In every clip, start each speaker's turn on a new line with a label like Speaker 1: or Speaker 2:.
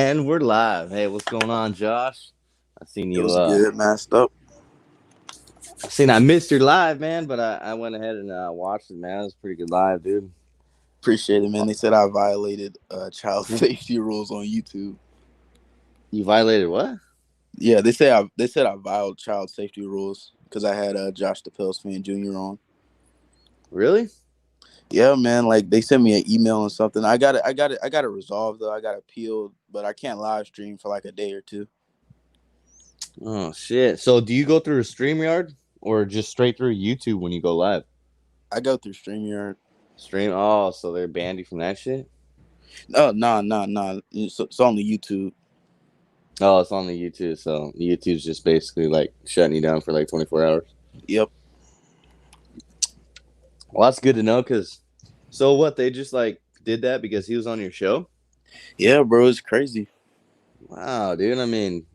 Speaker 1: And we're live. Hey, what's going on, Josh? I seen
Speaker 2: It
Speaker 1: you.
Speaker 2: was good, messed up.
Speaker 1: I missed your live, man, but I went ahead and watched it, man. It was a pretty good live, dude.
Speaker 2: Appreciate it, man. They said I violated child safety rules on YouTube.
Speaker 1: You violated what?
Speaker 2: Yeah, they said I violated child safety rules because I had Josh the Pels fan Jr. on.
Speaker 1: Really?
Speaker 2: Yeah, man. Like they sent me an email and something. I got it resolved though. I got appealed, but I can't live stream for like a day or two.
Speaker 1: Oh shit! So do you go through a StreamYard or just straight through YouTube when you go live?
Speaker 2: I go through StreamYard.
Speaker 1: Stream. Oh, so they're banned you from that shit.
Speaker 2: Oh, no. It's only YouTube.
Speaker 1: Oh, it's on the YouTube. So YouTube's just basically like shutting you down for like 24 hours.
Speaker 2: Yep.
Speaker 1: Well, that's good to know. Cause so what? They just like did that because he was on your show.
Speaker 2: Yeah, bro. It's crazy.
Speaker 1: Wow, dude. I mean,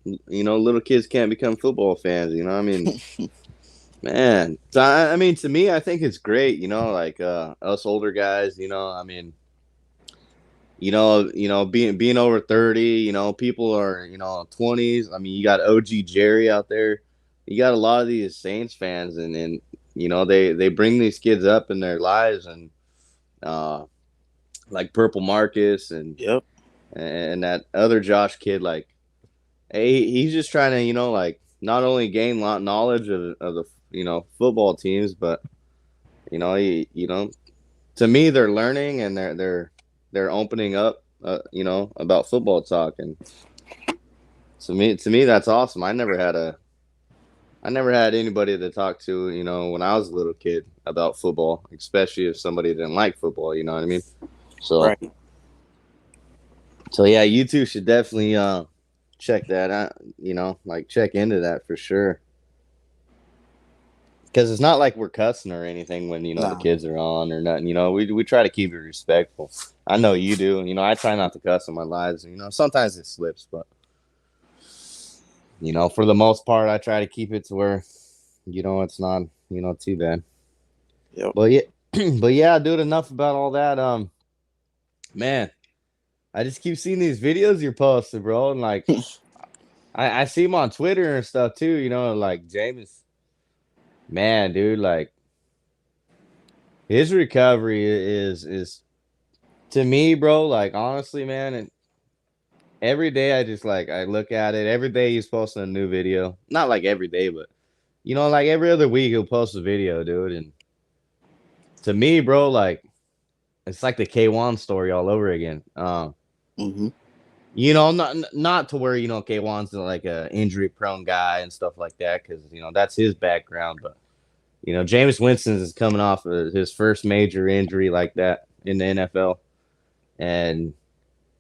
Speaker 1: little kids can't become football fans. Man. So I mean, to me, I think it's great. Like us older guys. Being over 30. People are 20s. I mean, you got OG Jerry out there. You got a lot of these Saints fans, and they bring these kids up in their lives, and uh, like Purple Marcus
Speaker 2: Yep.
Speaker 1: and that other Josh kid, like. Hey, he's just trying to, like not only gain knowledge of the, football teams, but to me they're learning and they're opening up, about football talk, and to me that's awesome. I never had anybody to talk to, when I was a little kid about football, especially if somebody didn't like football. You know what I mean? So
Speaker 2: Right.
Speaker 1: so yeah, you two should definitely check that out. Like check into that for sure. Because it's not like we're cussing or anything when the
Speaker 2: Nah.
Speaker 1: kids are on or nothing. We try to keep it respectful. I know you do. I try not to cuss in my lives. Sometimes it slips, but for the most part, I try to keep it to where it's not too bad.
Speaker 2: Yep.
Speaker 1: But yeah, but yeah, dude. Enough about all that. Man, I just keep seeing these videos you're posting, bro, and like I see them on Twitter and stuff too. Like James. Man, dude, like his recovery is to me, bro. Like honestly, man, and every day I just like I look at it. Every day he's posting a new video. Not like every day, but like every other week he'll post a video, dude. And to me, bro, like it's like the K1 story all over again.
Speaker 2: Mhm.
Speaker 1: Not to where K1's like a injury prone guy and stuff like that, because that's his background, but. Jameis Winston is coming off of his first major injury like that in the NFL. And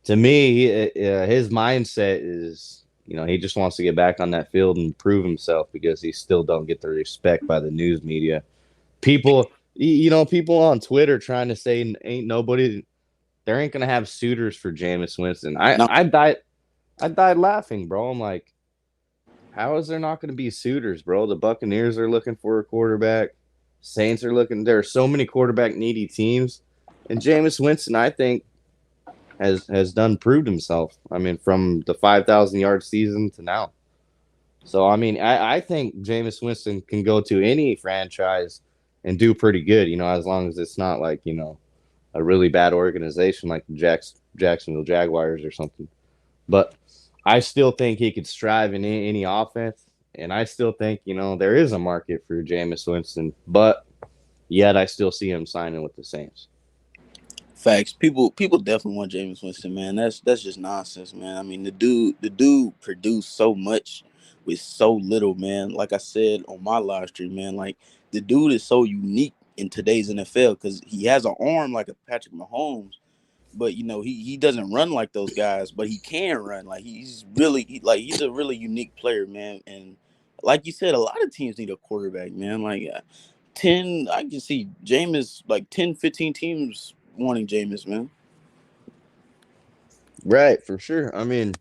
Speaker 1: to me, his mindset is, he just wants to get back on that field and prove himself because he still don't get the respect by the news media. People on Twitter trying to say ain't nobody, there ain't going to have suitors for Jameis Winston.
Speaker 2: No.
Speaker 1: I died laughing, bro. I'm like, how is there not going to be suitors, bro? The Buccaneers are looking for a quarterback. Saints are looking. There are so many quarterback needy teams, and Jameis Winston, I think, has done proved himself. I mean, from the 5,000-yard season to now. So I mean, I think Jameis Winston can go to any franchise and do pretty good. As long as it's not like a really bad organization like the Jacksonville Jaguars or something. But I still think he could strive in any offense, and I still think there is a market for Jameis Winston, but yet I still see him signing with the Saints.
Speaker 2: Facts. People definitely want James Winston, man. That's just nonsense, man. I mean, the dude produced so much with so little, man. Like I said on my live stream, man, like the dude is so unique in today's NFL because he has an arm like a Patrick Mahomes, but he doesn't run like those guys, but he can run. Like he's a really unique player, man. And like you said, a lot of teams need a quarterback, man. Like 10, I can see Jameis, like 10, 15 teams wanting Jameis, man.
Speaker 1: Right, for sure. I mean,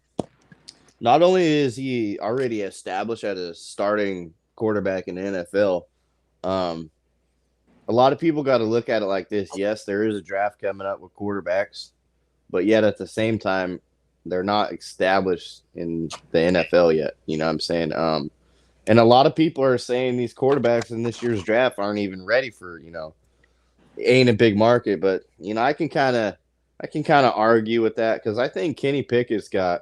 Speaker 1: not only is he already established as a starting quarterback in the NFL, um, a lot of people got to look at it like this. Yes, there is a draft coming up with quarterbacks, but yet at the same time, they're not established in the NFL yet. You know what I'm saying? And a lot of people are saying these quarterbacks in this year's draft aren't even ready for, ain't a big market. But I can kind of argue with that because I think Kenny Pickett's going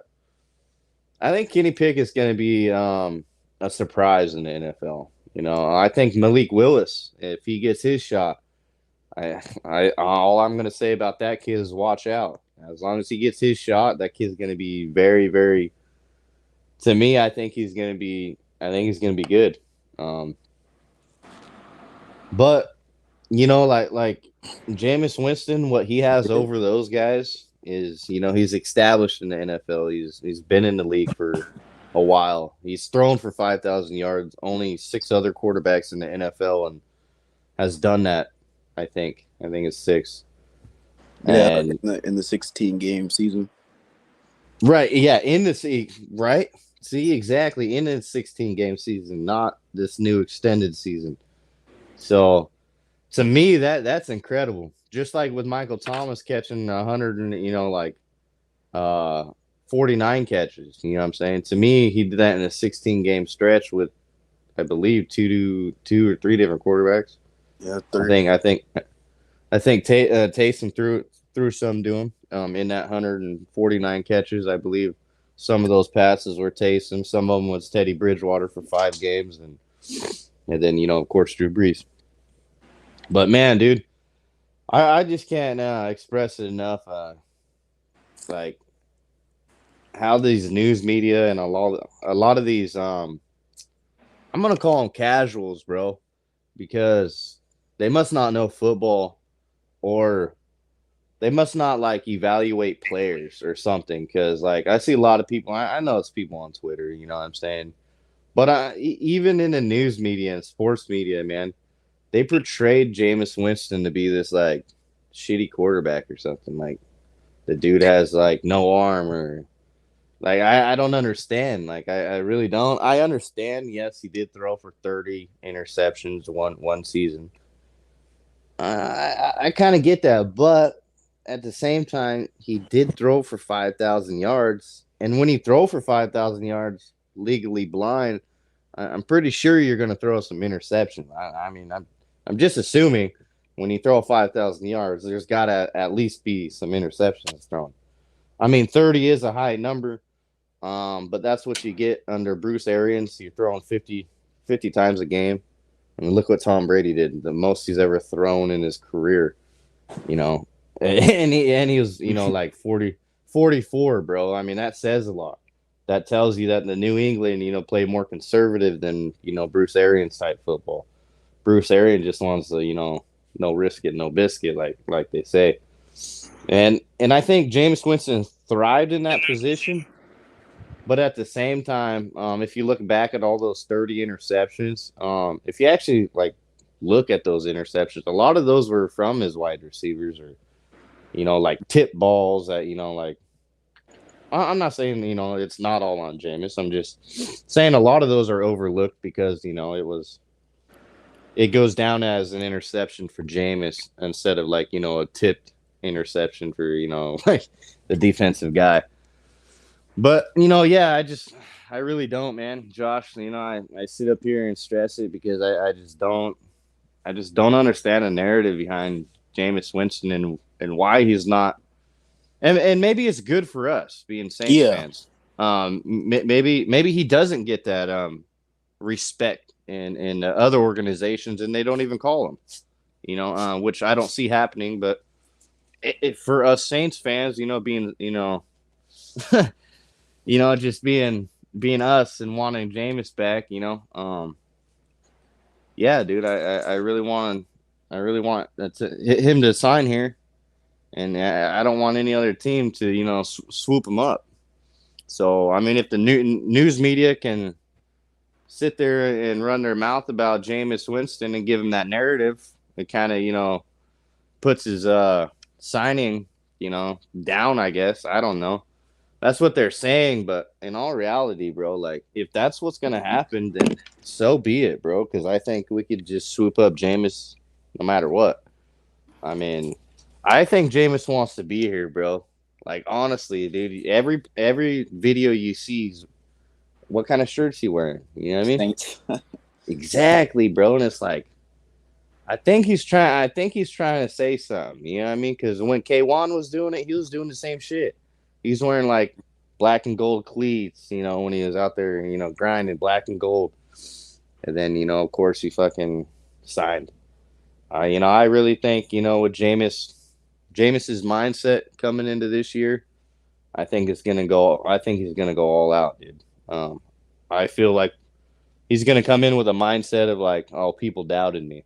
Speaker 1: to be a surprise in the NFL. I think Malik Willis, if he gets his shot, all I'm going to say about that kid is watch out. As long as he gets his shot, that kid's going to be very, very. To me, I think he's going to be. I think he's going to be good. Um, but like Jameis Winston, what he has over those guys is, he's established in the NFL. He's been in the league for a while. He's thrown for 5,000 yards. Only six other quarterbacks in the NFL and has done that. I think it's six.
Speaker 2: Yeah,
Speaker 1: And
Speaker 2: in the 16 game season.
Speaker 1: right, yeah, right. See, exactly in the 16 game season, not this new extended season. So to me, that's incredible. Just like with Michael Thomas catching 100 and uh 49 catches. You know what I'm saying? To me, he did that in a 16 game stretch with, I believe, two or three different quarterbacks.
Speaker 2: Yeah,
Speaker 1: I
Speaker 2: three.
Speaker 1: think I think I think Taysom threw some to him in that 149 catches. I believe some of those passes were Taysom. Some of them was Teddy Bridgewater for 5 games, and then of course Drew Brees. But man, dude, I just can't express it enough. Like how these news media and a lot of these I'm gonna call them casuals, bro, because they must not know football, or they must not like evaluate players or something. Because like I see a lot of people, I know it's people on Twitter, you know what I'm saying, but even in the news media and sports media, man, they portrayed Jameis Winston to be this like shitty quarterback or something. Like the dude has like no arm, or like I don't understand. Like I really don't. I understand. Yes, he did throw for 30 interceptions one season. I kind of get that, but at the same time, he did throw for 5,000 yards, and when he throw for 5,000 yards legally blind, I'm pretty sure you're going to throw some interception. I mean, I'm just assuming when you throw 5,000 yards, there's got to at least be some interceptions thrown. I mean, 30 is a high number, but that's what you get under Bruce Arians. You're throwing 50 times a game. I mean, look what Tom Brady did. The most he's ever thrown in his career, you know. And he was, like 44, bro. I mean, that says a lot. That tells you that the New England, play more conservative than, Bruce Arians type football. Bruce Arians just wants to, no risk it, no biscuit, like they say. And I think Jameis Winston thrived in that position. But at the same time, if you look back at all those 30 interceptions, if you actually like look at those interceptions, a lot of those were from his wide receivers, or like tip balls that like. I'm not saying it's not all on Jameis. I'm just saying a lot of those are overlooked because it goes down as an interception for Jameis instead of like a tipped interception for like the defensive guy. But yeah, I really don't, man. Josh, I sit up here and stress it because I just don't understand the narrative behind Jameis Winston and why he's not. And maybe it's good for us being Saints
Speaker 2: Yeah,
Speaker 1: fans. Maybe he doesn't get that respect in other organizations, and they don't even call him. Which I don't see happening. But for us Saints fans, being just being us and wanting Jameis back, yeah, dude, I really want him to sign here, and I don't want any other team to swoop him up. So I mean, if the news media can sit there and run their mouth about Jameis Winston and give him that narrative, it kind of puts his signing down. I guess I don't know. That's what they're saying, but in all reality, bro, like if that's what's gonna happen, then so be it, bro. Because I think we could just swoop up Jameis no matter what. I mean, I think Jameis wants to be here, bro. Like honestly, dude, every video you see is what kind of shirts he wearing. You know what I mean?
Speaker 2: Saints.
Speaker 1: Exactly, bro. And it's like I think he's trying to say something. You know what I mean? Because when K1 was doing it, he was doing the same shit. He's wearing like black and gold cleats. You know, when he was out there, grinding black and gold. And then of course he fucking signed. I really think with Jameis's mindset coming into this year, I think it's gonna go. I think he's gonna go all out, dude. I feel like he's gonna come in with a mindset of like, oh, people doubted me.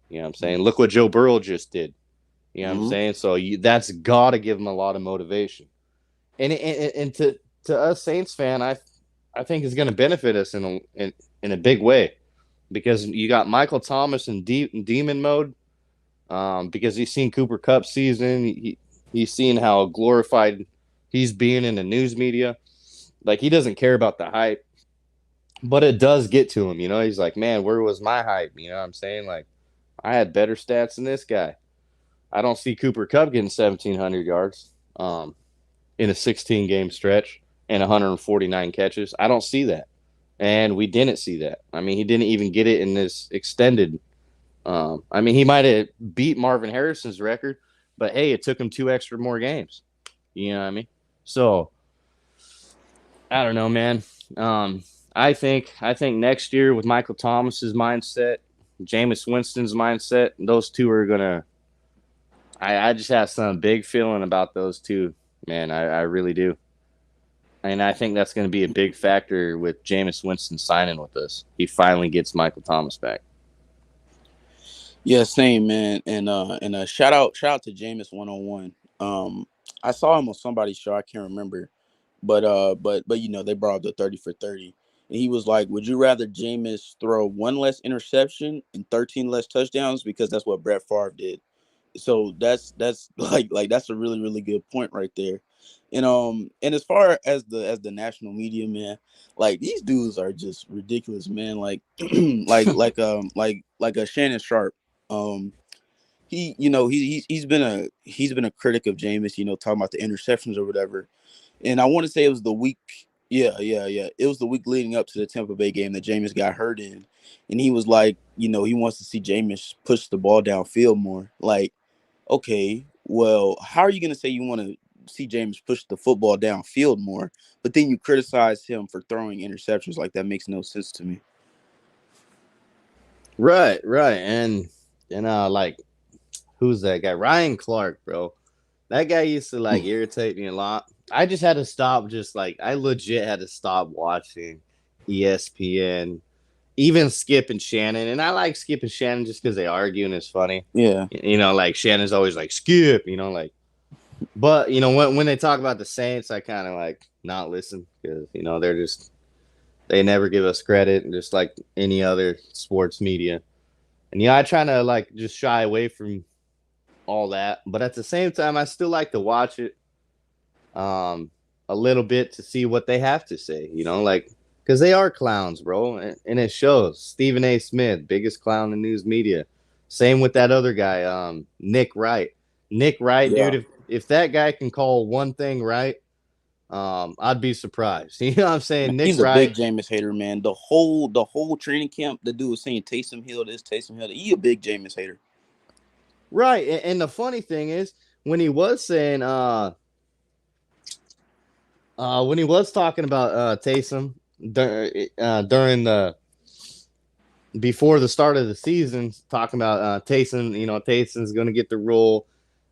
Speaker 1: You know what I'm saying? Look what Joe Burrow just did. You know what I'm
Speaker 2: Mm-hmm.
Speaker 1: saying? So that's got to give him a lot of motivation. And to us Saints fan, I think is going to benefit us in a big way because you got Michael Thomas in demon mode because he's seen Cooper Cup season. He's seen how glorified he's being in the news media. Like he doesn't care about the hype, but it does get to him. He's like, man, where was my hype? You know what I'm saying? Like I had better stats than this guy. I don't see Cooper Cup getting 1,700 yards in a 16 game stretch and 149 catches. I don't see that. And we didn't see that. I mean, he didn't even get it in this extended. I mean, he might have beat Marvin Harrison's record, but hey, it took him 2 extra more games. You know what I mean? So I don't know, man. Um, I think next year with Michael Thomas's mindset, Jameis Winston's mindset, those two are gonna. I just have some big feeling about those two, man. I really do. And I think that's going to be a big factor with Jameis Winston signing with us. He finally gets Michael Thomas back.
Speaker 2: Yeah, same man. And shout out to Jameis 101. I saw him on somebody's show. I can't remember, but they brought up the 30 for 30, and he was like, "Would you rather Jameis throw one less interception and 13 less touchdowns because that's what Brett Favre did?" So that's like that's a really really good point right there. And as far as the national media, man, like these dudes are just ridiculous, man. Like like a Shannon Sharp. Um, he's been a critic of Jameis, talking about the interceptions or whatever. And I want to say it was the week, yeah. It was the week leading up to the Tampa Bay game that Jameis got hurt in, and he was like, he wants to see Jameis push the ball downfield more. Like, okay, well, how are you going to say you want to see Jameis push the football downfield more, but then you criticize him for throwing interceptions? Like that makes no sense to me.
Speaker 1: Right, right. And like who's that guy? Ryan Clark, bro. That guy used to like irritate me a lot. I just had to stop I legit had to stop watching ESPN, even Skip and Shannon. And I like Skip and Shannon just because they argue and it's funny.
Speaker 2: Yeah,
Speaker 1: Like Shannon's always like Skip, like but when they talk about the Saints, I kind of like not listen because they never give us credit, just like any other sports media. And I try to like just shy away from all that, but at the same time, I still like to watch it a little bit to see what they have to say. Like because they are clowns, bro, and it shows. Stephen A. Smith, biggest clown in news media. Same with that other guy, Nick Wright. Nick Wright, dude.
Speaker 2: yeah.
Speaker 1: If that guy can call one thing right, I'd be surprised. You know what I'm
Speaker 2: Man,
Speaker 1: saying? Nick
Speaker 2: he's a big
Speaker 1: Wright,
Speaker 2: Jameis hater, man. The whole training camp, the dude was saying Taysom Hill this, Taysom Hill that. He a big Jameis hater.
Speaker 1: right? And the funny thing is, when he was saying, when he was talking about Taysom during the before the start of the season, talking about Taysom, Taysom's going to get the role.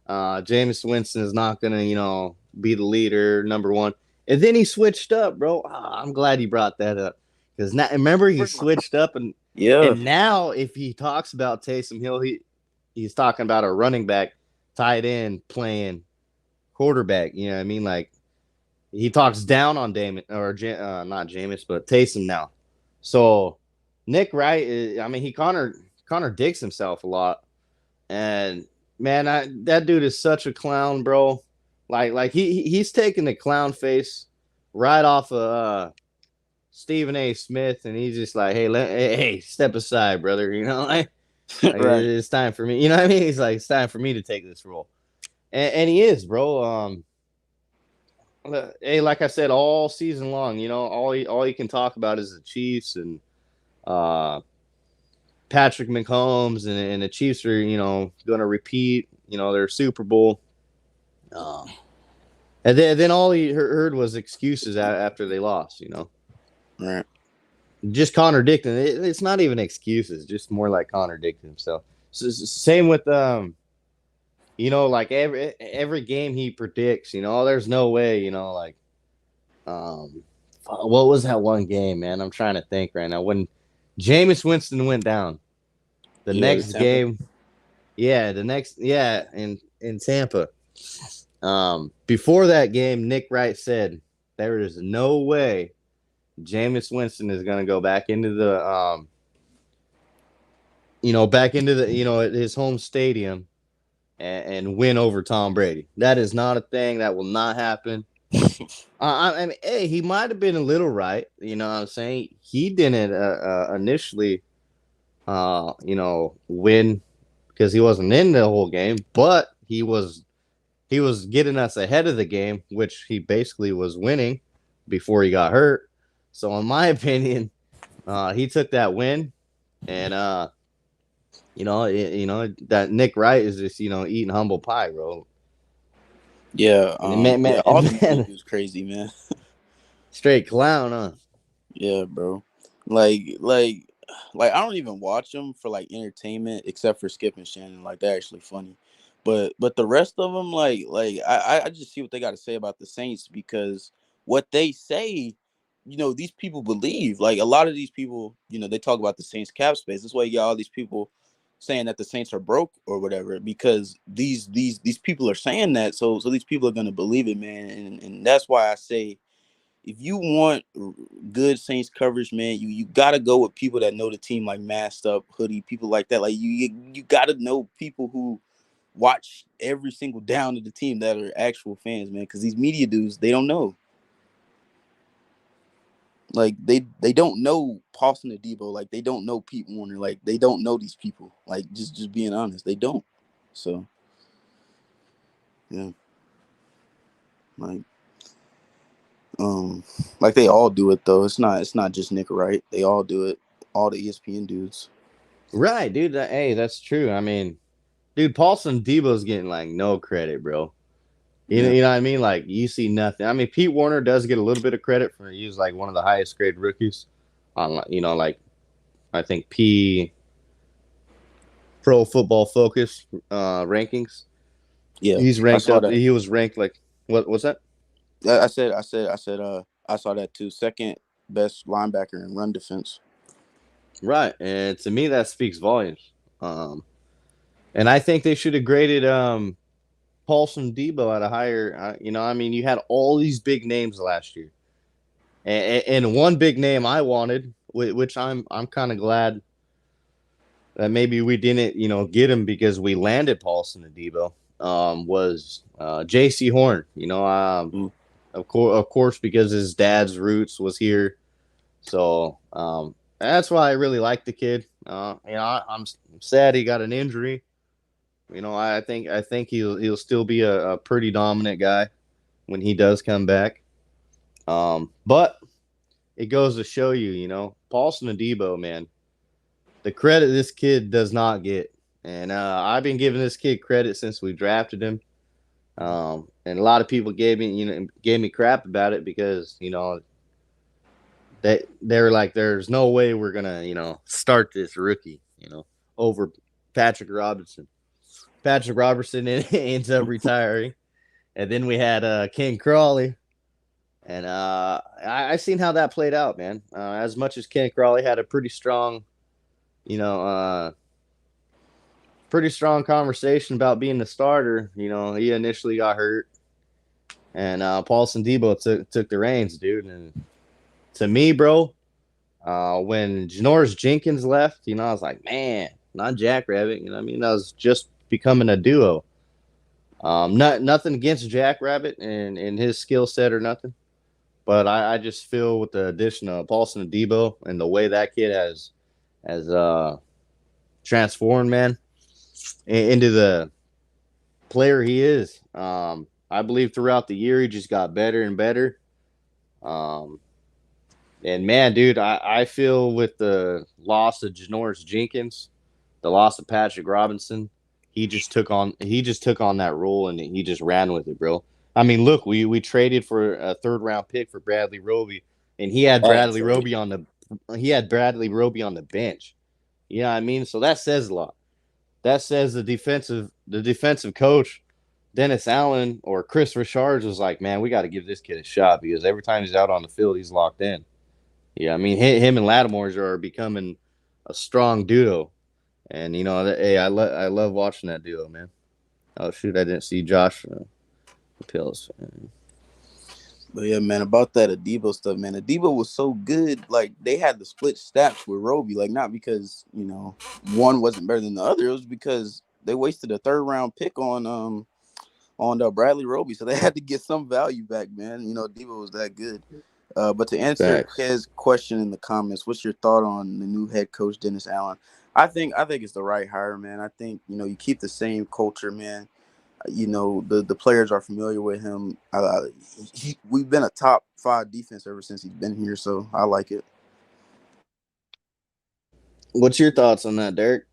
Speaker 1: Jameis Winston is not going to, be the leader, number one. And then he switched up, bro. I'm glad he brought that up because now remember he switched up
Speaker 2: Yeah,
Speaker 1: and now if he talks about Taysom Hill, he's talking about a running back, tight end playing quarterback. You know what I mean? Like he talks down on Damon or not Jameis, but Taysom now. So Nick Wright, I mean, he contradicts himself a lot, and man, that dude is such a clown, bro. Like he's taking the clown face right off of Stephen A. Smith, and he's just like, hey, step aside, brother. Like
Speaker 2: right.
Speaker 1: it's time for me. You know what I mean? He's like, it's time for me to take this role, and he is, bro. Hey, like I said, all season long, all you can talk about is the Chiefs and uh, Patrick McCombs, and the Chiefs are, going to repeat, their Super Bowl. Uh, and then all he heard was excuses after they lost,
Speaker 2: Right.
Speaker 1: just contradicting. It's not even excuses, just more like contradicting himself. So, same with like every game he predicts, there's no way, like um, what was that one game, man? I'm trying to think right now. When Jameis Winston went down, the
Speaker 2: Yeah, the
Speaker 1: next
Speaker 2: Tampa.
Speaker 1: game, in Tampa. Before that game, Nick Wright said there is no way Jameis Winston is going to go back into his home stadium and win over Tom Brady. That is not a thing. That will not happen. I mean, hey, he might have been a little right. You know what I'm saying? He didn't initially, win because he wasn't in the whole game, but he was getting us ahead of the game, which he basically was winning before he got hurt. So, in my opinion, he took that win, and that Nick Wright is just eating humble pie, bro.
Speaker 2: Yeah,
Speaker 1: And man,
Speaker 2: yeah.
Speaker 1: man,
Speaker 2: All
Speaker 1: and
Speaker 2: them
Speaker 1: man,
Speaker 2: interviews crazy, man.
Speaker 1: straight clown, huh?
Speaker 2: Yeah, bro. Like, like, like I don't even watch them for like entertainment, except for Skip and Shannon. Like they're actually funny, but the rest of them, I just see what they got to say about the Saints because what they say, these people believe. Like a lot of these people, they talk about the Saints cap space. That's why you got all these people saying that the Saints are broke or whatever because these people are saying that. So these people are gonna believe it, man. And that's why I say if you want good Saints coverage, man, you gotta go with people that know the team, like Masked Up, Hoodie, people like that. Like you gotta know people who watch every single down of the team that are actual fans, man. Because these media dudes, they don't know. Like they don't know Paulson Adebo. Like they don't know Pete Warner. Like they don't know these people. Like just being honest, they don't. So yeah, like um, like they all do it though. It's not just Nick Wright. They all do it. All the ESPN dudes.
Speaker 1: Right, dude. Hey, that's true. I mean, dude, Paulson Debo's getting like no credit, bro.
Speaker 2: Yeah.
Speaker 1: You know what I mean? Like you see nothing. I mean, Pete Warner does get a little bit of credit for he's like one of the highest grade rookies on like I think Pro Football Focus rankings.
Speaker 2: Yeah,
Speaker 1: He's
Speaker 2: I
Speaker 1: ranked
Speaker 2: saw
Speaker 1: up.
Speaker 2: that.
Speaker 1: He was ranked like what's that?
Speaker 2: I saw that too. Second best linebacker in run defense.
Speaker 1: Right, and to me that speaks volumes. Um, and I think they should have graded Paulson Debo at a higher. I mean, you had all these big names last year, and one big name I wanted, which I'm kind of glad that maybe we didn't, get him because we landed Paulson Debo. Was J.C. Horn.
Speaker 2: Mm.
Speaker 1: Of course, because his dad's roots was here. So that's why I really like the kid. I'm sad he got an injury. I think he'll still be a pretty dominant guy when he does come back. But it goes to show you, Paulson Adebo, man, the credit this kid does not get, and I've been giving this kid credit since we drafted him. And a lot of people gave me crap about it because they were like, "There's no way we're gonna start this rookie over Patrick Robinson." Patrick Robertson ends up retiring, and then we had King Crawley, and I seen how that played out, man. As much as King Crawley had a you know, uh, pretty strong conversation about being the starter. He initially got hurt, and Paulson Debo took the reins, dude. And to me, bro, when Janoris Jenkins left, I was like, man, not Jackrabbit. You know what I mean? That was just becoming a duo. Nothing against Jackrabbit and his skill set or nothing, but I just feel with the addition of Paulson Debo and the way that kid has transformed, man, into the player he is. I believe throughout the year he just got better and better. Um, and man, dude, I feel with the loss of Janoris Jenkins, the loss of Patrick Robinson, he just took on that role and he just ran with it, bro. I mean, look, we traded for a third round pick for Bradley Roby, and
Speaker 2: Bad trade.
Speaker 1: He had Bradley Roby on the bench. You know what I mean? So that says a lot. That says the defensive coach Dennis Allen or Chris Richards was like, man, we got to give this kid a shot because every time he's out on the field, he's locked in. Yeah, I mean, him and Lattimore's are becoming a strong duo, and hey, I love watching that duo, man. Oh shoot, I didn't see Josh Pills.
Speaker 2: But yeah, man, about that Adebo stuff, man. Adebo was so good. Like they had the split snaps with Roby, like not because one wasn't better than the other. It was because they wasted a third round pick on Bradley Roby, so they had to get some value back, man. Adebo was that good. But to answer
Speaker 1: Facts.
Speaker 2: his question in the comments, what's your thought on the new head coach Dennis Allen? I think it's the right hire, man. I think you keep the same culture, man. The players are familiar with him. We've been a top 5 defense ever since he's been here, so I like it.
Speaker 1: What's your thoughts on that, Derek?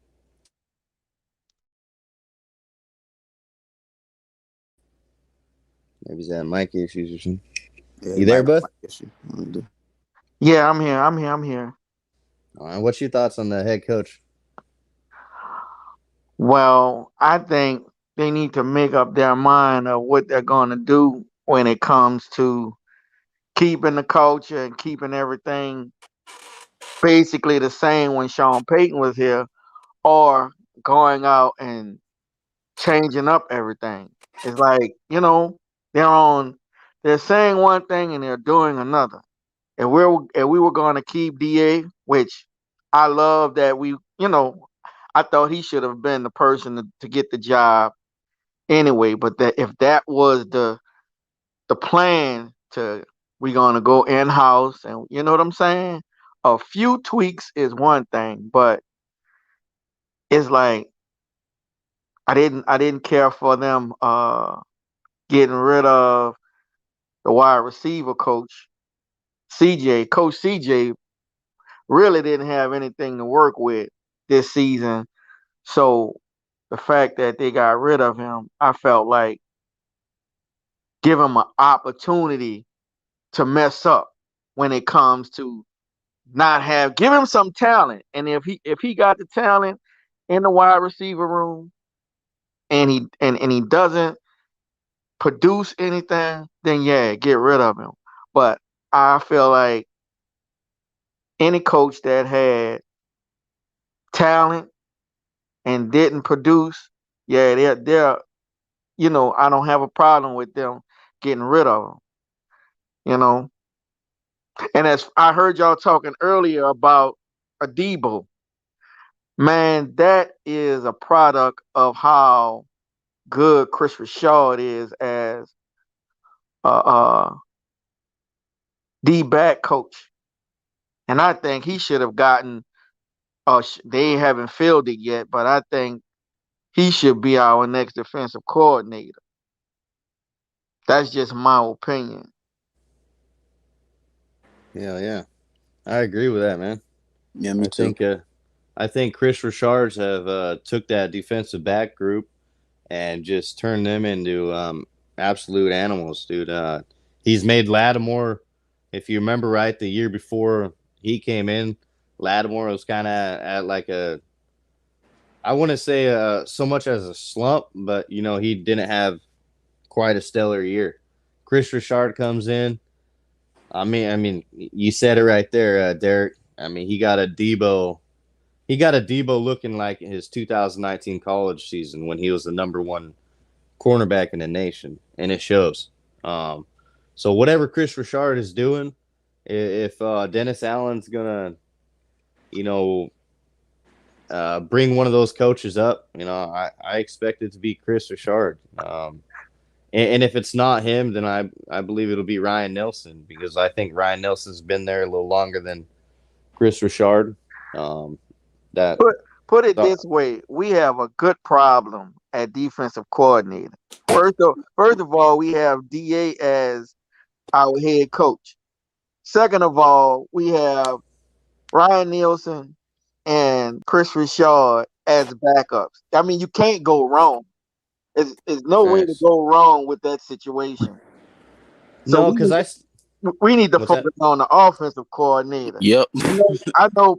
Speaker 1: Maybe he's had mic issues or something.
Speaker 2: Yeah, he
Speaker 1: You
Speaker 2: might
Speaker 1: there,
Speaker 2: have
Speaker 1: bud?
Speaker 2: my issue.
Speaker 3: Yeah, I'm here. I'm here. I'm here.
Speaker 1: All right, what's your thoughts on the head coach?
Speaker 3: Well, I think they need to make up their mind of what they're going to do when it comes to keeping the culture and keeping everything basically the same when Sean Payton was here, or going out and changing up everything. It's like, they're on, they're saying one thing and they're doing another. If we were going to keep Da, which I love that I thought he should have been the person to get the job anyway. But that if that was the plan, to we're gonna go in house, and you know what I'm saying. A few tweaks is one thing, but it's like I didn't care for them getting rid of the wide receiver coach CJ. Coach CJ really didn't have anything to work with this season. So the fact that they got rid of him, I felt like give him an opportunity to mess up when it comes to not have give him some talent. And if he got the talent in the wide receiver room, and he doesn't produce anything, then yeah, get rid of him. But I feel like any coach that had talent and didn't produce, yeah, they're I don't have a problem with them getting rid of them. You know, and as I heard y'all talking earlier about Adebo, man, that is a product of how good Chris Richard is as a D back coach, and I think he should have gotten. They haven't filled it yet, but I think he should be our next defensive coordinator. That's just my opinion.
Speaker 1: Yeah, I agree with that, man.
Speaker 2: Yeah, me
Speaker 1: I
Speaker 2: too.
Speaker 1: think uh, I think Chris Richards have took that defensive back group and just turned them into absolute animals, dude. He's made Lattimore, if you remember right, the year before he came in, Lattimore was kind of at like I wouldn't say so much as a slump, but he didn't have quite a stellar year. Chris Richard comes in. I mean, you said it right there, Derek. I mean, he got a Debo. He got a Debo looking like his 2019 college season when he was the number one cornerback in the nation, and it shows. Um, so whatever Chris Richard is doing, if Dennis Allen's gonna, you know, bring one of those coaches up, I expect it to be Chris Richard. And if it's not him, then I believe it'll be Ryan Nelson because I think Ryan Nelson's been there a little longer than Chris Richard. Um, that
Speaker 3: But put it
Speaker 1: So,
Speaker 3: this way: we have a good problem at defensive coordinator. First of all, we have Da as our head coach. Second of all, we have Ryan Nielsen and Chris Richard as backups. I mean, you can't go wrong. There's no way to
Speaker 1: facts.
Speaker 3: go wrong with that situation. So
Speaker 1: No, because
Speaker 3: we need to
Speaker 1: what's that?
Speaker 3: focus on the offensive coordinator.
Speaker 2: Yep.
Speaker 3: I know, I know,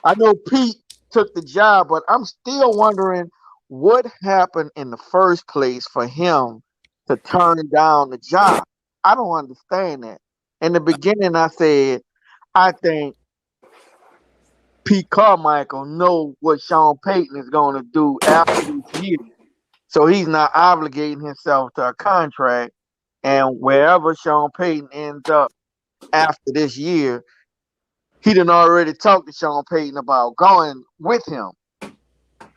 Speaker 3: I know Pete took the job, but I'm still wondering what happened in the first place for him to turn down the job. I don't understand that. In the beginning, I said I think Pete Carmichael know what Sean Payton is going to do after this year, so he's not obligating himself to a contract. And wherever Sean Payton ends up after this year, he done already talked to Sean Payton about going with him.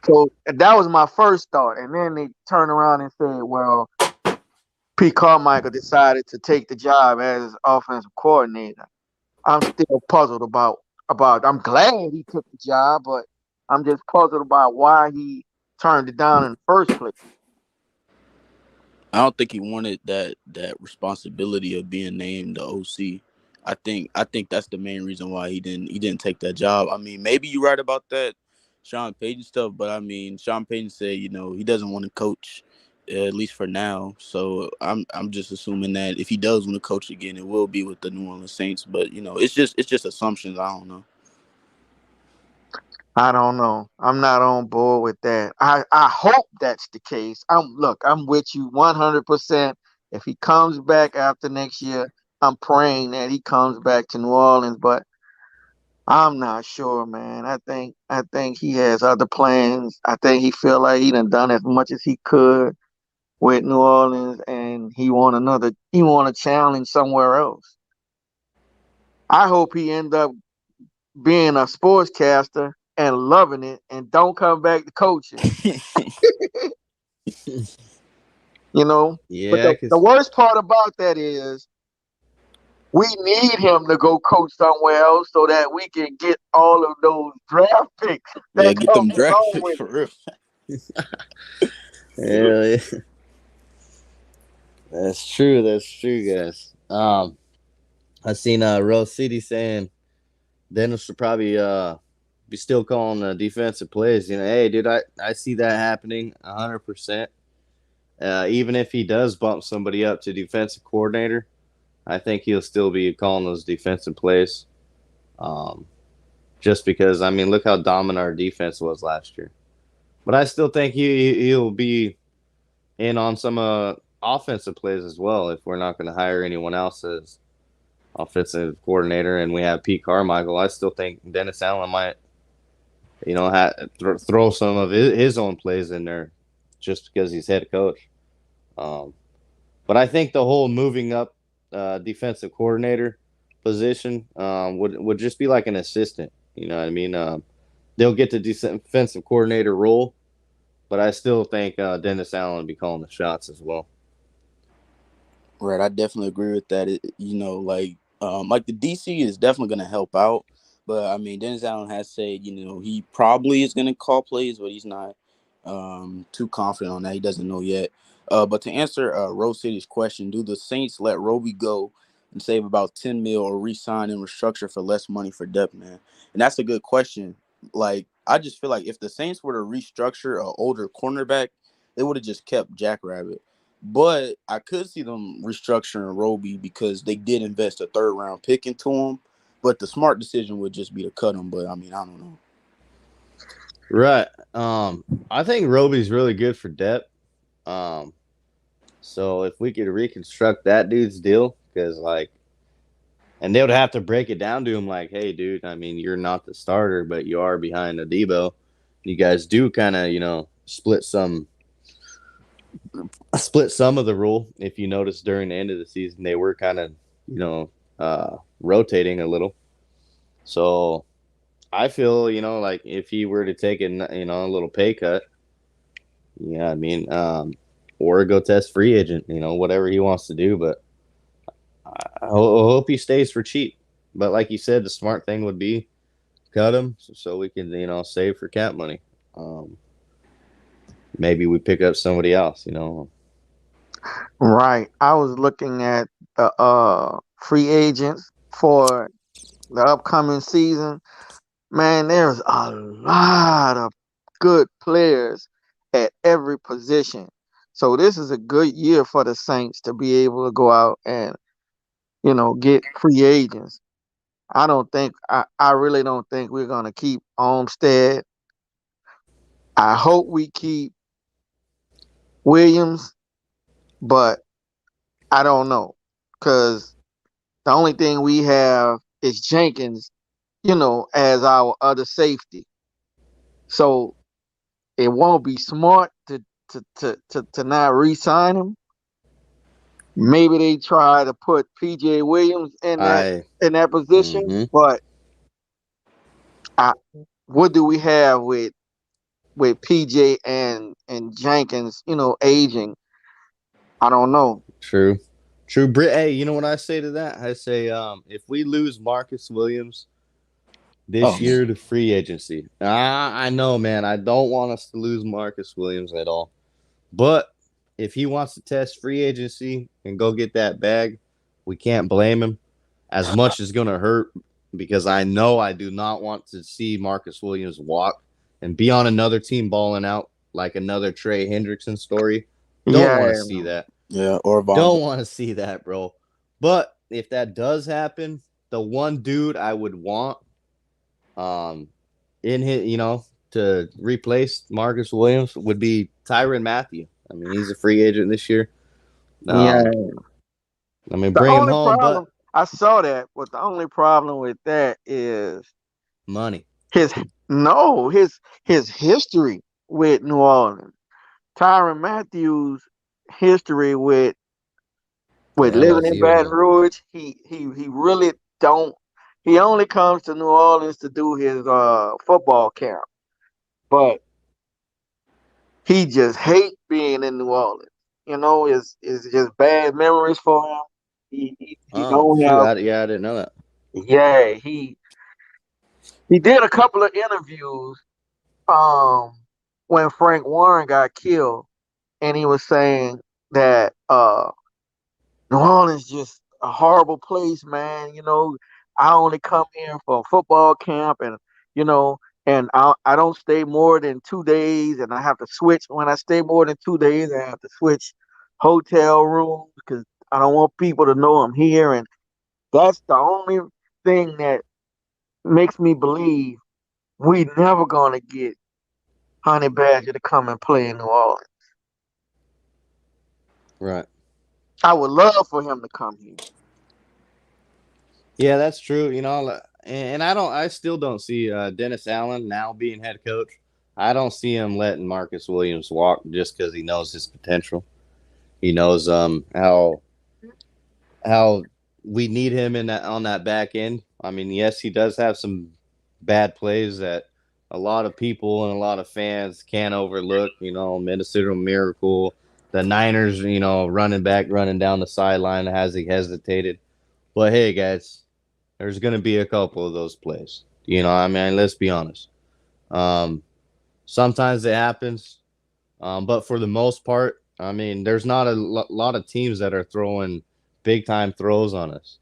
Speaker 3: So that was my first thought. And then they turned around and said, well, Pete Carmichael decided to take the job as offensive coordinator. I'm still puzzled about I'm glad he took the job, but I'm just puzzled about why he turned it down in the first place.
Speaker 2: I don't think he wanted that responsibility of being named the OC. I think that's the main reason why he didn't take that job. I mean, maybe you're right about that Sean Payton stuff, but I mean, Sean Payton said, he doesn't want to coach, at least for now. So I'm just assuming that if he does want to coach again, it will be with the New Orleans Saints. But it's just assumptions. I don't know.
Speaker 3: I don't know. I'm not on board with that. I hope that's the case. I'm with you 100%. If he comes back after next year, I'm praying that he comes back to New Orleans, but I'm not sure, man. I think he has other plans. I think he feel like he done as much as he could with New Orleans, and he want a challenge somewhere else. I hope he end up being a sportscaster and loving it and don't come back to coaching. You know. But
Speaker 1: Yeah,
Speaker 3: the
Speaker 1: because
Speaker 3: worst part about that is we need him to go coach somewhere else so that we can get all of those draft picks
Speaker 2: Yeah,
Speaker 3: that
Speaker 2: get
Speaker 3: come
Speaker 2: them draft
Speaker 3: along
Speaker 2: picks
Speaker 3: with
Speaker 2: for
Speaker 3: it.
Speaker 2: real.
Speaker 1: yeah, that's true. That's true, guys. I seen Rose City saying Dennis should probably be still calling defensive plays. Hey, dude, I see that happening 100%. Even if he does bump somebody up to defensive coordinator, I think he'll still be calling those defensive plays. Um, just because I mean, look how dominant our defense was last year. But I still think he'll be in on some offensive plays as well if we're not going to hire anyone else as offensive coordinator and we have Pete Carmichael. I still think Dennis Allen might, throw some of his own plays in there just because he's head coach. Um, but I think the whole moving up defensive coordinator position would just be like an assistant. You know what I mean? They'll get the defensive coordinator role, but I still think Dennis Allen will be calling the shots as well.
Speaker 2: Right, I definitely agree with that. Like the DC is definitely going to help out, but I mean, Dennis Allen has said, he probably is going to call plays, but he's not too confident on that. He doesn't know yet. But to answer Rose City's question, do the Saints let Roby go and save about 10 mil or re-sign and restructure for less money for depth, man? And that's a good question. Like, I just feel like if the Saints were to restructure an older cornerback, they would have just kept Jackrabbit. But I could see them restructuring Roby because they did invest a third round pick into him. But the smart decision would just be to cut him. But I mean, I don't know.
Speaker 1: Right. I think Roby's really good for depth. Um, so if we could reconstruct that dude's deal, because and they would have to break it down to him like, hey, dude, I mean, you're not the starter, but you are behind a Debo. You guys do kind of, split some of the rule. If you notice during the end of the season, they were kind of, rotating a little. So I feel, like if he were to take a little pay cut, yeah, I mean, or go test free agent, whatever he wants to do. But I hope he stays for cheap. But like you said, the smart thing would be cut him so we can save for cap money. Um, Maybe we pick up somebody else.
Speaker 3: Right. I was looking at the free agents for the upcoming season. Man, there's a lot of good players at every position. So this is a good year for the Saints to be able to go out and, get free agents. I really don't think we're gonna keep Olmstead. I hope we keep Williams, but I don't know. Cause the only thing we have is Jenkins, as our other safety. So it won't be smart to not re-sign him. Maybe they try to put PJ Williams in that
Speaker 1: I
Speaker 3: position,
Speaker 1: hmm
Speaker 3: but I, what do we have with PJ and Jenkins? Aging. I don't know.
Speaker 1: True. True. Hey, you know what I say to that? I say, if we lose Marcus Williams
Speaker 2: Oh
Speaker 1: this
Speaker 2: man,
Speaker 1: year to free agency, I know, man. I don't want us to lose Marcus Williams at all. But if he wants to test free agency and go get that bag, we can't blame him. As much as going to hurt, because I know I do not want to see Marcus Williams walk and be on another team balling out like another Trey Hendrickson story. Don't want to
Speaker 3: Yeah,
Speaker 1: see that.
Speaker 2: yeah, or Von.
Speaker 1: Don't want to see that, bro. But if that does happen, the one dude I would want um in his, to replace Marcus Williams would be Tyrann Mathieu. I mean, he's a free agent this year. Um,
Speaker 3: yeah.
Speaker 1: I mean,
Speaker 3: The
Speaker 1: bring him
Speaker 3: only
Speaker 1: home,
Speaker 3: problem
Speaker 1: but
Speaker 3: I saw that, but the only problem with that is
Speaker 1: money.
Speaker 3: his no his history with New Orleans. Tyrann Matthews' history with living in
Speaker 1: LSU,
Speaker 3: Baton
Speaker 1: huh?
Speaker 3: Rouge, he really don't. He only comes to New Orleans to do his football camp, but he just hate being in New Orleans. It's just bad memories for him. He
Speaker 1: Oh,
Speaker 3: don't
Speaker 1: shoot.
Speaker 3: have.
Speaker 1: Yeah, I didn't know that.
Speaker 3: Yeah, he did a couple of interviews um when Frank Warren got killed, and he was saying that New Orleans just a horrible place, man. I only come here for football camp, and you know, and I don't stay more than 2 days, and I have to switch. When I stay more than 2 days, I have to switch hotel rooms because I don't want people to know I'm here, and that's the only thing that makes me believe we never gonna get Honey Badger to come and play in New Orleans.
Speaker 1: Right.
Speaker 3: I would love for him to come here.
Speaker 1: Yeah, that's true. And I still don't see Dennis Allen now being head coach. I don't see him letting Marcus Williams walk just because he knows his potential. He knows how we need him in that on that back end. I mean, yes, he does have some bad plays that a lot of people and a lot of fans can't overlook. Minnesota Miracle, the Niners, running back, running down the sideline as he hesitated. But hey, guys, there's going to be a couple of those plays. I mean, let's be honest. Um, Sometimes it happens, but for the most part, I mean, there's not a lot of teams that are throwing big time throws on us.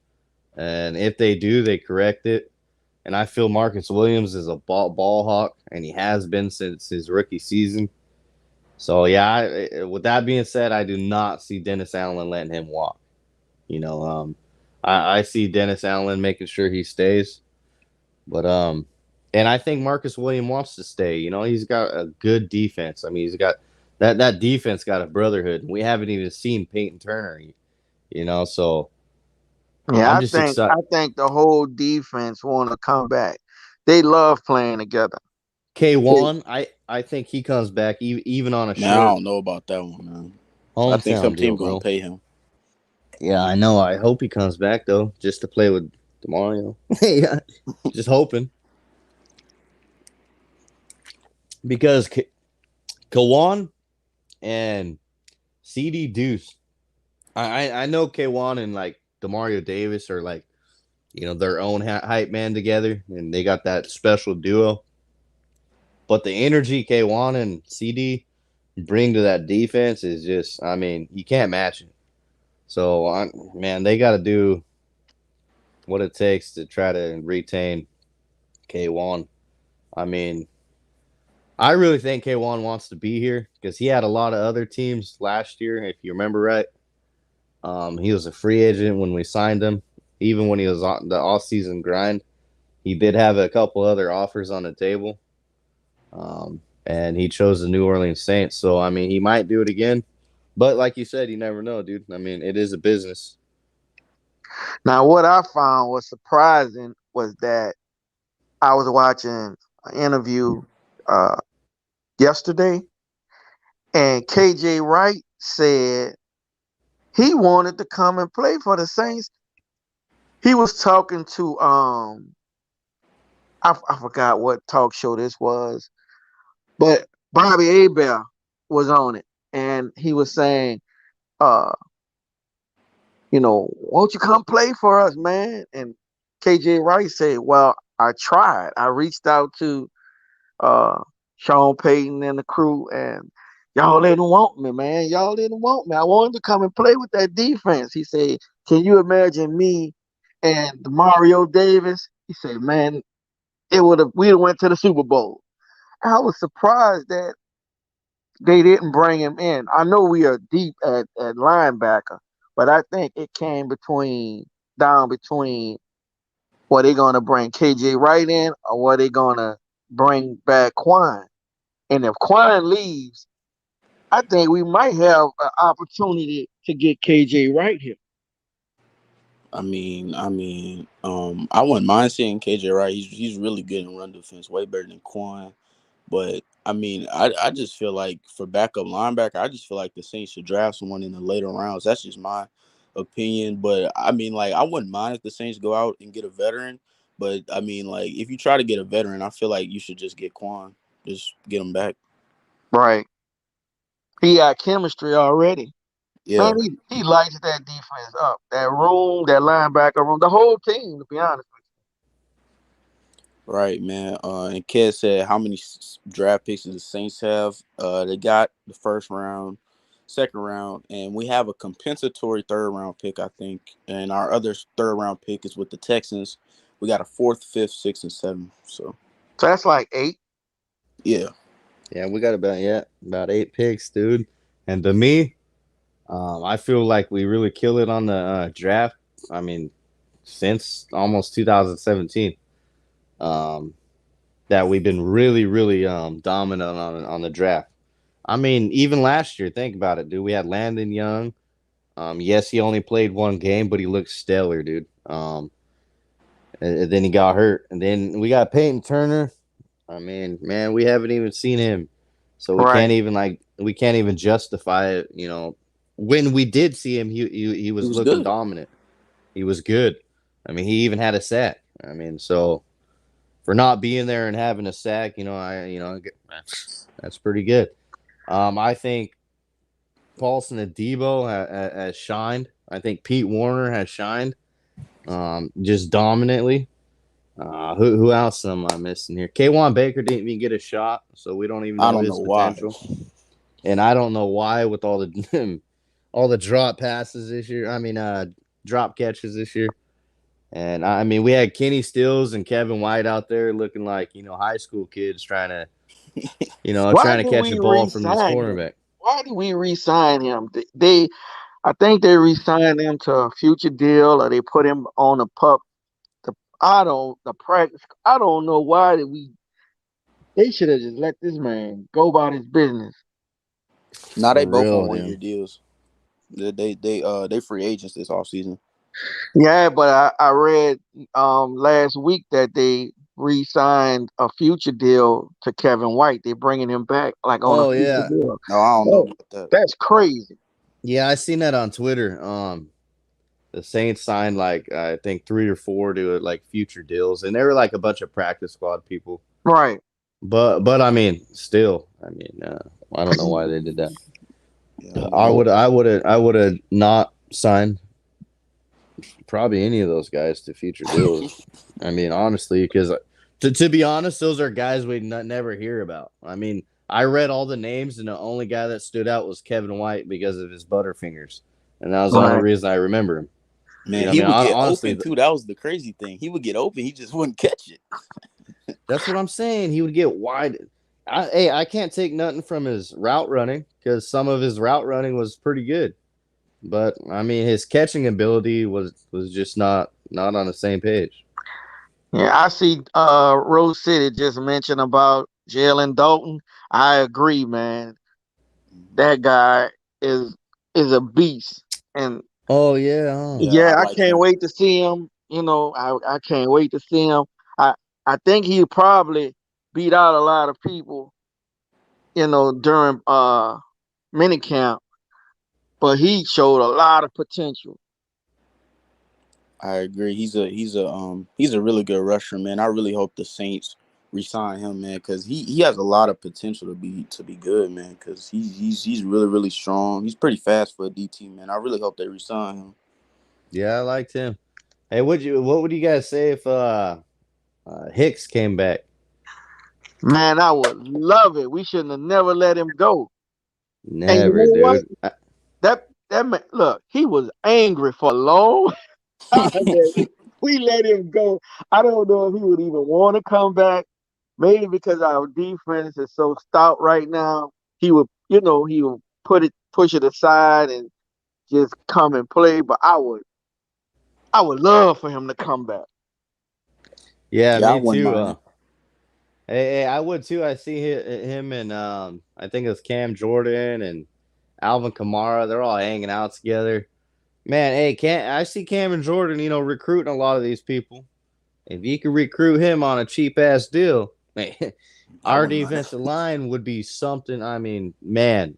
Speaker 1: And if they do, they correct it. And I feel Marcus Williams is a ball hawk, and he has been since his rookie season. So yeah, with that being said, I do not see Dennis Allen letting him walk. You know, um, I see Dennis Allen making sure he stays, but and I think Marcus Williams wants to stay. He's got a good defense. I mean, he's got that defense got a brotherhood. We haven't even seen Peyton Turner. So
Speaker 3: Yeah,
Speaker 1: I'm
Speaker 3: I
Speaker 1: just
Speaker 3: think
Speaker 1: excited.
Speaker 3: I think the whole defense want to come back. They love playing together.
Speaker 1: K1, I think he comes back even on a
Speaker 2: Man, I
Speaker 1: short
Speaker 2: don't know about that one, man. I think some
Speaker 1: hometown deal,
Speaker 2: team gonna
Speaker 1: bro.
Speaker 2: pay him.
Speaker 1: Yeah, I know. I hope he comes back though, just to play with Demario. Yeah, just hoping because Kawan and CD Deuce. I know K1 and like Demario Davis are like their own hype man together, and they got that special duo. But the energy K1 and CD bring to that defense is just, I mean, you can't match it. So, man, they got to do what it takes to try to retain K1. I mean, I really think K1 wants to be here because he had a lot of other teams last year, if you remember right. He was a free agent when we signed him. Even when he was on the off-season grind, he did have a couple other offers on the table. And he chose the New Orleans Saints. So, I mean, he might do it again. But like you said, you never know, dude. I mean, it is a business.
Speaker 3: Now, what I found was surprising was that I was watching an interview uh, yesterday, and KJ Wright said he wanted to come and play for the Saints. He was talking to I forgot what talk show this was, but Bobby Abel was on it, and he was saying, uh, won't you come play for us, man? And KJ Wright said, well, I tried. I reached out to uh, Sean Payton and the crew, and y'all didn't want me, man. Y'all didn't want me. I wanted to come and play with that defense. He said, can you imagine me and Mario Davis? He said, man, we'd have went to the Super Bowl. I was surprised that they didn't bring him in. I know we are deep at linebacker, but I think it came down between were they gonna bring KJ Wright in or were they gonna bring back Quan? And if Quan leaves, I think we might have an opportunity to get KJ Wright here.
Speaker 2: I wouldn't mind seeing KJ Wright. He's really good in run defense, way better than Quan. But I just feel like for backup linebacker, I just feel like the Saints should draft someone in the later rounds. That's just my opinion. But I wouldn't mind if the Saints go out and get a veteran. But if you try to get a veteran, I feel like you should just get Quan, just get him back.
Speaker 3: Right. He got chemistry already.
Speaker 2: Yeah.
Speaker 3: Man, he lights that defense up. That room, that linebacker room, the whole team, to be honest.
Speaker 2: Right, man. And Ked said how many draft picks do the Saints have? They got the first round, second round, and we have a compensatory third round pick, I think. And our other third round pick is with the Texans. We got a fourth, fifth, sixth, and seventh. So
Speaker 3: That's like 8.
Speaker 2: yeah,
Speaker 1: Yeah, we got about 8 picks, dude. And to me, I feel like we really kill it on the draft. I mean, since almost 2017, um, that we've been really, really dominant on the draft. I mean, even last year, think about it, dude. We had Landon Young. Yes, he only played one game, but he looked stellar, dude. And then he got hurt, and then we got Peyton Turner. I mean, man, we haven't even seen him, so
Speaker 3: Right.
Speaker 1: we can't even justify it. When we did see him, he
Speaker 2: he
Speaker 1: was
Speaker 2: was
Speaker 1: looking
Speaker 2: good.
Speaker 1: dominant. He was good. I mean, he even had a sack. I mean, so for not being there and having a sack, that's pretty good. I think Paulson Adebo has shined. I think Pete Warner has shined, just dominantly. Who else am I missing here? K1 Baker didn't even get a shot, so we don't even
Speaker 2: I
Speaker 1: know
Speaker 2: don't know
Speaker 1: his
Speaker 2: why.
Speaker 1: potential. And I don't know why with all the all the drop passes this year. I mean, drop catches this year. And I mean, we had Kenny Stills and Kevin White out there looking like high school kids
Speaker 3: Why
Speaker 1: trying to
Speaker 3: did
Speaker 1: catch
Speaker 3: we
Speaker 1: a ball from this
Speaker 3: re-sign him?
Speaker 1: cornerback.
Speaker 3: Why did we re-sign him? I think they re-signed him to a future deal, or they put him on a pup. The practice. I don't know why did we. They should have just let this man go about his business.
Speaker 2: Now they
Speaker 1: For
Speaker 2: both on
Speaker 1: real,
Speaker 2: 1 year
Speaker 1: dude.
Speaker 2: deals. They free agents this offseason.
Speaker 3: Yeah, but I read last week that they re-signed a future deal to Kevin White. They're bringing him back like on a
Speaker 1: Oh
Speaker 3: future
Speaker 1: yeah,
Speaker 3: deal.
Speaker 2: No, I don't know
Speaker 3: Oh,
Speaker 2: about that.
Speaker 3: that's crazy.
Speaker 1: yeah. I seen that on Twitter. The Saints signed like I think 3 or 4 to like future deals, and they were like a bunch of practice squad people.
Speaker 3: Right.
Speaker 1: But I mean, still, I mean, I don't know why they did that.
Speaker 2: Yeah, I don't know.
Speaker 1: I would have not signed Probably any of those guys to future deals. I mean, honestly, because to be honest, those are guys we never hear about. I mean, I read all the names, and the only guy that stood out was Kevin White because of his butterfingers, and that was the only
Speaker 3: Right.
Speaker 1: reason I remember him.
Speaker 2: Man,
Speaker 1: I
Speaker 2: he
Speaker 1: mean,
Speaker 2: would get
Speaker 1: honestly,
Speaker 2: open too. That was the crazy thing. He would get open, he just wouldn't catch it.
Speaker 1: that's what I'm saying. He would get wide. Hey, I can't take nothing from his route running because some of his route running was pretty good, but I mean, his catching ability was just not on the same page.
Speaker 3: Yeah, I see Rose City just mentioned about Jalen Dalton. I agree, man. That guy is is a beast. And
Speaker 1: Oh yeah, huh?
Speaker 2: Yeah, I
Speaker 3: yeah, I
Speaker 2: like
Speaker 3: can't
Speaker 2: him.
Speaker 3: wait to see him. I can't wait to see him. I I think he'll probably beat out a lot of people, during minicamp, but he showed a lot of potential.
Speaker 2: I agree. He's a really good rusher, man. I really hope the Saints resign him, man, because he has a lot of potential to be good, man. Because he's really really strong. He's pretty fast for a DT, man. I really hope they resign him.
Speaker 1: Yeah, I liked him. Hey, what would you guys say if Hicks came back?
Speaker 3: Man, I would love it. We shouldn't have never let him go. And you
Speaker 1: Never,
Speaker 3: know what?
Speaker 1: dude.
Speaker 3: That man, look, he was angry for a long time that we let him go. I don't know if he would even want to come back. Maybe because our defense is so stout right now, he would push it aside and just come and play. But I would love for him to come back.
Speaker 1: Yeah,
Speaker 2: Yeah, I
Speaker 1: me
Speaker 2: wouldn't
Speaker 1: too.
Speaker 2: mind it.
Speaker 1: Hey, I would too. I see him and I think it's Cam Jordan and Alvin Kamara. They're all hanging out together. Man, hey, I see Cam and Jordan, recruiting a lot of these people. If you could recruit him on a cheap ass deal, man,
Speaker 2: I
Speaker 1: our
Speaker 2: wouldn't mind
Speaker 1: defensive line would be something. I mean, man,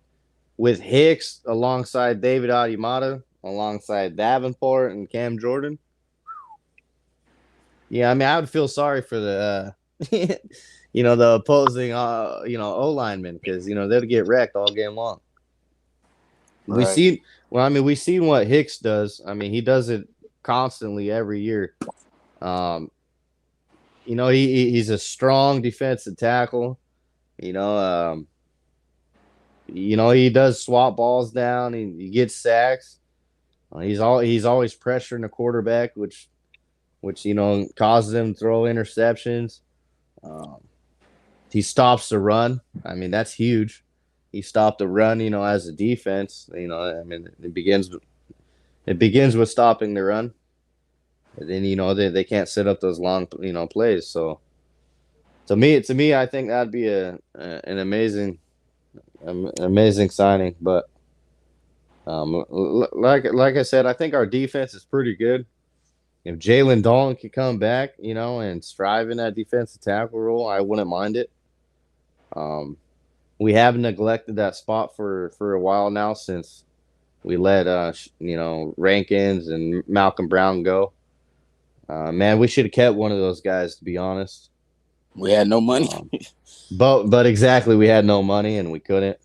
Speaker 1: with Hicks alongside David Adimata, alongside Davenport and Cam Jordan. Yeah, I mean, I would feel sorry for the, the opposing, O linemen because they'll get wrecked all game long. We
Speaker 2: Right.
Speaker 1: see, well, I mean, we seen what Hicks does. I mean, he does it constantly every year. Um, he's a strong defensive tackle. You know, um, he does swap balls down. He gets sacks. He's always pressuring the quarterback, which causes him to throw interceptions. Um, he stops the run. I mean, that's huge. He stopped the run. As a defense. I mean, it begins with stopping the run. And then they can't set up those long plays. So to me, I think that'd be an amazing signing. But like I said, I think our defense is pretty good. If Jalen Dalton could come back, and strive in that defensive tackle role, I wouldn't mind it. Um, we have neglected that spot for a while now since we let Rankins and Malcolm Brown go. Man, we should have kept one of those guys to be honest.
Speaker 2: We had no money.
Speaker 1: Um, but exactly, we had no money and we couldn't.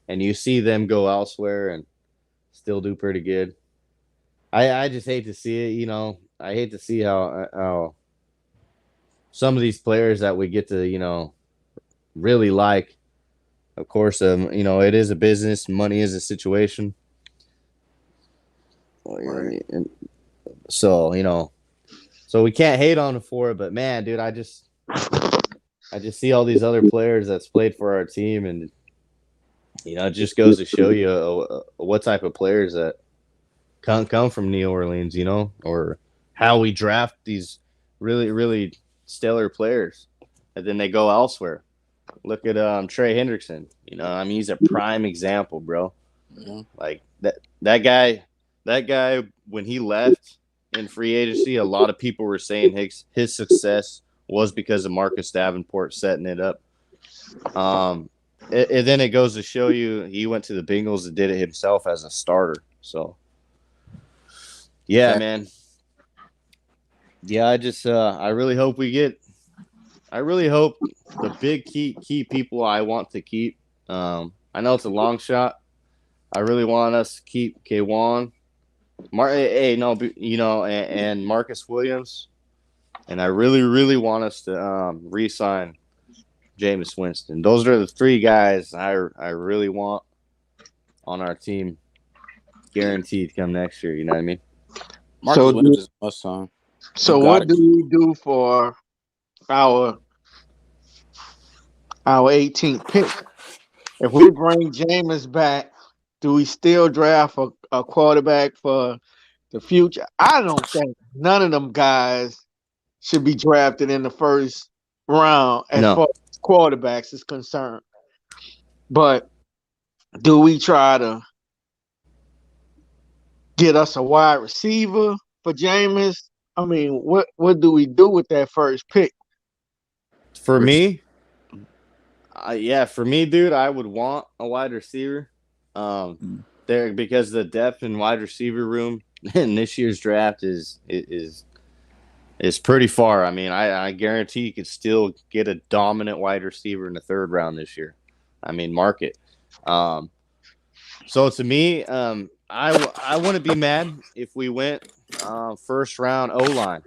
Speaker 1: And you see them go elsewhere and still do pretty good. I just hate to see it. I hate to see how some of these players that we get to really like. Of course, it is a business. Money is a situation. Well,
Speaker 2: Right.
Speaker 1: so so we can't hate on him for it. But man, dude, I just see all these other players that's played for our team, and it just goes to show you what type of players that come from New Orleans, or how we draft these really really stellar players, and then they go elsewhere. Look at Trey Hendrickson. I mean, he's a prime example, bro.
Speaker 2: Yeah.
Speaker 1: Like that guy when he left in free agency, a lot of people were saying his success was because of Marcus Davenport setting it up. Um, and then it goes to show you he went to the Bengals and did it himself as a starter. So yeah,
Speaker 2: Fact.
Speaker 1: man. Yeah, I really hope we get. I really hope the big key people I want to keep. I know it's a long shot. I really want us to keep Kwan. Hey, no, and Marcus Williams, and I really, really want us to re-sign Jameis Winston. Those are the three guys I really want on our team, guaranteed come next year. You know what I mean?
Speaker 2: Marcus
Speaker 3: So,
Speaker 2: Williams is a must sign. You
Speaker 3: so
Speaker 2: gotta
Speaker 3: what do
Speaker 2: keep.
Speaker 3: we do for our our 18th pick? If we bring Jameis back, do we still draft a quarterback for the future? I don't think none of them guys should be drafted in the first round as
Speaker 1: No,
Speaker 3: far as quarterbacks is concerned. But do we try to get us a wide receiver for Jameis? I mean, what do we do with that first pick?
Speaker 1: for
Speaker 2: Rece-
Speaker 1: me, yeah, for me, dude, I would want a wide receiver. There because the depth in wide receiver room in this year's draft is pretty far. I mean, I guarantee you could still get a dominant wide receiver in the third round this year. I mean, market. Um, so to me, I wouldn't be mad if we went first round O line.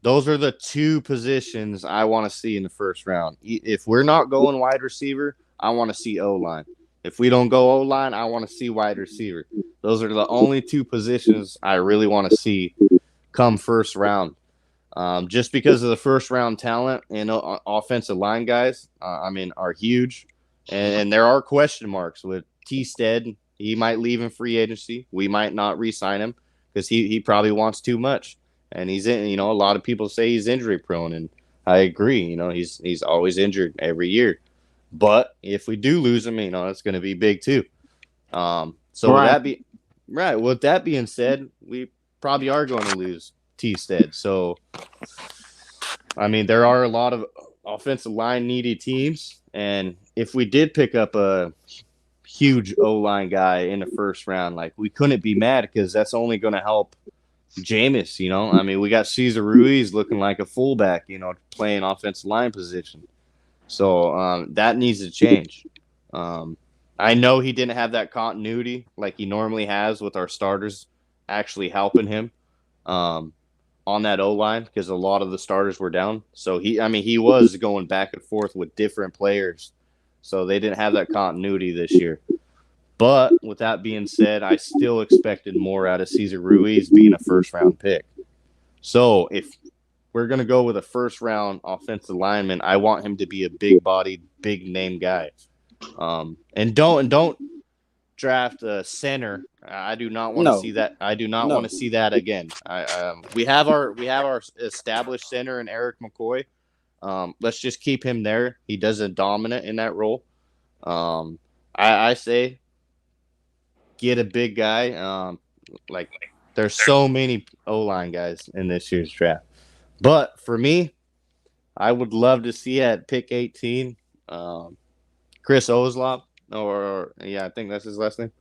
Speaker 1: Those are the two positions I want to see in the first round. If we're not going wide receiver, I want to see O line. If we don't go O line, I want to see wide receiver. Those are the only two positions I really want to see come first round. Just because of the first round talent and offensive line guys, I mean, are huge. And there are question marks with T. Stead. He might leave in free agency. We might not re sign him because he probably wants too much. And he's in, a lot of people say he's injury prone. And I agree. He's always injured every year. But if we do lose him, it's going to be big too. So with
Speaker 3: Right.
Speaker 1: that be right, with that being said, we probably are going to lose T. Stead. So I mean, there are a lot of offensive line needy teams, and if we did pick up a huge O line guy in the first round, like we couldn't be mad because that's only going to help Jameis. I mean, we got Cesar Ruiz looking like a fullback, playing offensive line position. So that needs to change. Um, I know he didn't have that continuity like he normally has with our starters actually helping him. Um, on that O line because a lot of the starters were down. So he was going back and forth with different players. So they didn't have that continuity this year. But with that being said, I still expected more out of Cesar Ruiz being a first round pick. So if we're going to go with a first round offensive lineman, I want him to be a big bodied, big name guy. And don't draft a center. I do not want to
Speaker 2: No,
Speaker 1: see that. I do not want
Speaker 2: no.
Speaker 1: to see that again. We have our established center in Eric McCoy. Let's just keep him there. He does a dominant in that role. I say get a big guy. Like there's so many O line guys in this year's draft. But for me, I would love to see at pick 18, Chris Oslop, or yeah, I think that's his last name.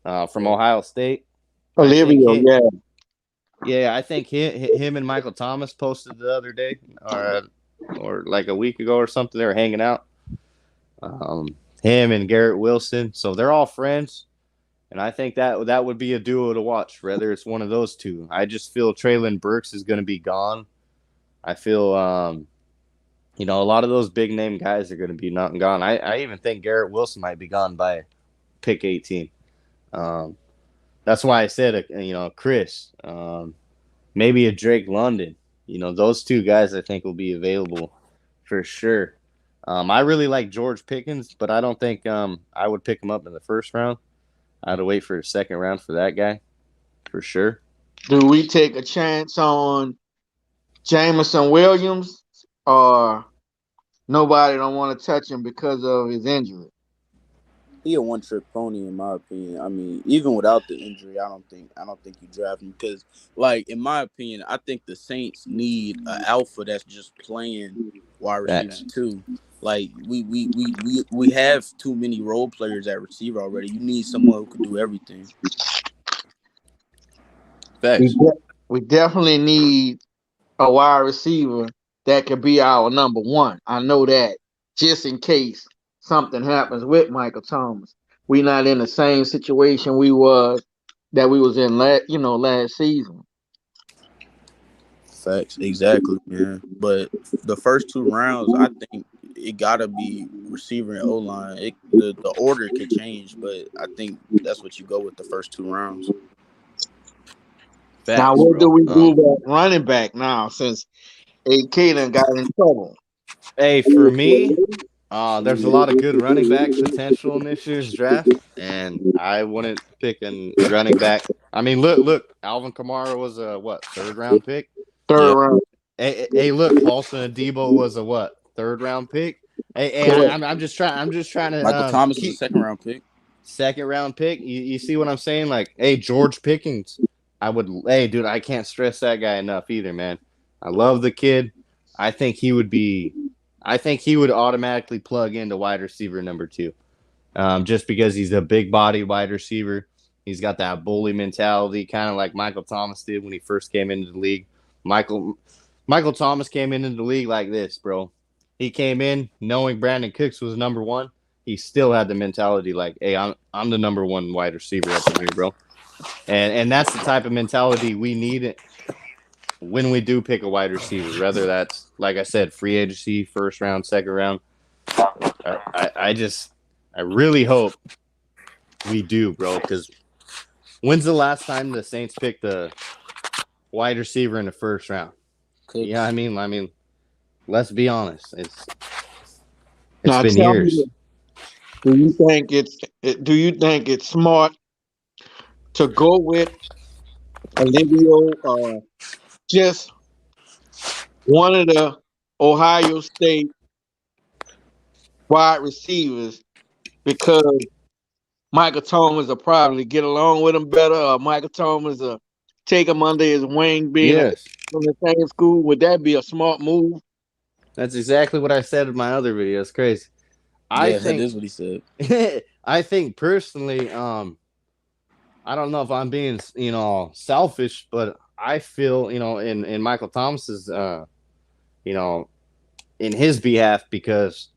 Speaker 1: From
Speaker 2: Yeah.
Speaker 1: Ohio State. I think
Speaker 3: Olivio,
Speaker 1: he,
Speaker 3: yeah.
Speaker 1: yeah, I think him and Michael Thomas posted the other day, or like a week ago or something. They were hanging out. Um, him and Garrett Wilson, so they're all friends, and I think that would be a duo to watch. Whether it's one of those two, I just feel Traylon Burks is going to be gone. I feel a lot of those big name guys are going to be not and gone. I even think Garrett Wilson might be gone by pick 18. Um, that's why I said Chris. Maybe a Drake London. Those two guys I think will be available for sure. I really like George Pickens, but I don't think I would pick him up in the first round. I'd wait for a second round for that guy for sure.
Speaker 3: Do we take a chance on Jameson Williams, or nobody don't want to touch him because of his injury?
Speaker 2: He a one trick pony in my opinion. I mean, even without the injury, I don't think you draft him because, like, in my opinion, I think the Saints need an alpha that's just playing wide receiver
Speaker 1: Facts.
Speaker 2: too. Like we have too many role players at receiver already. You need someone who could do everything.
Speaker 3: We
Speaker 1: Facts.
Speaker 3: de- we definitely need a wide receiver that could be our number one. I know that, just in case something happens with Michael Thomas. We not in the same situation we was that we was in last season.
Speaker 2: Facts, exactly, man. But the first two rounds, I think it gotta be receiver and O line. The order could change, but I think that's what you go with the first two rounds.
Speaker 3: Now,
Speaker 1: Facts,
Speaker 3: what do
Speaker 1: bro.
Speaker 3: we do about running back now since AK done got in trouble?
Speaker 1: Hey, for me, there's a lot of good running back potential in this year's draft, and I wouldn't pick a running back. I mean, look, Alvin Kamara was a what, third round pick.
Speaker 3: Third
Speaker 2: Yeah,
Speaker 3: round,
Speaker 1: Hey, look, Paulson Adebo was a what, third round pick. Hey,
Speaker 3: correct.
Speaker 1: I'm just trying to
Speaker 2: Michael Thomas is a
Speaker 1: keep
Speaker 2: second round pick.
Speaker 1: second round pick. You see what I'm saying? Like, hey, George Pickens. Hey, dude, I can't stress that guy enough either, man. I love the kid. I think he would be, I think he would automatically plug into wide receiver number two, just because he's a big body wide receiver. He's got that bully mentality, kind of like Michael Thomas did when he first came into the league. Michael Michael Thomas came into the league like this, bro. He came in knowing Brandon Cooks was number one. He still had the mentality like, hey, I'm the number one wide receiver up in here, bro. And that's the type of mentality we need when we do pick a wide receiver. Whether that's, like I said, free agency, first round, second round. I really hope we do, bro. Because when's the last time the Saints picked a wide receiver in the first round? Yeah,
Speaker 2: Cooks.
Speaker 1: I mean, let's be honest. It's
Speaker 3: Now,
Speaker 1: been
Speaker 3: tell me,
Speaker 1: years.
Speaker 3: do you think it's smart to go with Olivio, just one of the Ohio State wide receivers because Michael Thomas will probably get along with him better, or Michael Thomas will take him under his wing, being
Speaker 1: Yes,
Speaker 3: from the same school? Would that be a smart move?
Speaker 1: that's exactly what I said in my other video. It's crazy. I
Speaker 2: Yeah, that
Speaker 1: think,
Speaker 2: is what he said.
Speaker 1: I think personally, I don't know if I'm being, selfish, but I feel, in Michael Thomas's, you know, in his behalf, because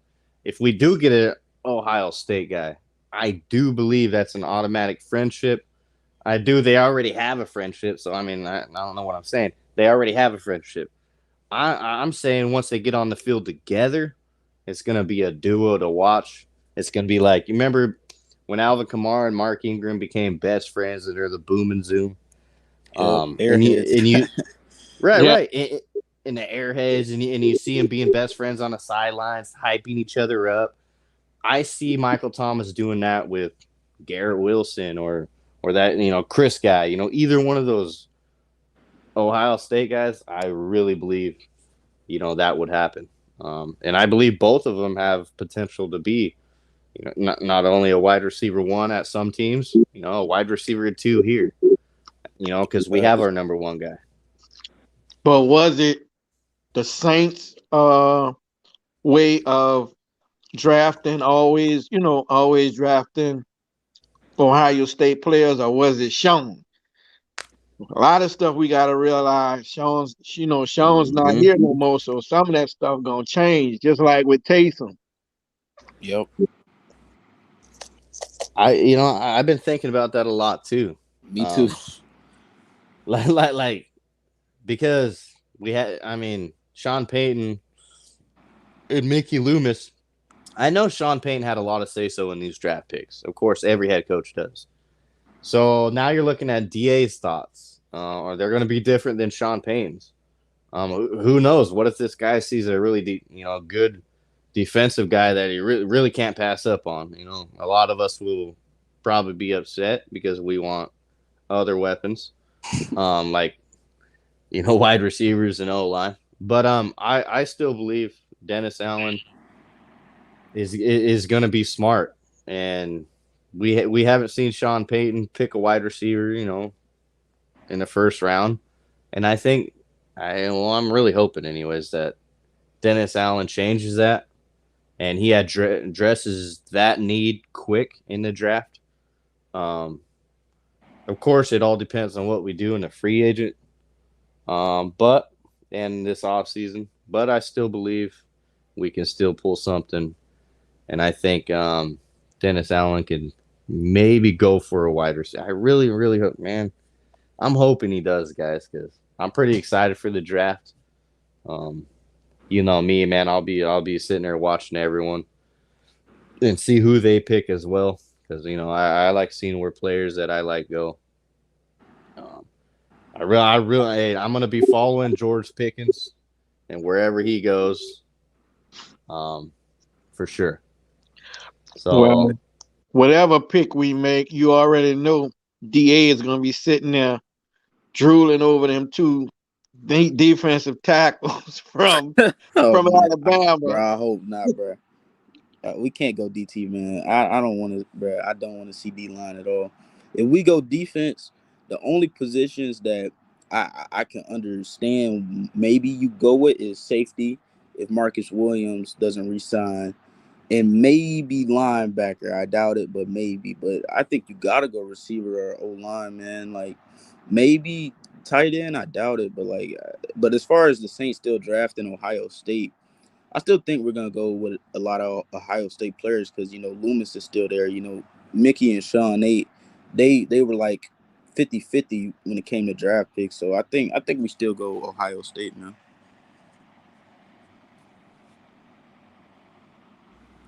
Speaker 1: if we do get an Ohio State guy, I do believe that's an automatic friendship. I do. They already have a friendship, so I mean, I don't know what I'm saying. They already have a friendship. I'm saying once they get on the field together, it's gonna be a duo to watch. It's gonna be like, you remember when Alvin Kamara and Mark Ingram became best friends and they're the boom and zoom.
Speaker 2: Yep,
Speaker 1: And
Speaker 2: airheads.
Speaker 1: you right,
Speaker 3: Yeah.
Speaker 1: right. In the airheads, and you see them being best friends on the sidelines, hyping each other up. I see Michael Thomas doing that with Garrett Wilson or that Chris guy. Either one of those Ohio State guys. I really believe that would happen, and I believe both of them have potential to be not only a wide receiver one at some teams, a wide receiver two here. Because we have
Speaker 2: Facts.
Speaker 1: our number one guy.
Speaker 3: But was it the Saints' way of drafting, always drafting Ohio State players, or was it Sean? A lot of stuff we gotta realize. Sean's not
Speaker 1: Mm-hmm.
Speaker 3: here no more, so some of that stuff gonna change. Just like with Taysom.
Speaker 2: Yep,
Speaker 1: I've been thinking about that a lot too.
Speaker 2: me too.
Speaker 1: Um, like because we had, I mean, Sean Payton and Mickey Loomis. I know Sean Payton had a lot of say so in these draft picks. Of course, every head coach does. So now you're looking at DA's thoughts. Are they going to be different than Sean Payton's? Who knows? What if this guy sees a really good defensive guy that he really can't pass up on? A lot of us will probably be upset because we want other weapons, like wide receivers and O line. But I still believe Dennis Allen is going to be smart, and we haven't seen Sean Payton pick a wide receiver, in the first round, and I think I'm really hoping, anyways, that Dennis Allen changes that, and he addresses that need quick in the draft. Um, of course, it all depends on what we do in the free agent, but and this off season. But I still believe we can still pull something, and I think Dennis Allen can maybe go for a wide receiver. I really, really hope, man. I'm hoping he does, guys, because I'm pretty excited for the draft. Um, you know me, man. I'll be sitting there watching everyone and see who they pick as well, because I like seeing where players that I like go. Um, hey, I'm gonna be following George Pickens and wherever he goes, um, for sure.
Speaker 3: Well,
Speaker 1: So
Speaker 3: whatever pick we make, you already know DA is gonna be sitting there drooling over them two defensive tackles
Speaker 2: Oh
Speaker 3: from
Speaker 2: man, bro,
Speaker 3: Alabama.
Speaker 2: I hope not, bro. We can't go DT, man. I don't want to, bro. I don't want to see D line at all. If we go defense, the only positions that I can understand maybe you go with is safety if Marcus Williams doesn't resign, and maybe linebacker. I doubt it, but maybe. But I think you gotta go receiver or O line, man. Like maybe tight end. I doubt it, but but as far as the Saints still drafting Ohio State. I still think we're gonna go with a lot of Ohio State players because Loomis is still there. Mickey and Sean they were like 50-50 when it came to draft picks. So I think we still go Ohio State, man.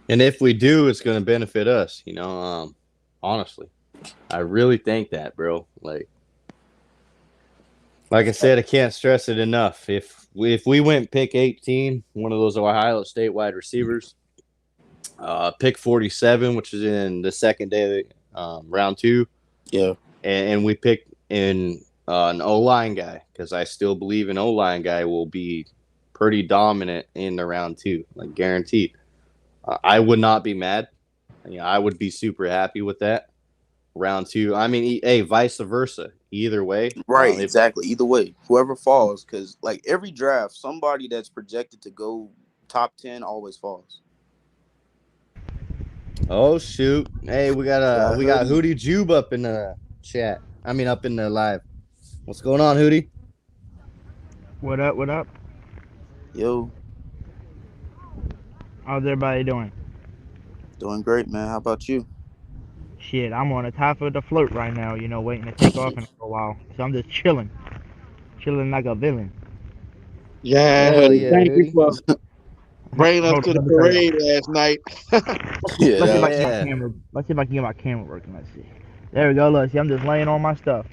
Speaker 1: and if we do, it's gonna benefit us. Honestly, I really think that, bro. Like I said, I can't stress it enough. If we went pick 18, one of those Ohio State wide receivers, pick 47, which is in the second day of round two,
Speaker 2: Yeah,
Speaker 1: and we pick in an O line guy because I still believe an O line guy will be pretty dominant in the round two, like guaranteed. I would not be mad. I would be super happy with that. Round two. I mean, hey, vice versa. Either way,
Speaker 2: right,
Speaker 1: if
Speaker 2: exactly. Either way, whoever falls, because like every draft, somebody that's projected to go top 10 always falls.
Speaker 1: oh shoot, hey, we got
Speaker 2: Got
Speaker 1: we got
Speaker 2: hoodie.
Speaker 1: Hootie Jube up in the chat. I mean, up in the live. What's going on, Hootie?
Speaker 4: What up? What up?
Speaker 2: Yo,
Speaker 4: How's everybody doing?
Speaker 2: doing great, man. How about you?
Speaker 4: Shit, I'm on the top of the float right now, waiting to take off in a while. So I'm just chilling like a villain.
Speaker 3: Yeah,
Speaker 1: Hell
Speaker 3: honey.
Speaker 1: yeah,
Speaker 3: Thank you
Speaker 1: Hootie.
Speaker 3: for bringing us
Speaker 4: Hold
Speaker 3: to
Speaker 4: on,
Speaker 3: the
Speaker 4: let me turn it
Speaker 3: parade
Speaker 4: on.
Speaker 3: last night.
Speaker 2: Yeah,
Speaker 4: Let's see if
Speaker 2: that
Speaker 4: I can get my
Speaker 1: Yeah.
Speaker 4: camera. Let's see if I can get my camera working. Let's see. There we go. Look, see, I'm just laying on my stuff,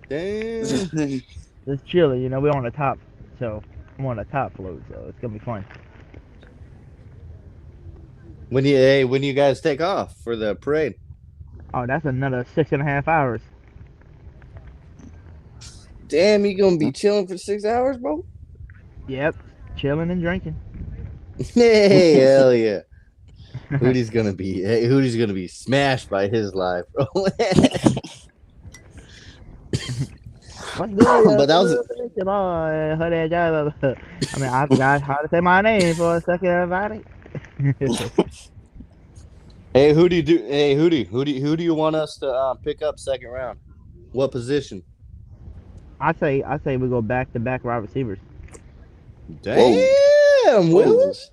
Speaker 1: Damn.
Speaker 2: was.
Speaker 4: just chilling. We're on the top, so I'm on the top float, so it's gonna be fun.
Speaker 1: When you guys take off for the parade?
Speaker 4: Oh, that's another 6.5 hours.
Speaker 1: Damn, you gonna be chilling for 6 hours, bro?
Speaker 4: Yep, chilling and drinking.
Speaker 1: Hey, hell yeah. Hootie's gonna be smashed by his life, bro.
Speaker 4: What's good,
Speaker 1: But that was
Speaker 4: Come on, honey, I mean, I forgot how to say my name for a second, everybody.
Speaker 1: hey Hootie do hey Hootie who do you want us to pick up second round? What position?
Speaker 4: I say we go back to back wide receivers.
Speaker 2: Whoa,
Speaker 1: Damn,
Speaker 2: whoa.
Speaker 1: Willis.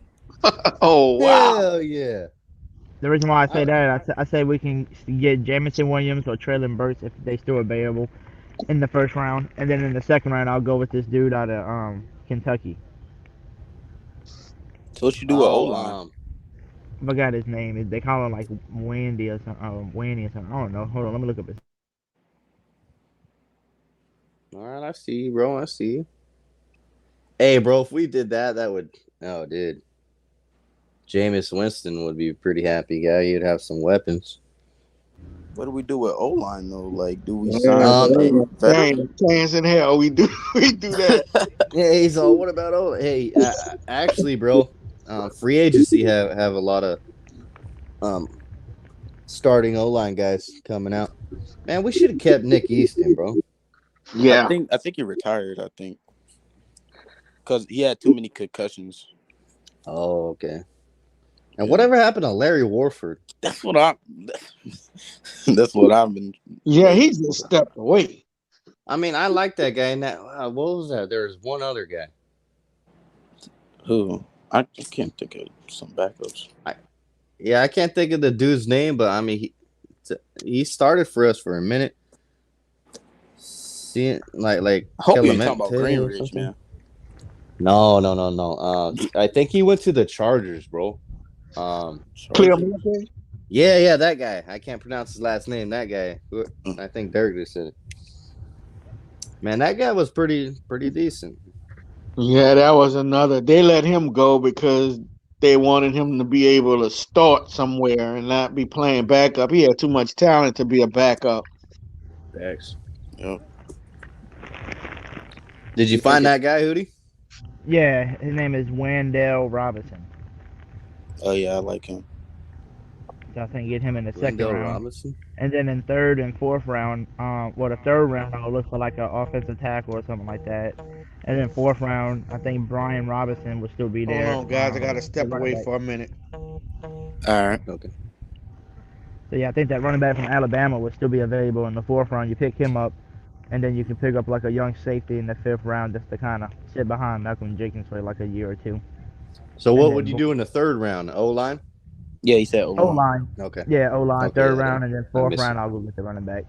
Speaker 3: Oh wow.
Speaker 1: Hell yeah.
Speaker 4: The reason why I say
Speaker 1: I,
Speaker 4: that, I say we can get Jamison Williams or Traylon Burks if they still available in the first round, and then in the second round I'll go with this dude out of Kentucky.
Speaker 2: So what you do with O
Speaker 1: oh
Speaker 2: line?
Speaker 4: I forgot his name. They call him like Wendy or something. Wendy or something. I don't know. Hold on, let me look up his.
Speaker 1: all right, I see you, bro. I see you. Hey, bro, if we did that, that would oh dude. Jameis Winston would be a pretty happy guy. You'd have some weapons.
Speaker 2: What do we do with O line though? Like, do we
Speaker 3: Yeah,
Speaker 2: sign
Speaker 1: Eh,
Speaker 2: a
Speaker 3: there ain't
Speaker 2: veteran?
Speaker 3: a chance in hell we do we do that.
Speaker 1: hey, so what about hey, actually, bro, free agency have a lot of um starting O line guys coming out. Man, we should have kept Nick Easton, bro.
Speaker 2: I
Speaker 3: Yeah.
Speaker 2: think I think he retired. I think because he had too many concussions.
Speaker 1: Oh, okay. And
Speaker 2: Yeah,
Speaker 1: whatever happened to Larry Warford?
Speaker 2: that's what I. That's what I've been
Speaker 3: Yeah, he
Speaker 2: waiting
Speaker 3: just
Speaker 2: for.
Speaker 3: stepped away.
Speaker 1: I mean, I like that guy. And what was that? There was one other guy.
Speaker 2: Who? I can't think of some backups.
Speaker 1: I Yeah, I can't think of the dude's name, but I mean, He started for us for a minute. See, like
Speaker 2: I hope you ain't talking about
Speaker 1: Clemente or
Speaker 2: Greenridge,
Speaker 1: something.
Speaker 2: man.
Speaker 1: No. I think he went to the Chargers, bro.
Speaker 2: Chargers.
Speaker 1: Yeah, that guy. I can't pronounce his last name. That guy. I think Derek just said it. Man, that guy was pretty decent.
Speaker 3: Yeah, that was another. They let him go because they wanted him to be able to start somewhere and not be playing backup. He had too much talent to be a backup.
Speaker 1: Thanks.
Speaker 2: Yep.
Speaker 1: Did you
Speaker 2: You think
Speaker 1: find
Speaker 2: it?
Speaker 1: that guy, Hootie?
Speaker 4: Yeah, his name is Wendell Robinson.
Speaker 2: Oh yeah, I like him.
Speaker 4: So I think get him in the second
Speaker 1: Wendell
Speaker 4: round.
Speaker 1: Robinson.
Speaker 4: And then in third and fourth round, the third round I'll look for like an offensive tackle or something like that. And then fourth round, I think Brian Robinson will still be
Speaker 3: Hold
Speaker 4: there.
Speaker 3: on, guys. I got to
Speaker 4: The
Speaker 3: step
Speaker 4: running
Speaker 3: away
Speaker 4: back.
Speaker 3: for a minute.
Speaker 2: All right.
Speaker 1: Okay.
Speaker 4: So yeah, I think that running back from Alabama will still be available in the fourth round. You pick him up, and then you can pick up like a young safety in the fifth round just to kind of sit behind Malcolm Jenkins for like a year or two.
Speaker 1: So
Speaker 4: And
Speaker 1: what would
Speaker 4: then
Speaker 1: you do in the third round? O line?
Speaker 2: Yeah, he said
Speaker 4: O
Speaker 2: O-line.
Speaker 4: line,
Speaker 1: Okay.
Speaker 4: yeah, O line,
Speaker 1: Okay.
Speaker 4: third
Speaker 1: Yeah,
Speaker 4: round, and then
Speaker 1: I
Speaker 4: fourth
Speaker 1: missed it.
Speaker 4: round I'll go get the running back.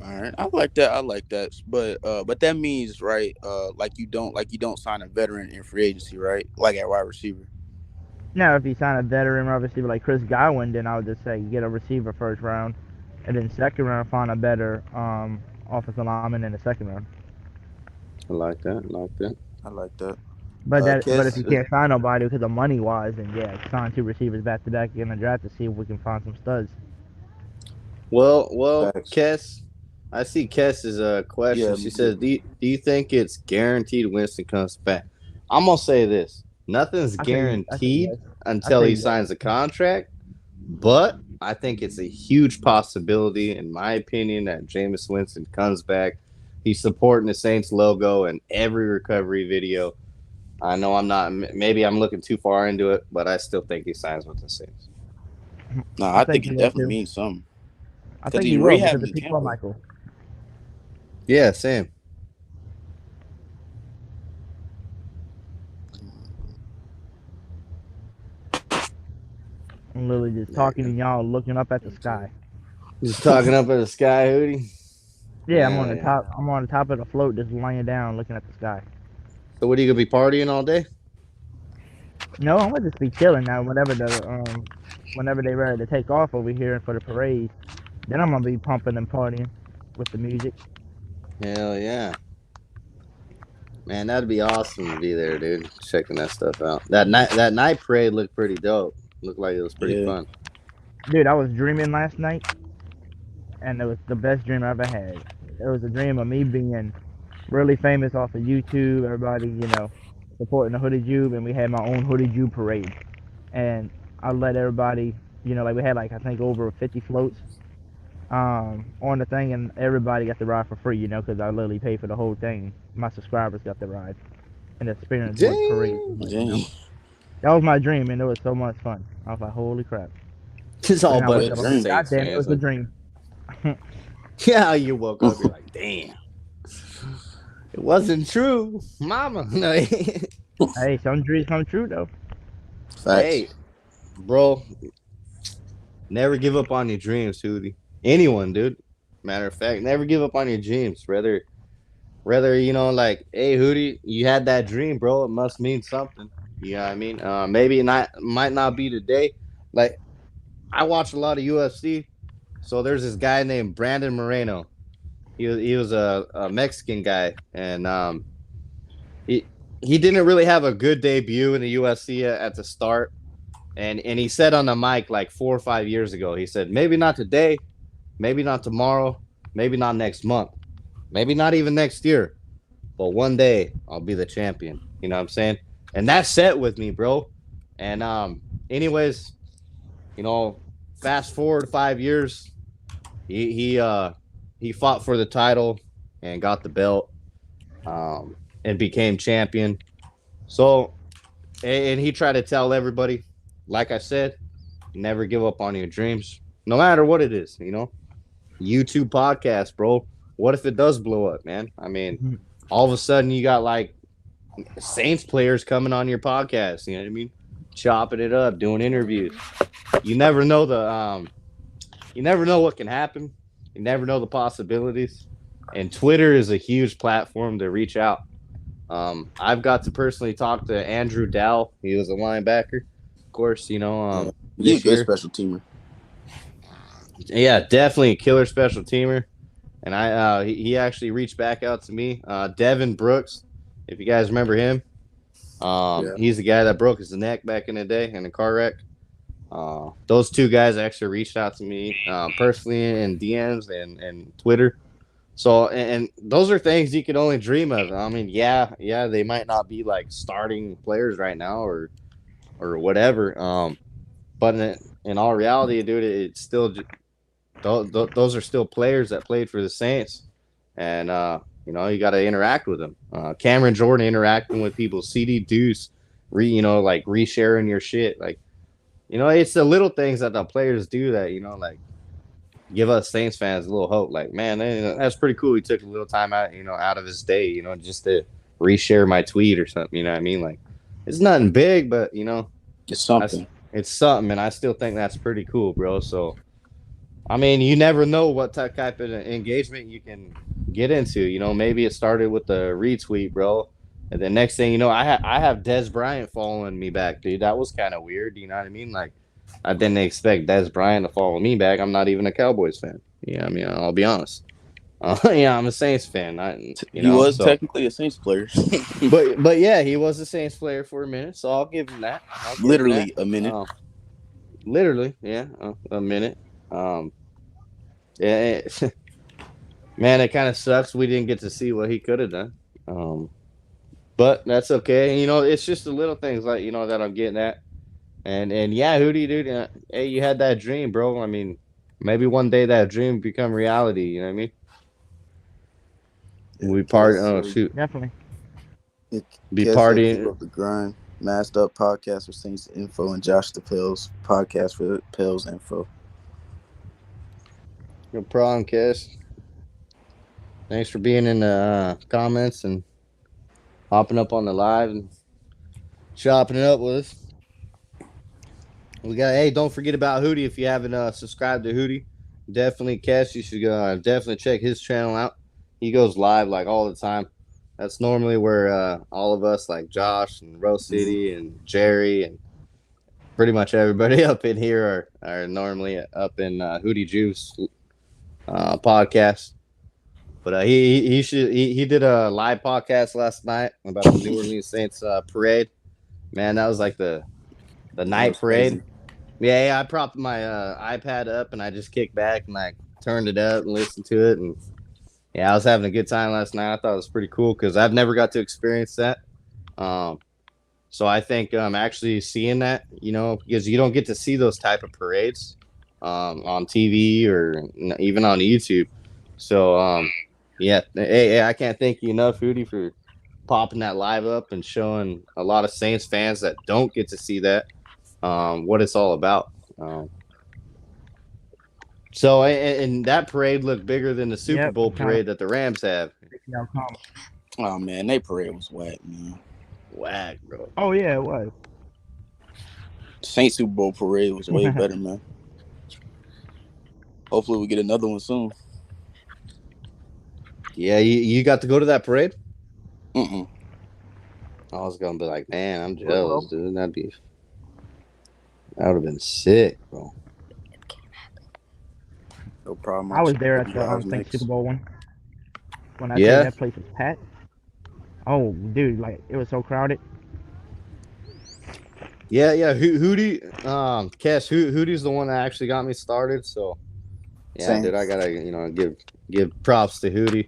Speaker 2: All right, I like that. I like that. But that means right, like you don't sign a veteran in free agency, right? Like at wide receiver.
Speaker 4: Now, if you sign a veteran wide receiver like Chris Godwin, then I would just say get a receiver first round, and then second round find a better offensive lineman in the second round.
Speaker 1: I like that.
Speaker 2: I like that.
Speaker 4: But if
Speaker 2: Kiss.
Speaker 4: you can't sign nobody because of money wise, then yeah, sign two receivers back to back in the draft to see if we can find some studs.
Speaker 1: Well,
Speaker 2: Facts.
Speaker 1: Kess, I see Kess's question.
Speaker 2: Yeah,
Speaker 1: She
Speaker 2: me
Speaker 1: says,
Speaker 2: too.
Speaker 1: do you think it's guaranteed Winston comes back? I'm gonna say this: nothing's
Speaker 4: I say
Speaker 1: guaranteed
Speaker 4: yes. I
Speaker 1: until
Speaker 4: say
Speaker 1: he
Speaker 4: yes.
Speaker 1: signs a contract. But I think it's a huge possibility, in my opinion, that Jameis Winston comes back. He's supporting the Saints logo in every recovery video. I know maybe I'm looking too far into it, but I still think he signs with the Saints.
Speaker 2: Nah,
Speaker 4: I
Speaker 2: I
Speaker 4: think
Speaker 2: think
Speaker 4: he
Speaker 2: it
Speaker 4: will
Speaker 2: definitely
Speaker 4: too.
Speaker 2: means something
Speaker 4: I
Speaker 2: because
Speaker 4: think
Speaker 2: he's
Speaker 4: he will because
Speaker 2: rehabbing
Speaker 4: the
Speaker 2: in
Speaker 4: people are
Speaker 2: Tampa.
Speaker 4: Michael.
Speaker 1: Yeah, same.
Speaker 4: I'm literally just
Speaker 1: There you
Speaker 4: talking
Speaker 1: go.
Speaker 4: and y'all looking up at the sky.
Speaker 1: Just talking up at the sky, Hootie.
Speaker 4: Yeah, I'm on
Speaker 1: Hell
Speaker 4: the
Speaker 1: yeah.
Speaker 4: top. I'm on the top of the float, just laying down, looking at the sky.
Speaker 1: So what are you gonna be partying all day?
Speaker 4: No, I'm gonna just be chilling now. Whenever they ready to take off over here for the parade, then I'm gonna be pumping and partying with the music.
Speaker 1: Hell yeah. Man, that'd be awesome to be there, dude. Checking that stuff out. That night parade looked pretty dope. Looked like it was pretty
Speaker 2: Yeah.
Speaker 1: fun.
Speaker 4: Dude, I was dreaming last night, and it was the best dream I ever had. It was a dream of me being really famous off of YouTube. Everybody, supporting the Hoodie Jube, and we had my own Hoodie Jube parade. And I let everybody, like we had like I think over 50 floats on the thing, and everybody got to ride for free, because I literally paid for the whole thing. My subscribers got to ride and experience what the parade was
Speaker 1: Damn.
Speaker 2: Dang.
Speaker 4: That was my dream, and it was so much fun. I was like, holy crap.
Speaker 1: It's
Speaker 4: But
Speaker 1: all a
Speaker 4: then I
Speaker 1: bunch
Speaker 4: wake
Speaker 2: Good
Speaker 1: of
Speaker 4: up, I'm like,
Speaker 2: dream.
Speaker 4: God
Speaker 1: Saints
Speaker 4: damn, it
Speaker 1: fans.
Speaker 4: was a dream.
Speaker 1: Yeah, you woke up, you're like, damn. It wasn't true. Mama. No.
Speaker 4: Hey, some dreams come true, though.
Speaker 2: Facts.
Speaker 1: Hey, bro, never give up on your dreams, Hootie. Anyone, dude. Matter of fact, never give up on your dreams. Rather, like, hey, Hootie, you had that dream, bro. It must mean something. You know what I mean? Maybe might not be today. Like, I watch a lot of UFC. So there's this guy named Brandon Moreno. He was a Mexican guy, and he didn't really have a good debut in the UFC at the start. And he said on the mic like 4 or 5 years ago, he said, maybe not today, maybe not tomorrow, maybe not next month, maybe not even next year, but one day I'll be the champion. You know what I'm saying? And that set with me, bro. And anyways, fast forward 5 years, he fought for the title and got the belt, and became champion. So, and he tried to tell everybody, like I said, never give up on your dreams, no matter what it is. YouTube podcast, bro. What if it does blow up, man? I mean, all of a sudden you got like Saints players coming on your podcast. You know what I mean? Chopping it up, doing interviews. You never know you never know what can happen. You never know the possibilities. And Twitter is a huge platform to reach out. I've got to personally talk to Andrew Dow. He was a linebacker, of course.
Speaker 2: Yeah, he a
Speaker 1: This
Speaker 2: good
Speaker 1: year,
Speaker 2: special teamer.
Speaker 1: yeah, definitely a killer special teamer. And he actually reached back out to me. Devin Brooks, if you guys remember him,
Speaker 2: Yeah,
Speaker 1: he's the guy that broke his neck back in the day in a car wreck. Those two guys actually reached out to me personally in DMs and Twitter. So and those are things you could only dream of. I mean, yeah, they might not be like starting players right now or whatever. But in all reality, dude, it's still those are still players that played for the Saints, and you got to interact with them. Cameron Jordan interacting with people, CD Deuce, like resharing your shit, like it's the little things that the players do that like give us Saints fans a little hope. Like, man, that's pretty cool. He took a little time out, out of his day, just to reshare my tweet or something. You know what I mean? Like, it's nothing big, but
Speaker 2: it's
Speaker 1: I,
Speaker 2: something.
Speaker 1: it's something, and I still think that's pretty cool, bro. So, I mean, you never know what type of engagement you can get into. Maybe it started with the retweet, bro. And the next thing you know, I have Des Bryant following me back, dude. That was kind of weird. You know what I mean? Like, I didn't expect Des Bryant to follow me back. I'm not even a Cowboys fan. Yeah, I mean, I'll be honest. Yeah, I'm a Saints fan.
Speaker 2: He was
Speaker 1: So.
Speaker 2: technically a Saints player.
Speaker 1: But yeah, he was a Saints player for a minute, so I'll give him that.
Speaker 2: Literally a minute.
Speaker 1: Literally, yeah, a minute. Yeah, man, it kind of sucks we didn't get to see what he could have done. But that's okay. It's just the little things like that I'm getting at. And yeah, Hootie, dude, hey, you had that dream, bro. I mean, maybe one day that dream become reality. You know what I mean? We part. Oh shoot,
Speaker 4: Definitely.
Speaker 1: be
Speaker 2: Kev said, keep
Speaker 1: partying.
Speaker 2: up the grind. Masked Up podcast for Saints Info and Josh the Pills podcast for Pills Info.
Speaker 1: No problem, Kiss. Thanks for being in the comments and hopping up on the live and chopping it up with us. Hey, don't forget about Hootie if you haven't subscribed to Hootie. Definitely, Kes, you should definitely check his channel out. He goes live like all the time. That's normally where all of us, like Josh and Rose City and Jerry and pretty much everybody up in here are normally up in Hootie Juice podcast. But he did a live podcast last night about the New Orleans Saints parade. Man, that was like the night parade.
Speaker 2: Crazy.
Speaker 1: Yeah, I propped my iPad up and I just kicked back and I turned it up and listened to it. And yeah, I was having a good time last night. I thought it was pretty cool because I've never got to experience that. So I think actually seeing that, because you don't get to see those type of parades on TV or even on YouTube. So yeah, hey, I can't thank you enough, Hootie, for popping that live up and showing a lot of Saints fans that don't get to see that what it's all about. So and that parade looked bigger than the Super Bowl parade that the Rams have.
Speaker 2: Oh man, that parade was whack, man.
Speaker 1: Whack, bro.
Speaker 4: Oh yeah, it was.
Speaker 2: Saints Super Bowl parade was way better, man. Hopefully we get another one soon.
Speaker 1: Yeah, you got to go to that parade?
Speaker 2: Mm-mm.
Speaker 1: I was gonna be like, man, I'm jealous, dude. That would have been sick, bro.
Speaker 2: No problem.
Speaker 4: I was there at the Super Bowl one. When I
Speaker 1: Yeah.
Speaker 4: say that place was packed. Oh, dude, like it was so crowded.
Speaker 1: Yeah. Hootie, Kesh, Hootie's the one that actually got me started. So yeah,
Speaker 2: Same.
Speaker 1: dude, I gotta give props to Hootie.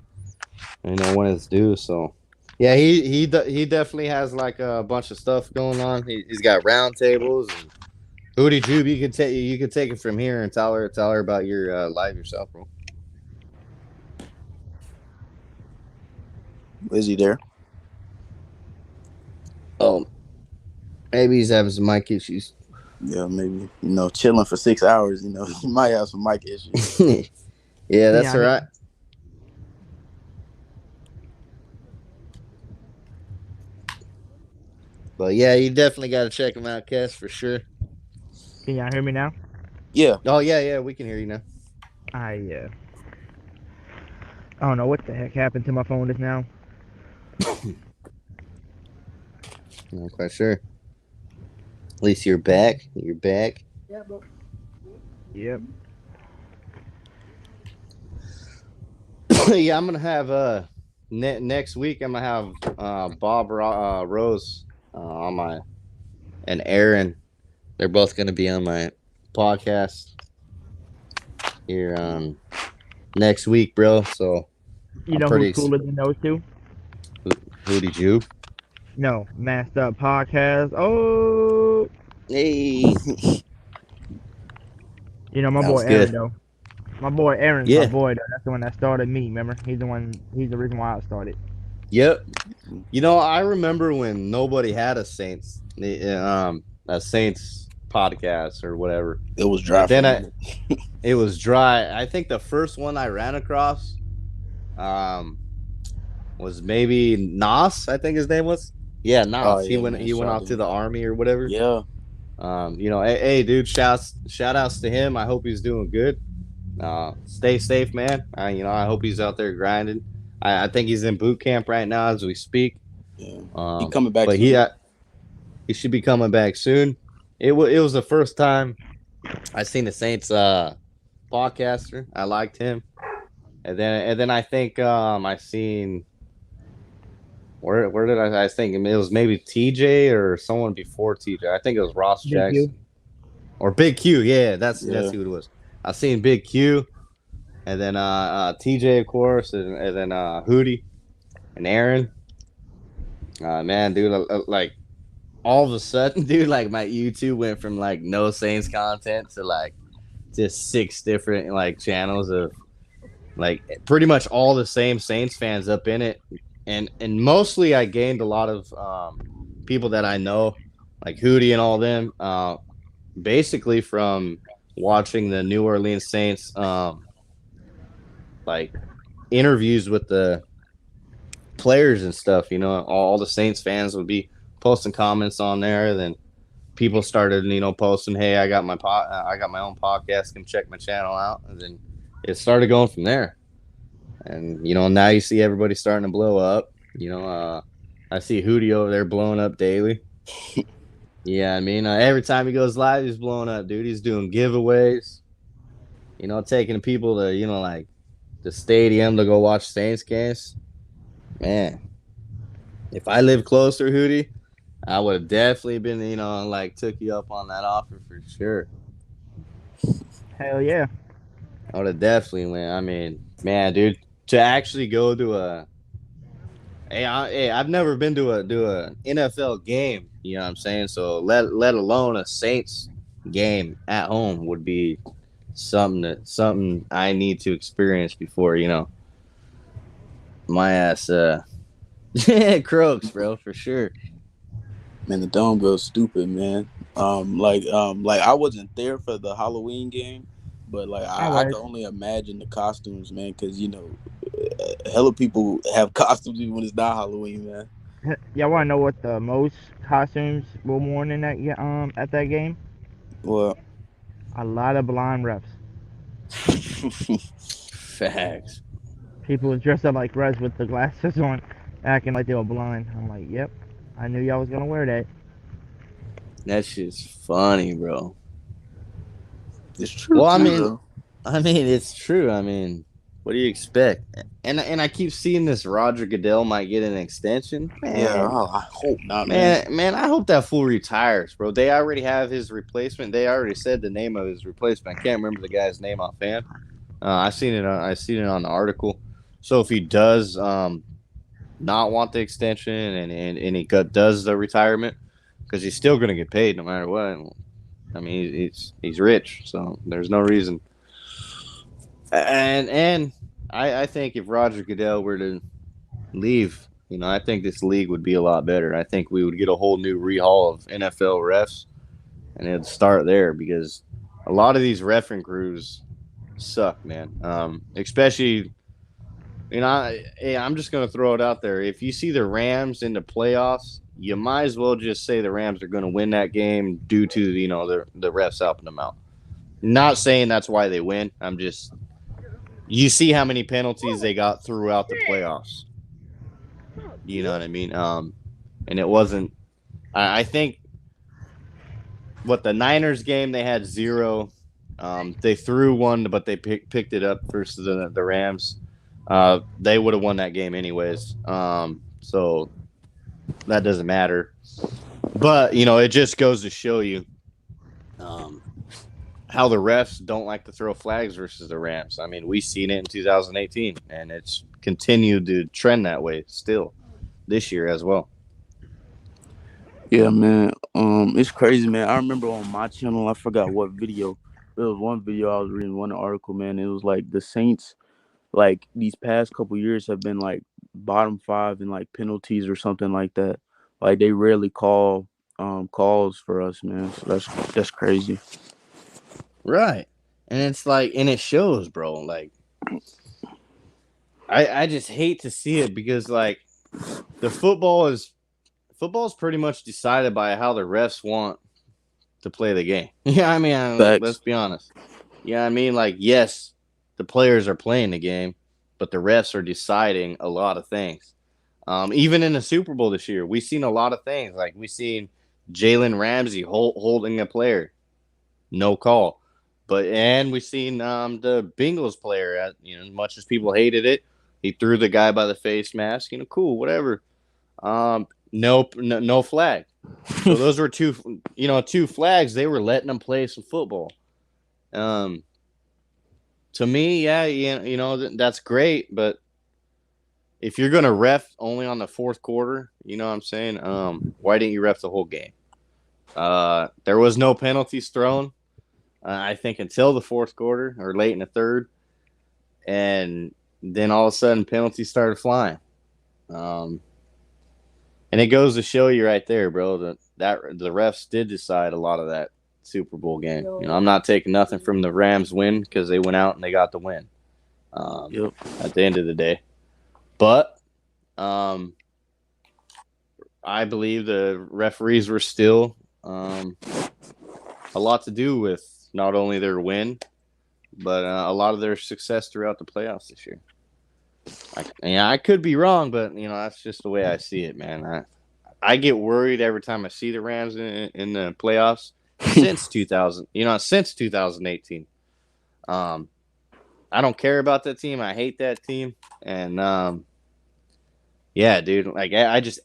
Speaker 1: When it's due. So yeah, he definitely has like a bunch of stuff going on. He's got round tables and Hootie Jube. You could take it from here and tell her about your live yourself, bro.
Speaker 2: Is he there?
Speaker 1: Oh, maybe he's having some mic issues.
Speaker 2: Yeah, maybe. Chilling for 6 hours. He might have some mic issues.
Speaker 1: Yeah, that's all right. But yeah, you definitely got to check him out, Kes, for sure.
Speaker 4: Can y'all hear me now?
Speaker 2: Yeah.
Speaker 1: Oh yeah, we can hear you now.
Speaker 4: I don't know what the heck happened to my phone just now.
Speaker 1: I'm not quite sure. At least you're back. You're back.
Speaker 4: Yep.
Speaker 1: Yeah, I'm gonna have next week. I'm gonna have Rose on my and Aaron. They're both gonna be on my podcast here next week, bro. So
Speaker 4: You
Speaker 1: I'm
Speaker 4: know
Speaker 1: pretty.
Speaker 4: who's cooler than those two?
Speaker 1: Who did you?
Speaker 4: No, Masked Up Podcast. Oh,
Speaker 1: Hey,
Speaker 4: you know my
Speaker 1: that
Speaker 4: boy
Speaker 1: was
Speaker 4: Aaron
Speaker 1: good.
Speaker 4: though. My boy Aaron's my
Speaker 1: Yeah.
Speaker 4: boy though. That's the one that started me. Remember? He's the one. He's the reason why I started.
Speaker 1: Yep. You know, I remember when nobody had a Saints podcast or whatever.
Speaker 2: It was dry
Speaker 1: And
Speaker 2: for
Speaker 1: then
Speaker 2: me.
Speaker 1: it was dry. I think the first one I ran across um was maybe Nas, I think his name was. Yeah,
Speaker 2: Oh
Speaker 1: Nas.
Speaker 2: yeah, man.
Speaker 1: He went
Speaker 2: Shout
Speaker 1: off to
Speaker 2: out.
Speaker 1: the army or whatever.
Speaker 2: Yeah,
Speaker 1: You know, hey dude, shout outs to him. I hope he's doing good. Stay safe, man. You know, I hope he's out there grinding. I think he's in boot camp right now as we speak.
Speaker 2: yeah. He coming back
Speaker 1: But
Speaker 2: soon.
Speaker 1: he should be coming back soon. It was the first time I seen the Saints podcaster. I liked him, and then I think I seen where did I think it was maybe TJ or someone before TJ. I think it was Ross
Speaker 4: Big Q.
Speaker 1: Jackson or Big Q. Yeah, that's
Speaker 2: Yeah.
Speaker 1: who it was. I seen Big Q, and then TJ of course, and then Hootie and Aaron. Man, dude, like all of a sudden, dude, like my YouTube went from like no Saints content to like just 6 different like channels of like pretty much all the same Saints fans up in it, and mostly I gained a lot of people that I know, like Hootie and all them, basically from watching the New Orleans Saints like interviews with the players and stuff. You know, all the Saints fans would be posting comments on there. Then people started, you know, posting, "Hey, I got my own podcast. Come check my channel out." And then it started going from there. And you know, now you see everybody starting to blow up. You know, I see Hootie over there blowing up daily. Yeah, I mean, every time he goes live, he's blowing up, dude. He's doing giveaways. You know, taking people to, you know, like the stadium to go watch Saints games. Man, if I lived closer, Hootie, I would have definitely been, you know, like took you up on that offer for sure.
Speaker 4: Hell yeah.
Speaker 1: I would have definitely went. I mean, man, dude, to actually go to a, I've never been to a NFL game. You know what I'm saying? So let alone a Saints game at home would be something I need to experience before, you know, my ass croaks, bro, for sure.
Speaker 2: Man, the dome goes stupid, man. Like I wasn't there for the Halloween game, but like I can only imagine the costumes, man, because you know, hella people have costumes even when it's not Halloween, man.
Speaker 4: Y'all want to know what the most costumes were worn in that at that game?
Speaker 2: Well,
Speaker 4: A lot of blind refs.
Speaker 1: Facts.
Speaker 4: People was dressed up like refs with the glasses on, acting like they were blind. I'm like, yep, I knew y'all was gonna wear that.
Speaker 1: That shit's funny, bro.
Speaker 2: it's true.
Speaker 1: Well,
Speaker 2: Too,
Speaker 1: I mean, it's true. I mean, what do you expect? And I keep seeing this Roger Goodell might get an extension. Man,
Speaker 2: yeah, I hope not, man.
Speaker 1: man, I hope that fool retires, bro. They already have his replacement. They already said the name of his replacement. I can't remember the guy's name offhand. I seen it on the article. So if he does not want the extension and he does the retirement, because he's still going to get paid no matter what. I mean, he's rich, so there's no reason. And I think if Roger Goodell were to leave, you know, I think this league would be a lot better. I think we would get a whole new rehaul of NFL refs, and it'd start there because a lot of these refereeing crews suck, man. Especially, you know, I'm just gonna throw it out there. If you see the Rams in the playoffs, you might as well just say the Rams are going to win that game due to, you know, the refs helping them out. Not saying that's why they win. I'm just you see how many penalties they got throughout the playoffs. You know what I mean? And it wasn't. I think what the Niners game they had 0. They threw one, but they picked it up versus the Rams. They would have won that game anyways. So that doesn't matter. But it just goes to show you how the refs don't like to throw flags versus the Rams. I mean, we've seen it in 2018, and it's continued to trend that way still this year as well.
Speaker 2: Yeah, man. It's crazy, man. I remember on my channel, I forgot what video. There was one video I was reading, one article, man. It was like the Saints, like these past couple years have been like bottom 5 in like penalties or something like that. Like they rarely call calls for us, man. So that's crazy.
Speaker 1: Right. And it's like, and it shows, bro. Like, I just hate to see it because like the football's pretty much decided by how the refs want to play the game. Yeah, I mean, let's
Speaker 2: Facts.
Speaker 1: be honest. Yeah, I mean, like, yes, the players are playing the game, but the refs are deciding a lot of things. Even in the Super Bowl this year, we've seen a lot of things. Like we seen Jalen Ramsey holding a player, no call. And we've seen the Bengals player. As much as people hated it, he threw the guy by the face mask. Cool, whatever. No flag. So those were two flags. They were letting them play some football. To me, yeah, that's great. But if you're gonna ref only on the fourth quarter, you know what I'm saying? Why didn't you ref the whole game? There was no penalties thrown. I think until the fourth quarter or late in the third, and then all of a sudden penalties started flying. And it goes to show you right there, bro, that the refs did decide a lot of that Super Bowl game. I'm not taking nothing from the Rams win because they went out and they got the win.
Speaker 2: Yep.
Speaker 1: At the end of the day, but I believe the referees were still a lot to do with not only their win, but a lot of their success throughout the playoffs this year. I could be wrong, but that's just the way I see it, man. I get worried every time I see the Rams in the playoffs since 2000. Since 2018. I don't care about that team. I hate that team, and yeah, dude. Like I just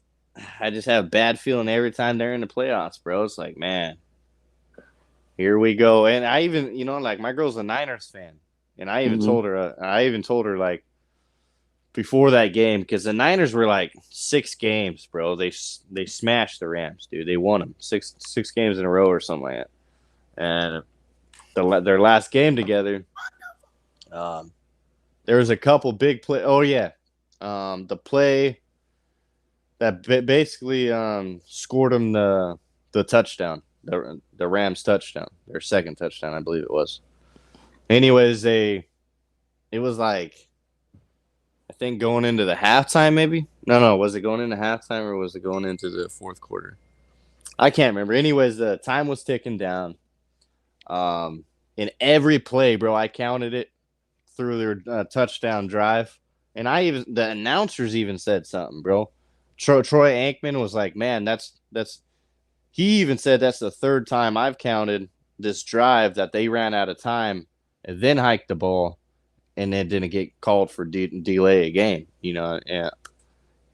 Speaker 1: have a bad feeling every time they're in the playoffs, bro. It's like, man, here we go. And I even, like my girl's a Niners fan, and I even told her like before that game because the Niners were like 6 games, bro. They smashed the Rams, dude. They won them six games in a row or something like that. And their last game together, there was a couple big play. Oh yeah, the play that basically scored them the touchdown, the Rams touchdown, their second touchdown, I believe it was. Anyways, it was like, I think going into the halftime, maybe. No, was it going into halftime or was it going into the fourth quarter? I can't remember. Anyways, the time was ticking down. In every play, bro, I counted it through their touchdown drive, and the announcers even said something, bro. Troy Aikman was like, man, that's he even said that's the third time I've counted this drive that they ran out of time and then hiked the ball and then didn't get called for delay a game,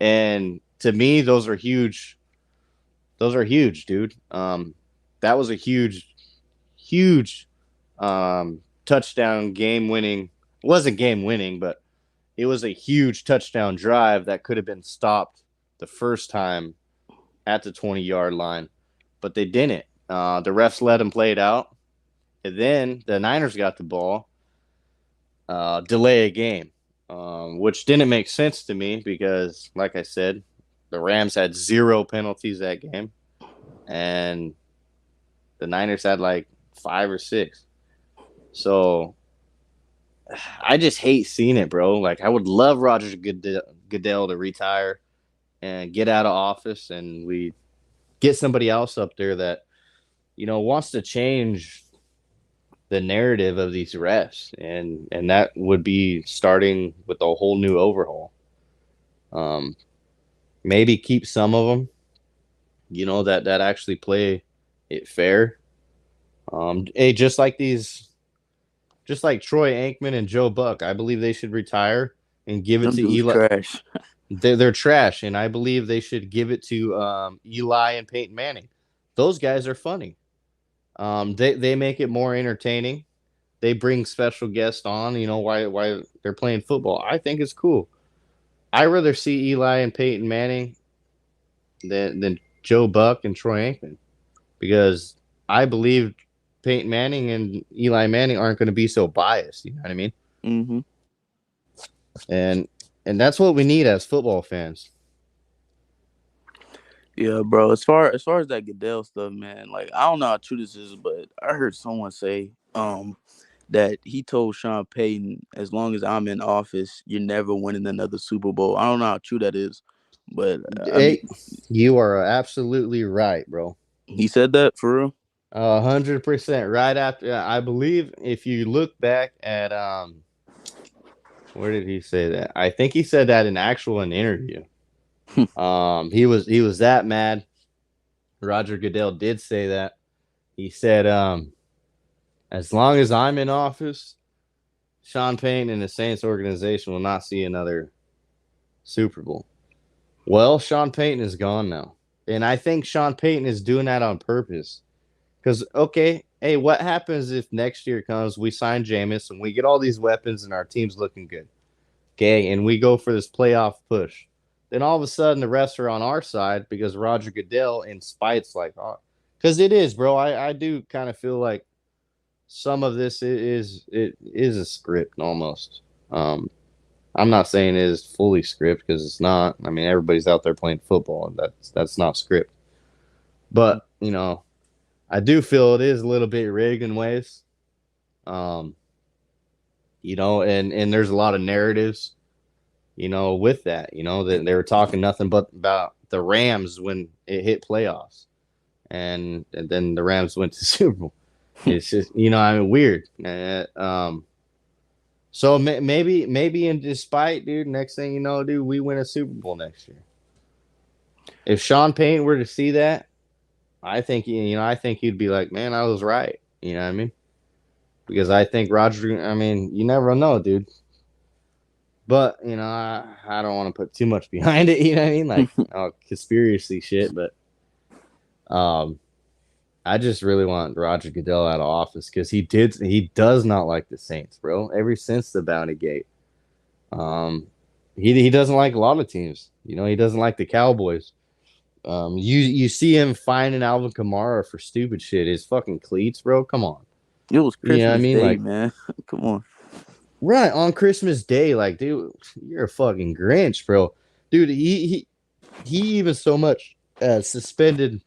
Speaker 1: and to me, those are huge. Those are huge, dude. That was a huge touchdown game winning. It wasn't game winning, but it was a huge touchdown drive that could have been stopped the first time at the 20-yard line, but they didn't. The refs let them play it out, and then the Niners got the ball, delay a game, which didn't make sense to me because, like I said, the Rams had 0 penalties that game, and the Niners had like 5 or 6. So I just hate seeing it, bro. Like I would love Roger Goodell to retire and get out of office, and we get somebody else up there that wants to change the narrative of these refs, and that would be starting with a whole new overhaul. Um, maybe keep some of them, that actually play it fair. Hey, just like Troy Aikman and Joe Buck, I believe they should retire and give it
Speaker 2: Them
Speaker 1: to
Speaker 2: dudes
Speaker 1: Eli.
Speaker 2: trash.
Speaker 1: They're trash, and I believe they should give it to Eli and Peyton Manning. Those guys are funny. They make it more entertaining. They bring special guests on. Why they're playing football. I think it's cool. I rather see Eli and Peyton Manning than Joe Buck and Troy Aikman because I believe Peyton Manning and Eli Manning aren't going to be so biased. You know what I mean?
Speaker 2: Mm-hmm.
Speaker 1: And and that's what we need as football fans.
Speaker 2: Yeah, bro. As far as that Goodell stuff, man, like I don't know how true this is, but I heard someone say that he told Sean Payton, as long as I'm in office, you're never winning another Super Bowl. I don't know how true that is, but I mean,
Speaker 1: Hey, you are absolutely right, bro.
Speaker 2: he said that for real.
Speaker 1: 100% right after. I believe if you look back at where did he say that? I think he said that in an interview. He was that mad. Roger Goodell did say that. He said, as long as I'm in office, Sean Payne and the Saints organization will not see another Super Bowl. Well, Sean Payton is gone now. And I think Sean Payton is doing that on purpose. Because, okay, hey, what happens if next year comes, we sign Jameis, and we get all these weapons, and our team's looking good? Okay, and we go for this playoff push. Then all of a sudden, the refs are on our side because Roger Goodell, in spite's like, oh, because it is, bro. I do kind of feel like some of this is a script almost. I'm not saying it is fully script because it's not. I mean, everybody's out there playing football, and that's not script. But I do feel it is a little bit rigged in ways. Um, and there's a lot of narratives, with that, that they were talking nothing but about the Rams when it hit playoffs, and then the Rams went to Super Bowl. It's just, I mean, weird. So maybe in despite, dude, next thing you know, dude, we win a Super Bowl next year. If Sean Payne were to see that, I think he'd be like, man, I was right. You know what I mean? Because I think Roger, I mean, you never know, dude. But, I don't want to put too much behind it. You know what I mean? Like, conspiracy shit. But I just really want Roger Goodell out of office because he does not like the Saints, bro. Ever since the Bounty Gate. He doesn't like a lot of teams. He doesn't like the Cowboys. You see him finding Alvin Kamara for stupid shit. His fucking cleats, bro. Come on.
Speaker 2: It was
Speaker 1: You know what I
Speaker 2: Christmas
Speaker 1: mean?
Speaker 2: Day,
Speaker 1: Like,
Speaker 2: man. Come on.
Speaker 1: right on Christmas Day, like, dude, you're a fucking Grinch, bro. Dude, he even so much suspended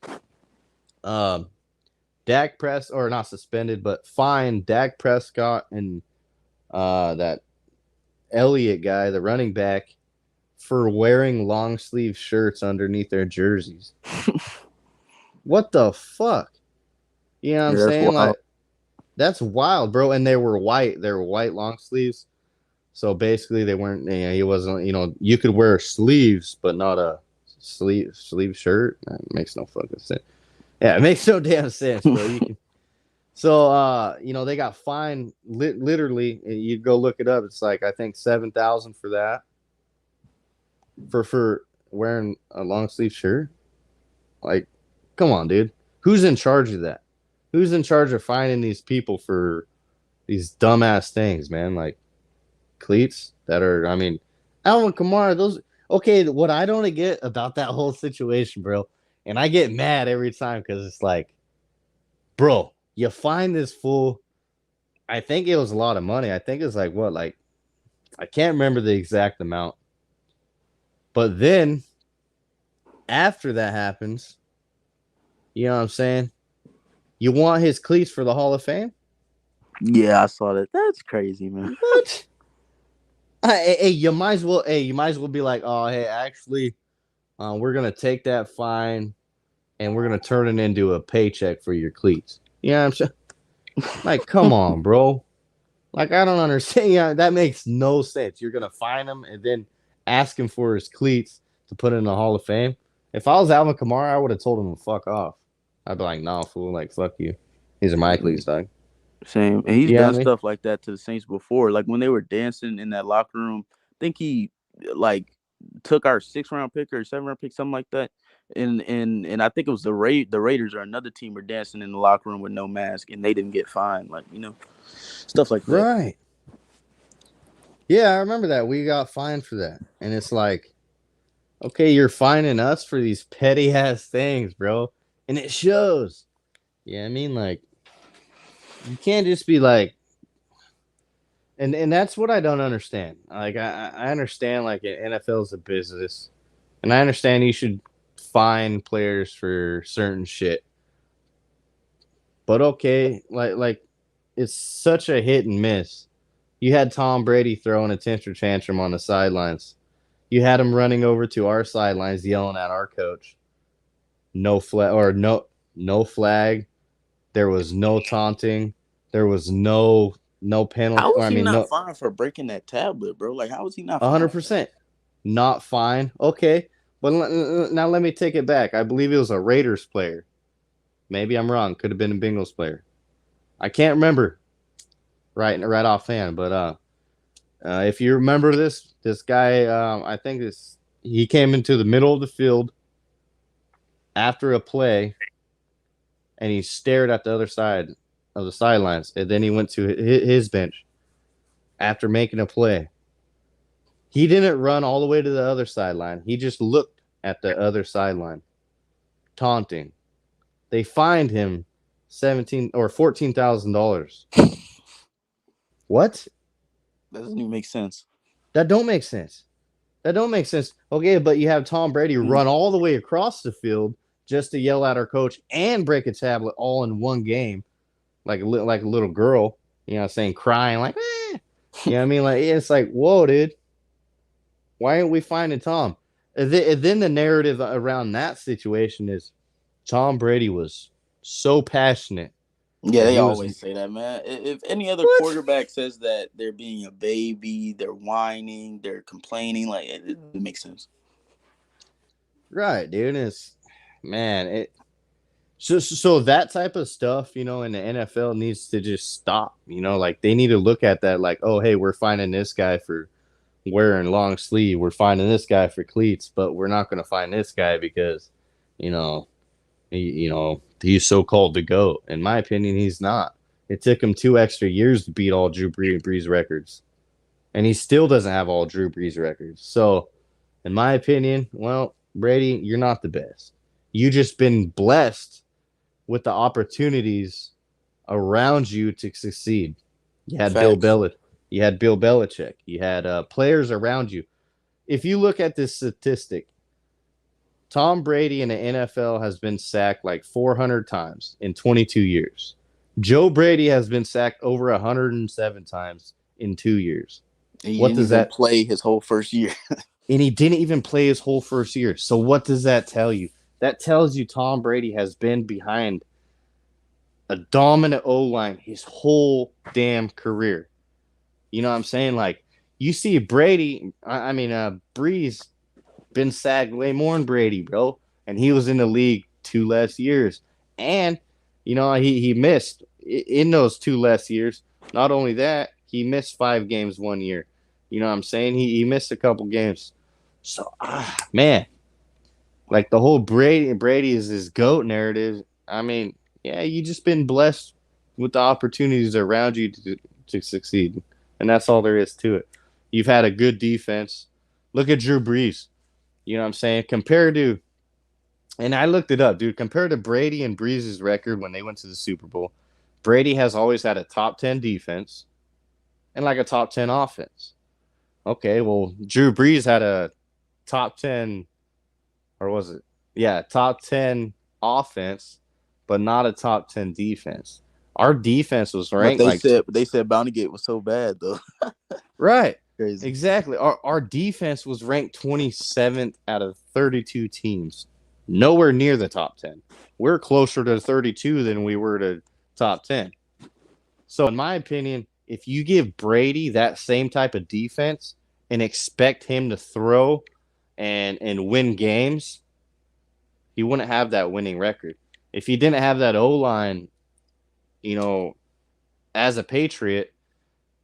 Speaker 1: Dak Press or not suspended, but fined Dak Prescott and that Elliott guy, the running back, for wearing long sleeve shirts underneath their jerseys. What the fuck? You know what I'm
Speaker 2: Yeah, that's
Speaker 1: saying?
Speaker 2: wild.
Speaker 1: Like, that's wild, bro. And they were white. They were white long sleeves. So basically, they weren't. He wasn't. You could wear sleeves, but not a sleeve shirt. That makes no fucking sense. Yeah, it makes no damn sense, bro. You can. So, they got fined. Literally, you go look it up. It's like I think 7,000 for that. For wearing a long sleeve shirt. Like, come on, dude. Who's in charge of that? Who's in charge of finding these people for these dumbass things, man? Like cleats that are, I mean, Alvin Kamara, those, okay, what I don't get about that whole situation, bro, and I get mad every time because it's like, bro, you find this fool, I think it was a lot of money. I think it's like, what, like, I can't remember the exact amount. But then after that happens, you know what I'm saying? You want his cleats for the Hall of Fame?
Speaker 2: Yeah, I saw that. That's crazy, man.
Speaker 1: What? Hey, you might as well. Hey, you might as well be like, oh, hey, actually, we're gonna take that fine and we're gonna turn it into a paycheck for your cleats. You know what I'm saying? Like, come on, bro. Like, I don't understand. Yeah, that makes no sense. You're gonna find him and then ask him for his cleats to put in the Hall of Fame. If I was Alvin Kamara, I would have told him to fuck off. I'd be like, nah, fool, like fuck you. These are my cleats, dog.
Speaker 2: Same. And he's
Speaker 1: You know
Speaker 2: done
Speaker 1: what I mean?
Speaker 2: stuff like that to the Saints before. Like when they were dancing in that locker room, I think he like took our 6th round pick or 7th round pick, something like that. And I think it was the Raiders or another team were dancing in the locker room with no mask and they didn't get fined. Like, stuff like that.
Speaker 1: Right. Yeah, I remember that. We got fined for that. And it's like, okay, you're fining us for these petty ass things, bro. And it shows. Yeah, I mean, like, you can't just be like, and that's what I don't understand. Like, I understand, like, NFL is a business, and I understand you should fine players for certain shit. But okay, like, it's such a hit and miss. You had Tom Brady throwing a temper tantrum on the sidelines. You had him running over to our sidelines yelling at our coach. No flag or no flag. There was no taunting. There was no penalty.
Speaker 2: How was
Speaker 1: I
Speaker 2: he
Speaker 1: mean,
Speaker 2: not
Speaker 1: no
Speaker 2: fined for breaking that tablet, bro? Like, how was he not fined for that?
Speaker 1: 100% not fine. Okay, but now let me take it back. I believe it was a Raiders player. Maybe I'm wrong. Could have been a Bengals player. I can't remember right offhand. But if you remember this guy, I think he came into the middle of the field after a play, and he stared at the other side of the sidelines, and then he went to his bench after making a play. He didn't run all the way to the other sideline. He just looked at the other sideline, taunting. They fined him $14,000. What?
Speaker 2: That doesn't even make sense.
Speaker 1: That don't make sense. That don't make sense. Okay, but you have Tom Brady run all the way across the field just to yell at our coach and break a tablet all in one game, like a little girl. You know, saying crying like, eh. You know what I mean? Like it's like, whoa, dude. Why aren't we finding Tom? And then the narrative around that situation is Tom Brady was so passionate
Speaker 2: Yeah,
Speaker 1: that
Speaker 2: they
Speaker 1: he was
Speaker 2: always say that, man. If any other
Speaker 1: what?
Speaker 2: quarterback says that they're being a baby, they're whining, they're complaining, like it makes sense.
Speaker 1: Right, dude. It's man, it so that type of stuff, in the NFL needs to just stop. Like they need to look at that like, oh hey, we're finding this guy for wearing long sleeve, we're finding this guy for cleats, but we're not gonna find this guy because, you know, he's so called the GOAT. In my opinion, he's not. It took him 2 extra years to beat all Drew Brees records. And he still doesn't have all Drew Brees records. So, in my opinion, well, Brady, you're not the best. You just been blessed with the opportunities around you to succeed. You had Bill
Speaker 2: Facts.
Speaker 1: Belichick. You had Bill Belichick. You had players around you. If you look at this statistic, Tom Brady in the NFL has been sacked like 400 times in 22 years. Joe Brady has been sacked over 107 times in 2 years.
Speaker 2: And he
Speaker 1: What
Speaker 2: didn't
Speaker 1: does
Speaker 2: even
Speaker 1: that?
Speaker 2: play his whole first year.
Speaker 1: And he didn't even play his whole first year. So what does that tell you? That tells you Tom Brady has been behind a dominant O line his whole damn career. You know what I'm saying? Like you see Brady, Breeze been sacked way more than Brady, bro. And he was in the league 2 less years. And, he missed in those 2 less years. Not only that, he missed 5 games 1 year. You know what I'm saying? He missed a couple games. So, man, like the whole Brady is his GOAT narrative. I mean, yeah, you just been blessed with the opportunities around you to succeed. And that's all there is to it. You've had a good defense. Look at Drew Brees. You know what I'm saying? Compared to, and I looked it up, dude, compared to Brady and Brees' record when they went to the Super Bowl, Brady has always had a top 10 defense and like a top 10 offense. Okay, well, Drew Brees had a top 10, or was it? Yeah, top 10 offense, but not a top 10 defense. Our defense was
Speaker 2: But
Speaker 1: ranked
Speaker 2: they
Speaker 1: like
Speaker 2: said Bounty Gate was so bad though.
Speaker 1: right.
Speaker 2: Crazy.
Speaker 1: Exactly. Our defense was ranked 27th out of 32 teams. Nowhere near the top 10. We're closer to 32 than we were to top 10. So, in my opinion, if you give Brady that same type of defense and expect him to throw and win games, he wouldn't have that winning record. If he didn't have that O line, you know, as a Patriot,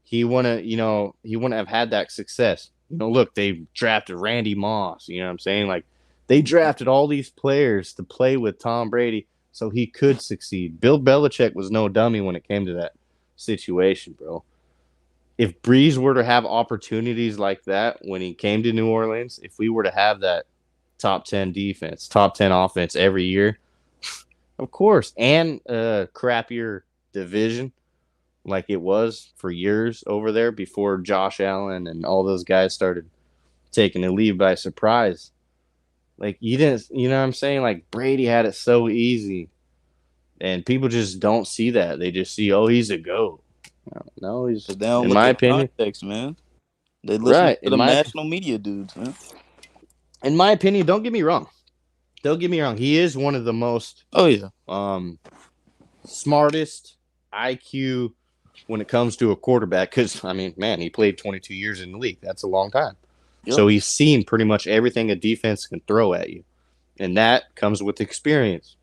Speaker 1: he wouldn't have had that success. Look, they drafted Randy Moss. You know what I'm saying? Like, they drafted all these players to play with Tom Brady so he could succeed. Bill Belichick was no dummy when it came to that situation, bro. If Breeze were to have opportunities like that when he came to New Orleans, if we were to have that top 10 defense, top 10 offense every year, of course, and a crappier division like it was for years over there before Josh Allen and all those guys started taking the lead by surprise. Like, you didn't, you know what I'm saying? Like, Brady had it so easy, and people just don't see that. They just see, oh, he's a GOAT. No, he's,
Speaker 2: Because they don't
Speaker 1: in
Speaker 2: look
Speaker 1: my
Speaker 2: at
Speaker 1: opinion,
Speaker 2: context, man. They listen
Speaker 1: right.
Speaker 2: to them national media dudes, man.
Speaker 1: In my opinion, don't get me wrong. Don't get me wrong. He is one of the most
Speaker 2: Oh yeah,
Speaker 1: smartest IQ when it comes to a quarterback. Because, I mean, man, he played 22 years in the league. That's a long time.
Speaker 2: Yep.
Speaker 1: So he's seen pretty much everything a defense can throw at you. And that comes with experience.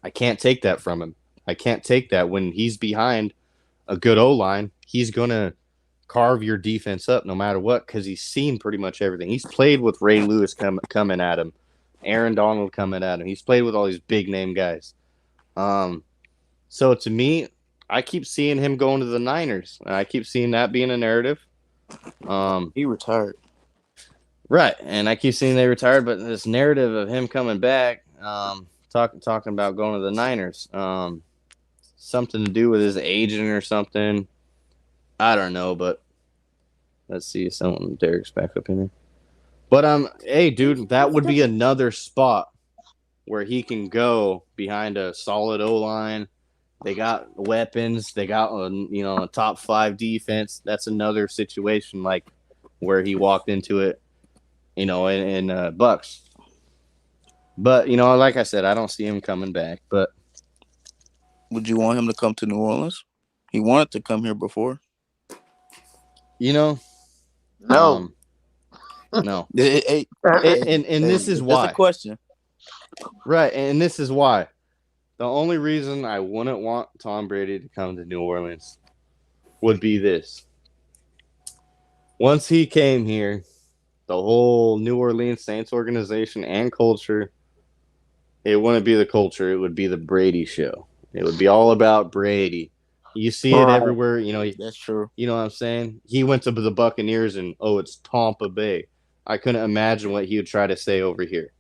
Speaker 1: I can't take that from him. I can't take that when he's behind a good O-line. He's going to carve your defense up no matter what because he's seen pretty much everything. He's played with Ray Lewis coming at him, Aaron Donald coming at him. He's played with all these big-name guys. So to me, I keep seeing him going to the Niners. And I keep seeing that being a narrative.
Speaker 2: he retired.
Speaker 1: Right, and I keep seeing they retired, but this narrative of him coming back, talking about going to the Niners, something to do with his agent or something. I don't know, but let's see something. Derek's back up in here. But hey, dude, that would be another spot where he can go behind a solid O line. They got weapons. They got a top 5 defense. That's another situation like where he walked into it. In Bucks. But, like I said, I don't see him coming back. But
Speaker 2: would you want him to come to New Orleans? He wanted to come here before.
Speaker 3: No.
Speaker 1: No.
Speaker 2: Hey,
Speaker 1: and this is why.
Speaker 2: That's a question.
Speaker 1: Right, and this is why. The only reason I wouldn't want Tom Brady to come to New Orleans would be this. Once he came here, the whole New Orleans Saints organization and culture, it wouldn't be the culture. It would be the Brady show. It would be all about Brady. You see it everywhere.
Speaker 2: That's true.
Speaker 1: You know what I'm saying? He went to the Buccaneers and, it's Tampa Bay. I couldn't imagine what he would try to say over here.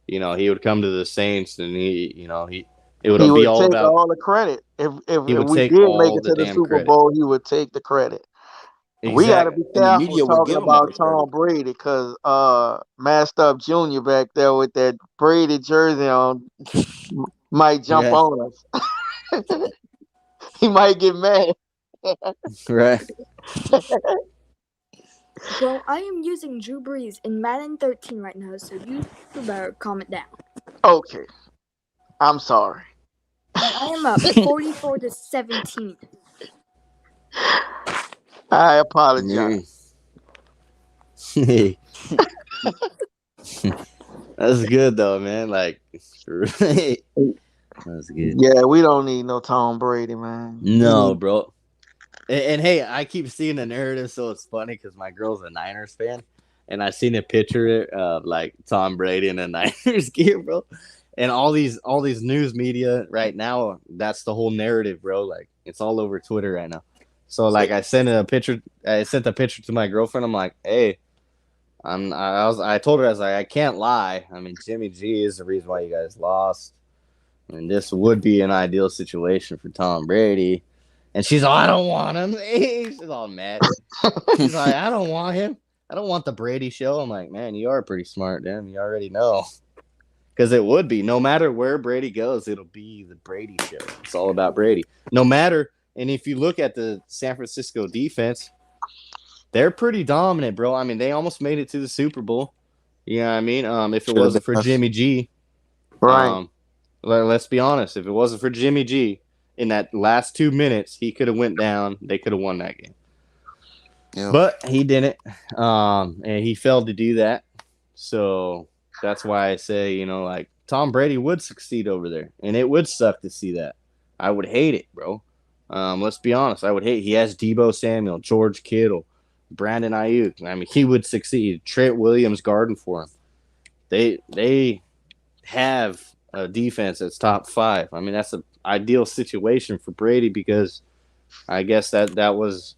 Speaker 1: He would come to the Saints and it would be all about
Speaker 3: all the credit. If
Speaker 1: he would
Speaker 3: we
Speaker 1: take
Speaker 3: did
Speaker 1: all
Speaker 3: make it
Speaker 1: the
Speaker 3: to the
Speaker 1: damn
Speaker 3: Super
Speaker 1: credit.
Speaker 3: Bowl, he would take the credit.
Speaker 1: Exactly.
Speaker 3: We got to be
Speaker 2: And the
Speaker 3: careful
Speaker 2: media would
Speaker 3: talking
Speaker 2: give him all
Speaker 3: about
Speaker 2: the credit.
Speaker 3: Tom Brady because Masked Up Jr. back there with that Brady jersey on might jump on us. He might get mad.
Speaker 1: Right.
Speaker 5: Well, I am using Drew Brees in Madden 13 right now, so you better calm it down.
Speaker 3: Okay. I'm sorry.
Speaker 5: I am up 44-17.
Speaker 3: I apologize.
Speaker 1: That's good though, man. Like, right. That's good.
Speaker 3: Yeah, we don't need no Tom Brady, man.
Speaker 1: No, bro. And hey, I keep seeing the narrative, so it's funny because my girl's a Niners fan, and I seen a picture of like Tom Brady in a Niners gear, bro. And all these news media right now, that's the whole narrative, bro. Like, it's all over Twitter right now. So like, I sent the picture to my girlfriend. I'm like, hey, I told her, I was like, I can't lie. I mean, Jimmy G is the reason why you guys lost. I mean, this would be an ideal situation for Tom Brady. And she's like, I don't want him. She's all mad. She's like, I don't want him. I don't want the Brady show. I'm like, man, you are pretty smart, damn. You already know. Because it would be. No matter where Brady goes, it'll be the Brady show. It's all about Brady. No matter. And if you look at the San Francisco defense, they're pretty dominant, bro. I mean, they almost made it to the Super Bowl. You know what I mean? If it wasn't for Jimmy G.
Speaker 3: Right.
Speaker 1: Let's be honest. If it wasn't for Jimmy G in that last 2 minutes, he could have went down. They could have won that game.
Speaker 2: Yeah.
Speaker 1: But he didn't. And he failed to do that. So that's why I say, like Tom Brady would succeed over there. And it would suck to see that. I would hate it, bro. Let's be honest. I would hate. He has Debo Samuel, George Kittle, Brandon Ayuk. I mean, he would succeed. Trent Williams guarding for him. They have a defense that's top 5. I mean, that's an ideal situation for Brady because I guess that was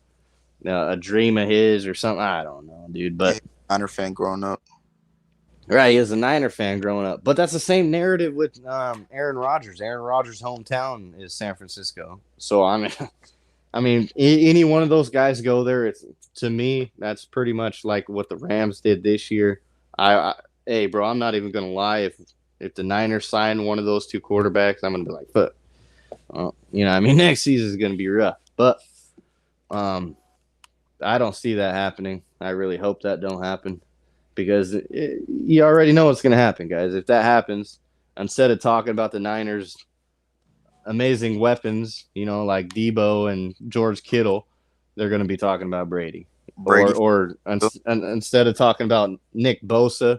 Speaker 1: a dream of his or something. I don't know, dude.
Speaker 2: Yeah,
Speaker 1: But
Speaker 2: Niner fan growing up.
Speaker 1: right, he was a Niner fan growing up. But that's the same narrative with Aaron Rodgers. Aaron Rodgers' hometown is San Francisco. So any one of those guys go there. It's to me that's pretty much like what the Rams did this year. Hey, bro, I'm not even gonna lie. If the Niners sign one of those 2 quarterbacks, I'm gonna be like, fuck. Next season is gonna be rough. But I don't see that happening. I really hope that don't happen because you already know what's gonna happen, guys. If that happens, instead of talking about the Niners' amazing weapons, like Debo and George Kittle, they're gonna be talking about Brady.
Speaker 2: Brady.
Speaker 1: Instead of talking about Nick Bosa,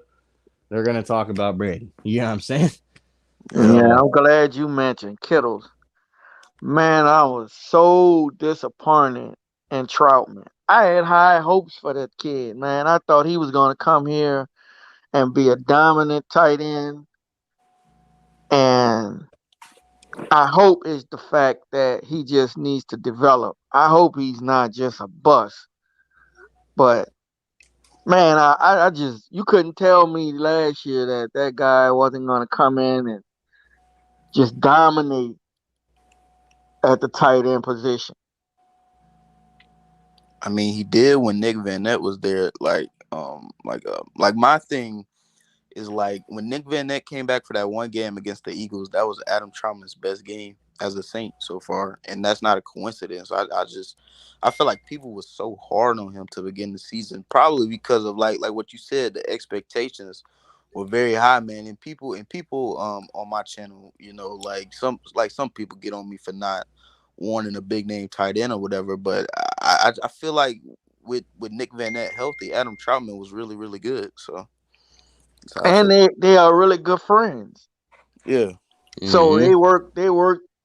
Speaker 1: they're gonna talk about Brady. You know what I'm saying?
Speaker 3: Yeah, I'm glad you mentioned Kittles. Man, I was so disappointed in Troutman. I had high hopes for that kid, man. I thought he was going to come here and be a dominant tight end. And I hope it's the fact that he just needs to develop. I hope he's not just a bust. But, man, I just, you couldn't tell me last year that that guy wasn't going to come in and just dominate at the tight end position.
Speaker 2: I mean, he did when Nick Van Nett was there. Like my thing is like when Nick Van Nett came back for that one game against the Eagles, that was Adam Trautman's best game as a Saint so far, and that's not a coincidence. I feel like people were so hard on him to begin the season, probably because of like what you said, the expectations were very high, man. And people on my channel, some people get on me for not wanting a big name tight end or whatever, but I feel like with Nick Van Nett healthy, Adam Trautman was really really good. So I
Speaker 3: And
Speaker 2: feel
Speaker 3: they are really good friends.
Speaker 2: yeah.
Speaker 3: So
Speaker 1: Mm-hmm.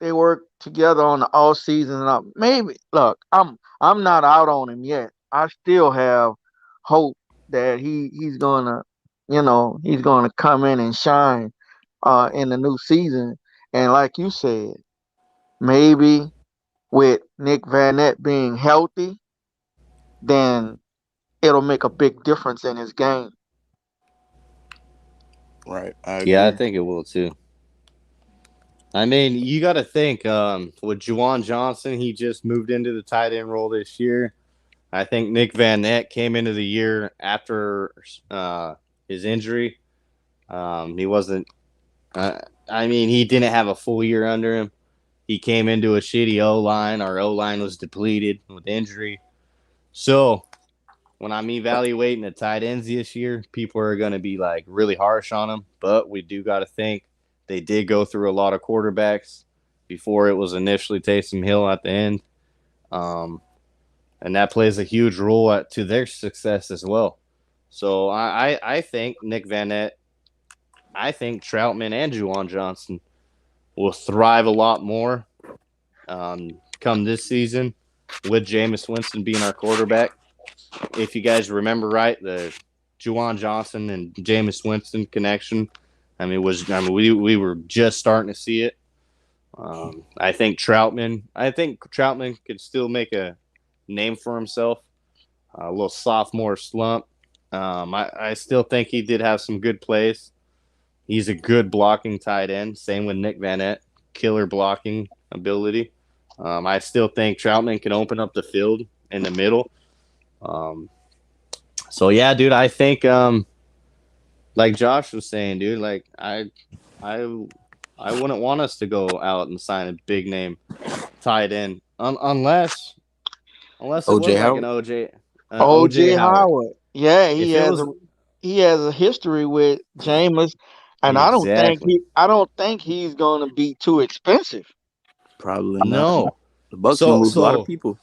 Speaker 3: they work together on the all season. Maybe look, I'm not out on him yet. I still have hope that he's gonna, he's gonna come in and shine in the new season. And like you said, maybe with Nick Van Nett being healthy, then it'll make a big difference in his game.
Speaker 2: Right, I
Speaker 1: Yeah, I
Speaker 2: agree.
Speaker 1: think it will too. I mean, you got to think with Juwan Johnson, he just moved into the tight end role this year. I think Nick Van Nett came into the year after his injury. He wasn't. He didn't have a full year under him. He came into a shitty O line. Our O line was depleted with injury. So when I'm evaluating the tight ends this year, people are going to be like really harsh on them. But we do got to think they did go through a lot of quarterbacks before it was initially Taysom Hill at the end. And that plays a huge role to their success as well. So I think Nick Van Nett, I think Troutman and Juwan Johnson will thrive a lot more come this season with Jameis Winston being our quarterback. If you guys remember right, the Juwan Johnson and Jameis Winston connection, we were just starting to see it. I think Troutman could still make a name for himself. A little sophomore slump. I still think he did have some good plays. He's a good blocking tight end. Same with Nick Van Nett, killer blocking ability. I still think Troutman can open up the field in the middle. So yeah, dude, I think like Josh was saying, dude, like I wouldn't want us to go out and sign a big name tight end unless it was
Speaker 2: OJ
Speaker 1: like an
Speaker 2: Howard.
Speaker 1: OJ
Speaker 3: OJ
Speaker 1: Howard.
Speaker 3: Howard. Yeah,
Speaker 1: If it was
Speaker 3: he has a history with Jameis, and
Speaker 1: exactly.
Speaker 3: I don't think he's gonna be too expensive.
Speaker 2: Probably not.
Speaker 1: No.
Speaker 2: The Bucks gonna
Speaker 1: So
Speaker 2: lose a lot of
Speaker 1: so
Speaker 2: people.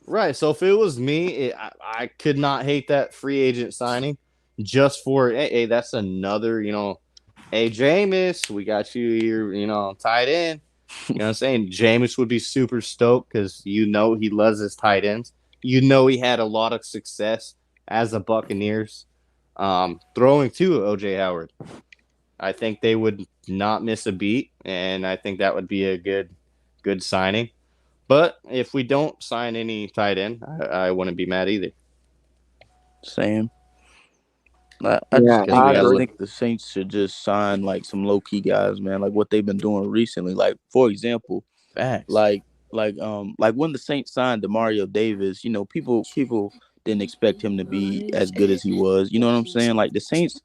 Speaker 1: right. So if it was me, I could not hate that free agent signing just for hey, that's another, hey Jameis, we got you here, tight end. You know what I'm saying? Jameis would be super stoked because he loves his tight ends. He had a lot of success as a Buccaneers, throwing to OJ Howard. I think they would not miss a beat, and I think that would be a good signing. But if we don't sign any tight end, I wouldn't be mad either
Speaker 2: Same. I
Speaker 3: Yeah,
Speaker 2: just
Speaker 1: because
Speaker 2: think
Speaker 1: we
Speaker 3: I
Speaker 1: got
Speaker 2: I
Speaker 1: to look.
Speaker 3: agree.
Speaker 2: think the Saints should just sign like some low key guys, man. Like what they've been doing recently. Like for example,
Speaker 1: Facts.
Speaker 2: like when the Saints signed Demario Davis, people didn't expect him to be as good as he was. You know what I'm saying? Like the Saints,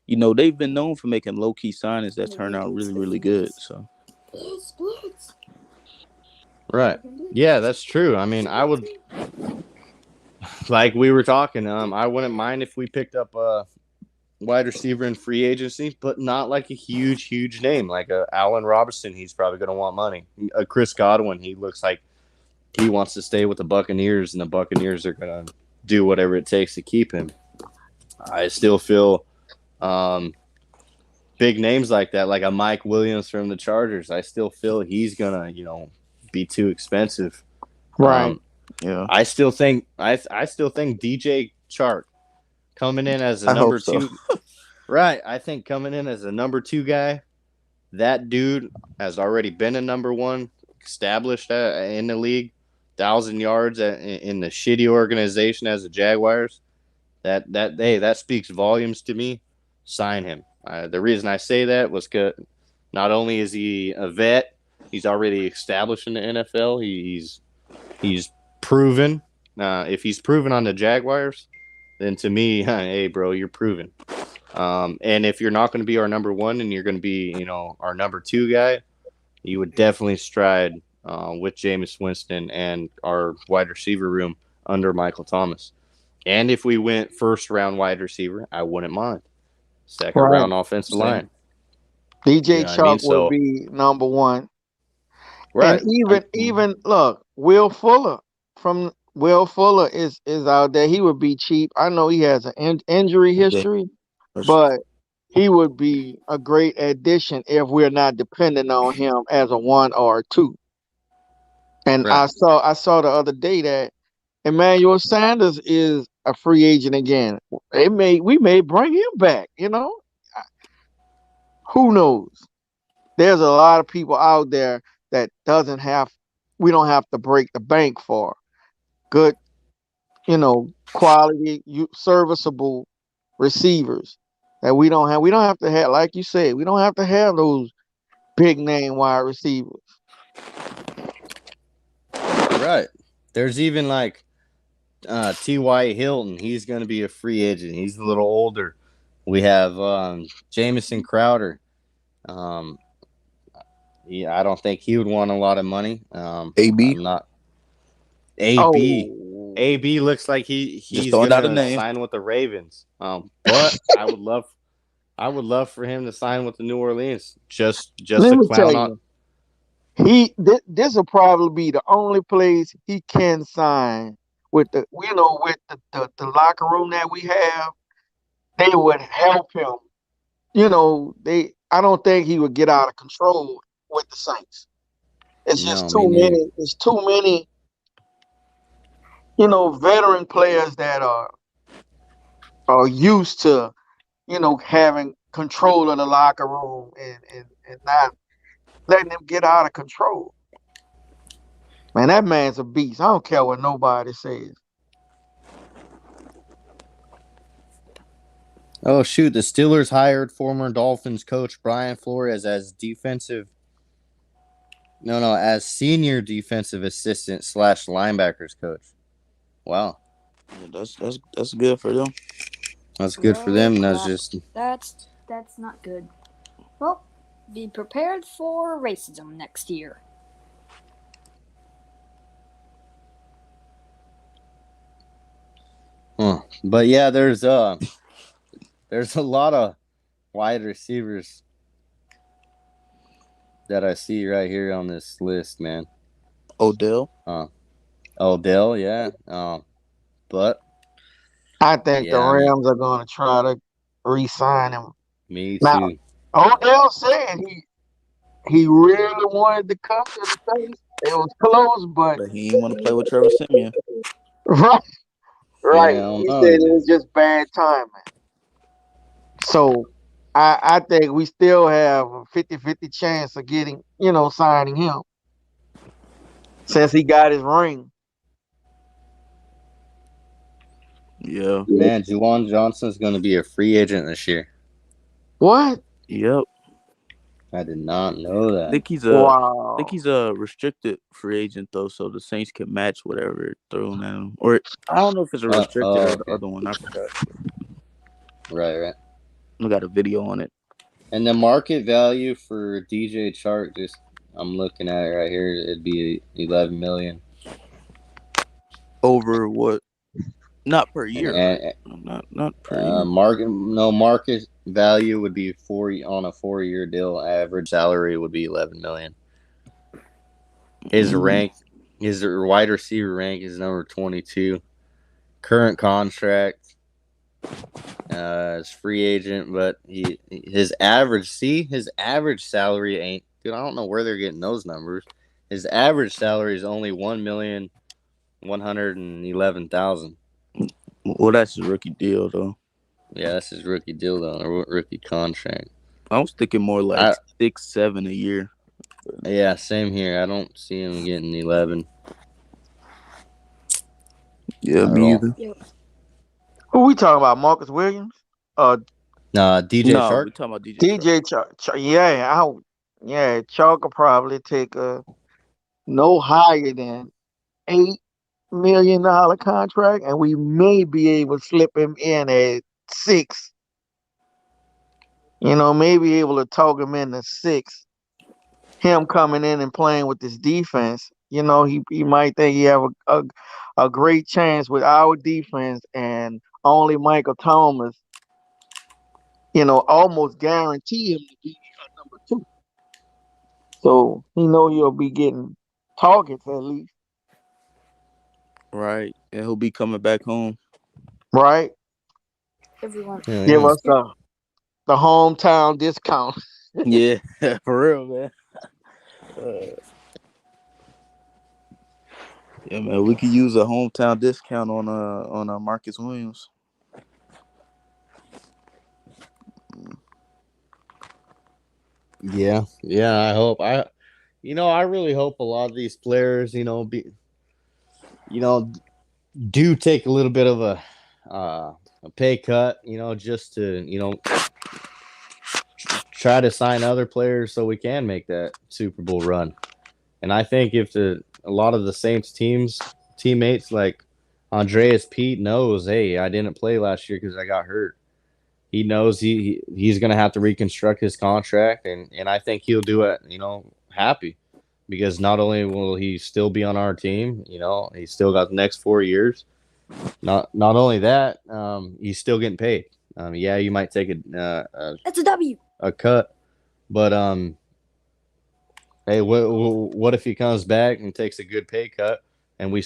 Speaker 2: they've been known for making low key signings that turn out really really good. So
Speaker 1: Right. Yeah, that's true. I mean, I would like we were talking. I wouldn't mind if we picked up a wide receiver in free agency, but not like a huge name like a Allen Robinson. He's probably going to want money. A Chris Godwin. He looks like he wants to stay with the Buccaneers, and the Buccaneers are going to do whatever it takes to keep him. I still feel big names like that, like a Mike Williams from the Chargers. I still feel he's gonna, be too expensive.
Speaker 3: Right.
Speaker 2: yeah,
Speaker 1: I still think DJ Chark coming in as a
Speaker 2: I hope
Speaker 1: number
Speaker 2: so.
Speaker 1: two. Right, I think coming in as a number two guy, that dude has already been a number one, established in the league, 1,000 yards in the shitty organization as the Jaguars. That speaks volumes to me. Sign him. The reason I say that was because not only is he a vet, he's already established in the NFL. He's proven. If he's proven on the Jaguars, then to me, hey, bro, you're proven. And if you're not going to be our number one and you're going to be, our number two guy, you would definitely stride with Jameis Winston and our wide receiver room under Michael Thomas. And if we went first round wide receiver, I wouldn't mind. Second
Speaker 3: Right.
Speaker 1: round offensive
Speaker 2: Same.
Speaker 1: line. You
Speaker 3: DJ
Speaker 1: know what I mean?
Speaker 3: Chuck would
Speaker 1: So,
Speaker 3: be number one. And
Speaker 1: right.
Speaker 3: even look, Will Fuller is out there. He would be cheap. I know he has an injury
Speaker 2: Okay.
Speaker 3: history, but he would be a great addition if we're not dependent on him as a one or a two. And
Speaker 1: Right.
Speaker 3: I saw the other day that Emmanuel Sanders is a free agent again. We may bring him back. Who knows? There's a lot of people out there that we don't have to break the bank for good, quality, serviceable receivers that we don't have to have, like you said, we don't have to have those big name wide receivers.
Speaker 1: Right. There's even like T.Y. Hilton. He's going to be a free agent. He's a little older. We have Jamison Crowder. Um, yeah, I don't think he would want a lot of money.
Speaker 2: AB.
Speaker 1: I'm not. AB.
Speaker 3: Oh,
Speaker 1: AB looks like
Speaker 2: Just
Speaker 1: he's
Speaker 2: throwing out a
Speaker 1: gonna
Speaker 2: name.
Speaker 1: sign with the Ravens. But I would love for him to sign with the New Orleans. Just
Speaker 3: let
Speaker 1: to
Speaker 3: me tell
Speaker 1: clown on.
Speaker 3: you, this will probably be the only place he can sign with the locker room that we have. They would help him. I don't think he would get out of control with the Saints. It's just
Speaker 1: No, me
Speaker 3: too
Speaker 1: neither.
Speaker 3: many. It's too many, veteran players that are used to, having control of the locker room and not letting them get out of control. Man, that man's a beast. I don't care what nobody says.
Speaker 1: Oh shoot! The Steelers hired former Dolphins coach Brian Flores as as senior defensive assistant / linebackers coach. Wow,
Speaker 2: Yeah, that's good for them.
Speaker 1: that's good for them. And that's
Speaker 5: Crap.
Speaker 1: just
Speaker 5: That's not good. Well, be prepared for racism next year.
Speaker 1: But yeah, there's a lot of wide receivers that I see right here on this list, man.
Speaker 2: Odell.
Speaker 1: Uh, Odell, yeah. But
Speaker 3: I think the
Speaker 1: yeah, I mean,
Speaker 3: Rams are going to try to re-sign him.
Speaker 1: me
Speaker 3: Now,
Speaker 1: too.
Speaker 3: Odell said he really wanted to come to the Saints. It was close, but
Speaker 2: But he ain't want to play with Trevor Simeon.
Speaker 3: right, right.
Speaker 1: Yeah, I don't
Speaker 3: He
Speaker 1: know.
Speaker 3: said it was just bad timing. So I think we still have a 50-50 chance of getting, signing him since he got his ring.
Speaker 2: Yeah.
Speaker 1: Man, Juwan Johnson's going to be a free agent this year.
Speaker 3: What?
Speaker 2: Yep.
Speaker 1: I did not know
Speaker 2: I
Speaker 1: that.
Speaker 2: think he's a I think
Speaker 3: Wow.
Speaker 2: he's a restricted free agent though, so the Saints can match whatever thrown at him. Or I don't know if it's a restricted or the
Speaker 1: Okay.
Speaker 2: other one. I forgot.
Speaker 1: Right, right.
Speaker 2: I got a video on it.
Speaker 1: And the market value for DJ Chark, just I'm looking at it right here. It'd be 11 million.
Speaker 2: Over what? Not per
Speaker 1: And,
Speaker 2: year, right?
Speaker 1: and
Speaker 2: Not per year.
Speaker 1: market value would be on a 4-year deal. Average salary would be 11 million. His
Speaker 2: Mm.
Speaker 1: rank, his wide receiver rank is number 22. Current contract, is free agent, but his average salary ain't. Dude, I don't know where they're getting those numbers. His average salary is only 1,111,000.
Speaker 2: Well, that's his rookie deal though.
Speaker 1: Yeah, that's his rookie deal though, or rookie contract.
Speaker 2: I was thinking more like
Speaker 1: I
Speaker 2: 6, 7 a year.
Speaker 1: Yeah, same here. I don't see him getting 11.
Speaker 2: Yeah,
Speaker 1: Not at
Speaker 2: me
Speaker 1: all.
Speaker 2: either.
Speaker 5: Yep.
Speaker 3: Who we talking about? Marcus Williams?
Speaker 1: DJ
Speaker 2: No,
Speaker 1: Shark.
Speaker 2: we talking about DJ Shark.
Speaker 3: DJ yeah, Chalk will probably take a no higher than $8 million contract, and we may be able to slip him in at 6. Maybe able to talk him into 6. Him coming in and playing with this defense, he might think he have a great chance with our defense and only Michael Thomas, almost guarantee him to be a number 2. So he know he'll be getting targets at least,
Speaker 2: Right, and he'll be coming back home.
Speaker 3: right?
Speaker 5: Everyone.
Speaker 1: Yeah,
Speaker 3: Give
Speaker 1: yeah.
Speaker 3: us the hometown discount.
Speaker 2: Yeah, for real, man. Uh, yeah, man, we could use a hometown discount on Marcus Williams.
Speaker 1: Yeah, yeah. I really hope a lot of these players, you know, do take a little bit of a pay cut, just to, try to sign other players so we can make that Super Bowl run. And I think if a lot of the Saints teammates like Andreas Pete knows, hey, I didn't play last year because I got hurt. He knows he's going to have to reconstruct his contract, and I think he'll do it, happy, because not only will he still be on our team, he's still got the next 4 years. Not only that, he's still getting paid. Yeah, you might take
Speaker 5: That's a W.
Speaker 1: a cut, but hey, what if he comes back and takes a good pay cut, and we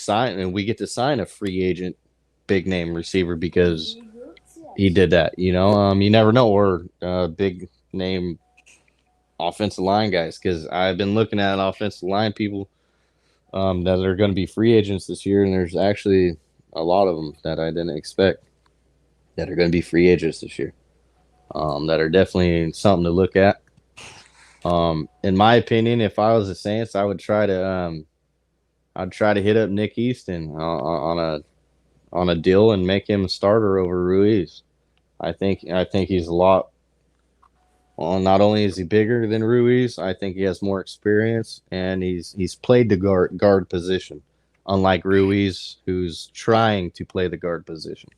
Speaker 1: get to sign a free agent, big name receiver because he did that. You never know. Or big name offensive line guys, because I've been looking at offensive line people that are going to be free agents this year, and there's actually a lot of them that I didn't expect that are going to be free agents this year. That are definitely something to look at. In my opinion, if I was the Saints, I'd try to hit up Nick Easton on a deal and make him a starter over Ruiz. I think he's a lot. Well, not only is he bigger than Ruiz, I think he has more experience, and he's played the guard position, unlike Ruiz, who's trying to play the guard position.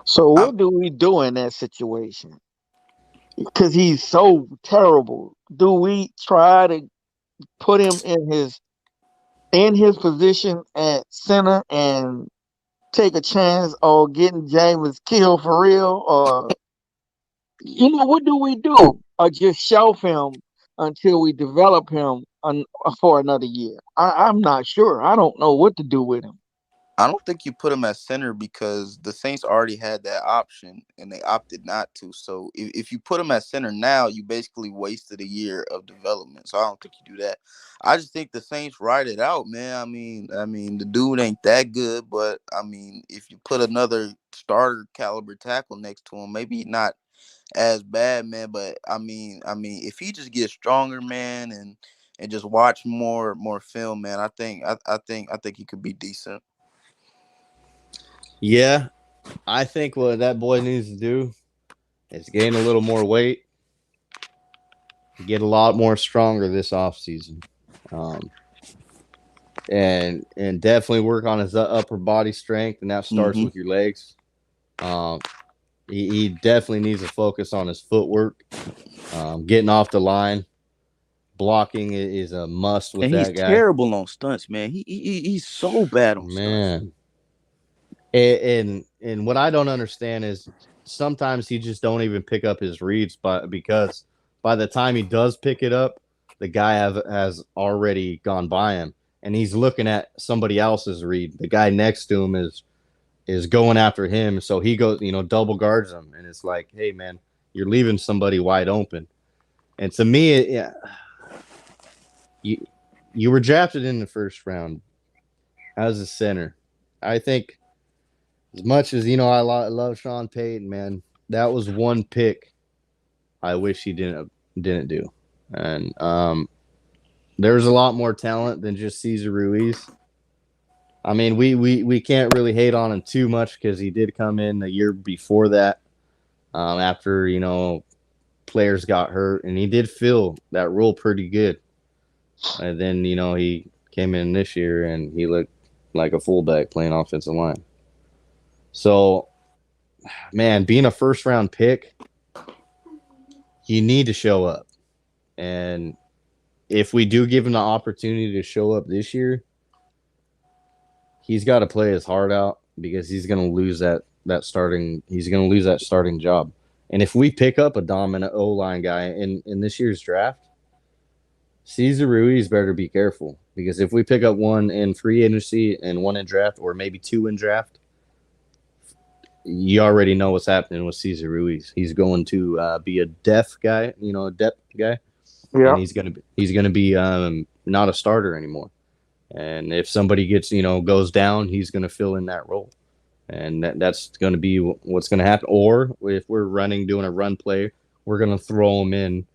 Speaker 3: So
Speaker 2: I,
Speaker 3: what do we do in that situation? Because he's so terrible. Do we try to put him in his position at center and take a chance on getting James killed for real, or what do we do? Or just shelf him until we develop him for another year. I'm not sure. I don't know what to do with him.
Speaker 2: I don't think you put him at center because the Saints already had that option and they opted not to. So if you put him at center now, you basically wasted a year of development. So I don't think you do that. I just think the Saints ride it out, man. I mean, the dude ain't that good, but I mean, if you put another starter caliber tackle next to him, maybe not as bad, man. But I mean, if he just gets stronger, man, and just watch more film, man, I think he could be decent.
Speaker 1: Yeah, I think what that boy needs to do is gain a little more weight, get a lot more stronger this offseason. Um, and definitely work on his upper body strength, and that starts
Speaker 2: Mm-hmm.
Speaker 1: with your legs. Um, he definitely needs to focus on his footwork, getting off the line. Blocking is a must with
Speaker 2: And he's
Speaker 1: that guy.
Speaker 2: terrible on stunts, man. He's so bad on stunts.
Speaker 1: Man, and what I don't understand is sometimes he just don't even pick up his reads, but because by the time he does pick it up, the guy has already gone by him, and he's looking at somebody else's read. The guy next to him is going after him, so he goes, double guards him, and it's like, hey man, you're leaving somebody wide open. And to me, yeah, you were drafted in the first round as a center. I think as much as I love Sean Payton, man, that was one pick I wish he didn't do. And there's a lot more talent than just Cesar Ruiz. I mean, we can't really hate on him too much because he did come in the year before that, after players got hurt, and he did fill that role pretty good. And then he came in this year and he looked like a fullback playing offensive line. So, man, being a first round pick, you need to show up. And if we do give him the opportunity to show up this year, he's got to play his heart out because he's going to lose that starting job. And if we pick up a dominant O-line guy in this year's draft, Cesar Ruiz better be careful, because if we pick up one in free agency and one in draft, or maybe two in draft, you already know what's happening with Cesar Ruiz. He's going to be a depth guy, a depth guy,
Speaker 3: Yeah.
Speaker 1: and he's gonna be not a starter anymore. And if somebody goes down, he's gonna fill in that role, and that's gonna be what's gonna happen. Or if we're doing a run play, we're gonna throw him in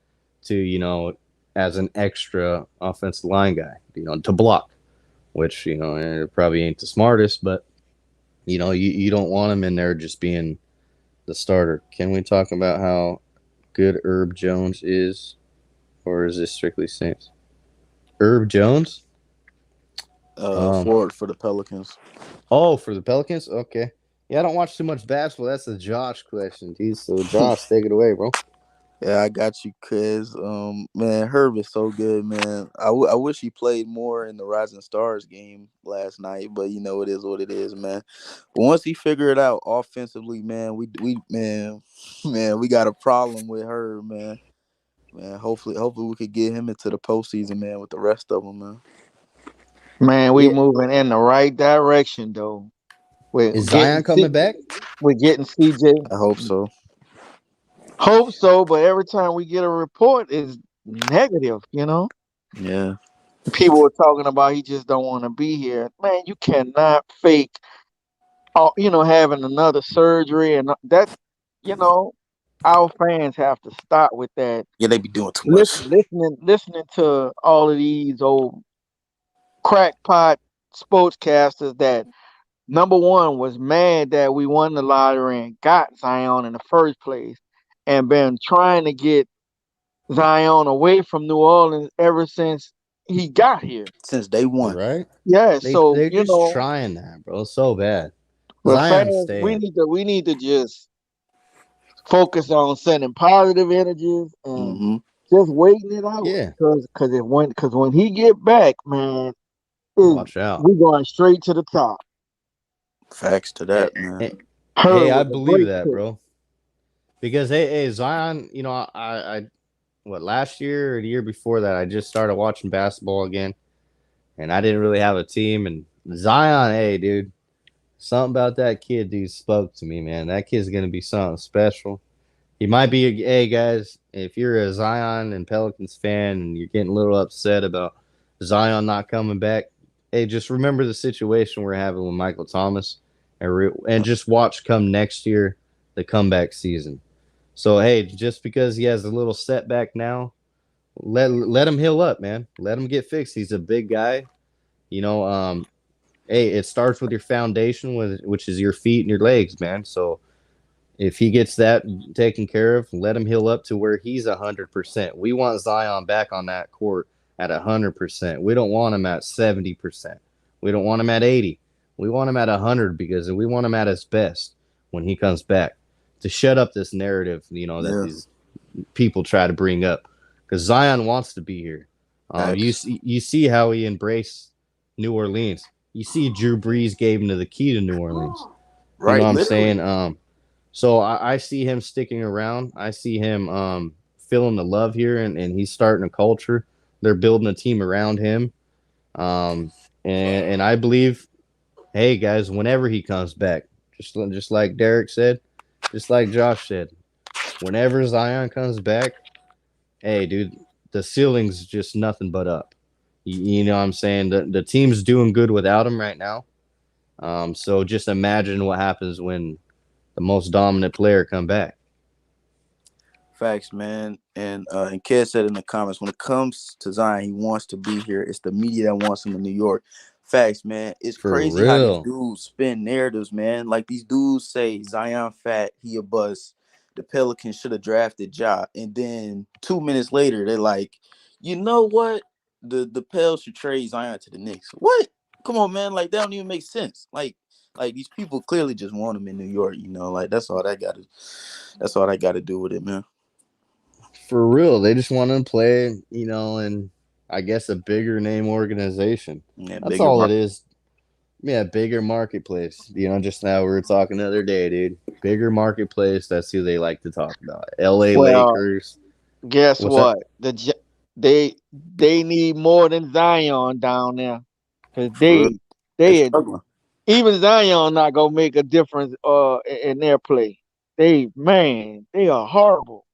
Speaker 1: to as an extra offensive line guy, to block, which it probably ain't the smartest, but you don't want him in there just being the starter. Can we talk about how good Herb Jones is, or is this strictly Saints? Herb Jones?
Speaker 2: For the Pelicans.
Speaker 1: Oh, for the Pelicans? Okay. Yeah, I don't watch too much basketball. That's a Josh question, geez. So, Josh, take it away, bro.
Speaker 2: Yeah, I got you, Chris. Man, Herb is so good, man. I wish he played more in the Rising Stars game last night, but it is what it is, man. But once he figured it out offensively, man, man, we got a problem with Herb, man. Man, hopefully we could get him into the postseason, man, with the rest of them, man.
Speaker 3: Man, we
Speaker 1: Yeah.
Speaker 3: moving in the right direction though. We're
Speaker 1: Is
Speaker 3: getting
Speaker 1: Zion coming back?
Speaker 3: we're getting CJ.
Speaker 2: I hope so.
Speaker 3: Hope so, but every time we get a report, it's negative.
Speaker 2: Yeah.
Speaker 3: People are talking about he just don't want to be here. Man, you cannot fake, having another surgery, and that, you know, our fans have to stop with that.
Speaker 2: Yeah, they be doing too much.
Speaker 3: Listening to all of these old crackpot sportscasters that, number one, was mad that we won the lottery and got Zion in the first place, and been trying to get Zion away from New Orleans ever since he got here.
Speaker 2: Since day one.
Speaker 1: Right?
Speaker 3: Yeah, so
Speaker 1: They're just trying that, bro. So bad.
Speaker 3: but
Speaker 1: Zion's
Speaker 3: fans,
Speaker 1: staying.
Speaker 3: we need to just focus on sending positive energies and
Speaker 2: Mm-hmm.
Speaker 3: just waiting it out.
Speaker 1: Yeah.
Speaker 3: Because when he get back, man,
Speaker 1: Watch out.
Speaker 3: we going straight to the top.
Speaker 2: Facts to that,
Speaker 1: Hey,
Speaker 2: man.
Speaker 1: hey,
Speaker 3: Herb
Speaker 1: I
Speaker 3: was a
Speaker 1: believe
Speaker 3: great
Speaker 1: that,
Speaker 3: pick.
Speaker 1: bro. Because hey, Zion, I last year or the year before that, I just started watching basketball again, and I didn't really have a team. And Zion, hey, dude, something about that kid, dude, spoke to me, man. That kid's gonna be something special. He might be hey guys, if you're a Zion and Pelicans fan and you're getting a little upset about Zion not coming back, hey, just remember the situation we're having with Michael Thomas, and just watch come next year the comeback season. So hey, just because he has a little setback now, let him heal up, man. Let him get fixed. He's a big guy, you know. Hey, it starts with your foundation, which is your feet and your legs, man. So if he gets that taken care of, let him heal up to where he's 100%. We want Zion back on that court at 100%. We don't want him at 70%. We don't want him at 80. We want him at 100 because we want him at his best when he comes back to shut up this narrative, that these people try to bring up. Because Zion wants to be here. You see how he embraced New Orleans. You see Drew Brees gave him the key to New Orleans.
Speaker 2: Right,
Speaker 1: you know what I'm
Speaker 2: literally.
Speaker 1: saying? So I see him sticking around. I see him feeling the love here, and he's starting a culture. They're building a team around him. And I believe, hey, guys, whenever he comes back, just like Derek said, just like Josh said, whenever Zion comes back, hey, dude, the ceiling's just nothing but up. You know what I'm saying? The team's doing good without him right now. So just imagine what happens when the most dominant player come back.
Speaker 2: Facts, man. And Ked said in the comments, when it comes to Zion, he wants to be here. It's the media that wants him in New York. Facts, man. It's
Speaker 1: For
Speaker 2: crazy how these
Speaker 1: real.
Speaker 2: dudes spin narratives, man. Like these dudes say Zion fat, he a bust. The Pelicans should have drafted Ja. And then 2 minutes later, they're like, you know what? The Pels should trade Zion to the Knicks. What? Come on, man. Like that don't even make sense. Like these people clearly just want him in New York, Like that's all that gotta do with it, man.
Speaker 1: For real. They just want to play, in I guess a bigger name organization.
Speaker 2: Yeah,
Speaker 1: That's
Speaker 2: bigger
Speaker 1: all it
Speaker 2: market.
Speaker 1: is. Yeah, bigger marketplace. Just now we were talking the other day, dude. Bigger marketplace. That's who they like to talk about. LA
Speaker 3: Well,
Speaker 1: Lakers.
Speaker 3: guess
Speaker 1: What's that?
Speaker 3: what? They need more than Zion down there, cause
Speaker 2: For real. They're
Speaker 3: they
Speaker 2: struggling.
Speaker 3: even Zion not gonna make a difference in their play. They are horrible.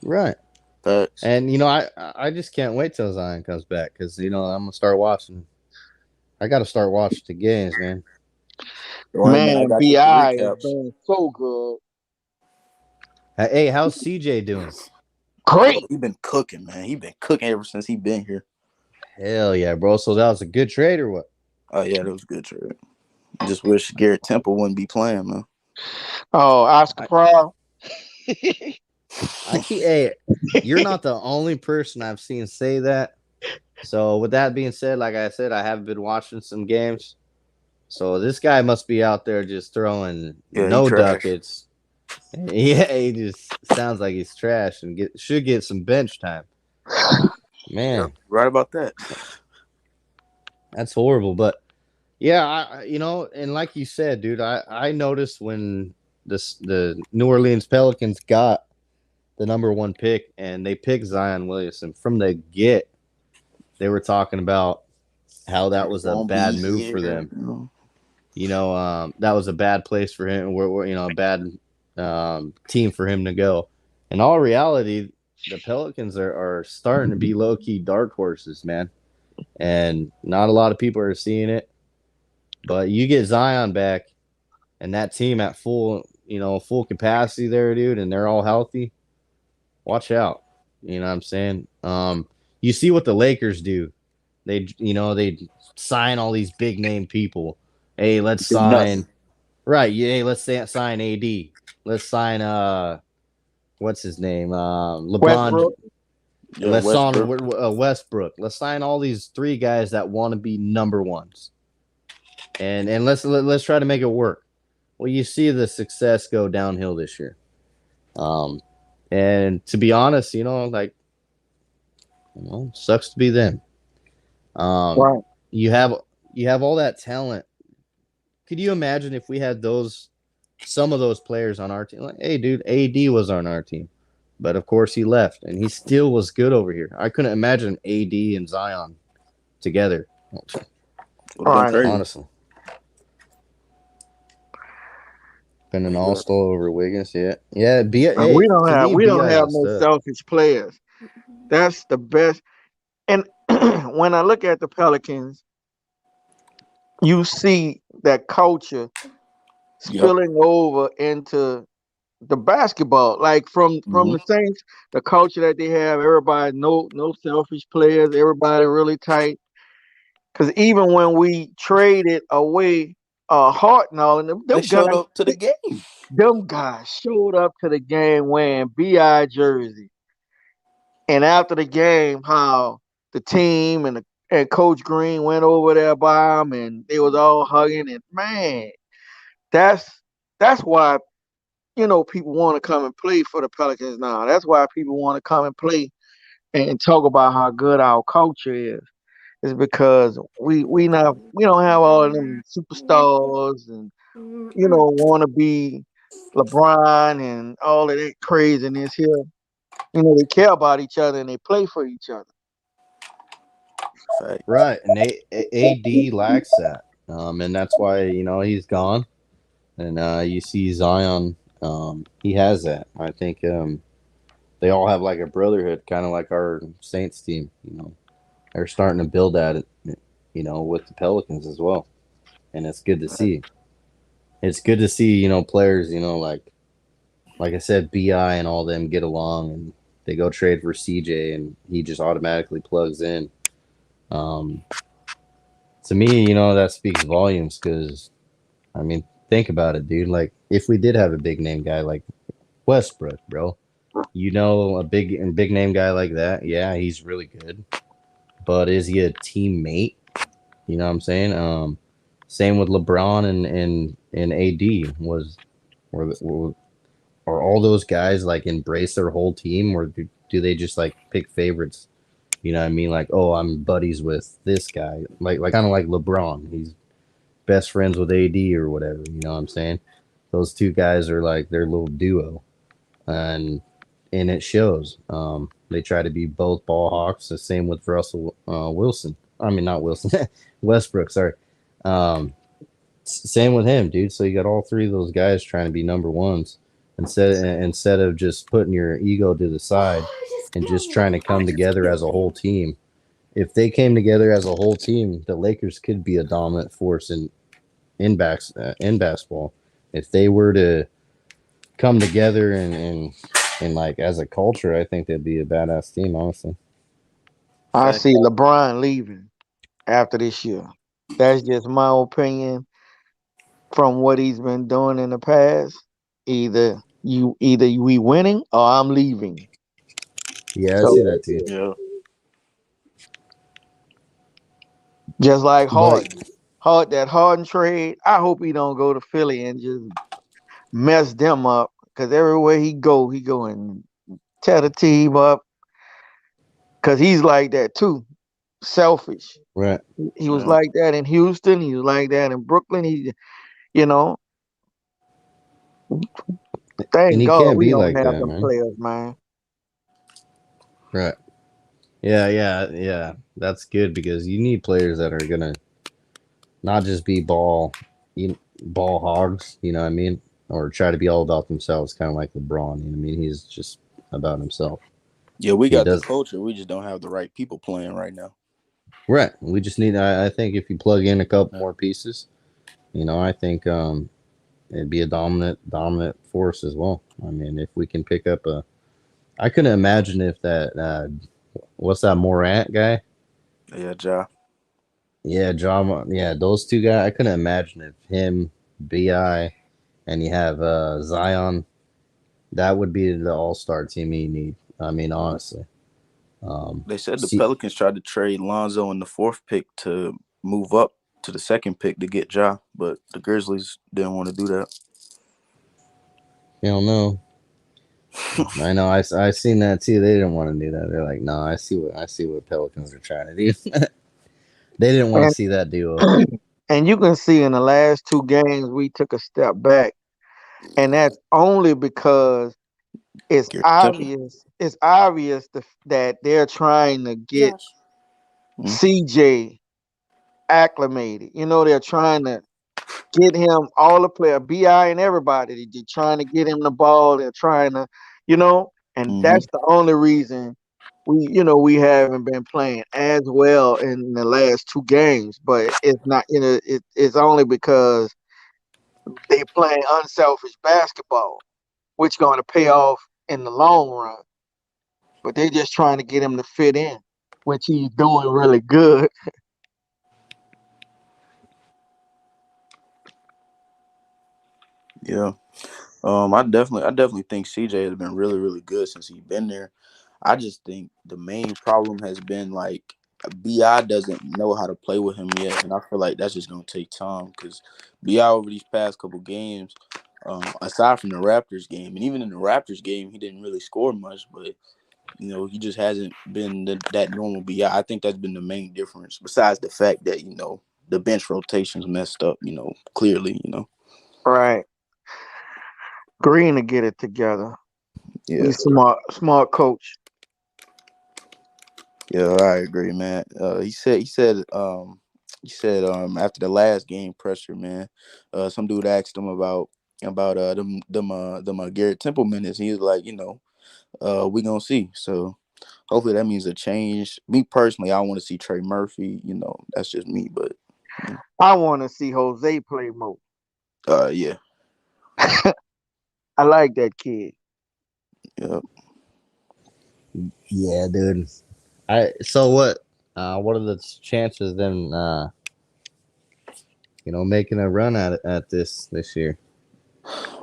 Speaker 1: Right.
Speaker 2: Facts.
Speaker 1: And I just can't wait till Zion comes back because I'm gonna start watching. I got to start watching the games, man.
Speaker 2: Don't worry, man. I
Speaker 3: Man,
Speaker 2: got you the
Speaker 3: Bi is
Speaker 2: recaps.
Speaker 3: doing so good.
Speaker 1: Hey, how's CJ doing?
Speaker 3: Great.
Speaker 2: He been cooking, man. He been cooking ever since he been here.
Speaker 1: Hell yeah, bro. So that was a good trade or what?
Speaker 2: Oh yeah, that was good trade. Just wish Garrett Temple wouldn't be playing, man.
Speaker 3: Oh, Oscar
Speaker 1: I,
Speaker 3: Proud.
Speaker 1: I keep. Hey, you're not the only person I've seen say that. So with that being said, like I said, I have been watching some games. So this guy must be out there just throwing
Speaker 2: Yeah, he
Speaker 1: no
Speaker 2: trash.
Speaker 1: ducats. Yeah, he just sounds like he's trash and should get some bench time.
Speaker 2: Yeah,
Speaker 1: Man,
Speaker 2: right about that.
Speaker 1: that's horrible. But yeah, and like you said, dude, I noticed when the New Orleans Pelicans got the number one pick and they picked Zion Williamson from the get. They were talking about how that was a
Speaker 2: Won't
Speaker 1: bad
Speaker 2: be
Speaker 1: move for
Speaker 2: here.
Speaker 1: them. That was a bad place for him. A bad team for him to go. In all reality, the Pelicans are starting to be low key dark horses, man, and not a lot of people are seeing it. But you get Zion back, and that team at full capacity there, dude, and they're all healthy. Watch out. You know what I'm saying? You see what the Lakers do. They sign all these big name people. Hey, let's
Speaker 2: Do nothing.
Speaker 1: sign. Right. Yeah. Hey, let's sign AD. Let's sign what's his name? LeBron.
Speaker 3: Westbrook.
Speaker 2: Yeah,
Speaker 1: Let's sign
Speaker 2: Westbrook.
Speaker 1: Westbrook. Let's sign all these three guys that want to be number ones, and let's try to make it work. Well, you see the success go downhill this year. Um, and to be honest, sucks to be them. Um,
Speaker 3: Right.
Speaker 1: you have all that talent. Could you imagine if we had some of those players on our team? Like, hey, dude, AD was on our team. But of course, he left, and he still was good over here. I couldn't imagine AD and Zion together.
Speaker 2: Would have
Speaker 3: All
Speaker 2: been
Speaker 3: right.
Speaker 2: crazy.
Speaker 1: Honestly, been an
Speaker 2: But
Speaker 1: all
Speaker 2: yeah,
Speaker 1: star over Wiggins. Yeah, yeah.
Speaker 3: And
Speaker 1: Hey, to me,
Speaker 3: we don't
Speaker 1: Bi
Speaker 3: have
Speaker 1: is
Speaker 3: no
Speaker 1: stuff.
Speaker 3: selfish players. That's the best. And when I look at the Pelicans, you see that culture
Speaker 2: yep.
Speaker 3: spilling over into the basketball. Like from
Speaker 2: Hmm.
Speaker 3: the Saints, the culture that they have, everybody no selfish players, everybody really tight. Because even when we traded away Hartnell and
Speaker 2: They showed up to the game.
Speaker 3: them guys showed up to the game wearing BI jersey. And after the game, how the team and Coach Green went over there by him and they was all hugging and man, that's that's why people want to come and play for the Pelicans now. That's why people want to come and play and talk about how good our culture is. Is because we don't have all of them superstars and want to be LeBron and all of that craziness here. They care about each other and they play for each other.
Speaker 2: Facts.
Speaker 1: Right, and AD lacks that, and that's why he's gone. And you see Zion, he has that. I think they all have like a brotherhood, kind of like our Saints team. They're starting to build at it, with the Pelicans as well, and it's good to see. It's good to see, players, like I said, Bi and all them get along, and they go trade for CJ, and he just automatically plugs in. Um, to me, that speaks volumes because I mean, think about it, dude. Like, if we did have a big name guy like Westbrook, bro, a big name guy like that, yeah, he's really good. But is he a teammate? You know what I'm saying? Same with LeBron and AD. Were are all those guys like embrace their whole team, or do they just like pick favorites? You know what I mean? Like, oh, I'm buddies with this guy, like kind of like LeBron. He's best friends with AD or whatever. You know what I'm saying? Those two guys are like their little duo, and it shows. They try to be both ball hawks. The same with Russell Wilson. I mean, not Wilson, Westbrook. Sorry. Um, Same with him, dude. So you got all three of those guys trying to be number ones instead of just putting your ego to the side and just trying to come together as a whole team. If they came together as a whole team, the Lakers could be a dominant force in basketball. If they were to come together and like as a culture, I think they'd be a badass team, honestly.
Speaker 3: I
Speaker 2: Fact.
Speaker 3: see LeBron leaving after this year. That's just my opinion from what he's been doing in the past. Either we winning or I'm leaving.
Speaker 1: Yeah, I
Speaker 3: So
Speaker 1: see that too.
Speaker 2: Yeah.
Speaker 3: just like
Speaker 1: But
Speaker 3: Harden trade. I hope he don't go to Philly and just mess them up. Cause everywhere he go and tear the team up. Cause he's like that too, selfish.
Speaker 1: right,
Speaker 3: He was
Speaker 2: Yeah.
Speaker 3: like that in Houston. He was like that in Brooklyn. You know,
Speaker 1: and
Speaker 3: thank
Speaker 1: he
Speaker 3: God
Speaker 1: can't
Speaker 3: we
Speaker 1: be
Speaker 3: don't
Speaker 1: like
Speaker 3: have
Speaker 1: that,
Speaker 3: them
Speaker 1: man.
Speaker 3: players, man.
Speaker 1: Right. Yeah, yeah, yeah. That's good because you need players that are gonna not just be ball hogs. You know what I mean? Or try to be all about themselves, kind of like LeBron. You know what I mean? He's just about himself.
Speaker 2: Yeah, we
Speaker 1: He
Speaker 2: got the
Speaker 1: does
Speaker 2: culture. We just don't have the right people playing right now.
Speaker 1: right. We just need. I think if you plug in a couple more pieces, I think it'd be a dominant force as well. I mean, if we can pick up I couldn't imagine if that what's that Morant guy?
Speaker 2: Yeah, Ja.
Speaker 1: Yeah, drama. Yeah, those two guys. I couldn't imagine if him, Bi, and you have Zion. That would be the All Star team you need. I mean, honestly.
Speaker 2: They said the
Speaker 1: See,
Speaker 2: Pelicans tried to trade Lonzo in the fourth pick to move up to the second pick to get Ja, but the Grizzlies didn't want to do that.
Speaker 1: you don't know. I know. I seen that too. They didn't want to do that. They're like, no. I see what Pelicans are trying to do. They didn't want to
Speaker 3: And
Speaker 1: see that duo.
Speaker 3: and you can see in the last two games we took a step back, and that's only because It's
Speaker 2: Garrett Temple.
Speaker 3: obvious. It's obvious that they're trying to get
Speaker 5: Josh.
Speaker 2: Hmm?
Speaker 3: CJ acclimated. You know, they're trying to get him all the player, BI and everybody. They're trying to get him the ball. They're trying to, and
Speaker 2: Hmm.
Speaker 3: that's the only reason we haven't been playing as well in the last two games. But it's not, it's only because they playing unselfish basketball, which going to pay off in the long run. But they just trying to get him to fit in, which he's doing really good.
Speaker 2: Yeah. I definitely think CJ has been really, really good since he's been there. I just think the main problem has been like Bi doesn't know how to play with him yet, and I feel like that's just gonna take time because Bi over these past couple games, aside from the Raptors game, and even in the Raptors game, he didn't really score much, but he just hasn't been that normal Bi. I think that's been the main difference. Besides the fact that the bench rotations messed up, clearly.
Speaker 3: Right. Green to get it together.
Speaker 2: Yeah.
Speaker 3: He's smart coach.
Speaker 2: Yeah, I agree, man. He said after the last game pressure, man, some dude asked him about them Garrett Temple minutes. He was like, we gonna see. So hopefully that means a change. Me personally, I want to see Trey Murphy. That's just me, but
Speaker 3: I want to see Jose play more.
Speaker 2: yeah,
Speaker 3: I like that kid.
Speaker 2: yeah.
Speaker 1: Yeah, dude. So what? What are the chances then? Making a run at this year.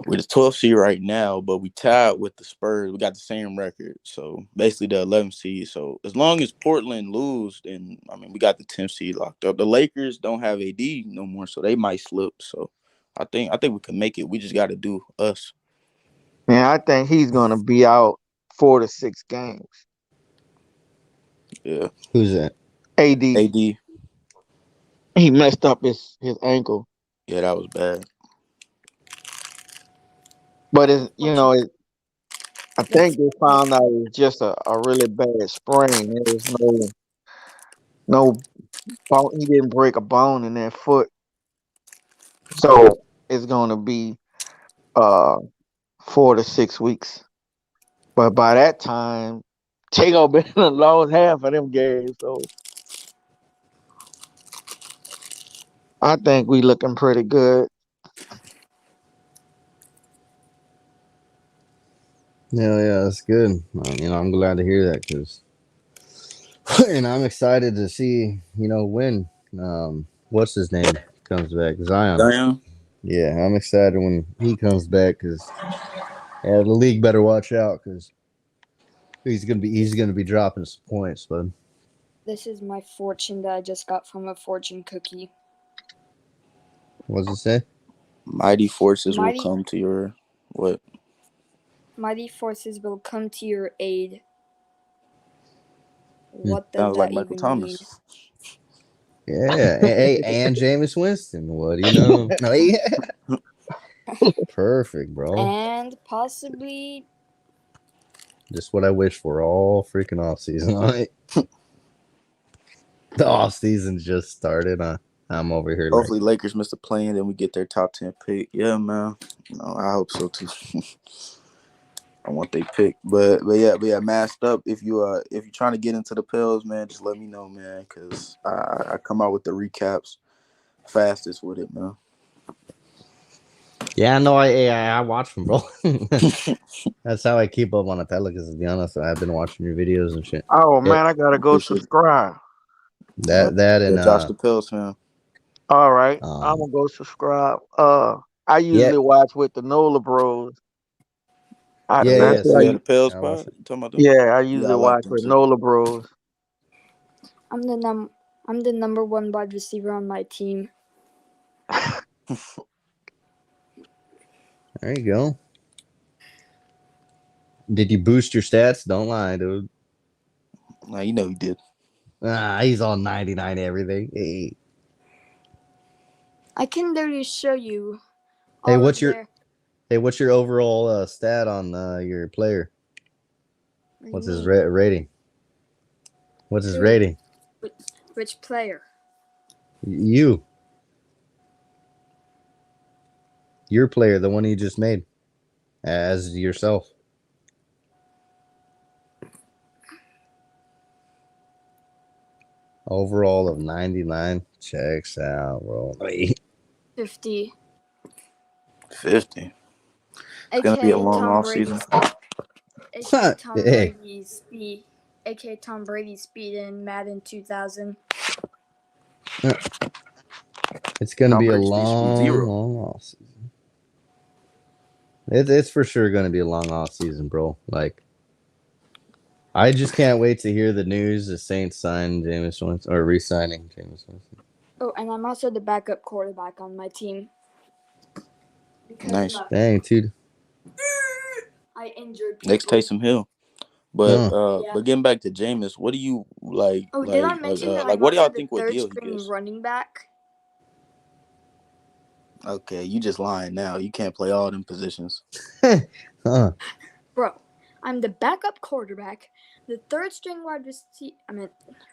Speaker 2: We're the 12th seed right now, but we tied with the Spurs. We got the same record, so basically the 11th seed. So as long as Portland lose, then I mean we got the 10th seed locked up. The Lakers don't have AD no more, so they might slip. So I think we can make it. We just got to do us.
Speaker 3: Man, I think he's gonna be out 4 to 6 games.
Speaker 2: Yeah,
Speaker 1: Who's that?
Speaker 3: AD,
Speaker 2: AD.
Speaker 3: he messed up his ankle,
Speaker 2: Yeah, that was bad.
Speaker 3: but it's I
Speaker 5: That's
Speaker 3: think they found out it's just a really bad sprain. There was no bone. He didn't break a bone in that foot, so it's gonna be uh 4 to 6 weeks. But by that time, they gonna be lost half of them games. So I think we looking pretty good.
Speaker 1: Yeah, that's good. I'm glad to hear that because, and I'm excited to see when what's his name comes back, Zion.
Speaker 2: Damn.
Speaker 1: Yeah, I'm excited when he comes back because the league better watch out because he's gonna be dropping some points, bud.
Speaker 5: this is my fortune that I just got from a fortune cookie.
Speaker 1: What's it say?
Speaker 2: Mighty forces will
Speaker 5: Mighty
Speaker 2: come to your what?
Speaker 5: mighty forces will come to your aid. What does
Speaker 2: Sounds like
Speaker 5: that
Speaker 2: Michael
Speaker 5: even mean?
Speaker 2: Thomas.
Speaker 1: Yeah, hey, and Jameis Winston. What do you know? No, yeah, perfect, bro.
Speaker 5: And possibly
Speaker 1: Just what I wish for all freaking off season. All right, the off season just started. I'm over here like,
Speaker 2: Hopefully Lakers miss the play and then we get their top 10 pick. Yeah, man. I hope so too. I want they pick, but yeah, masked up. If you're trying to get into the pills, man, just let me know, man, because I come out with the recaps fastest with it, man.
Speaker 1: yeah, no, I watch them, bro. That's how I keep up on the Pelicans. To be honest, I've been watching your videos and shit.
Speaker 3: Oh
Speaker 2: Yeah,
Speaker 3: man, I gotta go
Speaker 2: appreciate it.
Speaker 3: subscribe.
Speaker 2: Yeah,
Speaker 1: That
Speaker 2: yeah,
Speaker 1: and
Speaker 2: Josh the Pills, man.
Speaker 3: All right, I'm
Speaker 1: um
Speaker 3: gonna go subscribe. I
Speaker 1: yeah,
Speaker 3: usually watch with the Nola Bros.
Speaker 1: yeah,
Speaker 3: That's
Speaker 1: yeah.
Speaker 3: why.
Speaker 1: See,
Speaker 2: Yeah, the Pills
Speaker 1: I watch
Speaker 2: spot.
Speaker 1: it.
Speaker 2: You talking about them?
Speaker 3: Yeah, I
Speaker 2: Yeah, I
Speaker 3: usually
Speaker 2: like
Speaker 3: watch
Speaker 2: them
Speaker 3: with
Speaker 2: too.
Speaker 3: Nola Bros.
Speaker 5: I'm the num I'm the number one wide receiver on my team.
Speaker 1: There you go. Did you boost your stats? Don't lie, dude.
Speaker 2: Nah, you know he did.
Speaker 1: He's on 99 everything.
Speaker 5: I can literally show you
Speaker 1: Hey,
Speaker 5: all of their
Speaker 1: Hey, what's your overall stat on your player?
Speaker 5: What do
Speaker 1: What's
Speaker 5: you
Speaker 1: his
Speaker 5: mean?
Speaker 1: rating? What's his
Speaker 5: Who?
Speaker 1: rating?
Speaker 5: Which player?
Speaker 1: You. Your player, the one you just made. As yourself. Overall of 99. Checks out, bro.
Speaker 5: 50.
Speaker 2: 50. It's gonna be a
Speaker 5: AKA
Speaker 2: long
Speaker 5: Tom
Speaker 2: off season.
Speaker 5: Brady's. AKA Tom
Speaker 1: Hey.
Speaker 5: Brady's speed. AKA Tom Brady's speed in Madden 2000.
Speaker 1: It's going to
Speaker 2: Tom
Speaker 1: be a
Speaker 2: Brady's speed 0.
Speaker 1: long off season. It's for sure going to be a long off season, bro. Like, I just can't wait to hear the news the Saints signed Jameis Winston or re-signing Jameis Winston.
Speaker 5: Oh, and I'm also the backup quarterback on my team. Because
Speaker 2: Nice.
Speaker 1: Dang, dude.
Speaker 5: I injured people.
Speaker 2: Next Taysom Hill. But
Speaker 5: Yeah.
Speaker 2: but getting back to Jameis, what do you like?
Speaker 5: Oh, did I mention that I'm
Speaker 2: what do y'all
Speaker 5: also the
Speaker 2: think what
Speaker 5: third
Speaker 2: deal he
Speaker 5: string
Speaker 2: gets?
Speaker 5: running back?
Speaker 2: Okay, you just lying now. You can't play all them positions.
Speaker 1: Huh.
Speaker 5: Bro, I'm the backup quarterback, the third string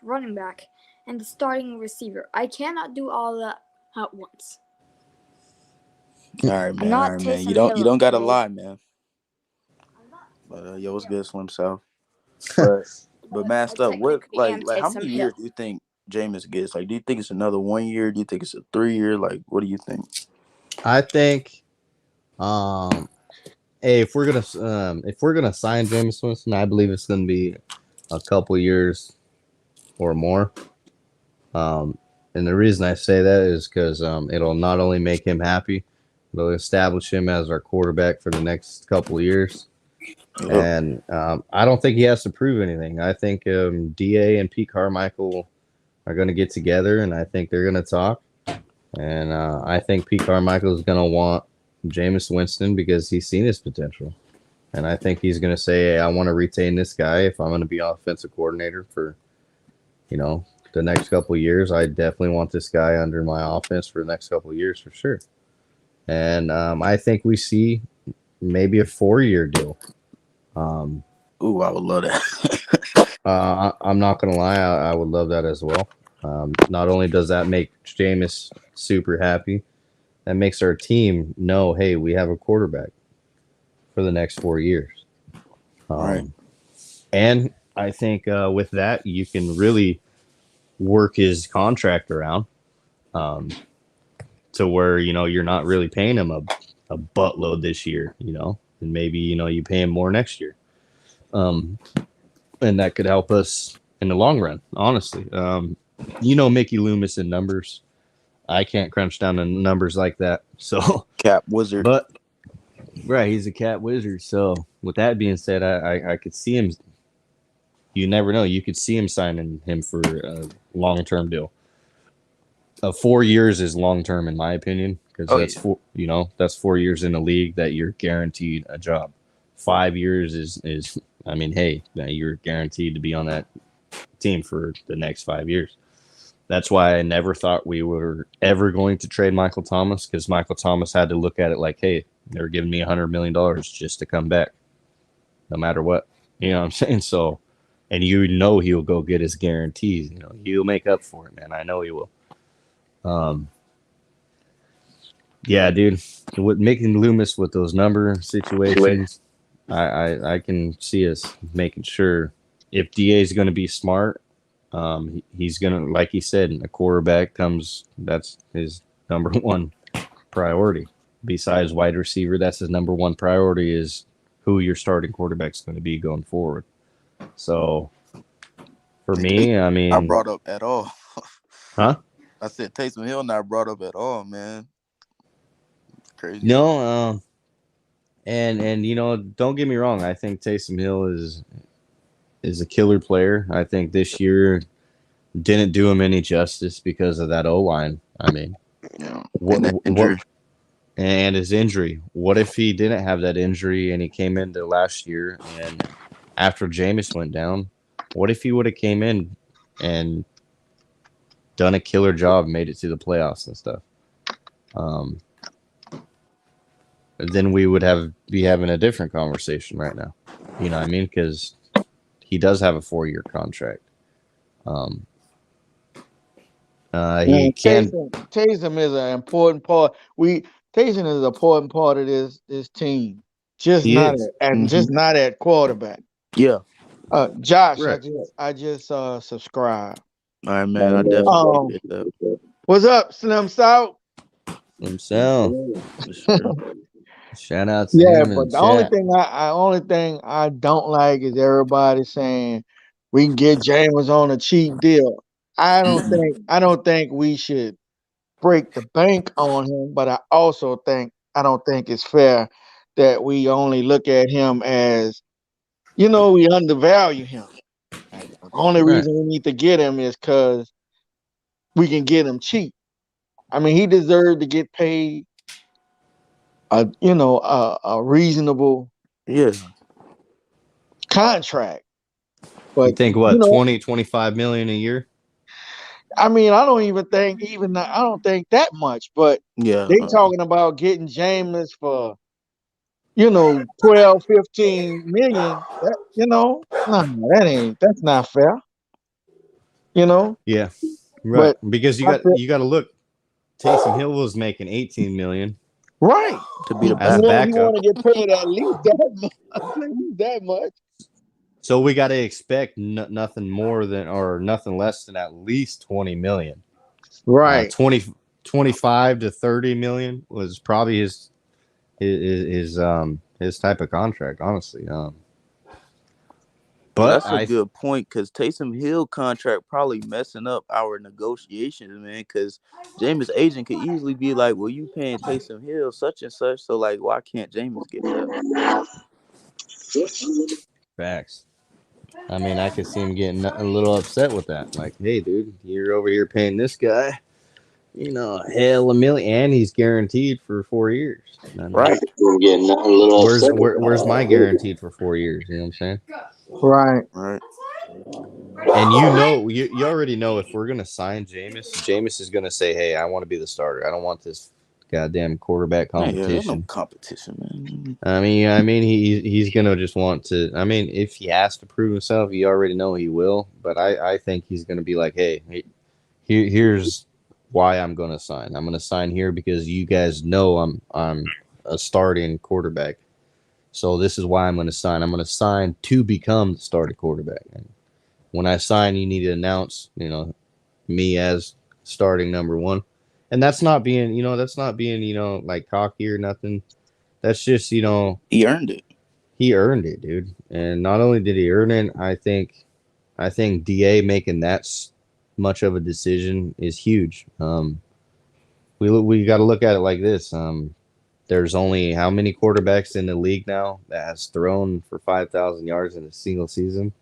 Speaker 5: running back, and the starting receiver. I cannot do all that at once.
Speaker 2: All right, man.
Speaker 5: I'm not
Speaker 2: All right, man.
Speaker 5: Taysom
Speaker 2: You
Speaker 5: Hill,
Speaker 2: don't gotta
Speaker 5: okay?
Speaker 2: lie, man. But yo, what's good, Slim South? But
Speaker 5: I
Speaker 2: masked up. What
Speaker 5: technically am
Speaker 2: like how
Speaker 5: Taysom
Speaker 2: many
Speaker 5: Hill.
Speaker 2: years do you think Jameis gets? Like, do you think it's another 1 year? Do you think it's a 3 year? Like, what do you think?
Speaker 1: I think hey, if we're gonna sign Jameis Winston, I believe it's gonna be a couple years or more. And the reason I say that is because it'll not only make him happy, it'll establish him as our quarterback for the next couple of years.
Speaker 2: Yep.
Speaker 1: And I don't think he has to prove anything. I think Da and Pete Carmichael are going to get together, and I think they're going to talk. And I think Pete Carmichael is going to want Jameis Winston because he's seen his potential. And I think he's going to say, hey, I want to retain this guy if I'm going to be offensive coordinator for, the next couple of years. I definitely want this guy under my offense for the next couple of years for sure. And I think we see maybe a 4-year deal.
Speaker 2: Ooh, I would love that.
Speaker 1: I'm not going to lie. I would love that as well. Not only does that make Jameis super happy, that makes our team know, hey, we have a quarterback for the next 4 years.
Speaker 2: Right.
Speaker 1: And I think with that, you can really work his contract around to where, you're not really paying him a buttload this year, and maybe, you pay him more next year. And that could help us in the long run, honestly. Mickey Loomis in numbers. I can't crunch down the numbers like that. So,
Speaker 2: Cap wizard.
Speaker 1: but right, he's a cap wizard. So, with that being said, I could see him. You never know. You could see him signing him for a long-term deal. 4 years is long-term, in my opinion, because that's 4 years in the league that you're guaranteed a job. 5 years is I mean, hey, you're guaranteed to be on that team for the next 5 years. That's why I never thought we were ever going to trade Michael Thomas, because Michael Thomas had to look at it like, hey, they're giving me $100 million just to come back, no matter what. You know what I'm saying? So, and he'll go get his guarantees. He'll make up for it, man. I know he will. Yeah, dude. With making Loomis with those number situations, I can see us making sure if DA is going to be smart, he's going to, like he said, a quarterback comes. That's his number one priority. Besides wide receiver, that's his number one priority is who your starting quarterback's going to be going forward. So for me, I mean,
Speaker 2: not brought up at all.
Speaker 1: Huh?
Speaker 2: I said Taysom Hill not brought up at all, man. Crazy.
Speaker 1: No, and don't get me wrong. I think Taysom Hill is a killer player. I think this year didn't do him any justice because of that O-line. I mean,
Speaker 2: Yeah.
Speaker 1: what,
Speaker 2: And that injury.
Speaker 1: And his injury. What if he didn't have that injury and he came into last year and after Jameis went down, what if he would have came in and done a killer job, made it to the playoffs and stuff? then we would be having a different conversation right now. You know what I mean? Because he does have a 4-year contract. He
Speaker 3: Man,
Speaker 1: can.
Speaker 3: Taysom is an important part. Taysom is an important part of this team. Just
Speaker 1: He
Speaker 3: not
Speaker 1: is
Speaker 2: Hmm.
Speaker 3: just not at quarterback.
Speaker 2: Yeah.
Speaker 3: Josh,
Speaker 1: right.
Speaker 3: I just subscribed.
Speaker 2: All right, man. I definitely appreciate that.
Speaker 3: What's up, Slim Stout?
Speaker 1: Himself.
Speaker 2: Yes, sir.
Speaker 1: Shout out to
Speaker 3: Yeah,
Speaker 1: him in the
Speaker 3: but the
Speaker 1: chat.
Speaker 3: only thing I don't like is everybody saying we can get James on a cheap deal.
Speaker 2: Mm-mm.
Speaker 3: I don't think we should break the bank on him, but I don't think it's fair that we only look at him as we undervalue him. Like, the only
Speaker 1: Right.
Speaker 3: reason we need to get him is because we can get him cheap. I mean, he deserved to get paid a reasonable
Speaker 2: Yeah.
Speaker 3: contract.
Speaker 1: You
Speaker 3: But
Speaker 1: think what 20-25 million a year?
Speaker 3: I mean, I don't think that much. But
Speaker 2: Yeah.
Speaker 3: they talking about getting Jameis for 12, 15 million. That's not fair. You know,
Speaker 1: Yeah. Right.
Speaker 3: but
Speaker 1: Because
Speaker 3: I feel
Speaker 1: you got to look. Taysom Hill was making 18 million
Speaker 3: right.
Speaker 2: To be
Speaker 3: He,
Speaker 2: the
Speaker 3: he
Speaker 1: as a
Speaker 2: backup.
Speaker 3: want he
Speaker 1: backup.
Speaker 3: want to get paid at least that much. At least that much.
Speaker 1: So we got to expect nothing more than or nothing less than at least 20 million.
Speaker 3: Right.
Speaker 1: 20 25 to 30 million was probably his type of contract, honestly.
Speaker 2: Yeah,
Speaker 1: But
Speaker 2: that's a good point because Taysom Hill contract probably messing up our negotiations, man. Because Jameis agent could easily be like, "Well, you paying Taysom Hill such and such, so like, why can't Jameis get that?"
Speaker 1: facts. I mean, I could see him getting a little upset with that. Like, hey, dude, you're over here paying this guy, hell a million, and he's guaranteed for 4 years. I mean,
Speaker 2: Right.
Speaker 3: I'm getting a little upset.
Speaker 1: where's my guaranteed for 4 years? You know what I'm saying?
Speaker 3: Right.
Speaker 2: Right.
Speaker 1: And you already know if we're gonna sign Jameis is gonna say, "Hey, I want to be the starter. I don't want this goddamn quarterback
Speaker 2: Man, yeah, there's no
Speaker 1: competition."
Speaker 2: competition, man.
Speaker 1: I mean, he's gonna just want to. I mean, if he has to prove himself, you already know he will. But I think he's gonna be like, "Hey, here's why I'm gonna sign. I'm gonna sign here because you guys know I'm a starting quarterback. So this is why I'm gonna sign. I'm gonna sign to become the starting quarterback. And when I sign, you need to announce, me as starting number one. And that's not being, like cocky or nothing. That's just,
Speaker 2: He earned it.
Speaker 1: he earned it, dude. And not only did he earn it, I think Da making that much of a decision is huge. We got to look at it like this. There's only how many quarterbacks in the league now that has thrown for 5,000 yards in a single season?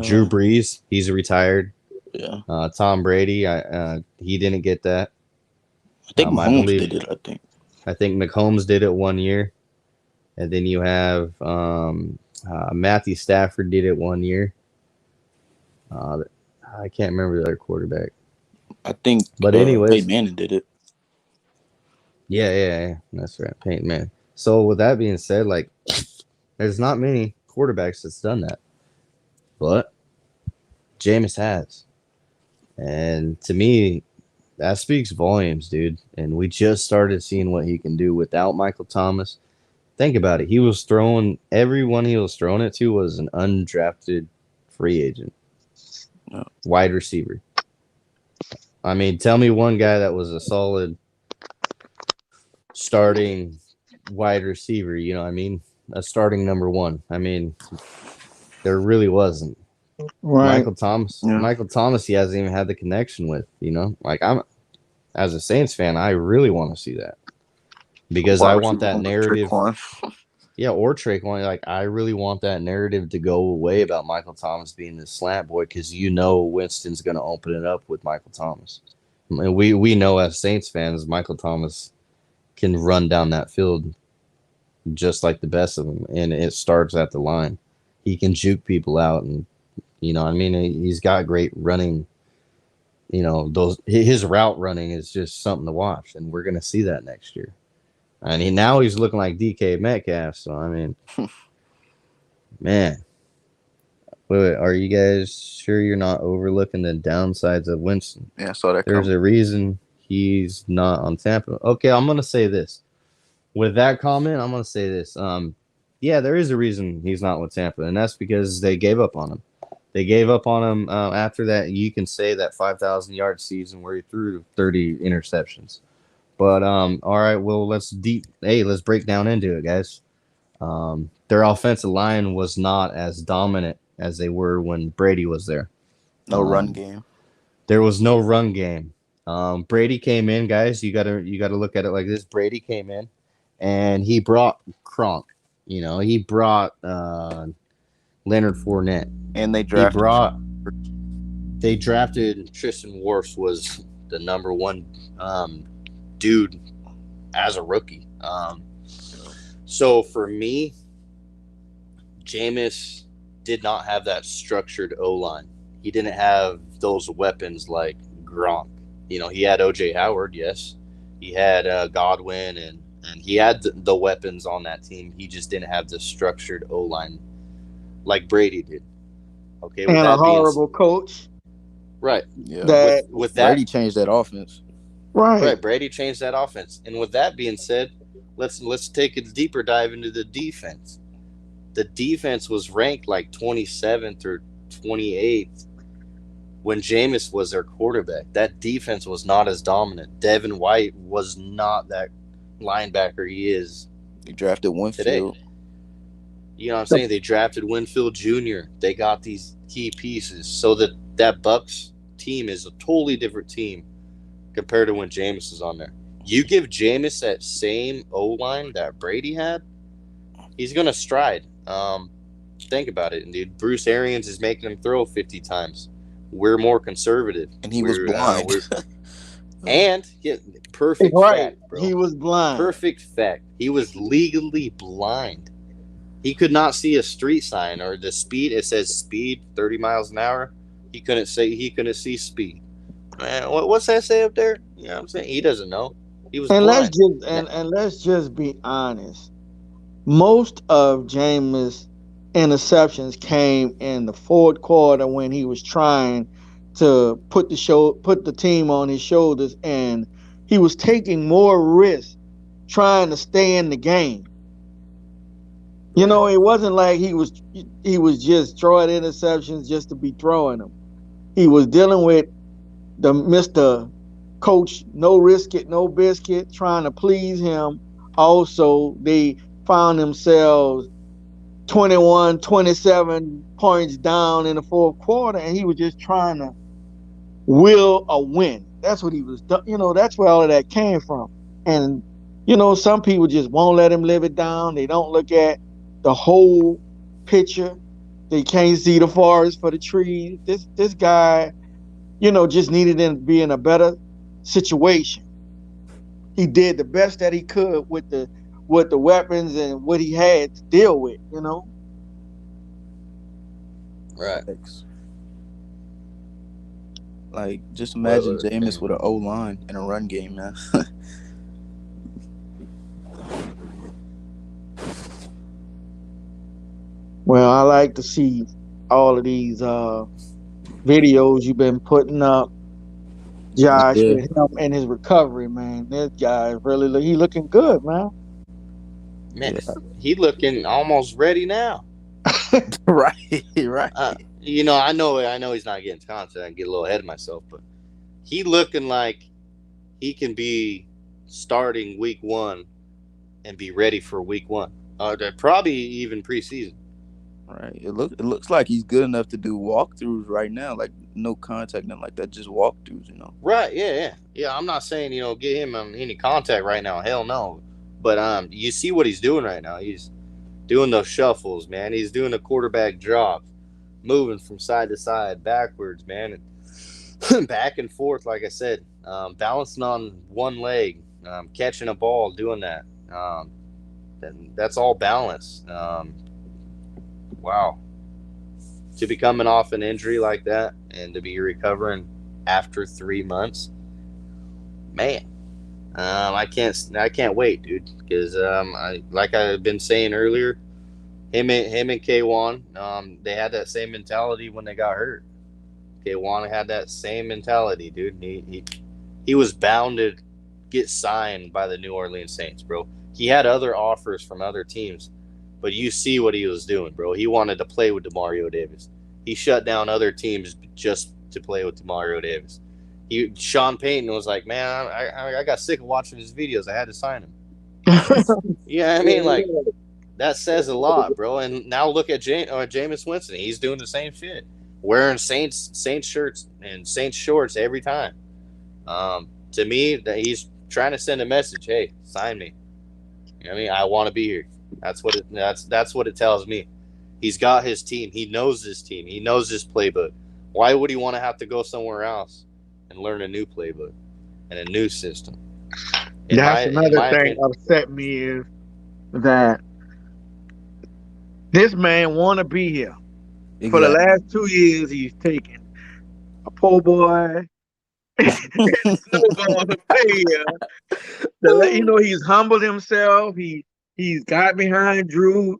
Speaker 1: Drew
Speaker 2: Uh,
Speaker 1: Brees, he's retired.
Speaker 2: yeah.
Speaker 1: Tom Brady, he didn't get that.
Speaker 2: I think
Speaker 1: I
Speaker 2: Mahomes
Speaker 1: believe
Speaker 2: did it. I think.
Speaker 1: I think McCombs did it 1 year, and then you have Matthew Stafford did it 1 year. Uh, I can't remember the other quarterback,
Speaker 2: I think
Speaker 1: but
Speaker 2: Peyton
Speaker 1: anyways,
Speaker 2: Manning did it.
Speaker 1: yeah, that's right, Peyton Man. So with that being said, like, there's not many quarterbacks that's done that, but Jameis has, and to me, that speaks volumes, dude. And we just started seeing what he can do without Michael Thomas. Think about it. Everyone he was throwing it to was an undrafted free agent,
Speaker 2: No.
Speaker 1: wide receiver. I mean, tell me one guy that was a solid starting wide receiver, you know what I mean? A starting number one. I mean, there really wasn't.
Speaker 3: Right.
Speaker 2: Yeah.
Speaker 1: Michael Thomas, he hasn't even had the connection with, Like, as a Saints fan, I really want to see that because
Speaker 2: Wide
Speaker 1: I want
Speaker 2: receiver
Speaker 1: that
Speaker 2: on
Speaker 1: narrative.
Speaker 2: Traquan.
Speaker 1: Yeah, or Traquan. Like, I really want that narrative to go away about Michael Thomas being the slant boy because Winston's going to open it up with Michael Thomas. And we know as Saints fans, Michael Thomas can run down that field just like the best of them, and it starts at the line. He can juke people out, and I mean, he's got great running. His route running is just something to watch, and we're going to see that next year. and he's looking like DK Metcalf. So I mean, man, wait, are you guys sure you're not overlooking the downsides of Winston?
Speaker 2: Yeah, I saw that
Speaker 1: There's
Speaker 2: coming.
Speaker 1: a reason he's not on Tampa. Okay, I'm gonna say this. With that comment, I'm gonna say this. Yeah, there is a reason he's not with Tampa, and that's because they gave up on him. They gave up on him after that. You can say that 5,000-yard season where he threw 30 interceptions. But all right, well let's break down into it, guys. Their offensive line was not as dominant as they were when Brady was there.
Speaker 2: No run game.
Speaker 1: There was no run game. Brady came in, guys. You gotta look at it like this. Brady came in, and he brought Kronk. He brought Leonard Fournette.
Speaker 2: And they
Speaker 1: He
Speaker 2: drafted.
Speaker 1: they drafted Tristan Wirfs was the number one dude as a rookie. So for me, Jameis did not have that structured O-line. He didn't have those weapons like Gronk. He had O.J. Howard, yes. He had Godwin, and he had the weapons on that team. He just didn't have the structured O-line like Brady did. Okay, with
Speaker 3: And a
Speaker 1: that being
Speaker 3: horrible coach.
Speaker 1: right,
Speaker 2: Yeah.
Speaker 3: That
Speaker 1: with that,
Speaker 2: Brady changed that offense.
Speaker 1: right, Brady changed that offense. And with that being said, let's take a deeper dive into the defense. The defense was ranked like 27th or 28th when Jameis was their quarterback. That defense was not as dominant. Devin White was not that linebacker he is
Speaker 2: They drafted Winfield.
Speaker 1: today. You know what I'm saying? They drafted Winfield Jr. They got these key pieces so that Bucks team is a totally different team compared to when Jameis is on there. You give Jameis that same O-line that Brady had, he's going to stride. Think about it, dude. Bruce Arians is making him throw 50 times. We're more conservative.
Speaker 2: And he was blind.
Speaker 1: Perfect
Speaker 3: right.
Speaker 1: fact, bro.
Speaker 3: He was blind.
Speaker 1: Perfect fact. He was legally blind. He could not see a street sign or the speed. It says speed 30 miles an hour. He couldn't see speed. Man, what's that say up there? You know what I'm saying? He doesn't know. He was
Speaker 3: And
Speaker 1: blind.
Speaker 3: let's just be honest. Most of Jameis' interceptions came in the fourth quarter when he was trying to put the team on his shoulders, and he was taking more risks trying to stay in the game. It wasn't like he was just throwing interceptions just to be throwing them. He was dealing with the Mr. Coach, no risk it, no biscuit, trying to please him. Also, they found themselves 21, 27 points down in the fourth quarter, and he was just trying to will a win. That's what he was doing. That's where all of that came from. And, some people just won't let him live it down. They don't look at the whole picture. They can't see the forest for the trees. This guy, just needed to be in a better situation. He did the best that he could with the weapons and what he had to deal with,
Speaker 1: Right.
Speaker 2: Like, just imagine Jameis with an O-line and a run game, man.
Speaker 3: Well, I like to see all of these videos you've been putting up, Josh, with him and his recovery, man. This guy really he looking good, man.
Speaker 1: Man, he looking almost ready now.
Speaker 2: Right.
Speaker 1: I know he's not getting contact. I get a little ahead of myself, but he looking like he can be starting week 1 and be ready for week 1. Probably even preseason.
Speaker 2: Right. It looks like he's good enough to do walkthroughs right now, like no contact, nothing like that, just walkthroughs,
Speaker 1: Right, yeah. I'm not saying, get him on any contact right now. Hell no. But you see what he's doing right now. He's doing those shuffles, man. He's doing the quarterback drop, moving from side to side, backwards, man, and back and forth, like I said, balancing on one leg, catching a ball, doing that. That's all balance. Wow. To be coming off an injury like that and to be recovering after 3 months, man, I can't wait, dude. Because like I've been saying earlier, him and K1, they had that same mentality when they got hurt. K1 had that same mentality, dude. He was bound to get signed by the New Orleans Saints, bro. He had other offers from other teams, but you see what he was doing, bro. He wanted to play with Demario Davis. He shut down other teams just to play with Demario Davis. Sean Payton was like, man, I got sick of watching his videos. I had to sign him. Yeah, I mean, like that says a lot, bro. And now look at Jameis Winston. He's doing the same shit, wearing Saints shirts and Saints shorts every time. To me, that he's trying to send a message. Hey, sign me. You know what I mean? I want to be here. That's what it tells me. He's got his team. He knows his team. He knows his playbook. Why would he want to have to go somewhere else and learn a new playbook and a new system? In
Speaker 3: That's
Speaker 1: my in
Speaker 3: another
Speaker 1: my
Speaker 3: thing
Speaker 1: opinion,
Speaker 3: upset me is that this man want to be here. For the
Speaker 2: Exactly.
Speaker 3: last 2 years, he's taken a poor boy snowball to pay here. He's humbled himself. He's got behind Drew.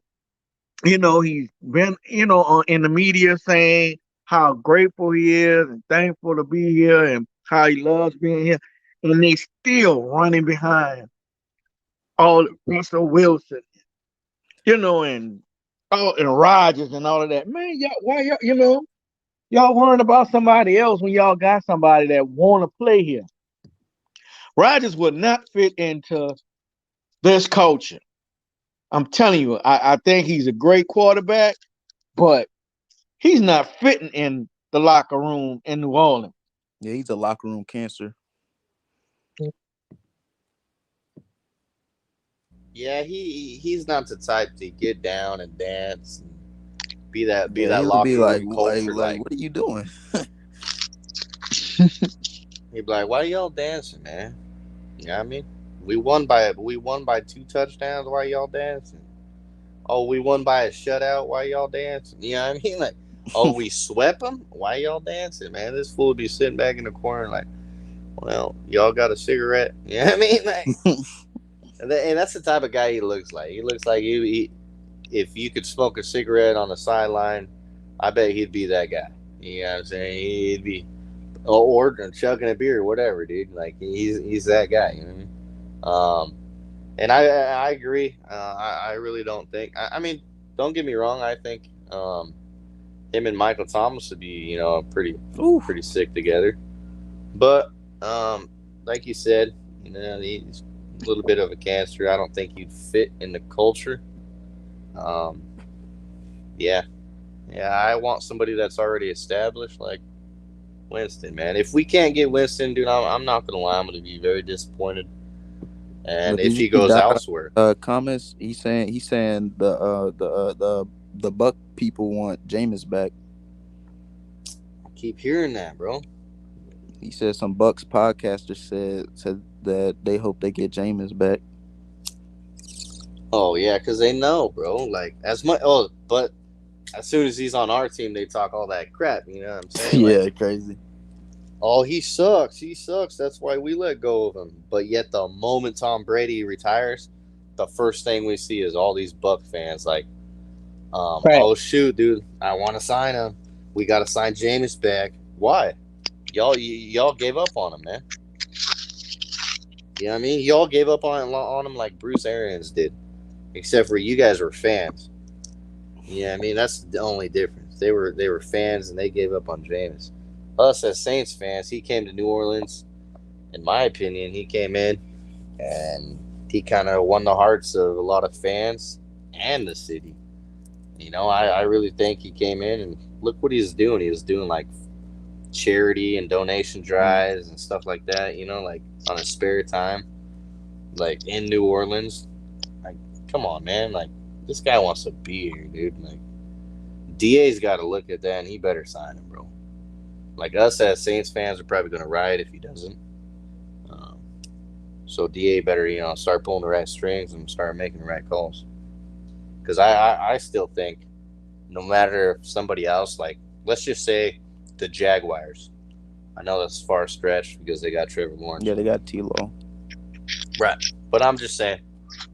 Speaker 3: He's been in the media saying how grateful he is and thankful to be here and how he loves being here, and they still running behind all Russell Wilson, and Rodgers and all of that. Man, y'all, why y'all worrying about somebody else when y'all got somebody that want to play here? Rodgers would not fit into this culture. I'm telling you, I think he's a great quarterback, but he's not fitting in the locker room in New Orleans.
Speaker 2: Yeah, he's a locker room cancer.
Speaker 1: yeah, he's not the type to get down and dance and be
Speaker 2: Yeah,
Speaker 1: that
Speaker 2: he would be
Speaker 1: locker
Speaker 2: like,
Speaker 1: room culture. Like
Speaker 2: what are you doing?
Speaker 1: he'd be like, "Why y'all dancing, man?" You know what I mean? We won by 2 touchdowns. Why y'all dancing? Oh, we won by a shutout. Why y'all dancing? You know what I mean? Like, oh, we swept them. Why y'all dancing, man? This fool would be sitting back in the corner like, well, y'all got a cigarette. You know what I mean? Like, and that's the type of guy he looks like. He looks like if you could smoke a cigarette on the sideline, I bet he'd be that guy. You know what I'm saying? He'd be or chugging a beer, or whatever, dude. Like he's that guy. You know what I mean? And I agree. I really don't think. I mean, don't get me wrong. I think him and Michael Thomas would be
Speaker 2: Ooh.
Speaker 1: pretty sick together. But like you said, he's a little bit of a cancer. I don't think he'd fit in the culture. Um, yeah, yeah. I want somebody that's already established, like Winston. Man, if we can't get Winston, dude, I'm not gonna lie. I'm gonna be very disappointed. And
Speaker 2: But did
Speaker 1: if
Speaker 2: you
Speaker 1: he
Speaker 2: see
Speaker 1: goes
Speaker 2: Dada
Speaker 1: elsewhere,
Speaker 2: comments? He's saying the Buck people want Jameis back.
Speaker 1: I keep hearing that, bro.
Speaker 2: He said some Bucks podcaster said that they hope they get Jameis back.
Speaker 1: Oh yeah, because they know, bro. Like as much. Oh, but as soon as he's on our team, they talk all that crap. You know what I'm saying? Like,
Speaker 2: Yeah, crazy.
Speaker 1: oh, he sucks. He sucks. That's why we let go of him. But yet, the moment Tom Brady retires, the first thing we see is all these Buck fans like,
Speaker 3: Right.
Speaker 1: oh shoot, dude, I want to sign him. We got to sign Jameis back. Why? Y'all gave up on him, man. You know what I mean? Y'all gave up on him like Bruce Arians did, except for you guys were fans. Yeah, I mean that's the only difference. They were fans and they gave up on Jameis. Us as Saints fans, he came to New Orleans. In my opinion, he came in and he kind of won the hearts of a lot of fans and the city. I really think he came in and look what he's doing. He was doing like charity and donation
Speaker 2: Mm.
Speaker 1: drives and stuff like that. Like on his spare time, like in New Orleans. Like, come on, man! Like this guy wants to be here, dude. Like DA's got to look at that and he better sign him, bro. Like us as Saints fans are probably going to riot if he doesn't. Um, so DA better, start pulling the right strings and start making the right calls. Because I still think no matter if somebody else, like let's just say the Jaguars. I know that's far stretched because they got Trevor Lawrence.
Speaker 2: Yeah, they got T-Law.
Speaker 1: Right. But I'm just saying,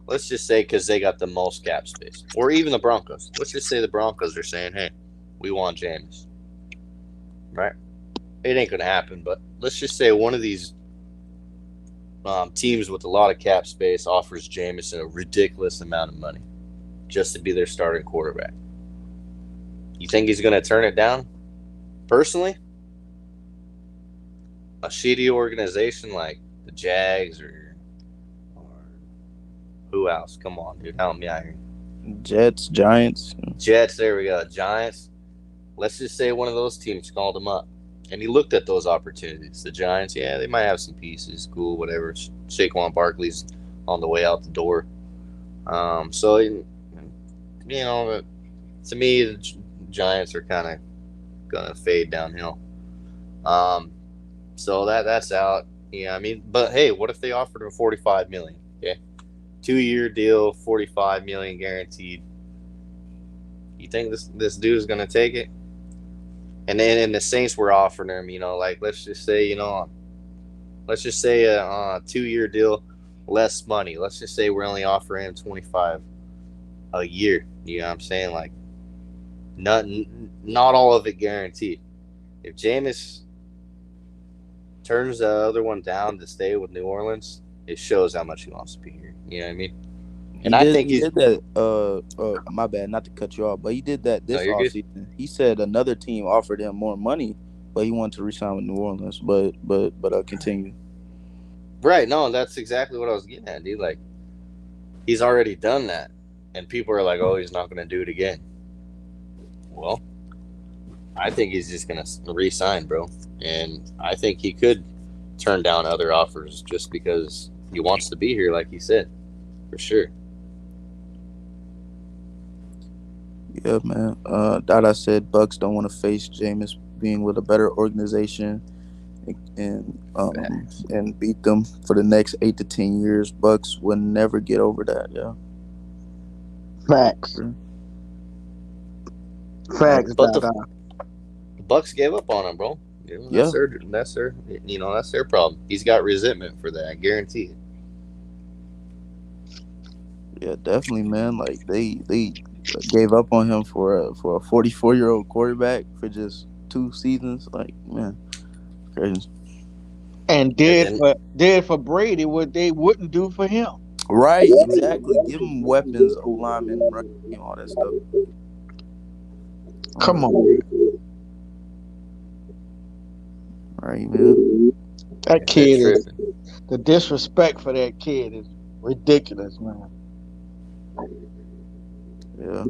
Speaker 1: let's just say because they got the most cap space, or even the Broncos. Let's just say the Broncos are saying, "Hey, we want James." Right. It ain't gonna happen, but let's just say one of these teams with a lot of cap space offers Jameson a ridiculous amount of money just to be their starting quarterback. You think he's gonna turn it down? Personally, a shitty organization like the Jags or who else? Come on, dude, help me out here.
Speaker 2: Jets, Giants.
Speaker 1: Jets, there we go. Giants. Let's just say one of those teams called him up, and he looked at those opportunities. The Giants, yeah, they might have some pieces, cool, whatever. Saquon Barkley's on the way out the door. So to me, the Giants are kind of gonna fade downhill. Um, so that's out. Yeah, I mean, but hey, what if they offered him 45 million? Okay, 2 year deal, 45 million guaranteed. You think this dude is gonna take it? And then the Saints were offering him, like let's just say a 2 year deal, less money. Let's just say we're only offering him 25 a year. You know what I'm saying? Like, not all of it guaranteed. If Jameis turns the other one down to stay with New Orleans, it shows how much he wants to be here. You know what I mean?
Speaker 2: He
Speaker 1: And I
Speaker 2: did.
Speaker 1: think
Speaker 2: He
Speaker 1: he's.
Speaker 2: did that. My bad, not to cut you off, but he did that
Speaker 1: No,
Speaker 2: this
Speaker 1: you're good.
Speaker 2: offseason. He said another team offered him more money, but he wanted to resign with New Orleans. But continue.
Speaker 1: Right? No, that's exactly what I was getting at, dude. Like, he's already done that, and people are like, "Oh, he's not going to do it again." Well, I think he's just going to re-sign, bro, and I think he could turn down other offers just because he wants to be here, like he said, for sure.
Speaker 2: Yeah, man. Dada said Bucks don't want to face Jameis being with a better organization
Speaker 1: Facts.
Speaker 2: and beat them for the next 8 to 10 years. Bucks will never get over that. Yeah.
Speaker 3: Facts.
Speaker 2: Uh,
Speaker 3: Facts,
Speaker 1: But the
Speaker 3: Dada.
Speaker 1: Bucks gave up on him, bro.
Speaker 2: yeah.
Speaker 1: That's their problem. He's got resentment for that, I guarantee it.
Speaker 2: Yeah, definitely, man. Like they gave up on him for a 44-year-old quarterback for just 2 seasons. Like, man, crazy.
Speaker 3: And
Speaker 1: And
Speaker 3: did
Speaker 1: then
Speaker 3: for Brady what they wouldn't do for him.
Speaker 2: Right, exactly. Give him weapons, O lineman, run game, all that stuff.
Speaker 3: Come
Speaker 2: Right,
Speaker 3: on,
Speaker 2: right, man.
Speaker 3: that
Speaker 1: they're
Speaker 3: kid is
Speaker 1: tripping.
Speaker 3: the disrespect for that kid is ridiculous, man.
Speaker 2: Yeah,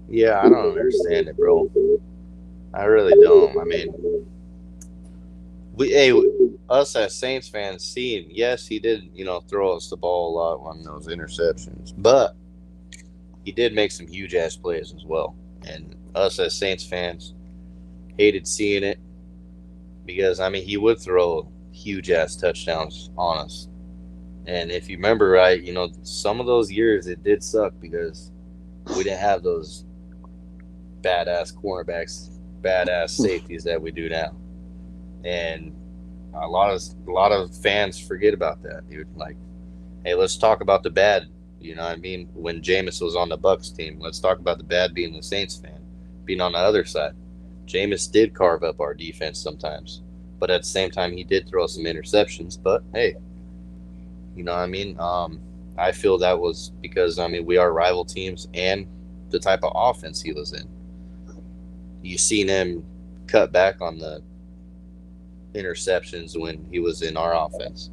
Speaker 1: Yeah, I don't understand it, bro. I really don't. I mean, hey, us as Saints fans seeing, yes, he did, throw us the ball a lot on those interceptions, but he did make some huge ass plays as well. And us as Saints fans hated seeing it because I mean he would throw huge ass touchdowns on us. And if you remember right, some of those years it did suck because we didn't have those badass cornerbacks, badass safeties that we do now. And a lot of fans forget about that, dude. Like, hey, let's talk about the bad. You know what I mean? When Jameis was on the Bucks team, let's talk about the bad being the Saints fan, being on the other side. Jameis did carve up our defense sometimes, but at the same time, he did throw some interceptions. But hey, you know what I mean? I feel that was because I mean we are rival teams and the type of offense he was in. You seen him cut back on the interceptions when he was in our offense,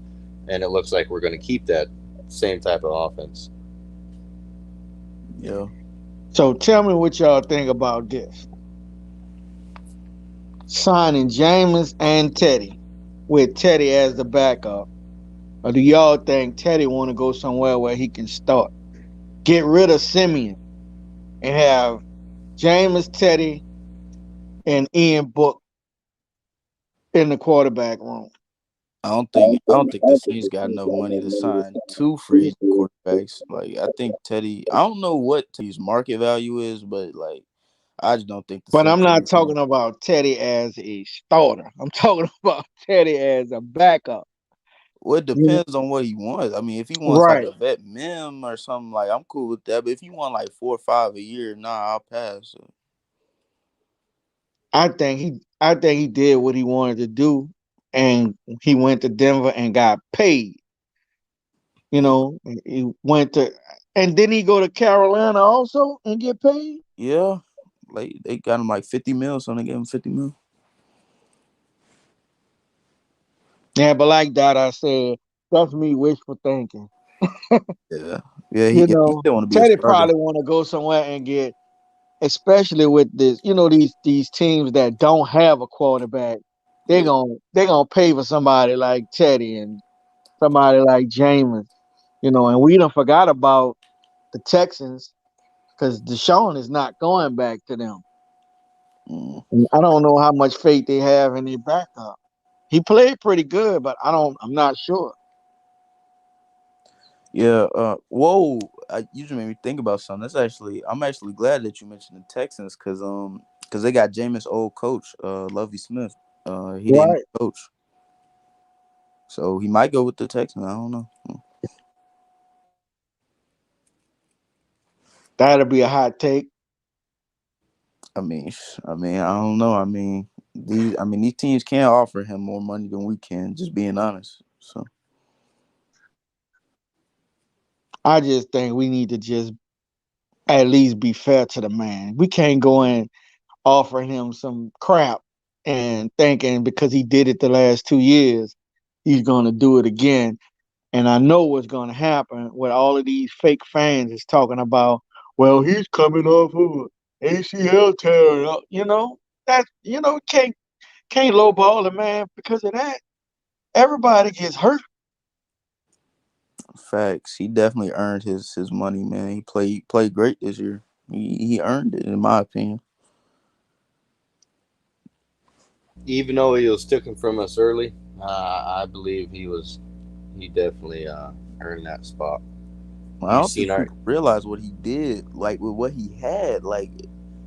Speaker 1: and it looks like we're going to keep that same type of offense.
Speaker 2: yeah.
Speaker 3: So tell me what y'all think about this. Signing Jameis and Teddy with Teddy as the backup. Or do y'all think Teddy want to go somewhere where he can start? Get rid of Simeon and have Jameis, Teddy, and Ian Book in the quarterback room.
Speaker 2: I don't think the Saints got enough money to sign two free agent quarterbacks. Like, I think Teddy. I don't know what Teddy's market value is, but like, I just don't think the
Speaker 3: But
Speaker 2: Saints
Speaker 3: I'm
Speaker 2: can
Speaker 3: not
Speaker 2: retain.
Speaker 3: talking about Teddy as a starter. I'm talking about Teddy as a backup.
Speaker 2: Well, it
Speaker 3: You
Speaker 2: depends on what he wants. I mean, if he wants like
Speaker 3: right.
Speaker 2: a vet mem or something, like I'm cool with that. But if you want like 4 or 5 a year, nah, I'll pass.
Speaker 3: I think he did what he wanted to do, and he went to Denver and got paid. You know, he went to, and didn't he go to Carolina also and get paid?
Speaker 2: Yeah, like they got him like 50 mil, so they gave him 50 mil.
Speaker 3: Yeah, but like that, I said that's me wishful thinking.
Speaker 2: Yeah, yeah,
Speaker 3: You
Speaker 2: he
Speaker 3: know,
Speaker 2: still want to be a
Speaker 3: Teddy
Speaker 2: starter.
Speaker 3: probably want to go somewhere and get, especially with this, these teams that don't have a quarterback. They're
Speaker 2: Yeah.
Speaker 3: gonna they're gonna pay for somebody like Teddy and somebody like Jameis. And we don't forgot about the Texans because Deshaun is not going back to them.
Speaker 2: Mm.
Speaker 3: And I don't know how much faith they have in their backup. He played pretty good, but I'm not sure.
Speaker 2: Yeah. Whoa. You just made me think about something. I'm actually glad that you mentioned the Texans because they got Jameis' old coach, Lovey Smith. He didn't
Speaker 3: Right.
Speaker 2: coach, so he might go with the Texans. I don't know.
Speaker 3: That'll be a hot take.
Speaker 2: I don't know. These teams can't offer him more money than we can. Just being honest. So
Speaker 3: I just think we need to just at least be fair to the man. We can't go and offer him some crap and thinking because he did it the last 2 years, he's going to do it again. And I know what's going to happen. What all of these fake fans is talking about. Well, he's coming off of a ACL tear. That can't lowball the man because of that. Everybody gets hurt.
Speaker 2: facts. He definitely earned his money, man. He played great this year. He earned it, in my opinion.
Speaker 1: Even though he was taken from us early, I believe he definitely earned that spot.
Speaker 2: I
Speaker 1: You
Speaker 2: don't
Speaker 1: seen
Speaker 2: think
Speaker 1: our
Speaker 2: people realize what he did, like with what he had. Like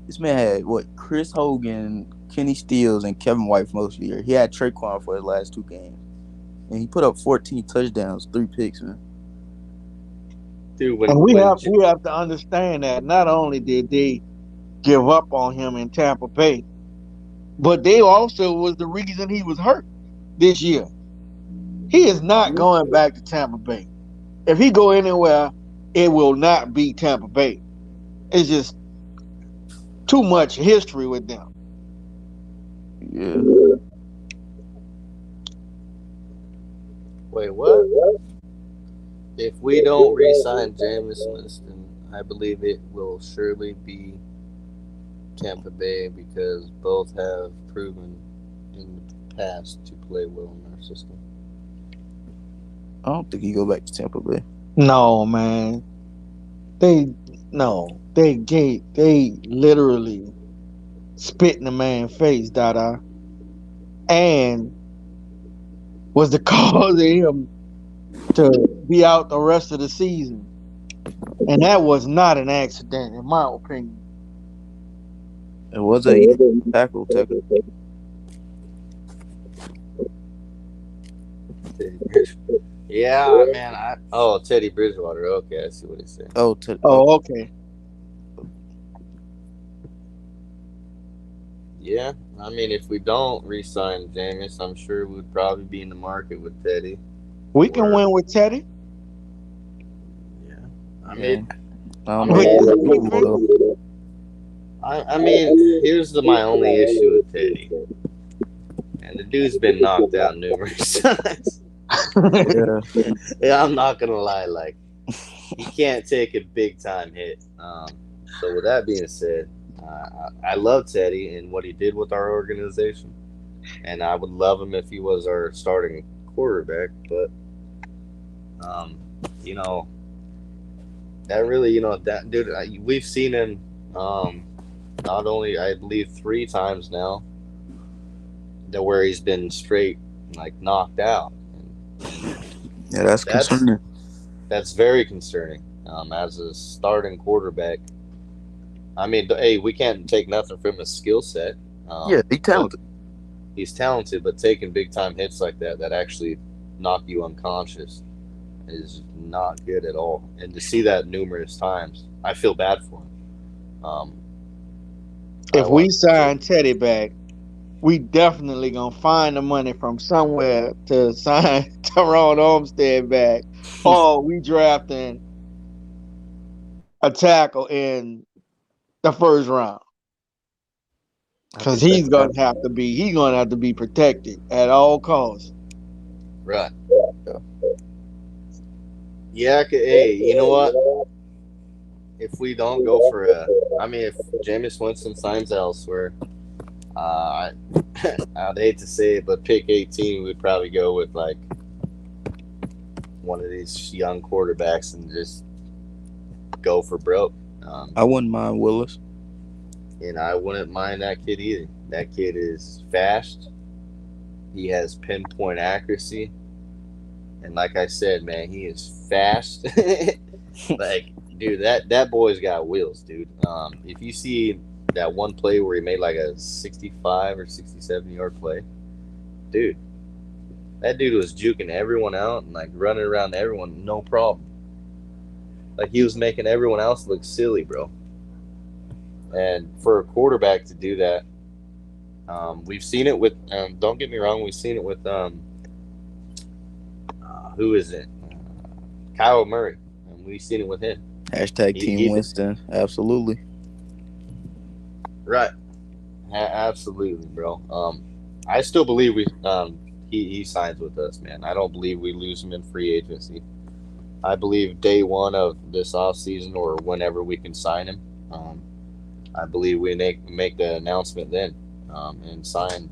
Speaker 2: this man had what Chris Hogan, Kenny Stills, and Kevin White for most of the year. He had Traquan for his last 2 games, and he put up 14 touchdowns, 3 picks, man.
Speaker 1: dude
Speaker 3: And
Speaker 1: when
Speaker 3: we
Speaker 1: when
Speaker 3: have we have to understand that not only did they give up on him in Tampa Bay, but they also was the reason he was hurt this year. He is not going back to Tampa Bay. If he go anywhere, it will not be Tampa Bay. It's just too much history with them.
Speaker 2: Yeah.
Speaker 1: wait what? If we don't re-sign Jameis Winston, I believe it will surely be Tampa Bay because both have proven in the past to play well in our system.
Speaker 2: I don't think he go back to Tampa Bay.
Speaker 3: No, man. They no. They literally spit in the man's face, Dada, and was the cause of him to be out the rest of the season. And that was not an accident, in my opinion.
Speaker 2: It was a illegal tackle, technically.
Speaker 1: Teddy Bridgewater. Yeah, man. Teddy Bridgewater. Okay, I see what he's saying.
Speaker 2: Oh,
Speaker 3: Oh, okay.
Speaker 1: Yeah, I mean, if we don't re-sign Jameis, I'm sure we'd probably be in the market with Teddy.
Speaker 3: We can
Speaker 1: Or
Speaker 3: win with Teddy.
Speaker 1: yeah, I
Speaker 2: yeah.
Speaker 1: mean,
Speaker 2: I
Speaker 1: I
Speaker 2: don't know
Speaker 3: With
Speaker 2: about
Speaker 1: mean,
Speaker 3: this
Speaker 2: that though.
Speaker 3: defense.
Speaker 1: here's my only issue with Teddy, and the dude's been knocked out numerous times.
Speaker 2: Yeah.
Speaker 1: Yeah, I'm not gonna lie, like he can't take a big time hit. So with that being said, I love Teddy and what he did with our organization, and I would love him if he was our starting quarterback. But um, you know that really, that dude, we've seen him um, not only I believe 3 times now, that where he's been straight like knocked out, and
Speaker 2: Yeah, that's
Speaker 1: that's
Speaker 2: concerning.
Speaker 1: that's very concerning. As a starting quarterback, I mean, hey, we can't take nothing from his skill set.
Speaker 2: Yeah, he
Speaker 1: But
Speaker 2: talented.
Speaker 1: he's talented, but taking big time hits like that actually knock you unconscious is not good at all. And to see that numerous times, I feel bad for him. I
Speaker 3: If we
Speaker 1: want to.
Speaker 3: sign Teddy back, we definitely gonna find the money from somewhere to sign Tyrone Olmstead back, or we drafting a tackle in the first round
Speaker 1: I
Speaker 3: because
Speaker 1: think that's
Speaker 3: he's gonna have to be protected at all costs.
Speaker 1: right. Yeah. Hey, you know what? If we don't go for I mean, if Jameis Winston signs elsewhere, I'd hate to say it, but pick 18, we'd probably go with like one of these young quarterbacks and just go for broke. Um,
Speaker 2: I wouldn't mind Willis.
Speaker 1: and I wouldn't mind that kid either. That kid is fast. He has pinpoint accuracy, and like I said, man, he is fast. Like, dude, that boy's got wheels, dude. If you see that one play where he made like a 65 or 67 yard play, dude, that dude was juking everyone out and like running around everyone, no problem. Like he was making everyone else look silly, bro. And for a quarterback to do that, we've seen it with. Don't get me wrong, we've seen it with who is it? Kyle Murray, and we've seen it with him.
Speaker 2: Hashtag
Speaker 1: He,
Speaker 2: Team
Speaker 1: he
Speaker 2: Winston. Absolutely.
Speaker 1: right, absolutely, bro. I still believe he signs with us, man. I don't believe we lose him in free agency. I believe day one of this off season or whenever we can sign him. I believe we make the announcement then and sign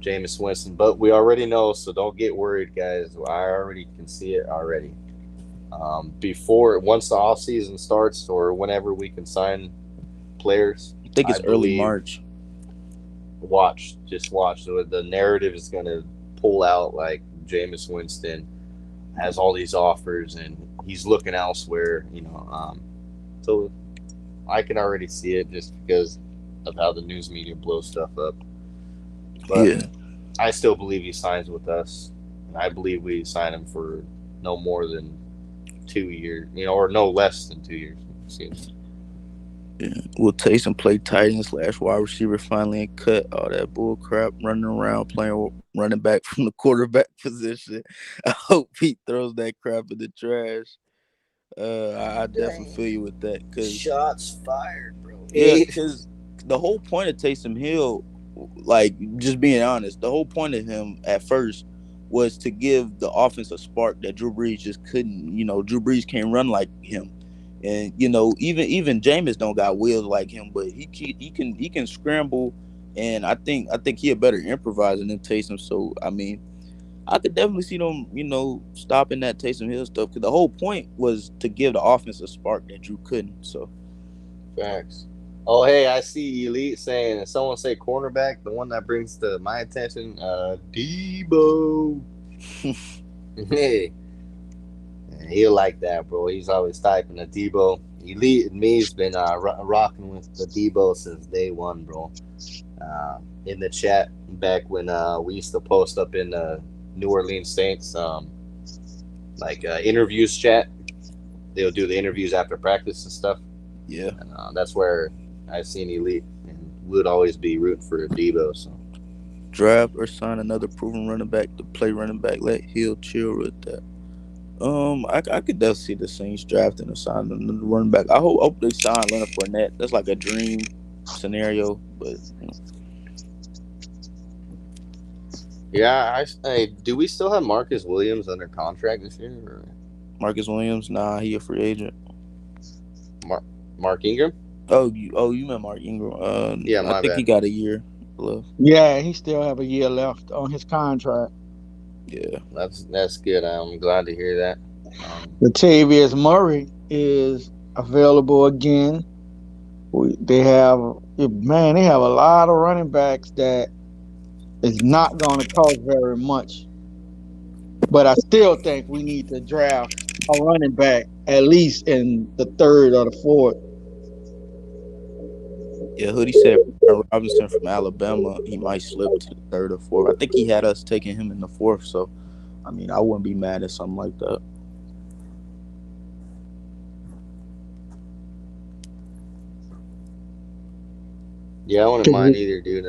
Speaker 1: Jameis Winston. But we already know, so don't get worried, guys. I already can see it already. Once the off season starts or whenever we can sign players,
Speaker 2: I think
Speaker 1: I
Speaker 2: it's early
Speaker 1: believe
Speaker 2: March.
Speaker 1: just watch. The narrative is going to pull out like Jameis Winston has all these offers and he's looking elsewhere. So I can already see it just because of how the news media blows stuff up. But
Speaker 2: Yeah.
Speaker 1: I still believe he signs with us, and I believe we sign him for no more than 2 years, or no less than 2 years. Excuse me.
Speaker 2: Yeah. Will Taysom play tight end / wide receiver finally and cut all that bull crap running around playing running back from the quarterback position? I hope he throws that crap in the trash. I definitely feel you with that because
Speaker 1: Shots fired, bro.
Speaker 2: yeah, because the whole point of Taysom Hill, like just being honest, the whole point of him at first was to give the offense a spark that Drew Brees just couldn't. Drew Brees can't run like him, and even Jameis don't got wheels like him, but he can scramble, and I think he a better improviser than Taysom. So I mean, I could definitely see them, stopping that Taysom Hill stuff because the whole point was to give the offense a spark that Drew couldn't. So
Speaker 1: Facts. Oh, hey, I see Elite saying, someone say cornerback, the one that brings to my attention, Debo. Hey, he'll like that, bro. He's always typing the Debo. Elite and me's been rocking with the Debo since day one, bro. In the chat back when we used to post up in New Orleans Saints, interviews chat. They'll do the interviews after practice and stuff.
Speaker 2: yeah.
Speaker 1: And that's where I've seen Elite and would always be rooting for Debo. So
Speaker 2: Draft or sign another proven running back to play running back. Let Hill chill with that. I could definitely see the Saints drafting or signing another running back. I hope they sign Leonard Fournette. That's like a dream scenario, but
Speaker 1: yeah, do we still have Marcus Williams under contract this year? Or
Speaker 2: Marcus Williams, nah, he a free agent.
Speaker 1: Mark Ingram?
Speaker 2: Oh, you meant Mark Ingram.
Speaker 1: Yeah,
Speaker 2: I
Speaker 1: my
Speaker 2: think
Speaker 1: bad.
Speaker 2: he got a year left.
Speaker 3: Yeah, he still have a year left on his contract.
Speaker 2: Yeah,
Speaker 1: That's good. I'm glad to hear that.
Speaker 3: Latavius Murray is available again. They have a lot of running backs that is not going to cost very much. But I still think we need to draft a running back at least in the third or the fourth.
Speaker 2: yeah. Hoodie said Robinson from Alabama. He might slip to the third or fourth. I think he had us taking him in the fourth. So I mean, I wouldn't be mad at something like that.
Speaker 1: Yeah, I wouldn't
Speaker 3: 'Cause
Speaker 1: mind either, dude.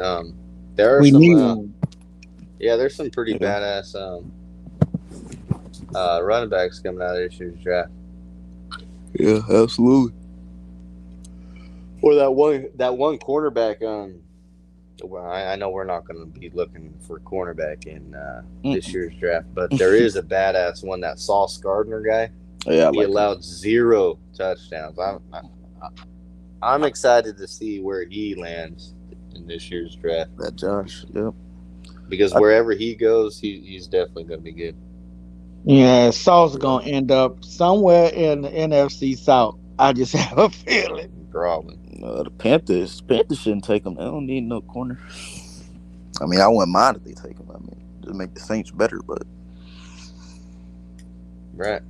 Speaker 1: There are
Speaker 3: we
Speaker 1: some,
Speaker 3: need one.
Speaker 1: yeah, there's some pretty
Speaker 2: Yeah,
Speaker 1: badass running backs coming out of this year's draft.
Speaker 2: yeah, absolutely.
Speaker 1: Or that one cornerback. Well, I know we're not going to be looking for cornerback in this
Speaker 2: Mm-mm.
Speaker 1: year's draft, but there is a badass one. That Sauce Gardner guy.
Speaker 2: Yeah, I
Speaker 1: He
Speaker 2: like him.
Speaker 1: allowed 0 touchdowns. I'm excited to see where he lands in this year's draft
Speaker 2: That Josh. Yep.
Speaker 1: because
Speaker 2: I,
Speaker 1: wherever he goes, he's definitely going to be good.
Speaker 3: Yeah, Sauce
Speaker 2: yeah.
Speaker 3: gonna end up somewhere in the NFC South. I just have a feeling.
Speaker 1: Probably.
Speaker 2: The Panthers shouldn't take him. They don't need no corner. I mean, I wouldn't mind if they take him. I mean, just make the Saints better. But
Speaker 1: Right.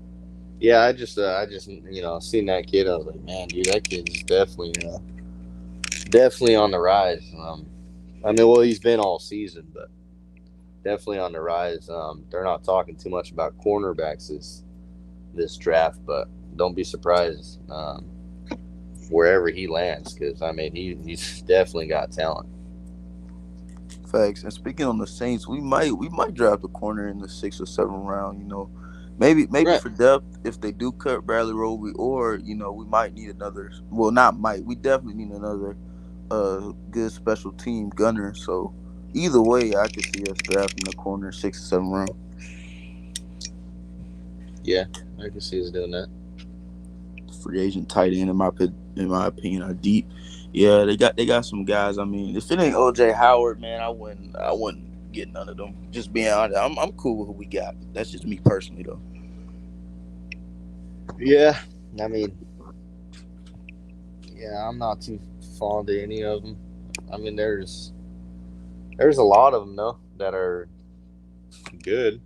Speaker 1: Yeah, I just seen that kid. I was like, man, dude, that kid's definitely on the rise. I mean, well, he's been all season, but definitely on the rise. They're not talking too much about cornerbacks this draft, but don't be surprised wherever he lands, because I mean he's definitely got talent.
Speaker 2: facts. And speaking on the Saints, we might draft a corner in the 6th or 7th round. Maybe
Speaker 1: Right.
Speaker 2: for depth if they do cut Bradley Roby, or we might need another. Well, not might. We definitely need another good special team gunner. So either way, I could see us drafting a corner 6th or 7th round.
Speaker 1: Yeah, I can see us doing that.
Speaker 2: Free agent tight end in my opinion are deep. Yeah, they got some guys. I mean, if it ain't OJ Howard, man, I wouldn't get none of them. Just being honest, I'm cool with who we got. That's just me personally though.
Speaker 1: Yeah, I mean, yeah, I'm not too fond of any of them. I mean, there's a lot of them though that are good.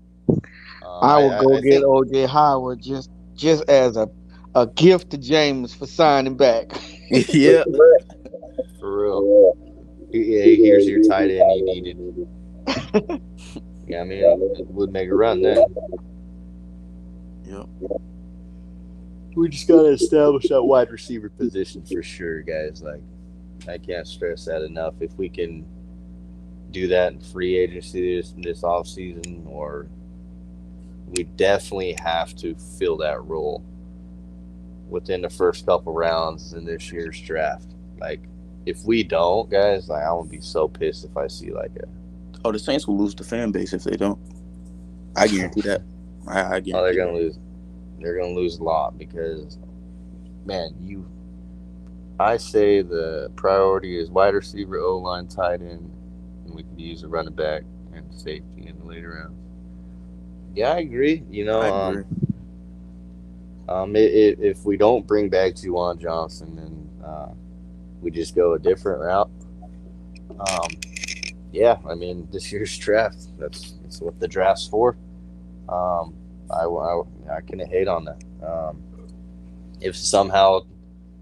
Speaker 3: I would go
Speaker 1: I
Speaker 3: get
Speaker 1: think
Speaker 3: OJ Howard just as a gift to James for signing back.
Speaker 2: Yeah,
Speaker 1: for real. Yeah, here's your tight end you needed. Yeah, I mean, it would make a run then.
Speaker 2: yeah.
Speaker 1: We just gotta establish that wide receiver position for sure, guys. Like, I can't stress that enough. If we can do that in free agency this off season, or we definitely have to fill that role within the first couple rounds in this year's draft. Like, if we don't, guys, like, I'm gonna be so pissed if I see like a
Speaker 2: Oh, the Saints will lose the fan base if they don't. I guarantee that. I
Speaker 1: oh,
Speaker 2: guarantee
Speaker 1: they're
Speaker 2: that.
Speaker 1: gonna lose. They're gonna lose a lot because, man, I say the priority is wide receiver, O line, tight end, and we can use a running back and safety in the later rounds. Yeah, I agree.
Speaker 2: I agree.
Speaker 1: If we don't bring back Juwan Johnson and we just go a different route, um, yeah, I mean this year's draft. That's what the draft's for. Um, I can hate on that. If somehow,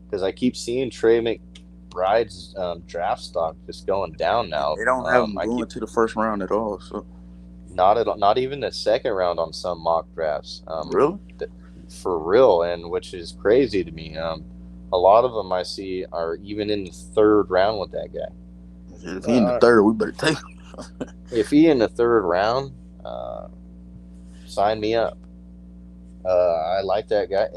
Speaker 1: because I keep seeing Trey McBride's draft stock just going down now.
Speaker 2: They don't have them
Speaker 1: I
Speaker 2: going
Speaker 1: keep
Speaker 2: to the first round at all. So
Speaker 1: not even the second round on some mock drafts.
Speaker 2: really,
Speaker 1: For real, and which is crazy to me. A lot of them I see are even in the third round with that guy.
Speaker 2: if he in the third, we better take him.
Speaker 1: If he in the third round, sign me up. I like that guy.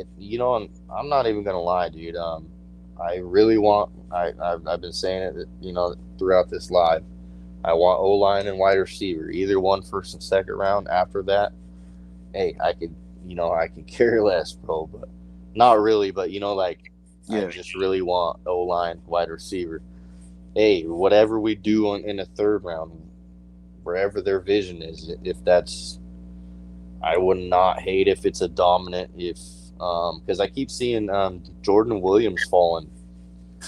Speaker 1: I'm not even gonna lie, dude. I really want. I've been saying it, throughout this live. I want O line and wide receiver, either one first and second round. After that, hey, I could care less, bro. But not really. But like, I
Speaker 2: Yeah,
Speaker 1: just really want O line, wide receiver. Hey, whatever we do in the third round, wherever their vision is, if that's, I would not hate if it's a dominant. If because I keep seeing Jordan Williams falling.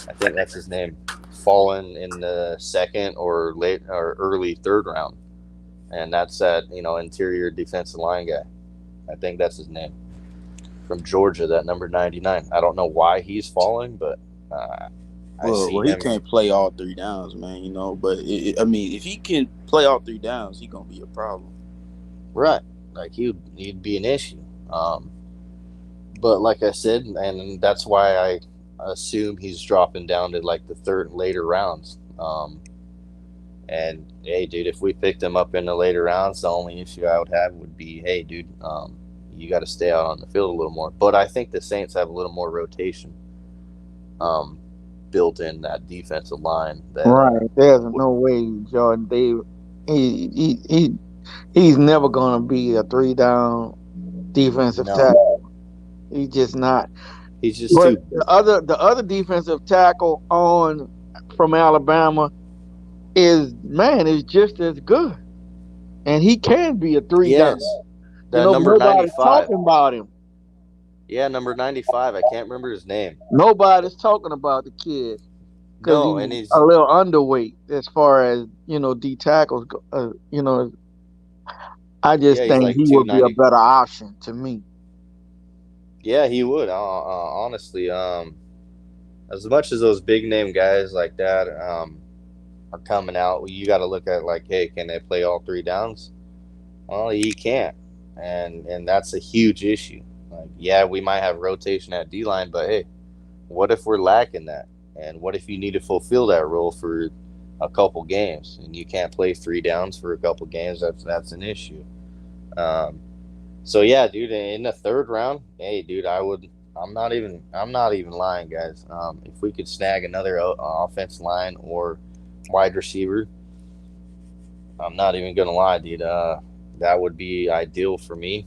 Speaker 1: I think that's his name. Fallen in the second or late or early third round, and that's that interior defensive line guy. I think that's his name, from Georgia. That number 99. I don't know why he's falling, but I see
Speaker 2: well, he
Speaker 1: him.
Speaker 2: can't play all 3 downs, man. But I mean, if he can play all 3 downs, he gonna be a problem.
Speaker 1: Right. Like he'd be an issue. Um, but like I said, and that's why I assume he's dropping down to like the third later rounds. And hey, dude, if we picked him up in the later rounds, the only issue I would have would be, hey, dude, you got to stay out on the field a little more. But I think the Saints have a little more rotation um, built in that defensive line that
Speaker 3: Right. There's no way Jordan Davis. He he he he's never gonna be a 3 down defensive
Speaker 1: no,
Speaker 3: tackle. He's just not.
Speaker 1: he's just
Speaker 3: But
Speaker 1: too.
Speaker 3: the other defensive tackle on from Alabama is just as good, and he can be a 3 down.
Speaker 1: Yes,
Speaker 3: You
Speaker 1: that
Speaker 3: know, but
Speaker 1: number
Speaker 3: nobody's
Speaker 1: 95.
Speaker 3: talking about him.
Speaker 1: Yeah, number 95. I can't remember his name.
Speaker 3: Nobody's talking about the kid because
Speaker 1: No,
Speaker 3: he's
Speaker 1: and
Speaker 3: a
Speaker 1: he's
Speaker 3: little underweight as far as D tackles go. I
Speaker 1: yeah,
Speaker 3: just
Speaker 1: he's
Speaker 3: think
Speaker 1: like
Speaker 3: he would be a
Speaker 1: 290.
Speaker 3: better option to me.
Speaker 1: Yeah, he would. Honestly, as much as those big name guys like that are coming out, you got to look at like, hey, can they play all three downs? Well, he can't, and that's a huge issue. Like, yeah, we might have rotation at D line, but hey, what if we're lacking that? And what if you need to fulfill that role for a couple games and you can't play three downs for a couple games? That's an issue. Um, so yeah, dude, in the third round, hey, dude, I would. I'm not even lying, guys. If we could snag another offense line or wide receiver, I'm not even gonna lie, dude. That would be ideal for me.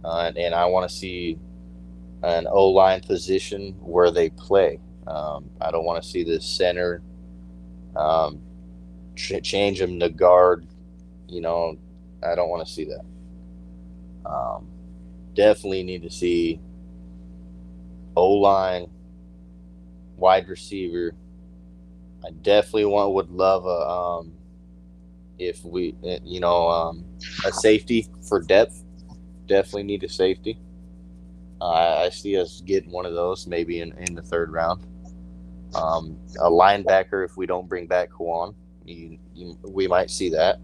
Speaker 1: And I want to see an O line position where they play. I don't want to see this center um, change him to guard. You know, I don't want to see that. Um, Definitely need to see O line, wide receiver. I definitely would love a if we a safety for depth. Definitely need a safety. I see us getting one of those maybe in the third round. A linebacker if we don't bring back Kwan, we might see that.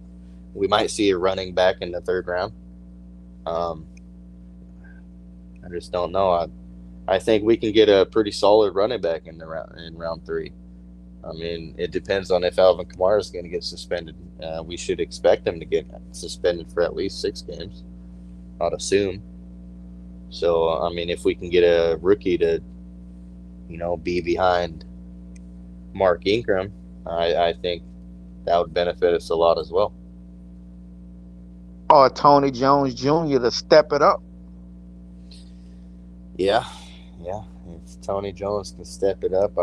Speaker 1: We might see a running back in the third round. Um, I just don't know. I think we can get a pretty solid running back in round three. I mean, it depends on if Alvin Kamara is going to get suspended. We should expect him to get suspended for at least 6 games. I'd assume. So I mean, if we can get a rookie to be behind Mark Ingram, I think that would benefit us a lot as well.
Speaker 3: Or Tony Jones Jr. to step it up.
Speaker 1: Yeah, yeah. If Tony Jones can step it up,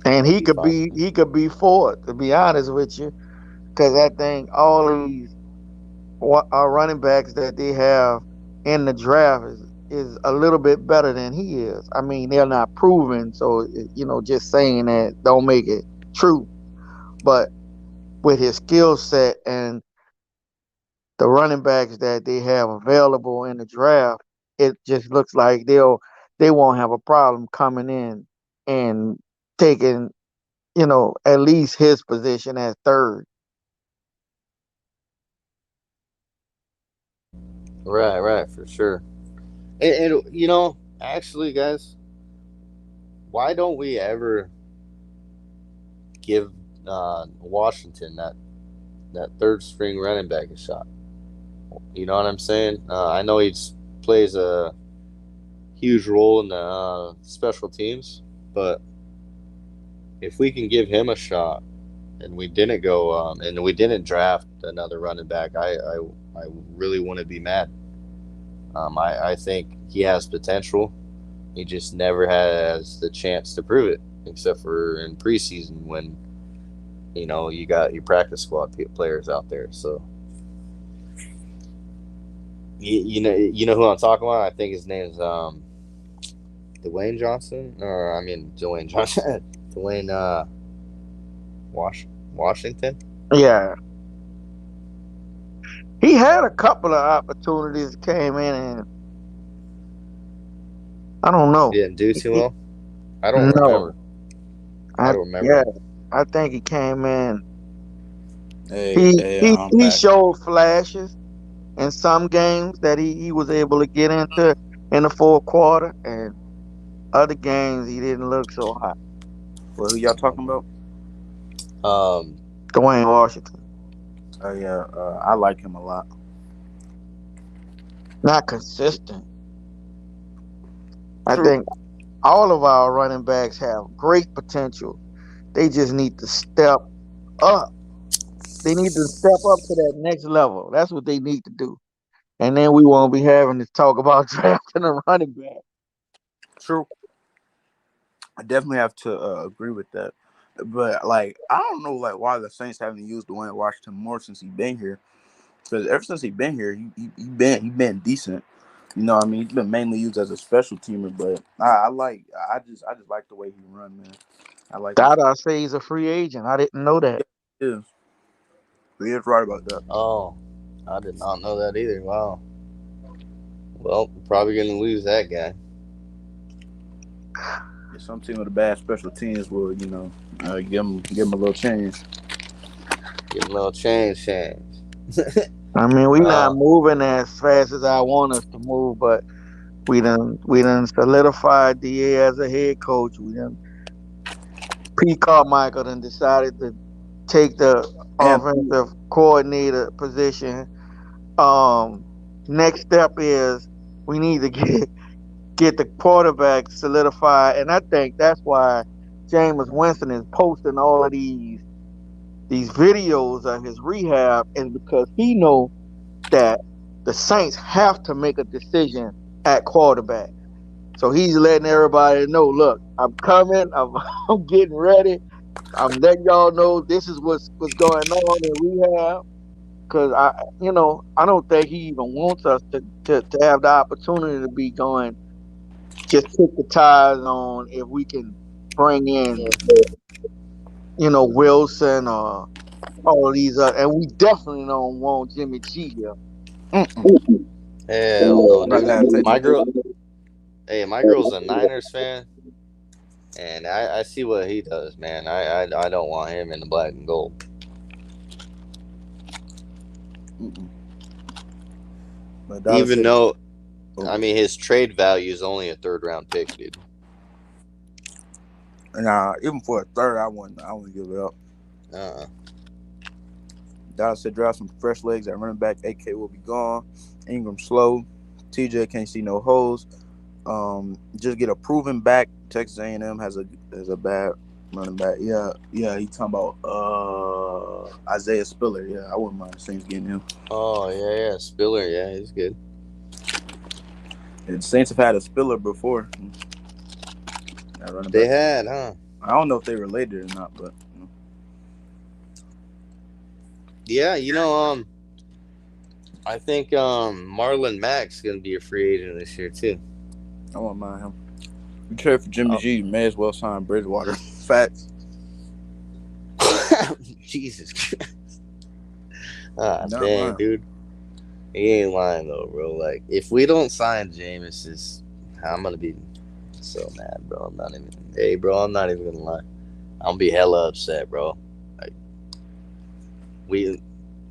Speaker 3: And
Speaker 1: I'd
Speaker 3: he
Speaker 1: be
Speaker 3: could
Speaker 1: fine.
Speaker 3: be he could be fourth, to be honest with you, because I think all these running backs that they have in the draft is a little bit better than he is. I mean, they're not proven, so just saying that don't make it true. But with his skill set and the running backs that they have available in the draft, it just looks like they won't have a problem coming in and taking at least his position as third.
Speaker 1: Right, right, for sure. And actually, guys, why don't we ever give Washington that third string running back a shot? You know what I'm saying? I know he plays a huge role in the special teams, but if we can give him a shot, and we didn't draft another running back, I really wouldn't be mad. I think he has potential. He just never has the chance to prove it, except for in preseason when you got your practice squad players out there. So you know who I'm talking about. I think his name's Dwayne Johnson, or I mean Dwayne Johnson, Dwayne Washington.
Speaker 3: Yeah, he had a couple of opportunities came in, and I don't know.
Speaker 1: Didn't do too well. I don't
Speaker 3: No,
Speaker 1: remember. I
Speaker 3: I
Speaker 1: don't remember.
Speaker 3: yeah, I think he came in.
Speaker 2: Hey,
Speaker 3: He
Speaker 2: hey,
Speaker 3: he he
Speaker 2: Pat.
Speaker 3: showed flashes, in some games that he was able to get into in the fourth quarter, and other games he didn't look so hot.
Speaker 2: Well, who y'all talking about?
Speaker 1: Um,
Speaker 3: Dwayne Washington,
Speaker 2: Oh yeah, I like him a lot.
Speaker 3: not consistent. I
Speaker 2: True.
Speaker 3: think all of our running backs have great potential. They just need to step up. They need to step up to that next level. That's what they need to do. And then we won't be having to talk about drafting a running back.
Speaker 2: True. I definitely have to agree with that. But like, I don't know like why the Saints haven't used Dwayne Washington more since he's been here. Because ever since he's been here, he been decent. You know, what I mean, he's been mainly used as a special teamer. But I just like the way he run, man. I like his.
Speaker 3: Dada say he's a free agent. I didn't know that.
Speaker 2: Yeah, he is. He is right about that.
Speaker 1: oh, I did not know that either. Wow. Well, probably gonna lose that guy.
Speaker 2: Yeah, some team with a bad special teams will, give him a little change.
Speaker 1: Give him a little change.
Speaker 3: I mean, we not
Speaker 1: Uh,
Speaker 3: moving as fast as I want us to move, but we done solidified DA as a head coach. We done Pete Carmichael done decided to take the
Speaker 2: And
Speaker 3: offensive coordinator position. Um, Next step is we need to get the quarterback solidified, and I think that's why Jameis Winston is posting all of these videos of his rehab, is because he know that the Saints have to make a decision at quarterback. So he's letting everybody know, look, I'm coming, I'm getting ready. I'm letting y'all know this is what's going on in rehab. Cause I don't think he even wants us to have the opportunity to be going. Just kick the tires on if we can bring in, Wilson or all of these other, and we definitely don't want Jimmy G here.
Speaker 2: mm-mm.
Speaker 1: hell no,
Speaker 2: I'm not
Speaker 1: dude.
Speaker 2: gonna take
Speaker 1: My
Speaker 2: no
Speaker 1: girl,
Speaker 2: Jimmy.
Speaker 1: hey, my girl's a Niners fan, and I see what he does, man. I don't want him in the black and gold.
Speaker 2: Mm-mm. But Dallas
Speaker 1: Even
Speaker 2: said,
Speaker 1: though,
Speaker 2: oh,
Speaker 1: I mean, his trade value is only a third round pick, dude.
Speaker 2: nah, even for a third, I wouldn't give it up.
Speaker 1: Uh,
Speaker 2: Dallas said draft some fresh legs at running back. AK will be gone. Ingram slow. TJ can't see no holes. Just get a proven back. Texas A&M has a bad running back. Yeah. He talking about Isaiah Spiller. Yeah, I wouldn't mind the Saints getting him.
Speaker 1: oh yeah, Spiller, yeah, he's good.
Speaker 2: And the Saints have had a Spiller before. That running
Speaker 1: They
Speaker 2: back.
Speaker 1: had, huh?
Speaker 2: I don't know if they related or not, but
Speaker 1: Yeah, I think Marlon Mack's gonna be a free agent this year too.
Speaker 2: I won't mind him. You trade for Jimmy
Speaker 1: Oh.
Speaker 2: G, you may as well sign Bridgewater. Facts.
Speaker 1: Jesus Christ. Ah,
Speaker 2: Not
Speaker 1: dang,
Speaker 2: lying.
Speaker 1: dude. He ain't lying though, bro. Like, if we don't sign Jameis, I'm gonna be so mad, bro. I'm not even gonna lie. I'm gonna be hella upset, bro. Like,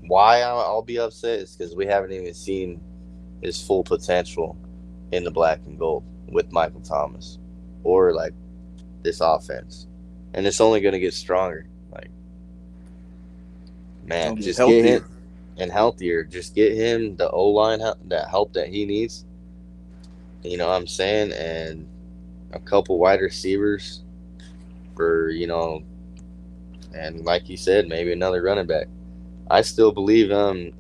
Speaker 1: why I'll be upset is because we haven't even seen his full potential in the black and gold with Michael Thomas or like this offense, and it's only gonna get stronger. Like, man,
Speaker 2: Gonna get
Speaker 1: just get
Speaker 2: healthier.
Speaker 1: him and healthier. Just get him the O line that help that he needs. You know what I'm saying? And a couple wide receivers for and like you said, maybe another running back. I still believe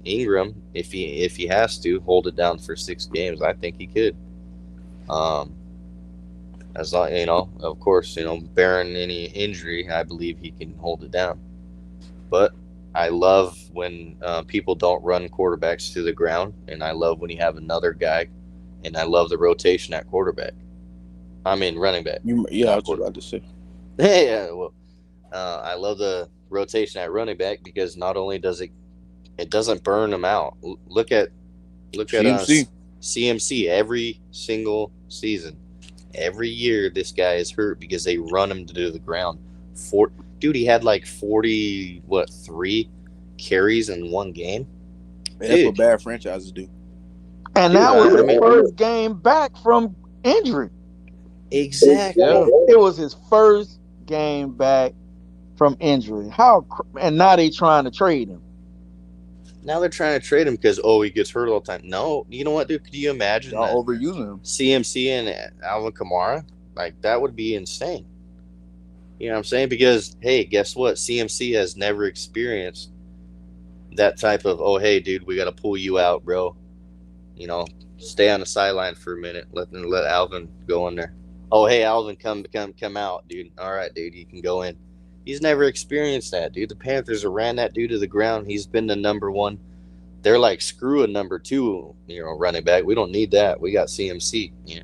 Speaker 1: Ingram, if he has to hold it down for 6 games, I think he could. Um, as long of course, barring any injury, I believe he can hold it down. But I love when people don't run quarterbacks to the ground, and I love when you have another guy, and I love the rotation at quarterback. I mean, running back,
Speaker 2: Yeah, I
Speaker 1: not
Speaker 2: was just
Speaker 1: quarterback.
Speaker 2: about to say.
Speaker 1: Yeah, well, I love the rotation at running back because not only it doesn't burn them out. Look at
Speaker 2: CMC.
Speaker 1: CMC every single season. Every year, this guy is hurt because they run him to the ground. Dude, he had like 3 carries in one game.
Speaker 2: And that's what
Speaker 1: dude.
Speaker 2: bad franchises do.
Speaker 3: And
Speaker 1: Dude,
Speaker 3: that was
Speaker 1: I
Speaker 3: his
Speaker 1: mean,
Speaker 3: first game back from injury.
Speaker 2: Yeah.
Speaker 1: exactly.
Speaker 3: It was his first game back from injury. And now they trying to trade him.
Speaker 1: Now they're trying to trade him because he gets hurt all the time. No, you know what, dude? Could you imagine that
Speaker 2: Y'all overusing him.
Speaker 1: CMC and Alvin Kamara? Like that would be insane. You know what I'm saying? Because hey, guess what? CMC has never experienced that type of hey, dude, we got to pull you out, bro. You know, stay on the sideline for a minute. Let Alvin go in there. Oh, hey, Alvin, come out, dude. All right, dude, you can go in. He's never experienced that, dude. The Panthers ran that dude to the ground. He's been the number one. They're like, screw a number two, running back. We don't need that. We got CMC. Yeah.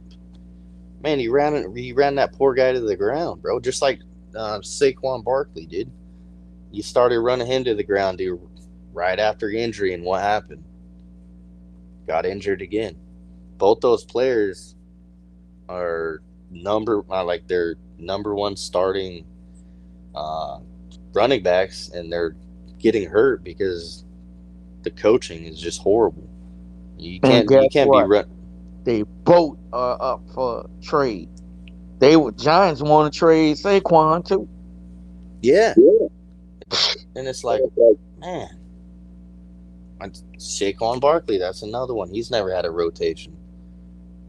Speaker 1: Man, he ran that poor guy to the ground, bro. Just like Saquon Barkley did. You started running him to the ground, dude, right after injury, and what happened? Got injured again. Both those players are like their number one starting uh, running backs, and they're getting hurt because the coaching is just horrible.
Speaker 3: And
Speaker 1: You
Speaker 3: guess
Speaker 1: can't be
Speaker 3: what?
Speaker 1: run.
Speaker 3: They both are up for trade. Giants want to trade Saquon too.
Speaker 1: Yeah, and it's like, man, Saquon Barkley, that's another one. He's never had a rotation.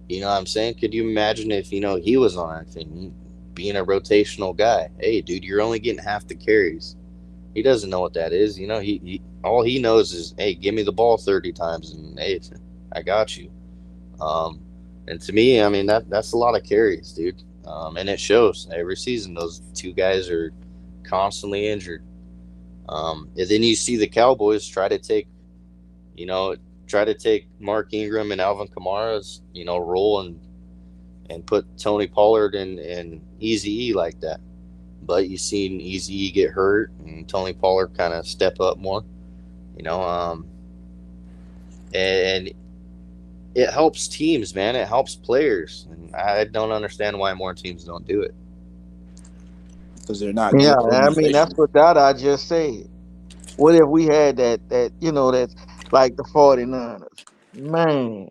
Speaker 1: You know what I'm saying? Could you imagine if he was on our team, being a rotational guy? Hey, dude, you're only getting half the carries. He doesn't know what that is. He all he knows is, hey, give me the ball 30 times, and hey, I got you. Um, and to me, I mean that's a lot of carries, dude. And it shows every season. Those two guys are constantly injured. And then you see the Cowboys you know, try to take Mark Ingram and Alvin Kamara's, role and put Tony Pollard and Easy E like that. But you've seen Easy get hurt and Tony Pollard kind of step up more, you know. And it helps teams, man. It helps players, and I don't understand why more teams don't do it.
Speaker 2: Because they're not
Speaker 3: Yeah,
Speaker 2: good
Speaker 3: I mean that's
Speaker 2: organizations.
Speaker 3: what Dada just said. What if we had that's like the 49ers? Man,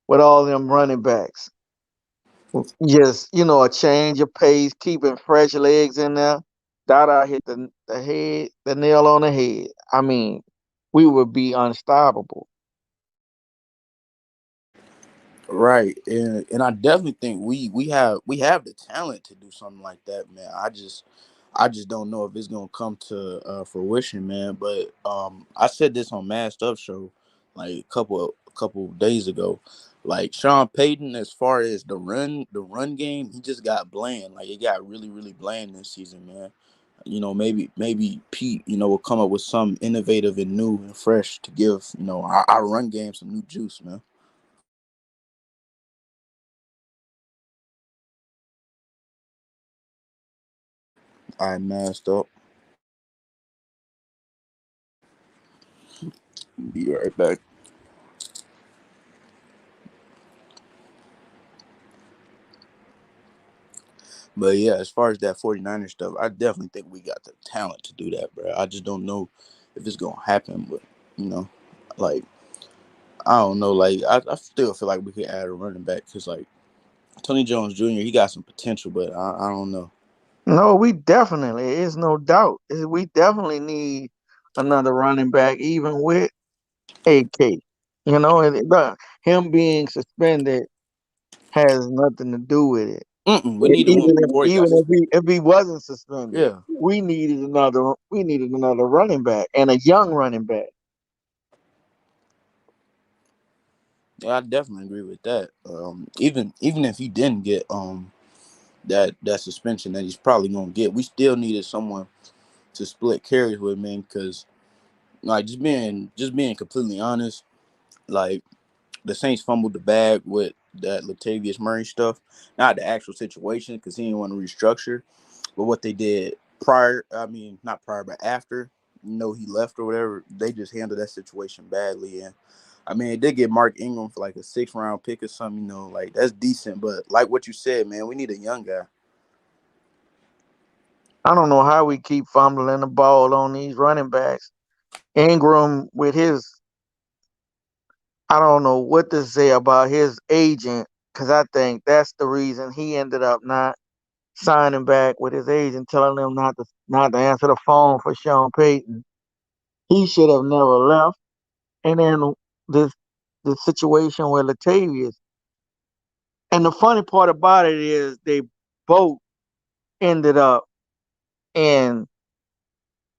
Speaker 3: with all them running backs. Just, a change of pace, keeping fresh legs in there. Dada hit the nail on the head. I mean, we would be unstoppable.
Speaker 2: Right. And I definitely think we have the talent to do something like that, man. I just don't know if it's gonna come to fruition, man. But I said this on Masked Up show like a couple of days ago. Like Sean Payton, as far as the run game, he just got bland. Like it got really, really bland this season, man. Maybe Pete, will come up with some innovative and new and fresh to give, our run game some new juice, man. I masked up. Be right back. But yeah, as far as that 49ers stuff, I definitely think we got the talent to do that, bro. I just don't know if it's gonna happen, but you know, like I don't know, like I still feel like we could add a running back because like Tony Jones Jr. he got some potential, but I don't know.
Speaker 3: No, we definitely, it's no doubt. We definitely need another running back, even with AK. But him being suspended has nothing to do with it.
Speaker 2: We needed one
Speaker 3: Even if
Speaker 2: before he got
Speaker 3: even
Speaker 2: suspended.
Speaker 3: if he wasn't suspended,
Speaker 2: Yeah,
Speaker 3: we needed another running back and a young running back.
Speaker 2: yeah, I definitely agree with that. Even if he didn't get that suspension that he's probably gonna get, we still needed someone to split carries with, man. Because like just being completely honest, like the Saints fumbled the bag with that Latavius Murray stuff. Not the actual situation because he didn't want to restructure, but what they did prior, I mean, not prior, but after, he left or whatever, they just handled that situation badly. And I mean, they did get Mark Ingram for like a 6th round pick or something, like that's decent. But like what you said, man, we need a young guy.
Speaker 3: I don't know how we keep fumbling the ball on these running backs. Ingram with his I don't know what to say about his agent because I think that's the reason he ended up not signing back with his agent, telling him not to answer the phone for Sean Payton. He should have never left. And then this the situation with Latavius. And the funny part about it is they both ended up in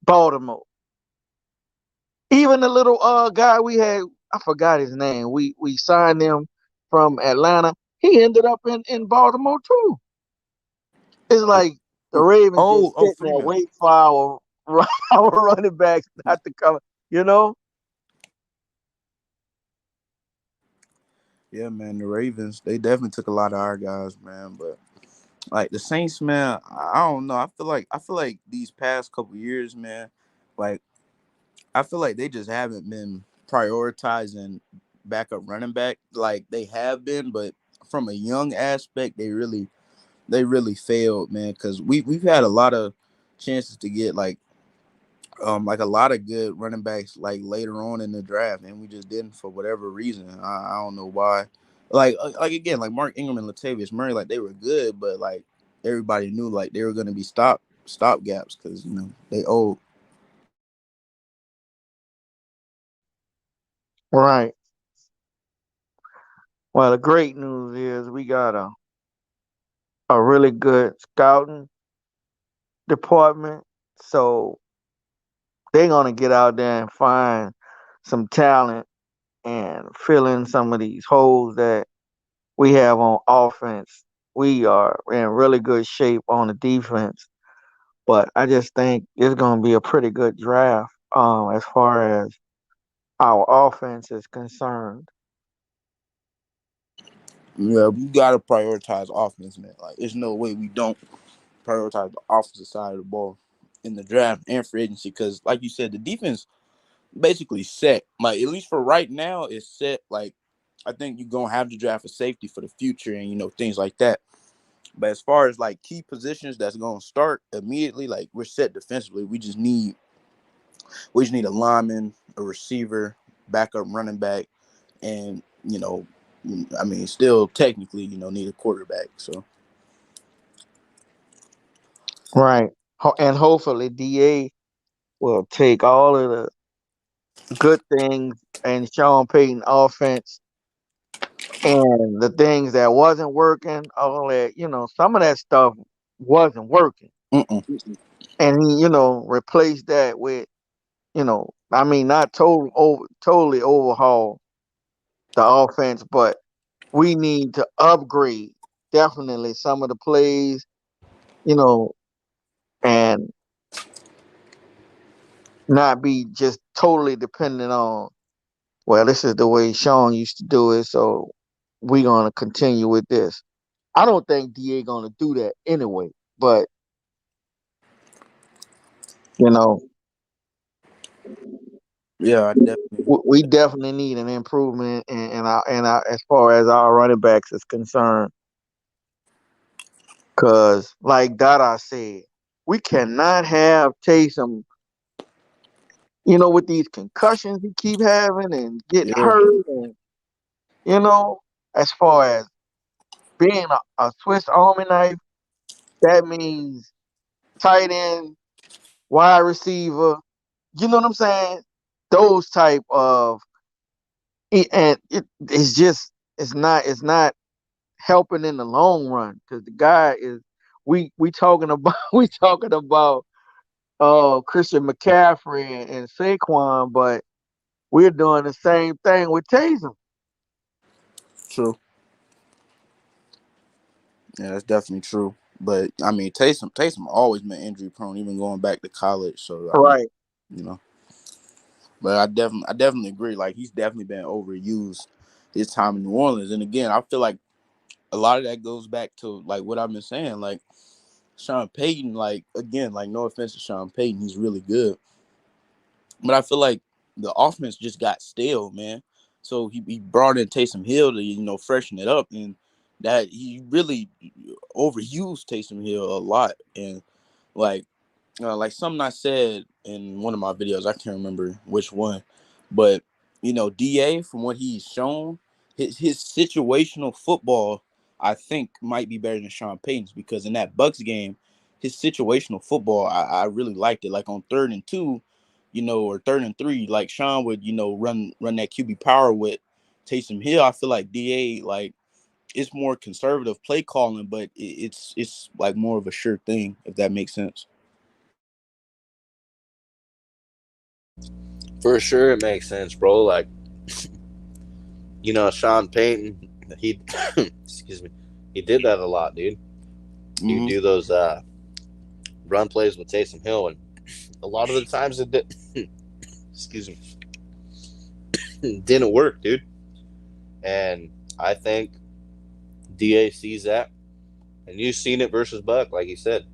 Speaker 3: Baltimore. Even the little guy we had, I forgot his name. We signed him from Atlanta. He ended up in Baltimore too. It's like the Ravens just
Speaker 2: Oh,
Speaker 3: sitting there
Speaker 2: Freeman.
Speaker 3: waiting for our our running backs not to come. You know,
Speaker 2: Yeah, man, the Ravens, they definitely took a lot of our guys, man. But like the Saints, man, I don't know. I feel like these past couple years, man, like I feel like they just haven't been prioritizing backup running back like they have been, but from a young aspect, they really failed, man. Because we've had a lot of chances to get like a lot of good running backs like later on in the draft, and we just didn't for whatever reason. I don't know why. Like again, like Mark Ingram and Latavius Murray, like they were good, but like everybody knew like they were going to be stop gaps because they old.
Speaker 3: right? Well, the great news is we got a really good scouting department, so they're gonna get out there and find some talent and fill in some of these holes that we have on offense. We are in really good shape on the defense, but I just think it's going to be a pretty good draft as far as our offense is concerned.
Speaker 2: Yeah, we got to prioritize offense, man. Like there's no way we don't prioritize the offensive side of the ball in the draft and free agency because, like you said, the defense basically set. Like at least for right now, it's set. Like I think you're gonna have to draft a safety for the future and things like that. But as far as like key positions that's gonna start immediately, like we're set defensively. We just need a lineman, a receiver, backup running back, and I mean, still technically, need a quarterback. So
Speaker 3: Right. And hopefully DA will take all of the good things and Sean Payton offense and the things that wasn't working, all that, some of that stuff wasn't working.
Speaker 2: mm-mm.
Speaker 3: And he, replaced that with, I mean, not totally overhaul the offense, but we need to upgrade definitely some of the plays, you know, and not be just totally dependent on, well, this is the way Sean used to do it, so we're gonna continue with this. I don't think DA gonna do that anyway, but you know,
Speaker 2: Yeah, I definitely.
Speaker 3: we definitely need an improvement in our as far as our running backs is concerned. Cause like Dada said, we cannot have Taysom, with these concussions he keep having and getting
Speaker 2: Yeah,
Speaker 3: hurt and you know, as far as being a Swiss Army knife, that means tight end, wide receiver, you know what I'm saying? Those type of and it's not helping in the long run because the guy is we talking about we talking about Christian McCaffrey and Saquon, but we're doing the same thing with Taysom.
Speaker 2: true. Yeah, that's definitely true. But I mean, Taysom always been injury prone, even going back to college. So I mean,
Speaker 3: Right.
Speaker 2: you know. But I definitely agree. Like he's definitely been overused his time in New Orleans. And again, I feel like a lot of that goes back to like what I've been saying. Like Sean Payton, like again, like no offense to Sean Payton, he's really good. But I feel like the offense just got stale, man. So he brought in Taysom Hill to freshen it up, and that he really overused Taysom Hill a lot. And like like something I said in one of my videos, I can't remember which one, but Da, from what he's shown, his situational football, I think, might be better than Sean Payton's, because in that Bucks game, his situational football, I really liked it. Like on 3rd and 2, or 3rd and 3, like Sean would, run that QB power with Taysom Hill. I feel like Da, like, it's more conservative play calling, but it's like more of a sure thing, if that makes sense.
Speaker 1: For sure, it makes sense, bro. Like, Sean Payton, he, excuse me, he did that a lot, dude. He would
Speaker 2: Mm-hmm.
Speaker 1: do those run plays with Taysom Hill, and a lot of the times it did, excuse me, didn't work, dude. And I think Da sees that, and you've seen it versus Buck, like he said.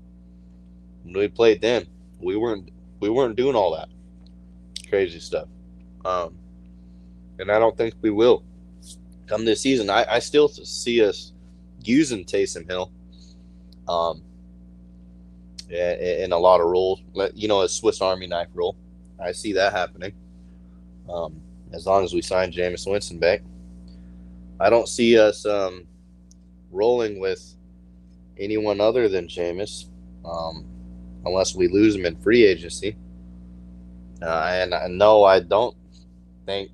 Speaker 1: When we played them, we weren't doing all that crazy stuff, um, and I don't think we will come this season. I still see us using Taysom Hill, um, in a lot of roles. A Swiss Army knife role. I see that happening. Um, as long as we sign Jameis Winston back, I don't see us rolling with anyone other than Jameis, um, unless we lose him in free agency. And no, I don't think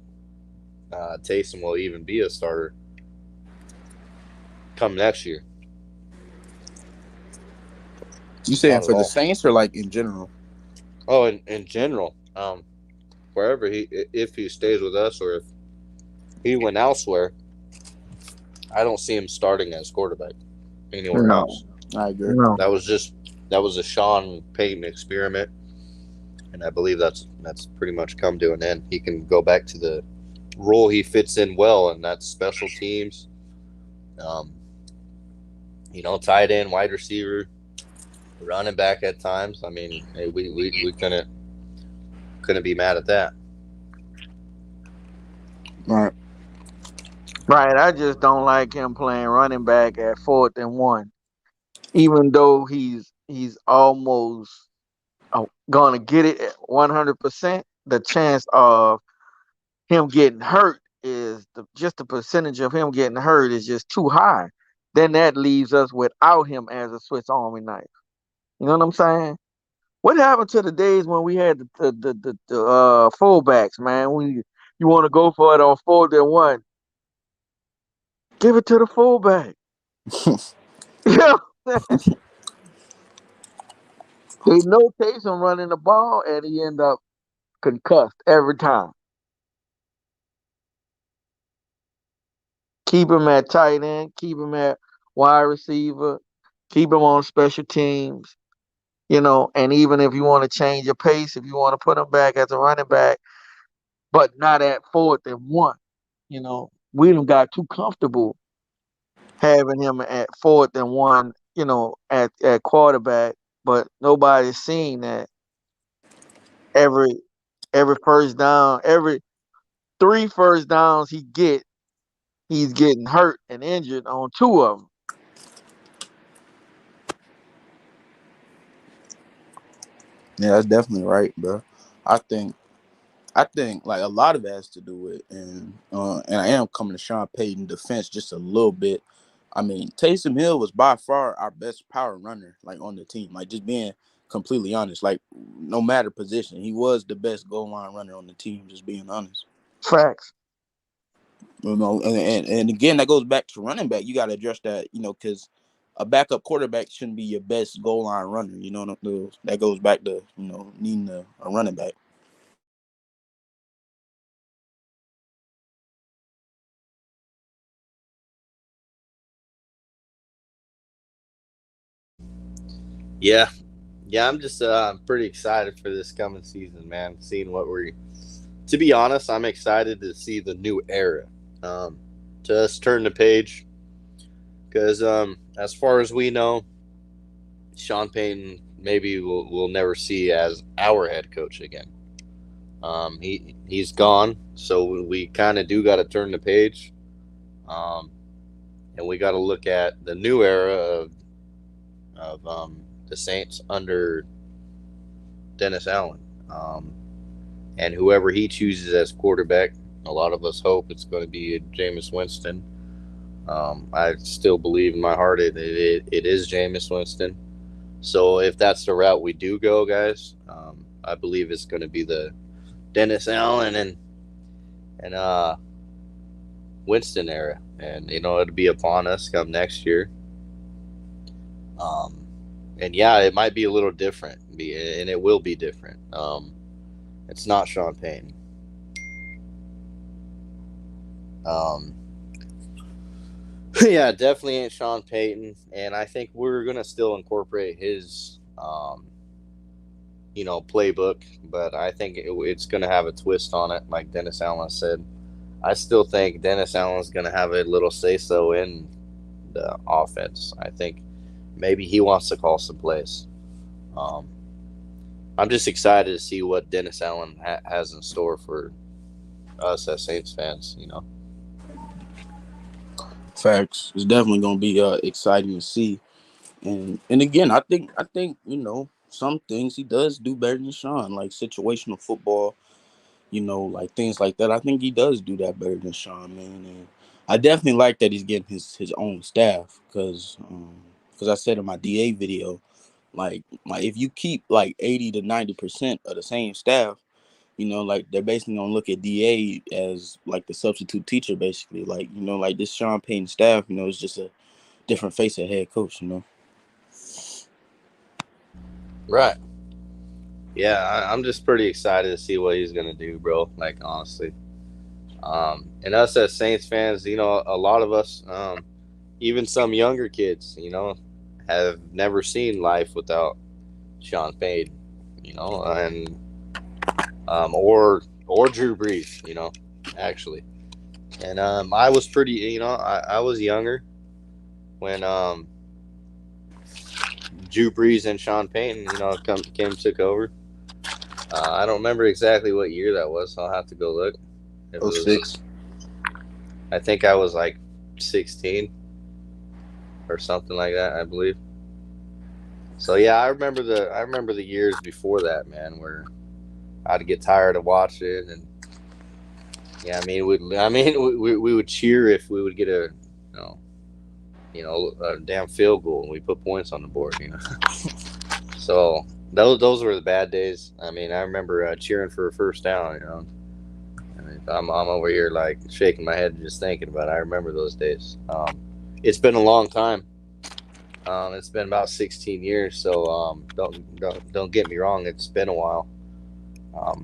Speaker 1: Taysom will even be a starter come next year.
Speaker 2: You saying
Speaker 1: Not at
Speaker 2: for the
Speaker 1: all.
Speaker 2: Saints or like in general?
Speaker 1: Oh, in general, wherever if he stays with us or if he went elsewhere, I don't see him starting as quarterback anywhere
Speaker 3: No,
Speaker 1: else.
Speaker 2: I agree.
Speaker 3: no.
Speaker 1: That was a Sean Payton experiment, and I believe that's pretty much come to an end. He can go back to the role he fits in well, and that's special teams. Um, tight end, wide receiver, running back at times. I mean, hey, we couldn't be mad at that.
Speaker 2: Right.
Speaker 3: Right. I just don't like him playing running back at 4th and 1, even though he's almost gonna get it at 100%. The chance of him getting hurt is just the percentage of him getting hurt is just too high. Then that leaves us without him as a Swiss Army knife. You know what I'm saying? What happened to the days when we had the fullbacks, man? When you want to go for it on 4th and 1, give it to the fullback. Yeah, they know Taysom running the ball, and he end up concussed every time. Keep him at tight end, keep him at wide receiver, keep him on special teams. And even if you want to change your pace, if you want to put him back as a running back, but not at 4th and 1, we done got too comfortable having him at 4th and 1, at quarterback, but nobody's seen that every first down, every 3 first downs he's getting hurt and injured on 2 of them.
Speaker 2: Yeah, that's definitely right, bro. I think I think like a lot of it has to do with, and I am coming to Sean Payton defense just a little bit. I mean, Taysom Hill was by far our best power runner, like on the team. Like just being completely honest, like no matter position, he was the best goal line runner on the team. Just being honest,
Speaker 3: Facts.
Speaker 2: and again that goes back to running back. You got to address that, because a backup quarterback shouldn't be your best goal line runner. That goes back to needing a running back.
Speaker 1: Yeah, yeah. I'm just pretty excited for this coming season, man. Seeing what we're. To be honest, I'm excited to see the new era. Um, just turn the page because as far as we know, Sean Payton maybe we'll never see as our head coach again. He's gone, so we kind of do got to turn the page, um, and we got to look at the new era of the Saints under Dennis Allen, and whoever he chooses as quarterback. A lot of us hope it's going to be Jameis Winston. I still believe in my heart it is Jameis Winston. So if that's the route we do go, guys, I believe it's going to be the Dennis Allen and Winston era, and it'll be upon us come next year. Um, and yeah, it might be a little different, and it will be different. It's not Sean Payton. Um, yeah, definitely ain't Sean Payton, and I think we're gonna still incorporate his, playbook, but I think it's gonna have a twist on it, like Dennis Allen said. I still think Dennis Allen's gonna have a little say so in the offense. I think maybe he wants to call some plays. Um, I'm just excited to see what Dennis Allen has in store for us as Saints fans.
Speaker 2: Facts. It's definitely gonna be exciting to see. And again, I think some things he does do better than Sean, like situational football. Like things like that. I think he does do that better than Sean, man. And I definitely like that he's getting his own staff because I said in my DA video, like if you keep like 80 to 90% of the same staff, like they're basically gonna look at DA as like the substitute teacher, basically. Like like this Sean Payton staff, is just a different face of head coach.
Speaker 1: Right. Yeah, I'm just pretty excited to see what he's gonna do, bro. Like honestly, and us as Saints fans, a lot of us, even some younger kids, have never seen life without Sean Payton, and or Drew Brees, actually. And I was pretty, I was younger when Drew Brees and Sean Payton, took over. I don't remember exactly what year that was, so I'll have to go look. It
Speaker 2: Oh,
Speaker 1: was,
Speaker 2: 06.
Speaker 1: I think I was like 16 or something like that, I believe. So yeah, I remember the years before that, man, where I'd get tired of watching, and yeah, we would cheer if we would get you know, a damn field goal and we put points on the board. So those were the bad days. I mean, I remember cheering for a first down. I mean, I'm over here like shaking my head just thinking about it. I remember those days. It's been a long time. It's been about 16 years, so don't get me wrong. It's been a while.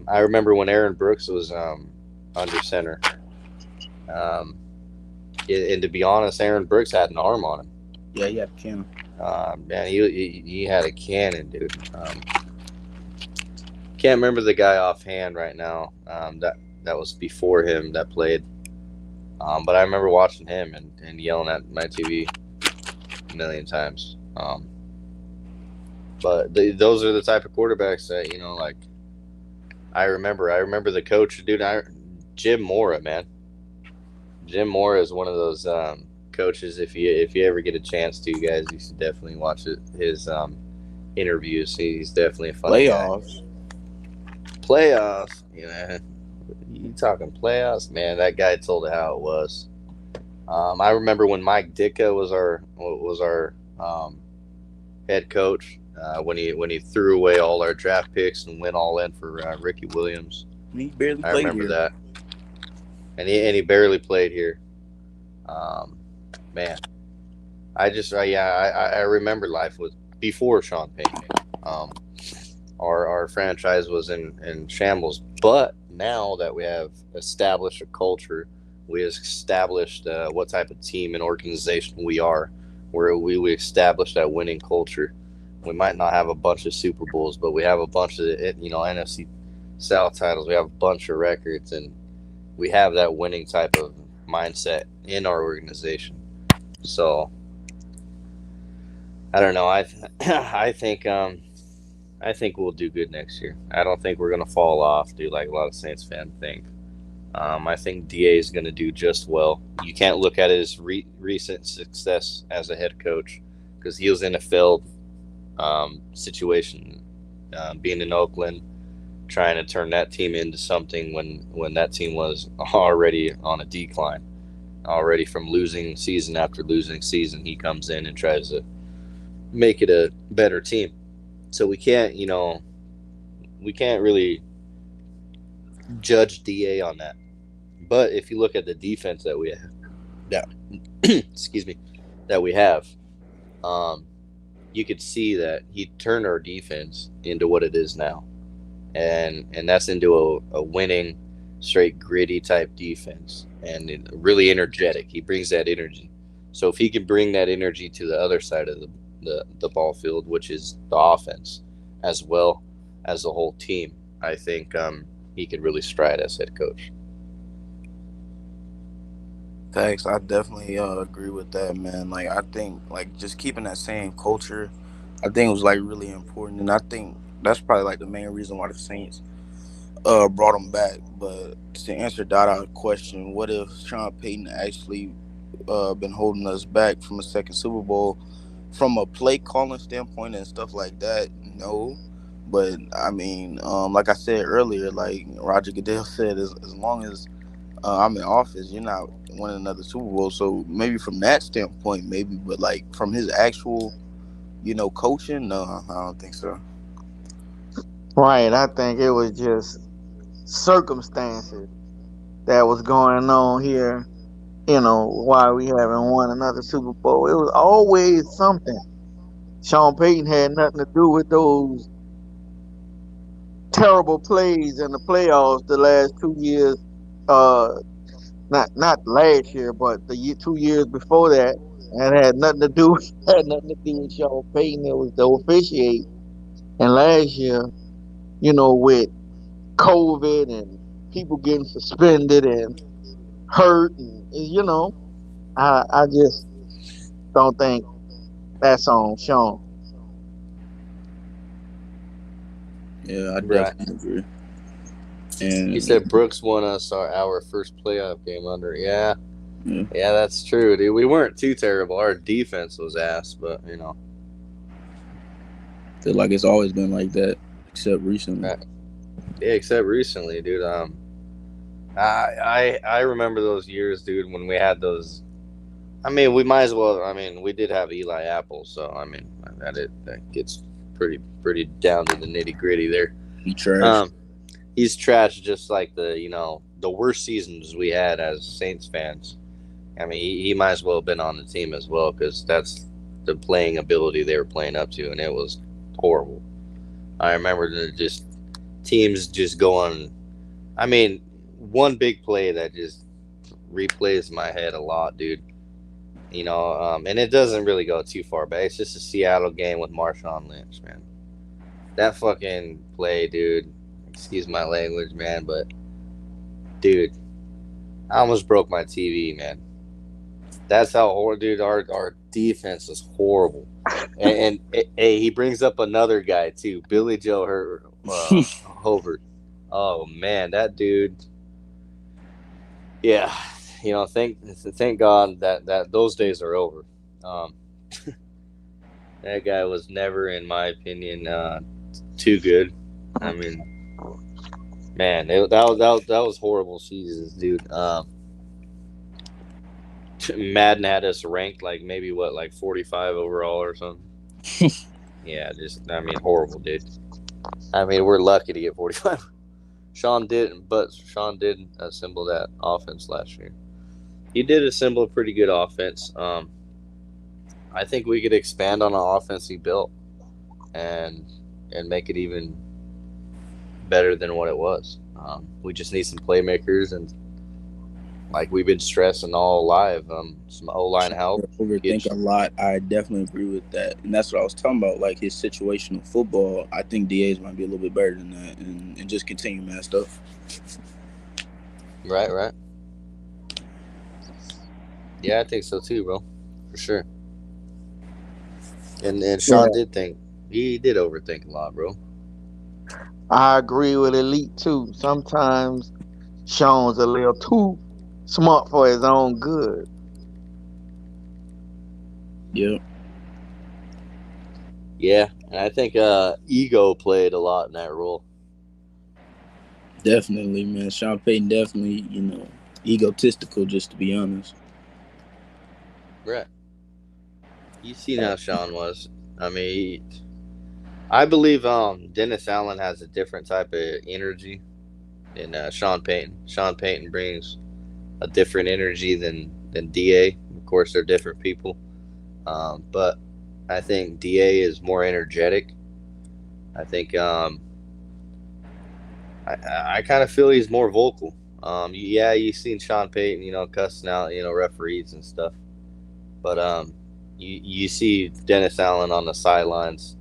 Speaker 1: I remember when Aaron Brooks was under center. Um, and to be honest, Aaron Brooks had an arm on him.
Speaker 2: Yeah, he had a cannon.
Speaker 1: Man, he had a cannon, dude. Can't remember the guy offhand right now. That was before him that played. But I remember watching him and yelling at my TV a million times. But those are the type of quarterbacks that like I remember. I remember the coach, dude. Jim Mora, man. Jim Mora is one of those coaches. If you ever get a chance to, you guys, you should definitely watch his interviews. He's definitely a funny guy. Playoffs, you talking playoffs, man? That guy told it how it was. I remember when Mike Ditka was our head coach when he threw away all our draft picks and went all in for Ricky Williams.
Speaker 2: He barely
Speaker 1: I
Speaker 2: played
Speaker 1: remember
Speaker 2: here.
Speaker 1: that, and he barely played here. Man, I remember life was before Sean Payton. Our franchise was in shambles, but now that we have established a culture, we established what type of team and organization we are, where we established that winning culture. We might not have a bunch of Super Bowls, but we have a bunch of NFC South titles. We have a bunch of records, and we have that winning type of mindset in our organization. So I don't know. I think we'll do good next year. I don't think we're gonna fall off, dude, like a lot of Saints fans think. I think Da is gonna do just well. You can't look at his recent success as a head coach because he was in a failed situation, being in Oakland, trying to turn that team into something when that team was already on a decline, already from losing season after losing season. He comes in and tries to make it a better team. So we can't really judge Da on that. But if you look at the defense that we have, that excuse me, that we have, um, you could see that he turned our defense into what it is now, and that's into a winning, straight gritty type defense, and really energetic. He brings that energy. So if he can bring that energy to the other side of the ball field, which is the offense, as well as the whole team, I think he could really stride as head coach.
Speaker 2: Thanks. I definitely agree with that, man. Like I think like just keeping that same culture, I think it was like really important, and I think that's probably like the main reason why the Saints brought him back. But to answer Dada's question, what if Sean Payton actually been holding us back from a second Super Bowl from a play calling standpoint and stuff like that? No. But I mean, like I said earlier, like Roger Goodell said, as long as I'm in office, you're not winning another Super Bowl. So maybe from that standpoint, maybe, but like from his actual, coaching, no, I don't think so.
Speaker 3: Right. I think it was just circumstances that was going on here. Why we haven't won another Super Bowl. It was always something. Sean Payton had nothing to do with those terrible plays in the playoffs the last 2 years. Uh, not last year, but the 2 years before that. And had nothing to do had nothing to do with Sean Payton. It was the officiate. And last year, with COVID and people getting suspended and hurt, and I just don't think that's on Sean.
Speaker 2: Yeah, I
Speaker 1: Right.
Speaker 2: definitely agree.
Speaker 1: He
Speaker 2: And
Speaker 1: said Brooks won us our first playoff game under. Yeah,
Speaker 2: yeah,
Speaker 1: yeah, that's true, dude. We weren't too terrible. Our defense was ass, but
Speaker 2: I feel like it's always been like that, except recently.
Speaker 1: right. Yeah, except recently, dude. I remember those years, dude, when we had those. I mean, we might as well. I mean, we did have Eli Apple, so I mean, that gets pretty down to the nitty gritty there.
Speaker 2: He trash.
Speaker 1: Um, he's trash, just like the worst seasons we had as Saints fans. I mean, he might as well have been on the team as well because that's the playing ability they were playing up to, and it was horrible. I remember just teams just going. I mean, one big play that just replays in my head a lot, dude. And it doesn't really go too far back. It's just a Seattle game with Marshawn Lynch, man. That fucking play, dude. Excuse my language, man, but dude, I almost broke my TV, man. That's how horrible, dude. Our defense is horrible, and hey, he brings up another guy too, Billy Joe Hobart. Oh man, that dude. Yeah, thank God that those days are over. Um, that guy was never, in my opinion, too good. I mean, man, that was horrible seasons, dude. Madden had us ranked like maybe what, like 45 overall or something. Yeah, just I mean, horrible, dude. I mean, we're lucky to get 45. Sean did assemble that offense last year. He did assemble a pretty good offense. I think we could expand on the offense he built and make it even better than what it was. We just need some playmakers, and like we've been stressing all live, some O line help.
Speaker 2: Overthink a lot. I definitely agree with that, and that's what I was talking about. Like his situational football, I think DA's might be a little bit better than that, and just continue messed up.
Speaker 1: Right, right. Yeah, I think so too, bro, for sure. And
Speaker 3: Yeah,
Speaker 1: Sean did overthink a lot, bro.
Speaker 3: I agree with Elite too. Sometimes Sean's a little too smart for his own good.
Speaker 2: Yeah,
Speaker 1: Yeah, and I think ego played a lot in that role.
Speaker 2: Definitely, man. Sean Payton definitely, egotistical. Just to be honest.
Speaker 1: Right. You seen how Sean was. I mean, I believe Dennis Allen has a different type of energy than Sean Payton. Sean Payton brings a different energy than Da. Of course, they're different people. But I think Da is more energetic. I think I kind of feel he's more vocal. Yeah, you've seen Sean Payton, cussing out, referees and stuff. But you see Dennis Allen on the sidelines,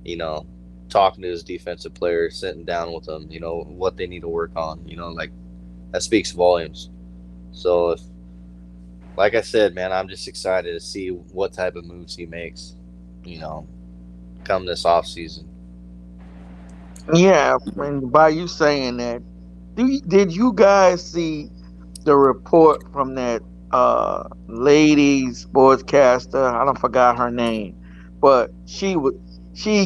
Speaker 1: you know, talking to his defensive players, sitting down with them, what they need to work on, like that speaks volumes. So, like I said, man, I'm just excited to see what type of moves he makes, you know, come this off season.
Speaker 3: Yeah, and by you saying that, did you guys see the report from that lady sportscaster? I don't forgot her name, but she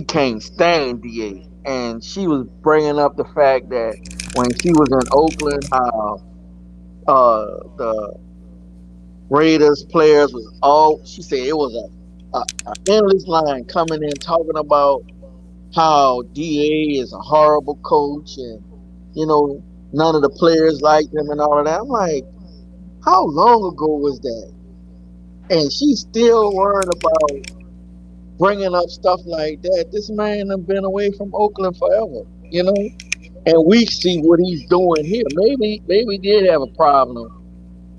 Speaker 3: can't stand Da, and she was bringing up the fact that when she was in Oakland, how the Raiders players was all, she said it was a endless line coming in talking about how Da is a horrible coach, and you know none of the players liked him and all of that. I'm like, how long ago was that? And she's still worried about bringing up stuff like that. This man have been away from Oakland forever, and we see what he's doing here. Maybe he did have a problem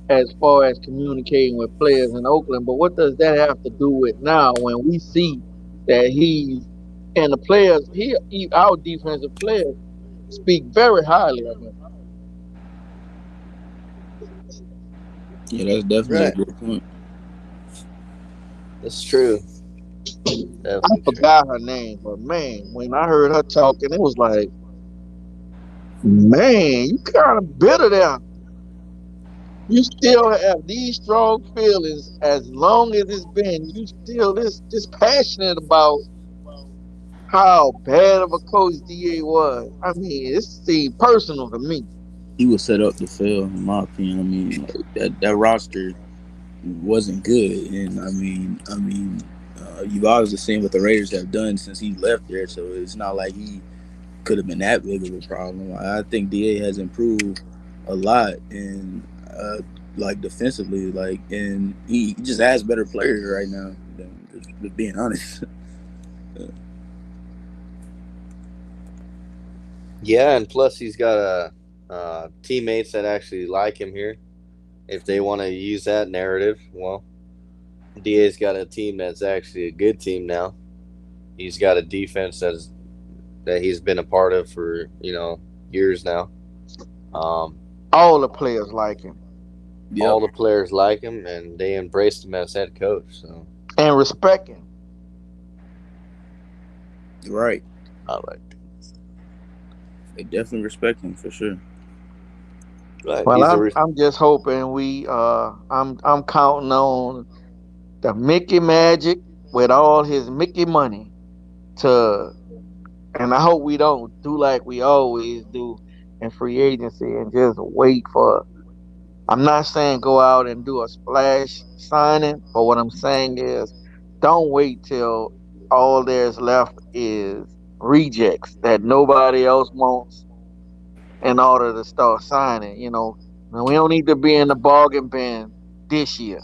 Speaker 3: as far as communicating with players in Oakland, but what does that have to do with now when we see that he's and the players our defensive players speak very highly of him.
Speaker 2: Yeah, that's definitely a
Speaker 1: Right.
Speaker 2: good point.
Speaker 1: That's true.
Speaker 3: I
Speaker 1: Definitely true.
Speaker 3: forgot her name, but man, when I heard her talking, it was like, man, you kind of bitter there. You still have these strong feelings as long as it's been. You still this passionate about how bad of a coach Da was. I mean, it seemed personal to me.
Speaker 2: He was set up to fail, in my opinion. I mean, like, that roster wasn't good, and you've obviously seen what the Raiders have done since he left there. So it's not like he could have been that big of a problem. I think Da has improved a lot, and like defensively, and he just has better players right now. Just being honest.
Speaker 1: Yeah, and plus he's got teammates that actually like him here. If they want to use that narrative, well, Da's got a team that's actually a good team now. He's got a defense that he's been a part of for years now. Um,
Speaker 3: All the players like him
Speaker 2: Yep,
Speaker 1: all the players like him, and they embraced him as head coach. So
Speaker 3: and respect him.
Speaker 2: right.
Speaker 1: I like
Speaker 2: They definitely respect him for sure.
Speaker 1: right.
Speaker 3: Well,
Speaker 1: He's a
Speaker 3: I'm just hoping I'm counting on the Mickey Magic with all his Mickey money to, and I hope we don't do like we always do in free agency and just wait for. I'm not saying go out and do a splash signing, but what I'm saying is don't wait till all there's left is rejects that nobody else wants in order to start signing. And we don't need to be in the bargain bin this year.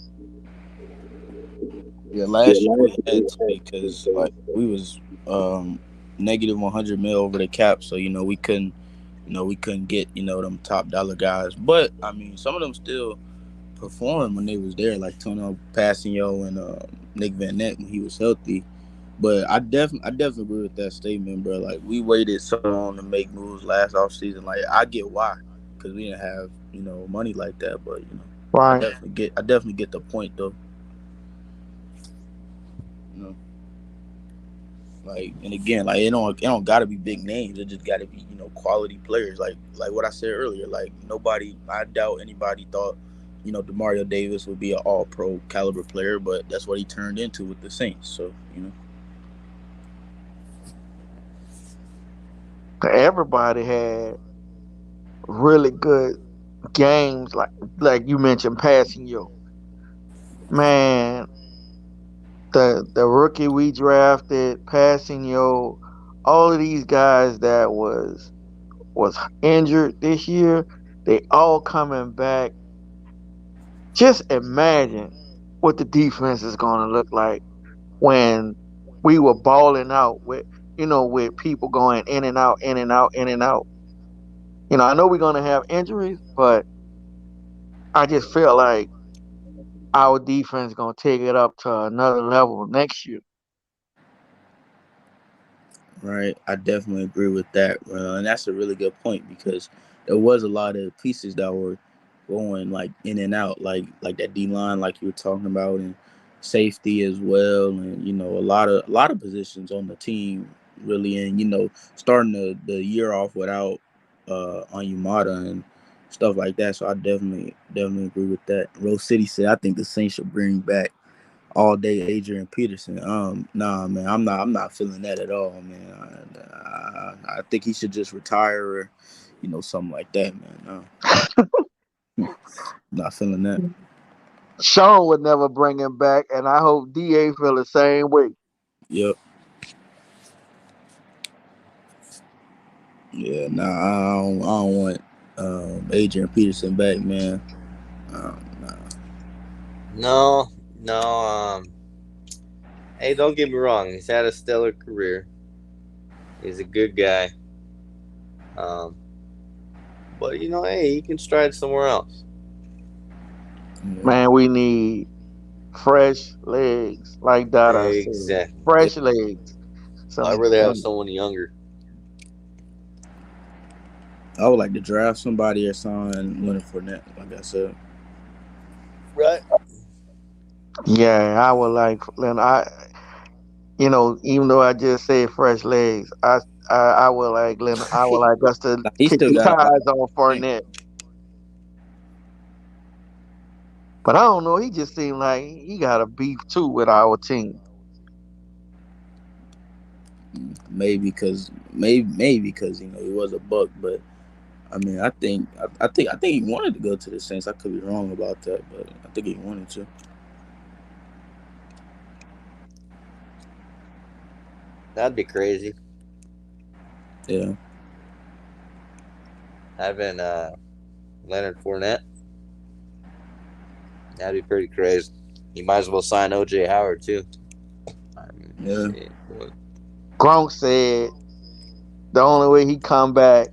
Speaker 2: Yeah, last year we had to because like we was negative 100 mil over the cap, so we couldn't get them top dollar guys. But I mean, some of them still performed when they was there, like Tono Passanio and Nick Van Nett when he was healthy. But I definitely agree with that statement, bro. Like we waited so long to make moves last off season. Like I get why, because we didn't have money like that. But
Speaker 3: Right.
Speaker 2: I definitely get the point though. You know, like and again, like it don't got to be big names. It just got to be quality players. Like what I said earlier. Like nobody, I doubt anybody thought Demario Davis would be an All Pro caliber player, but that's what he turned into with the Saints. So
Speaker 3: Everybody had really good games, like you mentioned, passing you. Man, the rookie we drafted, passing you, all of these guys that was injured this year, they all coming back. Just imagine what the defense is gonna look like when we were balling out with people going in and out, in and out, in and out. I know we're gonna have injuries, but I just feel like our defense gonna take it up to another level next year.
Speaker 2: Right, I definitely agree with that, and that's a really good point because there was a lot of pieces that were going like in and out, like that D line, like you were talking about, and safety as well, and a lot of positions on the team really, and starting the year off without Onyemata and stuff like that. So I definitely agree with that. Rose City said I think the Saints should bring back all day Adrian Peterson. Nah, man, I'm not feeling that at all, man. I think he should just retire or, something like that, man. No, not feeling that.
Speaker 3: Sean would never bring him back, and I hope DA feel the same way.
Speaker 2: Yep. Yeah. Nah, I don't want Adrian Peterson back, man. Nah.
Speaker 1: No, no. Hey, don't get me wrong. He's had a stellar career. He's a good guy. Um, but hey, he can stride somewhere else.
Speaker 2: Yeah.
Speaker 3: Man, we need fresh legs, like Dada said.
Speaker 1: Exactly. Yeah.
Speaker 3: Fresh legs.
Speaker 1: I'd
Speaker 3: Some,
Speaker 1: rather have
Speaker 3: some
Speaker 1: someone younger.
Speaker 2: I would like to draft somebody or sign Leonard Fournette, like I said.
Speaker 1: Right.
Speaker 3: yeah, I would like even though I just said fresh legs, I would like I would like us to
Speaker 2: Nah, he
Speaker 3: kick
Speaker 2: still
Speaker 3: the
Speaker 2: got a lot
Speaker 3: tires on
Speaker 2: of things.
Speaker 3: Fournette. But I don't know. He just seemed like he got a beef too with our team.
Speaker 2: Maybe because he was a buck, but I mean I think he wanted to go to the Saints. I could be wrong about that, but I think he wanted to.
Speaker 1: That'd be crazy.
Speaker 2: Yeah,
Speaker 1: Having Leonard Fournette. That'd be pretty crazy. You might as well sign OJ Howard too. I mean,
Speaker 2: yeah.
Speaker 1: shit.
Speaker 3: Gronk said the only way he come back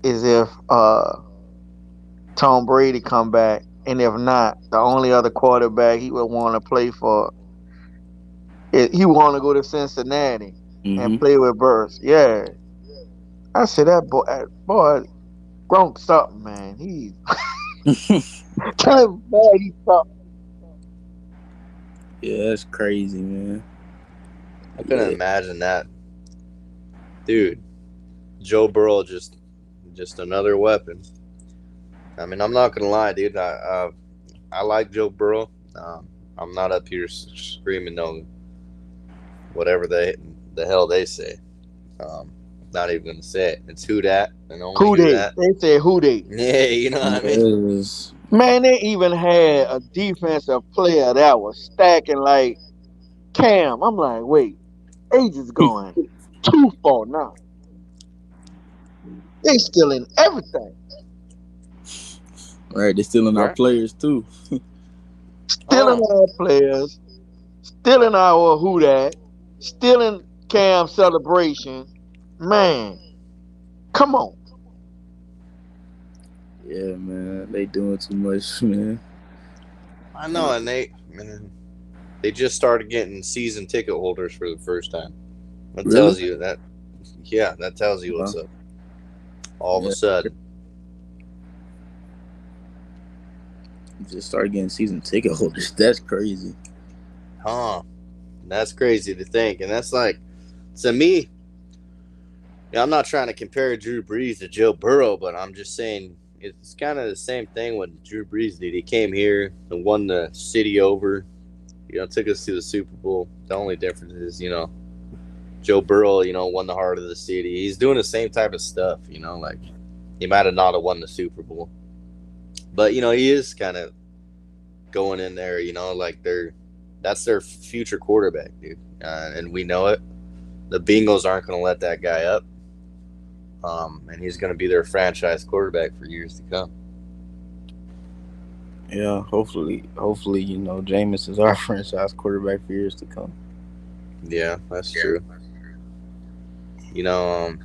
Speaker 3: is if Tom Brady come back, and if not, the only other quarterback he would want to play for he want to go to Cincinnati and
Speaker 2: Mhm.
Speaker 3: play with Burst. Yeah, I said that boy Gronk something, man. He's kind of bad. He's something.
Speaker 2: Yeah, that's crazy, man.
Speaker 1: I couldn't
Speaker 2: Yeah.
Speaker 1: imagine that, dude. Joe Burrow just another weapon. I mean, I'm not gonna lie, dude. I like Joe Burrow. I'm not up here screaming no whatever the hell they say. Um, not even gonna say it. It's who that and only
Speaker 3: Who
Speaker 1: who
Speaker 3: they?
Speaker 1: that.
Speaker 3: They said who they?
Speaker 1: Yeah, you know what I
Speaker 2: Yeah,
Speaker 1: mean.
Speaker 2: it was.
Speaker 3: Man, they even had a defensive player that was stacking like Cam. I'm like, wait, age is going too far now. They stealing everything.
Speaker 2: Right, they're stealing our
Speaker 1: Right?
Speaker 2: players too.
Speaker 3: Stealing
Speaker 1: Oh,
Speaker 3: our players, stealing our who that, stealing Cam celebration. Man, come on.
Speaker 2: Yeah, man, they doing too much, man.
Speaker 1: I know,
Speaker 2: Uh,
Speaker 1: and man, they just started getting season ticket holders for the first time. That
Speaker 2: really?
Speaker 1: tells you that. Yeah, that tells you what's
Speaker 2: Wow.
Speaker 1: up. All of a
Speaker 2: Yeah,
Speaker 1: sudden,
Speaker 2: just started getting season ticket holders. That's crazy.
Speaker 1: huh? That's crazy to think, and that's like to me. Yeah, I'm not trying to compare Drew Brees to Joe Burrow, but I'm just saying it's kind of the same thing what Drew Brees did. He came here and won the city over. Took us to the Super Bowl. The only difference is, Joe Burrow, won the heart of the city. He's doing the same type of stuff, like He might have not have won the Super Bowl, but he is kind of going in there. Like that's their future quarterback, dude, and we know it. The Bengals aren't going to let that guy up, and he's going to be their franchise quarterback for years to come.
Speaker 2: Yeah, hopefully, Jameis is our franchise quarterback for years to come.
Speaker 1: Yeah, that's true. You know, um,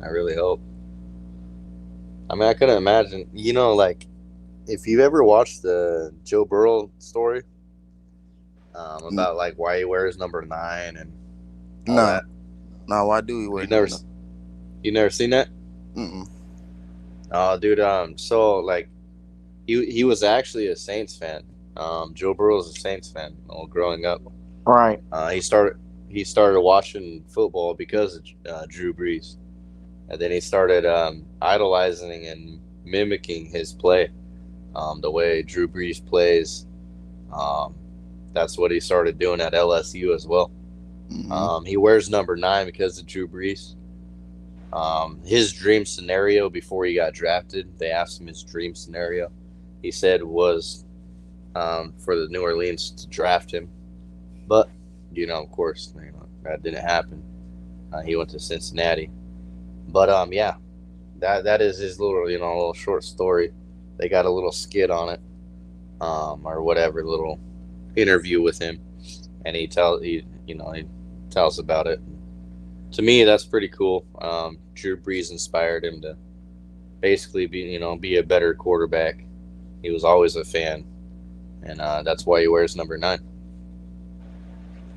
Speaker 1: I really hope. I mean, I couldn't imagine. Like if you've ever watched the Joe Burrow story
Speaker 2: Mm,
Speaker 1: about like why he wears number 9 and all
Speaker 2: No,
Speaker 1: that,
Speaker 2: no, why do we wear
Speaker 1: you never
Speaker 2: number 9?
Speaker 1: you never seen that?
Speaker 2: Mm-mm.
Speaker 1: Oh, dude. So like he was actually a Saints fan. Joe Burrow was a Saints fan. Growing up,
Speaker 3: Right.
Speaker 1: he started watching football because of Drew Brees, and then he started idolizing and mimicking his play, the way Drew Brees plays. Um, that's what he started doing at LSU as well.
Speaker 2: Mm-hmm.
Speaker 1: He wears number 9 because of Drew Brees. His dream scenario before he got drafted, they asked him his dream scenario. He said was for the New Orleans to draft him, but of course, that didn't happen. He went to Cincinnati, but yeah, that is his little short story. They got a little skit on it, or whatever, little interview with him, and he tells about it. To me, that's pretty cool. Drew Brees inspired him to basically be a better quarterback. He was always a fan, and that's why he wears number 9.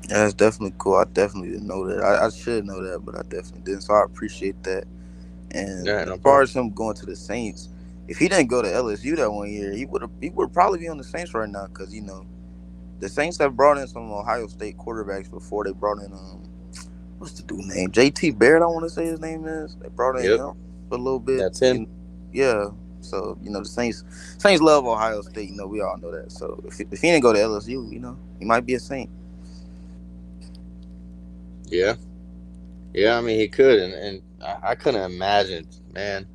Speaker 2: Yeah, that's definitely cool. I definitely didn't know that. I should know that, but I definitely didn't. So I appreciate that. And
Speaker 1: Yeah,
Speaker 2: as
Speaker 1: no
Speaker 2: far
Speaker 1: problem.
Speaker 2: as him going to the Saints, if he didn't go to LSU that one year, he would probably be on the Saints right now because the Saints have brought in some Ohio State quarterbacks before. They brought in what's the dude name? JT Barrett, I want to say his name is. They brought in
Speaker 1: Yep,
Speaker 2: him for a little bit.
Speaker 1: that's him.
Speaker 2: Yeah. So the Saints love Ohio State. We all know that. So if he didn't go to LSU, he might be a Saint.
Speaker 1: Yeah, yeah. I mean, he could, and I couldn't imagine, man.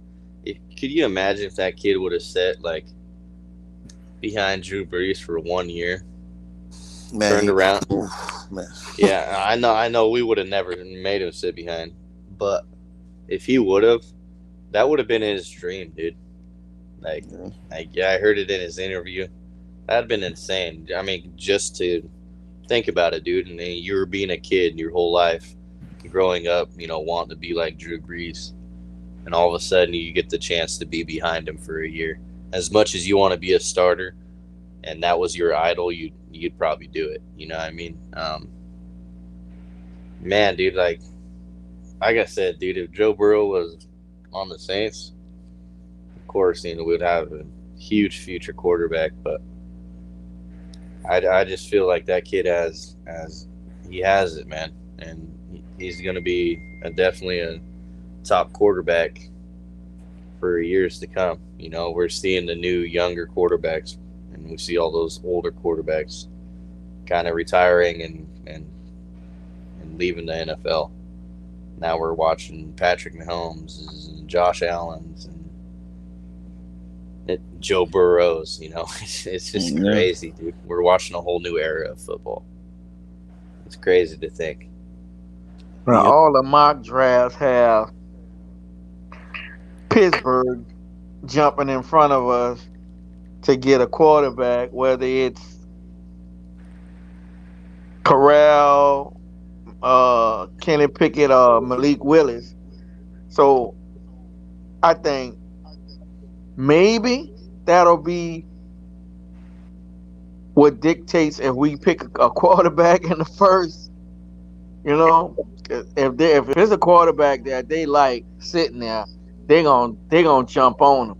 Speaker 1: Could you imagine if that kid would have sat like behind Drew Brees for one year,
Speaker 2: Man,
Speaker 1: turned around?
Speaker 2: man.
Speaker 1: Yeah, I know. We would have never made him sit behind, but if he would have, that would have been his dream, dude. Like,
Speaker 2: Yeah.
Speaker 1: yeah, I heard it in his interview. That'd been insane. I mean, just to think about it, dude. And then you were being a kid your whole life, growing up, wanting to be like Drew Brees, and all of a sudden you get the chance to be behind him for a year. As much as you want to be a starter, and that was your idol, you'd probably do it. You know what I mean? Man, dude, like I said, dude, if Joe Burrow was on the Saints, of course, we'd have a huge future quarterback. But I just feel like that kid he has it, man, and he's gonna be definitely a top quarterback for years to come. We're seeing the new younger quarterbacks, and we see all those older quarterbacks kind of retiring and leaving the NFL. Now we're watching Patrick Mahomes and Josh Allen's and Joe Burrows. It's just
Speaker 2: Yeah.
Speaker 1: crazy, dude. We're watching a whole new era of football. It's crazy to think.
Speaker 3: Now,
Speaker 2: Yep.
Speaker 3: all the mock drafts have Pittsburgh jumping in front of us to get a quarterback, whether it's Corral, Kenny Pickett, or Malik Willis. So I think maybe that'll be what dictates if we pick a quarterback in the first. You know, if it's a quarterback that they like sitting there, they gonna jump on him.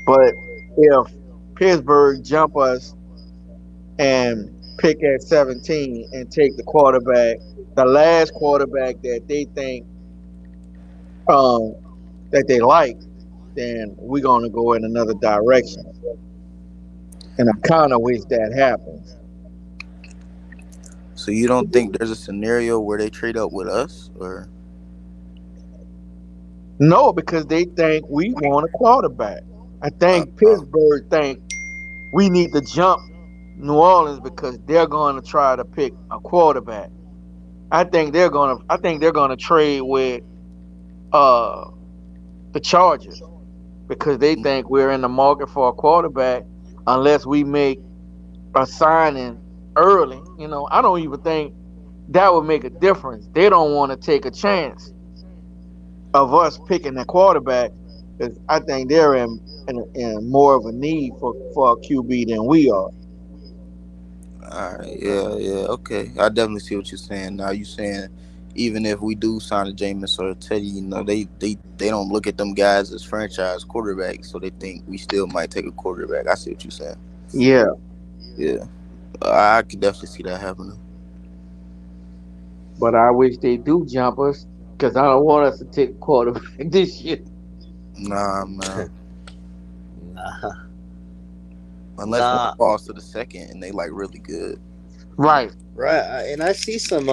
Speaker 3: But if Pittsburgh jump us and pick at 17 and take the last quarterback that they think um that they like, then we're gonna go in another direction. And I kind of wish that happens.
Speaker 2: So you don't think there's a scenario where they trade up with us, or
Speaker 3: No, because they think we want a quarterback. I
Speaker 2: Uh,
Speaker 3: think
Speaker 2: uh,
Speaker 3: Pittsburgh think we need to jump New Orleans because they're going to try to pick a quarterback. I think they're gonna trade with uh the Chargers because they think we're in the market for a quarterback unless we make a signing early. I don't even think that would make a difference. They don't want to take a chance of us picking a quarterback because I think they're in more of a need for a QB than we are.
Speaker 2: all right, yeah, yeah, okay. I definitely see what you're saying. Now you saying even if we do sign a Jameis or a Teddy, they don't look at them guys as franchise quarterbacks, so they think we still might take a quarterback. I see what you're saying.
Speaker 3: Yeah,
Speaker 2: Yeah, I could definitely see that happening.
Speaker 3: but I wish they do jump us because I don't want us to take a quarterback this year.
Speaker 2: Nah, man.
Speaker 1: Nah,
Speaker 2: Unless one
Speaker 1: nah,
Speaker 2: falls to the second and they like really good.
Speaker 3: Right.
Speaker 1: right. And I see some.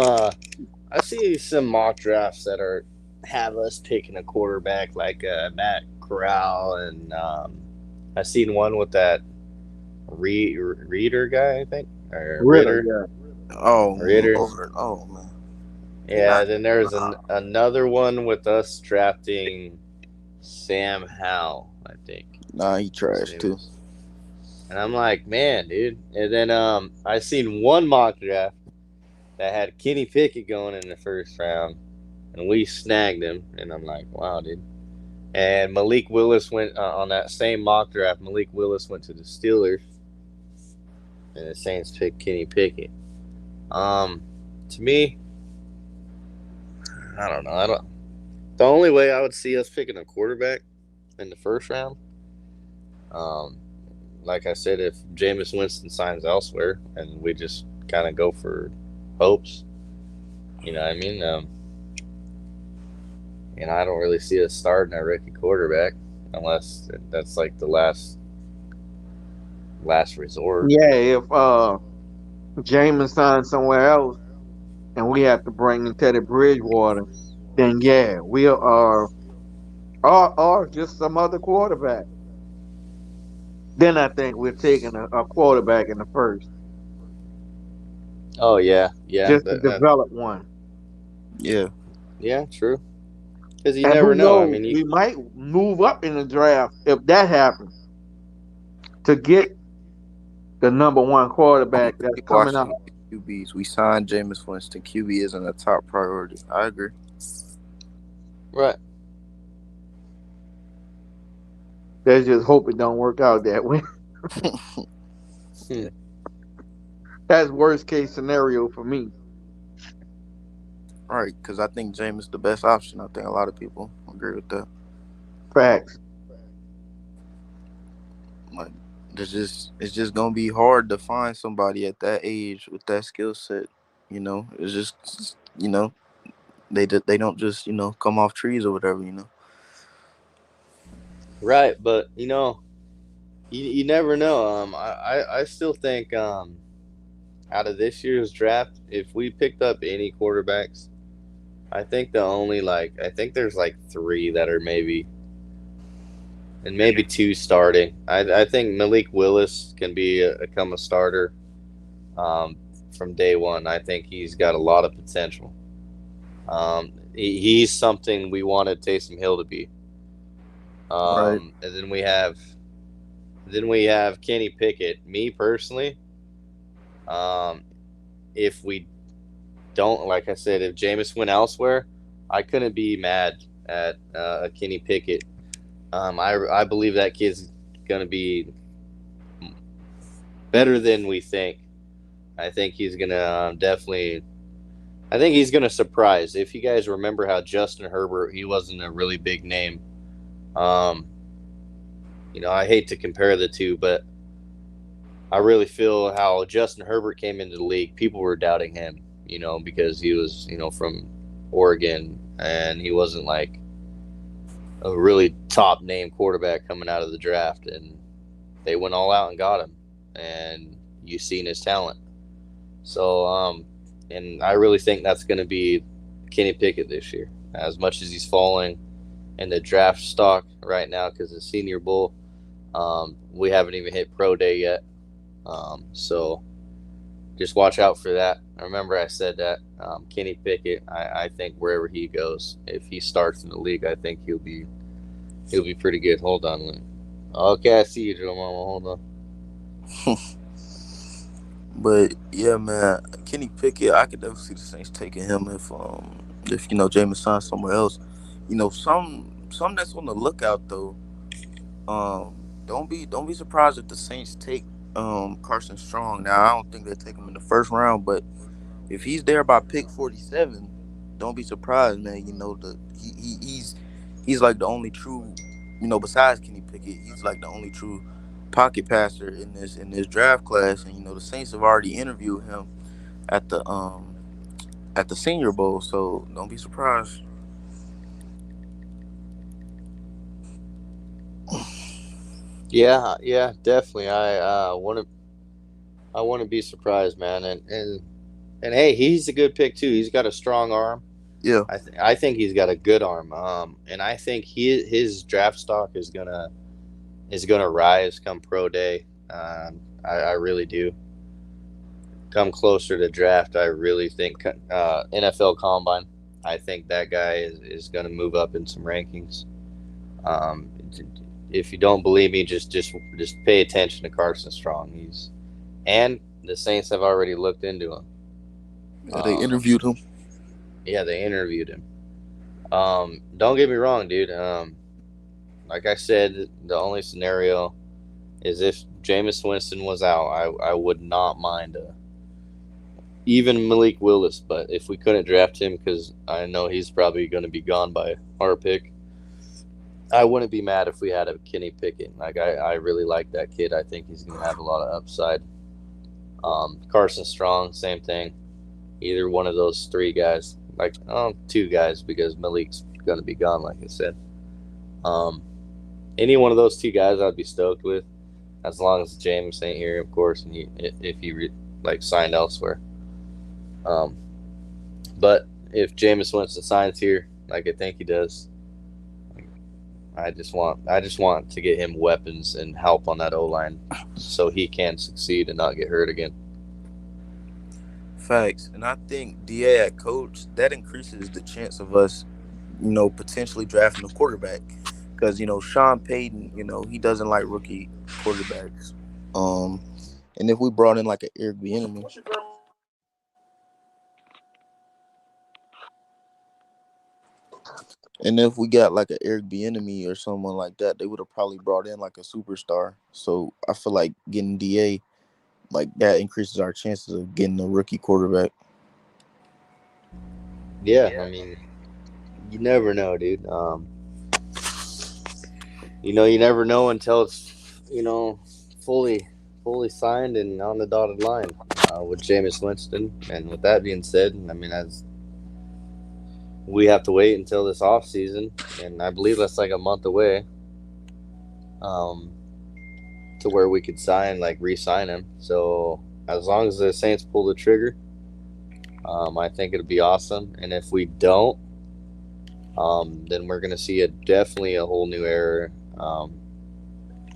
Speaker 1: I see some mock drafts that are have us picking a quarterback like Matt Corral, and I seen one with that Reader guy, I think, or
Speaker 3: Ritter,
Speaker 1: Ritter,
Speaker 3: yeah.
Speaker 2: Oh
Speaker 1: Ritter.
Speaker 2: Lord, oh man. Nah,
Speaker 1: Yeah, then there's
Speaker 2: nah,
Speaker 1: another one with us drafting Sam Howell, I think
Speaker 2: nah, he
Speaker 1: his
Speaker 2: trash
Speaker 1: name
Speaker 2: too.
Speaker 1: is. And I'm like, man, dude. And then I seen one mock draft that had Kenny Pickett going in the first round, and we snagged him. And I'm like, wow, dude. And Malik Willis went on that same mock draft. Malik Willis went to the Steelers, and the Saints picked Kenny Pickett. Um, to me, I don't know. I don't. The only way I would see us picking a quarterback in the first round, um, like I said, if Jameis Winston signs elsewhere, and we just kind of go for hopes, you know what I mean? And I don't really see us starting a rookie quarterback unless that's like the last resort.
Speaker 3: Yeah, if Jameis signs somewhere else and we have to bring in Teddy Bridgewater, then yeah, we'll or just some other quarterback. Then I think we're taking a quarterback in the first,
Speaker 1: Oh yeah, yeah,
Speaker 3: just to develop one.
Speaker 2: Yeah,
Speaker 1: yeah, true. Because you
Speaker 3: And
Speaker 1: never
Speaker 3: who
Speaker 1: know. I
Speaker 3: knows,
Speaker 1: mean,
Speaker 3: we might move up in the draft if that happens to get the number one
Speaker 2: I'm
Speaker 3: quarterback that's
Speaker 2: really
Speaker 3: coming
Speaker 2: watching
Speaker 3: out.
Speaker 2: with the QBs. We signed Jameis Winston. QB isn't a top priority. I agree.
Speaker 1: right?
Speaker 3: Let's just hope it don't work out that way.
Speaker 1: Hmm.
Speaker 3: That's worst case scenario for me.
Speaker 2: Right, because I think Jameis the best option. I think a lot of people agree with that.
Speaker 3: Facts.
Speaker 2: Like, it's just gonna be hard to find somebody at that age with that skill set. It's just they don't just come off trees or whatever.
Speaker 1: Right, but you never know. I still think out of this year's draft, if we picked up any quarterbacks, I think I think there's like three that are maybe and maybe two starting. I think Malik Willis can become a starter um, from day one. I think he's got a lot of potential. He's something we wanted Taysom Hill to be.
Speaker 2: Right,
Speaker 1: And then we have Kenny Pickett. Me personally, um, if we don't, like I said, if Jameis went elsewhere, I couldn't be mad at Kenny Pickett. I believe that kid's gonna be better than we think. I think he's gonna definitely. I think he's gonna surprise. If you guys remember how Justin Herbert, he wasn't a really big name. Um, I hate to compare the two, but I really feel how Justin Herbert came into the league. People were doubting him, because he was, from Oregon and he wasn't like a really top name quarterback coming out of the draft. And they went all out and got him. And you've seen his talent. So, and I really think that's going to be Kenny Pickett this year. As much as he's falling, and the draft stock right now because the Senior Bowl. We haven't even hit pro day yet, so just watch out for that. I remember I said that Kenny Pickett. I think wherever he goes, if he starts in the league, I think he'll be pretty good. Hold on, Lynn. Okay, I see you, Joe Mama. Hold on.
Speaker 2: But yeah, man, Kenny Pickett, I could definitely see the Saints taking him if Jameis signs somewhere else. Some that's on the lookout though. Don't be surprised if the Saints take Carson Strong. Now I don't think they take him in the first round, but if he's there by pick 47, don't be surprised, man. He's like the only true, besides Kenny Pickett, he's like the only true pocket passer in this draft class. And the Saints have already interviewed him at the Senior Bowl, so don't be surprised.
Speaker 1: Yeah, yeah, definitely. I want to be surprised, man. And hey, he's a good pick too. He's got a strong arm.
Speaker 2: Yeah,
Speaker 1: I think he's got a good arm. And I think his draft stock is gonna rise come pro day. I really do. Come closer to draft, I really think NFL Combine. I think that guy is gonna move up in some rankings. Um, if you don't believe me, just pay attention to Carson Strong. And the Saints have already looked into him.
Speaker 2: yeah, they
Speaker 1: Um,
Speaker 2: interviewed him.
Speaker 1: yeah, they interviewed him. Don't get me wrong, dude. Like I said, the only scenario is if Jameis Winston was out. I would not mind even Malik Willis, but if we couldn't draft him because I know he's probably going to be gone by our pick, I wouldn't be mad if we had a Kenny Pickett. Like I really like that kid. I think he's going to have a lot of upside. Carson Strong, same thing. Either one of those three guys, like two guys because Malik's going to be gone, like I said. Um, any one of those two guys, I'd be stoked with, as long as James ain't here, of course, and if he like signed elsewhere. Um, but if Jameis Winston signs here, like I think he does, I just want to get him weapons and help on that O line, so he can succeed and not get hurt again.
Speaker 2: Facts, and I think Da at coach that increases the chance of us, potentially drafting a quarterback, because Sean Payton, he doesn't like rookie quarterbacks. Um, and if we brought in like an Eric Bieniemy, and if we got like an Eric Bieniemy or someone like that, they would have probably brought in like a superstar. So I feel like getting Da like that increases our chances of getting a rookie quarterback.
Speaker 1: Yeah, I mean, you never know, dude. You never know until it's fully fully signed and on the dotted line with Jameis Winston. And with that being said, I mean, as we have to wait until this off season, and I believe that's like a month away, um, to where we could sign like re-sign him. So as long as the Saints pull the trigger, I think it'd be awesome. And if we don't, then we're gonna see definitely a whole new era.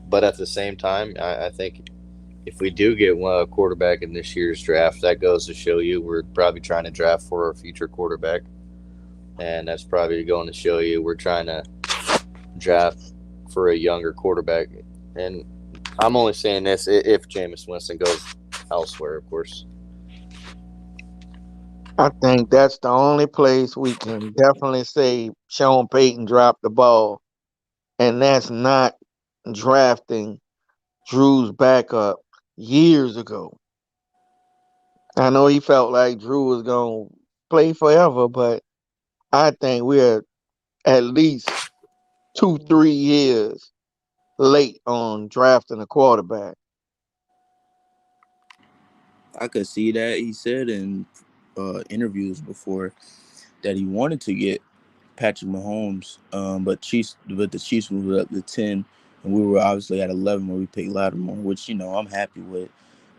Speaker 1: But at the same time, I think if we do get a quarterback in this year's draft, that goes to show you we're probably trying to draft for a future quarterback, and that's probably going to show you we're trying to draft for a younger quarterback. And I'm only saying this if Jameis Winston goes elsewhere, of course.
Speaker 3: I think that's the only place we can definitely say Sean Payton dropped the ball, and that's not drafting Drew's backup years ago. I know he felt like Drew was going to play forever, but I think we're at least 2, 3 years late on drafting a quarterback.
Speaker 2: I could see that he said in interviews before that he wanted to get Patrick Mahomes, but the Chiefs moved up to 10, and we were obviously at 11 where we picked Lattimore, which I'm happy with.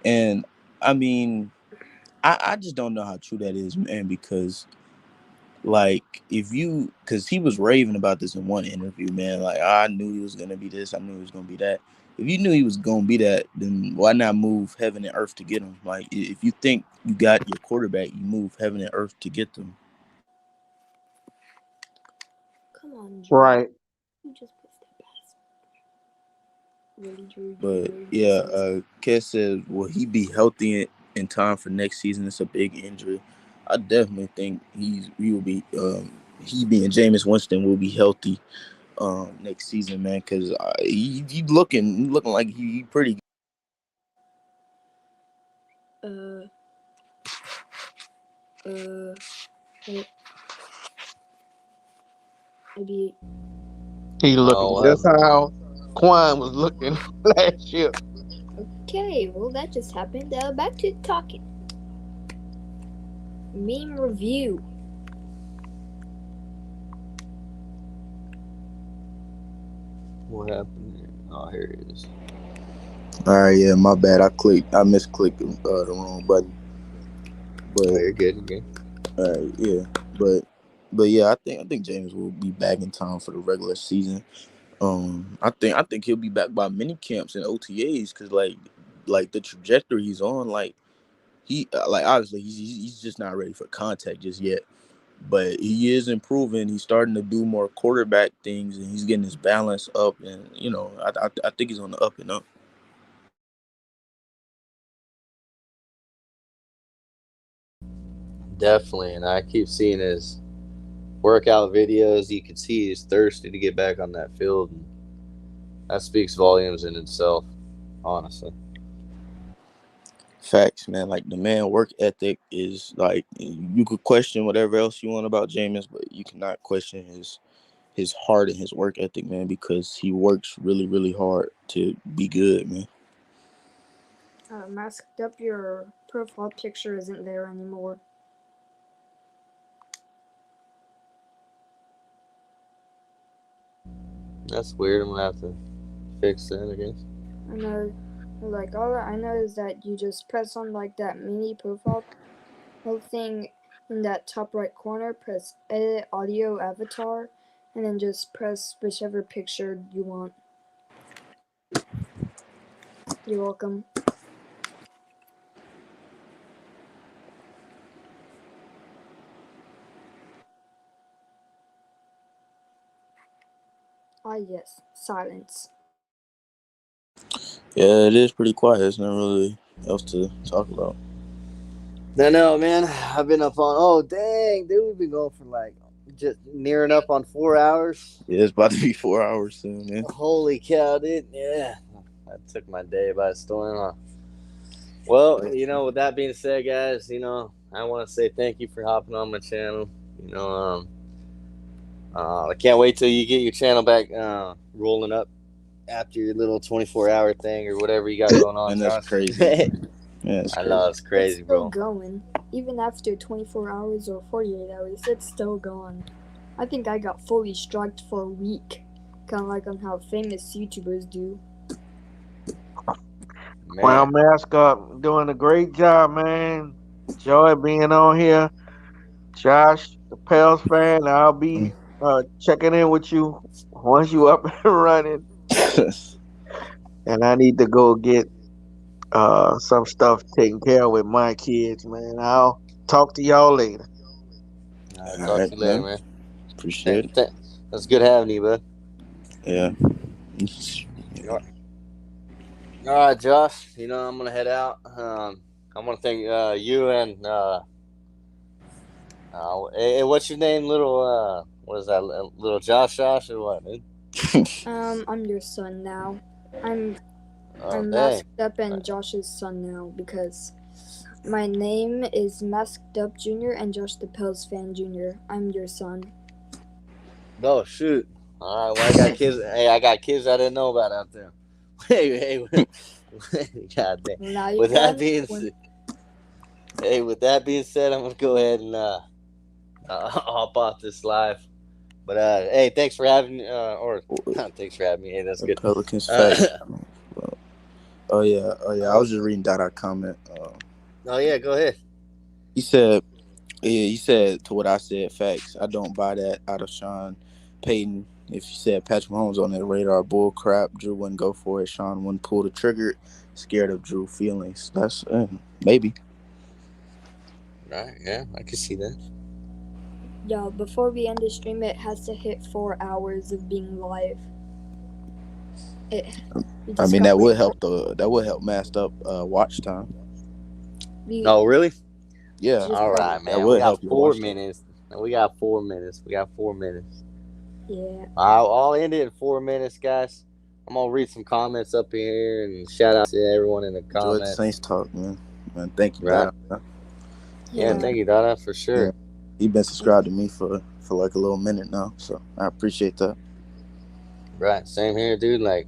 Speaker 2: And I mean, I just don't know how true that is, man, because like because he was raving about this in one interview, man. Like, I knew he was gonna be this, I knew he was gonna be that. If you knew he was gonna be that, then why not move heaven and earth to get him? Like, if you think you got your quarterback, you move heaven and earth to get them.
Speaker 5: Come on, Drew.
Speaker 3: Right.
Speaker 5: You just missed that pass. Really, Drew? You
Speaker 2: But
Speaker 5: really
Speaker 2: yeah,
Speaker 5: just missed it?
Speaker 2: Kes says, will he be healthy in time for next season? It's a big injury. I definitely think he will be. He being Jameis Winston will be healthy next season, man. Because he looking like he pretty.
Speaker 5: Uh, wait, maybe.
Speaker 3: He looking
Speaker 1: Oh,
Speaker 3: just how Quan was looking last year.
Speaker 5: Okay, well, that just happened. Back to talking. Meme review.
Speaker 1: what happened there? Oh, here it is.
Speaker 2: All right, yeah, my bad. I misclicked the wrong button.
Speaker 1: Oh,
Speaker 2: But
Speaker 1: you're good. You're good.
Speaker 2: yeah, but yeah, I think James will be back in time for the regular season. I think he'll be back by mini camps and OTAs because like the trajectory he's on, like he like obviously he's just not ready for contact just yet, but he is improving. He's starting to do more quarterback things and he's getting his balance up, and I think he's on the up and up.
Speaker 1: Definitely, and I keep seeing his workout videos. You can see he's thirsty to get back on that field, and that speaks volumes in itself. Honestly,
Speaker 2: Facts, man. Like the man work ethic is like you could question whatever else you want about Jameis, but you cannot question his heart and his work ethic, man, because he works really, really hard to be good, man.
Speaker 5: Masked up, your profile picture isn't there anymore.
Speaker 1: that's weird. I'm gonna have to fix that, I guess.
Speaker 5: I know, like, all I know is that you just press on, like, that mini profile thing in that top right corner, press edit audio avatar, and then just press whichever picture you want. You're welcome. Ah, yes, silence.
Speaker 2: Yeah, it is pretty quiet. There's not really else to talk about.
Speaker 1: No, man. I've been up on. Oh, dang, dude, we've been going for like just nearing up on 4 hours.
Speaker 2: Yeah, it's about to be 4 hours soon, man.
Speaker 1: Holy cow, dude! Yeah, that took my day by storm. Huh? Well, with that being said, guys, I want to say thank you for hopping on my channel. I can't wait till you get your channel back rolling up after your little 24-hour thing or whatever you got going on,
Speaker 2: And that's
Speaker 1: Josh.
Speaker 2: crazy. Yeah, that's
Speaker 1: I
Speaker 2: crazy.
Speaker 1: know it's crazy,
Speaker 5: It's still
Speaker 1: bro.
Speaker 5: going. Even after 24 hours or 48 hours, it's still going. I think I got fully striked for a week. Kind of like on how famous YouTubers do.
Speaker 3: Well,
Speaker 1: Man,
Speaker 3: Mask Up doing a great job, man. Enjoy being on here. Josh, the Pels fan, I'll be checking in with you once you up and running. And I need to go get some stuff taken care of with my kids, man. I'll talk to y'all later.
Speaker 1: I'll
Speaker 2: All
Speaker 1: talk to
Speaker 2: right,
Speaker 1: you later,
Speaker 2: man.
Speaker 1: man.
Speaker 2: Appreciate it.
Speaker 1: That's good having you, bud.
Speaker 2: Yeah.
Speaker 1: All right, Josh. I'm gonna head out. I want to thank you and hey, what's your name, little what is that, little Josh or what, dude?
Speaker 5: I'm your son now. I'm
Speaker 1: Oh, dang.
Speaker 5: Masked Up and Josh's son now because my name is Masked Up Jr. and Josh the Pels Fan Jr. I'm your son.
Speaker 1: Oh, shoot. All right, well, I got kids. Hey, I got kids I didn't know about out there. Hey, God damn.
Speaker 5: Now you
Speaker 1: With
Speaker 5: got
Speaker 1: that being
Speaker 5: one.
Speaker 1: with that being said, I'm gonna go ahead and hop off this live. But hey, thanks for having or thanks for having me. Hey, that's
Speaker 2: The
Speaker 1: good.
Speaker 2: Pelicans facts. Oh yeah. I was just reading Dada comment.
Speaker 1: Oh yeah, go ahead.
Speaker 2: He said, Yeah, you said to what I said. Facts. I don't buy that out of Sean Payton. If you said Patrick Mahomes on that radar, bull crap. Drew wouldn't go for it. Sean wouldn't pull the trigger. Scared of Drew feelings. That's maybe.
Speaker 1: Right? Yeah, I can see that.
Speaker 5: Yo, before we end the stream, it has to hit 4 hours of being live. We
Speaker 2: I
Speaker 5: just
Speaker 2: mean,
Speaker 5: got
Speaker 2: that would help mask up watch time.
Speaker 5: we
Speaker 1: Oh, really?
Speaker 2: Yeah,
Speaker 5: just
Speaker 1: All
Speaker 5: got
Speaker 1: right,
Speaker 2: that
Speaker 1: man. We
Speaker 2: would
Speaker 1: got
Speaker 2: help your
Speaker 1: four
Speaker 2: watch time.
Speaker 1: minutes. We got 4 minutes. We got 4 minutes.
Speaker 5: yeah.
Speaker 1: I'll end it in 4 minutes, guys. I'm gonna read some comments up here and shout out to everyone in the
Speaker 2: Enjoy the
Speaker 1: comments.
Speaker 2: Saints talk, man. Man, thank you,
Speaker 1: Right?
Speaker 2: Dada.
Speaker 1: Yeah,
Speaker 5: Yeah.
Speaker 1: thank you, Dada, for
Speaker 2: Yeah,
Speaker 1: sure.
Speaker 2: he been subscribed to me for like a little minute now, so I appreciate that.
Speaker 1: Right, same here, dude. Like,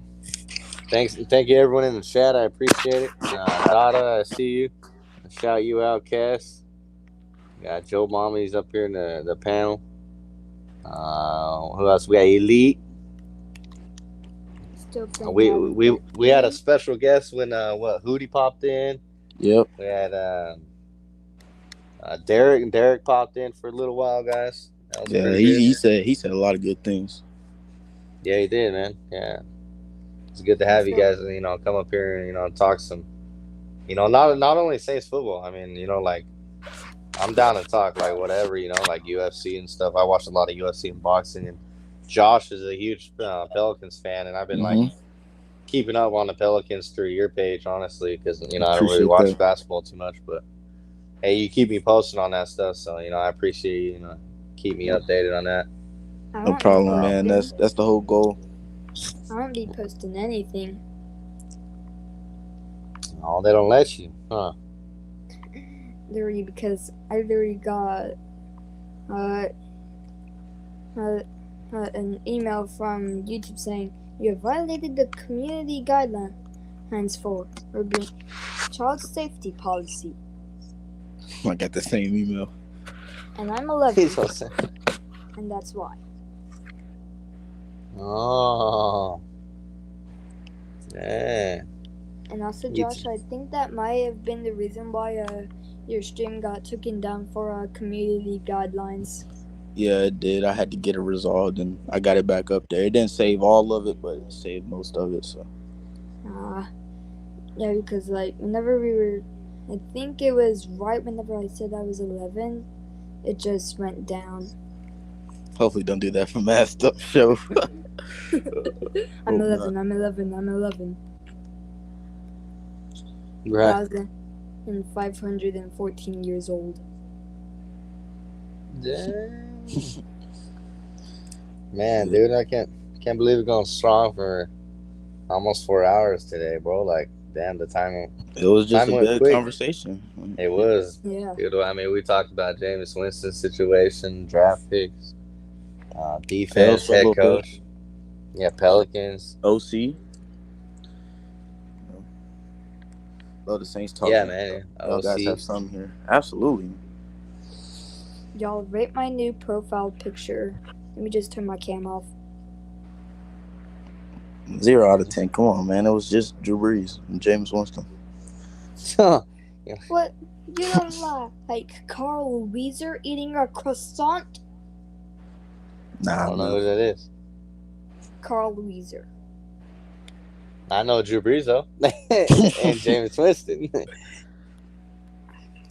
Speaker 1: thank you, everyone in the chat. I appreciate it. Dada, I see you. I shout you out, Cass. Got Joe Mommy's up here in the panel. Who else? We got Elite.
Speaker 5: Still playing
Speaker 1: We
Speaker 5: Madden
Speaker 1: we we had a
Speaker 5: 13.
Speaker 1: special guest when Hootie popped in.
Speaker 2: Yep.
Speaker 1: We had Derek popped in for a little while, guys. That was
Speaker 2: Yeah,
Speaker 1: pretty good.
Speaker 2: he said a lot of good things.
Speaker 1: Yeah, he did, man. Yeah, it's good to have you guys. Come up here and talk some. Not only Saints football. I mean, like I'm down to talk like whatever. Like UFC and stuff. I watch a lot of UFC and boxing, and Josh is a huge Pelicans fan, and I've been like
Speaker 2: Mm-hmm.
Speaker 1: keeping up on the Pelicans through your page, honestly, because I don't really
Speaker 2: Appreciate
Speaker 1: watch
Speaker 2: that.
Speaker 1: basketball too much, but hey, you keep me posted on that stuff, so I appreciate you. Keep me updated on that.
Speaker 5: I
Speaker 2: No
Speaker 5: won't be
Speaker 2: problem,
Speaker 1: Um,
Speaker 2: man.
Speaker 5: posting.
Speaker 2: That's the whole goal.
Speaker 5: I won't be posting anything.
Speaker 1: Oh, they don't let you, huh?
Speaker 5: Literally, because I literally got uh, an email from YouTube saying you have violated the community guidelines for urban child safety policy,
Speaker 2: I got the same email.
Speaker 5: and I'm 11,
Speaker 1: He's so sad.
Speaker 5: and that's why.
Speaker 1: Oh, yeah.
Speaker 5: And also,
Speaker 1: You
Speaker 5: Josh, I think that might have been the reason why your stream got taken down for community guidelines.
Speaker 2: Yeah, it did. I had to get it resolved, and I got it back up there. It didn't save all of it, but it saved most of it. So
Speaker 5: Yeah, because like whenever we were, I think it was right whenever I said I was 11, it just went down.
Speaker 2: hopefully, don't do that for Masked Up Show.
Speaker 5: I'm
Speaker 2: Oh,
Speaker 5: 11. I'm 11. I'm 11.
Speaker 1: right.
Speaker 5: 1,514 years old.
Speaker 1: Damn. Man, dude, I can't believe we're going strong for almost 4 hours today, bro. Like, damn, the time
Speaker 2: It was just
Speaker 1: time
Speaker 2: a
Speaker 1: went
Speaker 2: good
Speaker 1: quick.
Speaker 2: conversation.
Speaker 1: It was.
Speaker 5: Yeah.
Speaker 1: Dude, I mean, we talked about Jameis Winston's situation, draft picks,
Speaker 2: Pels
Speaker 1: defense,
Speaker 2: for a
Speaker 1: head
Speaker 2: little bit.
Speaker 1: coach. Yeah, Pelicans.
Speaker 2: OC. Love the Saints talk.
Speaker 1: Yeah, man.
Speaker 2: Y'all guys have
Speaker 1: OC.
Speaker 2: some here. Absolutely.
Speaker 5: Y'all rate my new profile picture. Let me just turn my cam off.
Speaker 2: 0 out of 10. Come on, man. It was just Drew Brees and James Winston.
Speaker 5: What? You don't lie. Like Carl Weezer eating a croissant?
Speaker 1: I
Speaker 2: Nah,
Speaker 1: don't know
Speaker 2: man.
Speaker 1: who that is.
Speaker 5: Carl Weezer.
Speaker 1: I know Drew Brees, though. And Jameis Winston.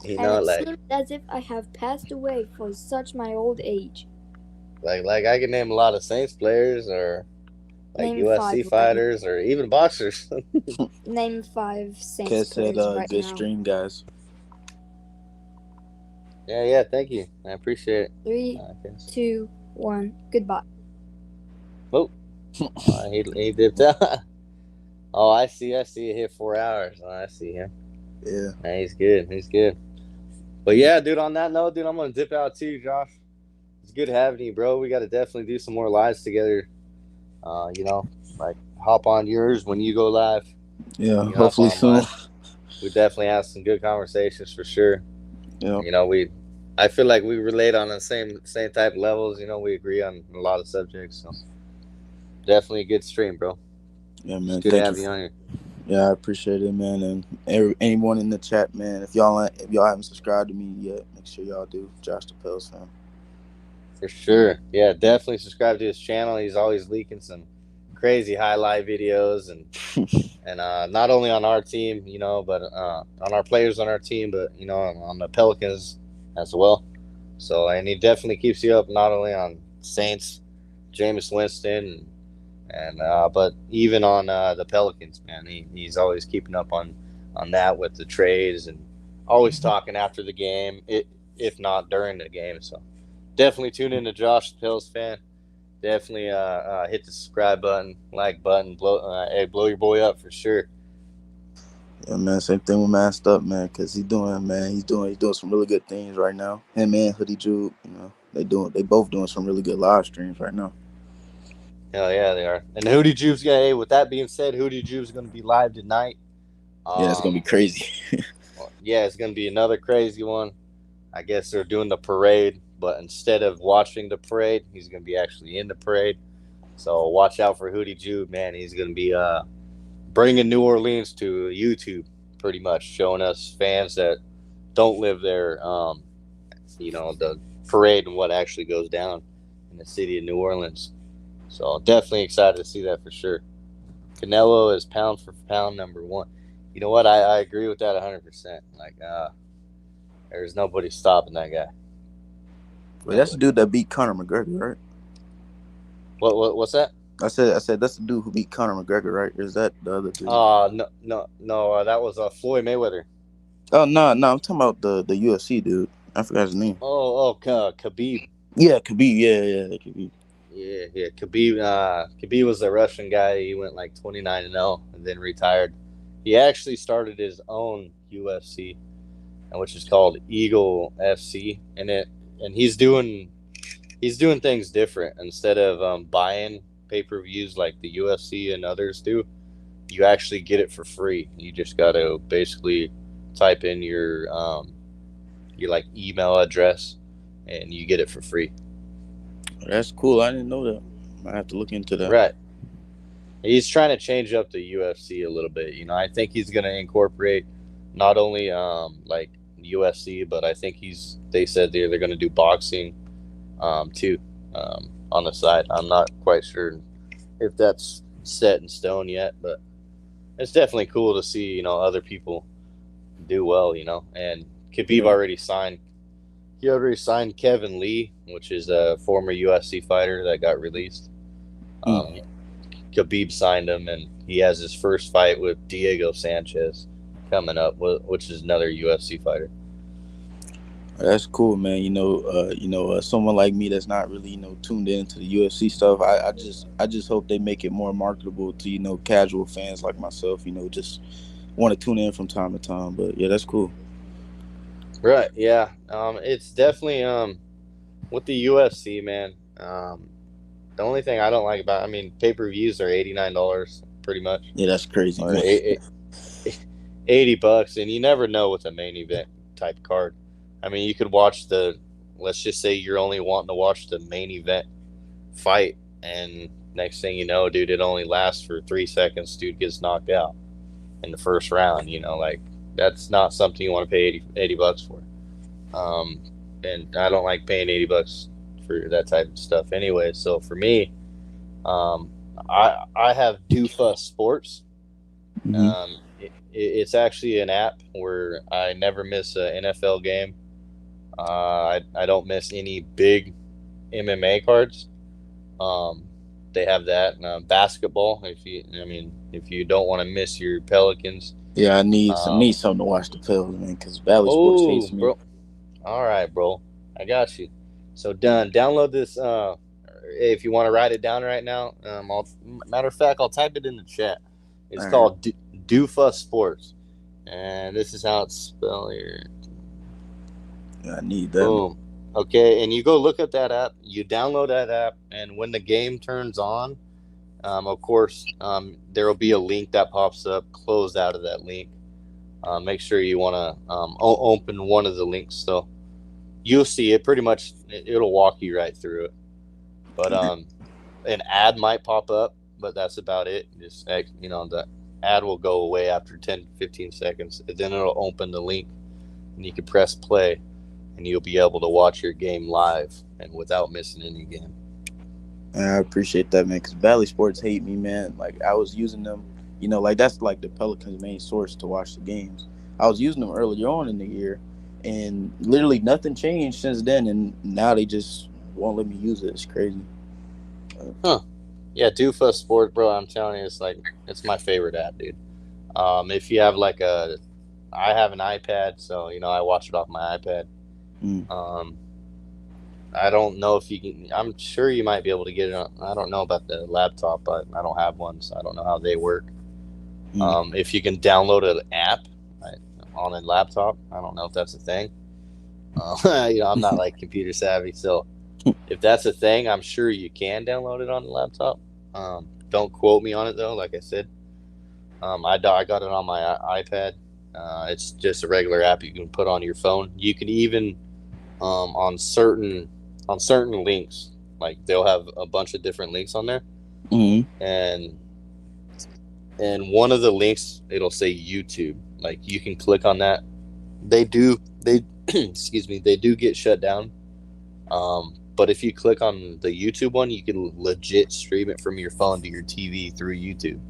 Speaker 5: And it
Speaker 1: like,
Speaker 5: seems as if I have passed away for such my old age.
Speaker 1: like I can name a lot of Saints players or like
Speaker 5: Name
Speaker 1: UFC
Speaker 5: 5
Speaker 1: fighters or even boxers.
Speaker 5: Name 5 Saints
Speaker 2: Kes said,
Speaker 5: players right
Speaker 2: good
Speaker 5: now.
Speaker 2: stream, guys.
Speaker 1: Yeah, thank you. I appreciate it.
Speaker 5: 3, 2, 1. Goodbye.
Speaker 1: Oh, he dipped out. Oh, I see. It hit 4 hours. Oh, I see him.
Speaker 2: Yeah.
Speaker 1: Man, he's good. But yeah, dude, on that note, dude, I'm going to dip out too, Josh. It's good having you, bro. We got to definitely do some more lives together. Like hop on yours when you go live.
Speaker 2: Yeah, hopefully soon.
Speaker 1: We definitely have some good conversations for sure.
Speaker 2: Yeah.
Speaker 1: I feel like we relate on the same type of levels. We agree on a lot of subjects. So definitely a good stream, bro.
Speaker 2: Yeah, man.
Speaker 1: It's good to have you on here.
Speaker 2: Yeah, I appreciate it, man. And anyone in the chat, man, if y'all haven't subscribed to me yet, make sure y'all do. Josh the Pels fan.
Speaker 1: For sure. Yeah, definitely subscribe to his channel. He's always leaking some crazy highlight videos and not only on our team, but on our players on our team, but on the Pelicans as well. So and he definitely keeps you up not only on Saints, Jameis Winston, and but even on the Pelicans, man. He's always keeping up on that with the trades and always talking after the game, if not during the game. So definitely tune in to Josh, the Pills fan. Definitely hit the subscribe button, like button, blow your boy up for sure.
Speaker 2: Yeah, man. Same thing with Masked Up, man, because he's doing some really good things right now. Him and Hoodie Jude, they both doing some really good live streams right now.
Speaker 1: Hell yeah, they are. And Hootie Jube's gonna. Hey, with that being said, Hootie Jube's gonna be live tonight.
Speaker 2: Yeah, it's gonna be
Speaker 1: Um,
Speaker 2: crazy.
Speaker 1: yeah, it's gonna be another crazy one. I guess they're doing the parade, but instead of watching the parade, he's gonna be actually in the parade. So watch out for Hootie Jube, man. He's gonna be bringing New Orleans to YouTube, pretty much showing us fans that don't live there. The parade and what actually goes down in the city of New Orleans. So definitely excited to see that for sure. Canelo is pound for pound number one. You know what? I agree with that 100%. Like, there's nobody stopping that guy.
Speaker 2: Wait, that's the
Speaker 1: Nobody.
Speaker 2: dude that beat Conor McGregor, right?
Speaker 1: What's that?
Speaker 2: I said that's the dude who beat Conor McGregor, right? Or is that the other dude?
Speaker 1: No, no, no. That was Floyd Mayweather.
Speaker 2: Oh no, I'm talking about the UFC dude. I forgot his name.
Speaker 1: Khabib.
Speaker 2: Yeah, Khabib. Yeah, Khabib.
Speaker 1: Yeah. Khabib. Khabib was the Russian guy. He went like 29-0 and then retired. He actually started his own UFC, which is called Eagle FC, and he's doing things different. Instead of buying pay-per-views like the UFC and others do, you actually get it for free. You just got to basically type in your like email address, and you get it for free.
Speaker 2: That's cool. I didn't know that. I have to look into that.
Speaker 1: Right. He's trying to change up the UFC a little bit. I think he's going to incorporate not only like UFC, but I think they said they're going to do boxing too on the side. I'm not quite sure if that's set in stone yet, but it's definitely cool to see other people do well. And Khabib
Speaker 2: Yeah.
Speaker 1: already signed. He already signed Kevin Lee, which is a former UFC fighter that got released. Um,
Speaker 2: Mm.
Speaker 1: Khabib signed him, and he has his first fight with Diego Sanchez coming up, which is another UFC fighter.
Speaker 2: That's cool, man. Someone like me that's not really tuned into the UFC stuff. I just hope they make it more marketable to casual fans like myself. Just want to tune in from time to time. But yeah, that's cool.
Speaker 1: Right? Yeah. It's definitely with the UFC, man. The only thing I don't like about, I mean, pay-per-views are $89 pretty much,
Speaker 2: Yeah, that's crazy,
Speaker 1: or
Speaker 2: man.
Speaker 1: $80, and you never know with a main event type card. I mean, you could watch let's just say you're only wanting to watch the main event fight, and next thing you know, dude, it only lasts for 3 seconds. Dude gets knocked out in the first round. Like that's not something you want to pay $80 for. Um, and I don't like paying $80 for that type of stuff anyway. So for me, um, I have Doofa Sports.
Speaker 2: Hmm.
Speaker 1: It's actually an app where I never miss an NFL game. I don't miss any big MMA cards. Um, they have that basketball. If you don't want to miss your Pelicans.
Speaker 2: Yeah, I need
Speaker 1: Um,
Speaker 2: something to watch the Pels, man, because Valley Sports
Speaker 1: oh,
Speaker 2: hates me.
Speaker 1: bro. All right, bro. I got you. So done. Download this. If you want to write it down right now. Matter of fact, I'll type it in the chat.
Speaker 2: All
Speaker 1: It's
Speaker 2: right,
Speaker 1: called Doofa Sports, and this is how it's spelled here.
Speaker 2: yeah, I need that, man.
Speaker 1: Boom. Okay, and you go look at that app. You download that app, and when the game turns on, of course, there will be a link that pops up. Close out of that link. Make sure you want to open one of the links. So you'll see it. Pretty much, it'll walk you right through it. But an ad might pop up, but that's about it. Just the ad will go away after 10, 15 seconds. And then it'll open the link, and you can press play, and you'll be able to watch your game live and without missing any game.
Speaker 2: I appreciate that, man, because Bally Sports hate me, man. Like, I was using them, like, that's like the Pelicans' main source to watch the games. I was using them earlier on in the year, and literally nothing changed since then, and now they just won't let me use it. It's crazy.
Speaker 1: Huh. Yeah, Doofa Sport, bro, I'm telling you, it's my favorite app, dude. If you have I have an iPad, so, I watch it off my iPad. I don't know if you can. I'm sure you might be able to get it on. I don't know about the laptop, but I don't have one, so I don't know how they work. If you can download an app on a laptop, I don't know if that's a thing. I'm not like computer savvy, so if that's a thing, I'm sure you can download it on the laptop. Don't quote me on it though. Like I said, I got it on my iPad. It's just a regular app you can put on your phone. You can even on certain links, like they'll have a bunch of different links on there, and one of the links it'll say YouTube. Like you can click on that. They excuse me, they do get shut down. But if you click on the YouTube one, you can legit stream it from your phone to your TV through YouTube.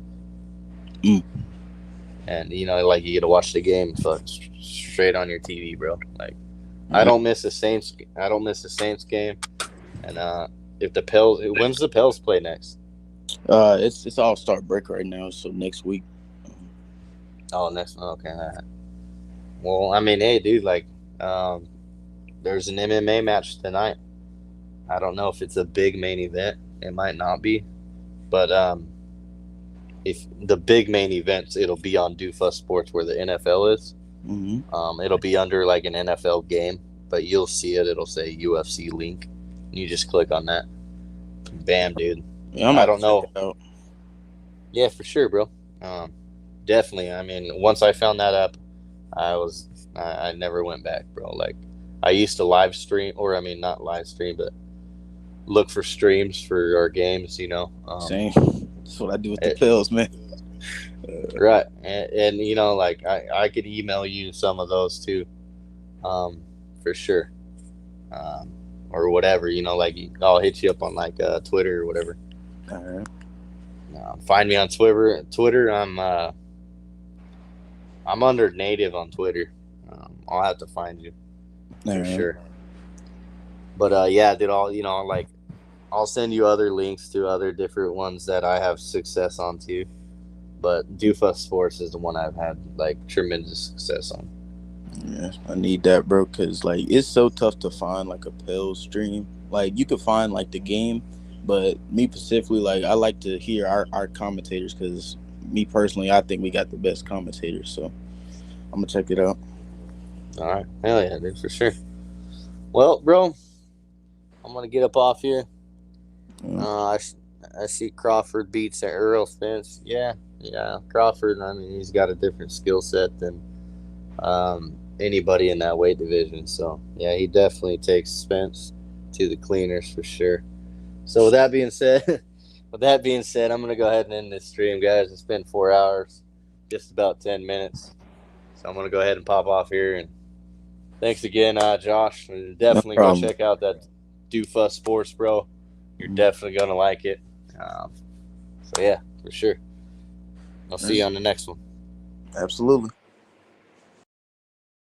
Speaker 1: And like you get to watch the game straight on your TV, bro. Like I don't miss the Saints game. And if the Pels, when's the Pels play next?
Speaker 2: It's All-Star break right now, so next week.
Speaker 1: Oh, next. Okay. Well, I mean, hey, dude, like, there's an MMA match tonight. I don't know if it's a big main event. It might not be, but if the big main events, it'll be on Doofa Sports where the NFL is. It'll be under like an NFL game, but you'll see it. It'll say UFC link. You just click on that. Bam, dude.
Speaker 2: Yeah,
Speaker 1: I don't know. Yeah, for sure, bro. Definitely. I mean, once I found that up, I never went back, bro. Like I used to live stream, or I mean, not live stream, but look for streams for our games.
Speaker 2: Same. That's what I do with the Pels, man.
Speaker 1: Right, and like I could email you some of those too, for sure, or whatever. Like I'll hit you up on like Twitter or whatever.
Speaker 2: All right.
Speaker 1: Find me on Twitter. I'm under Native on Twitter. I'll have to find you for sure. But yeah, dude, I'll send you other links to other different ones that I have success on too. But Doofa Sports is the one I've had like tremendous success on.
Speaker 2: Yeah, I need that, bro, because like it's so tough to find like a Pels stream. Like you could find like the game, but me specifically, like I like to hear our commentators because me personally, I think we got the best commentators. So I'm gonna check it out.
Speaker 1: All right, hell yeah, dude, for sure. Well, bro, I'm gonna get up off here. I see Crawford beats Earl Spence. Yeah, Crawford. I mean, he's got a different skill set than anybody in that weight division. So yeah, he definitely takes Spence to the cleaners for sure. So with that being said, I'm gonna go ahead and end this stream, guys. It's been 4 hours, just about 10 minutes. So I'm gonna go ahead and pop off here. And thanks again, Josh. Definitely go check out that Doofa Sports, bro. You're definitely gonna like it. So yeah, for sure. I'll see you on the next one.
Speaker 2: Absolutely.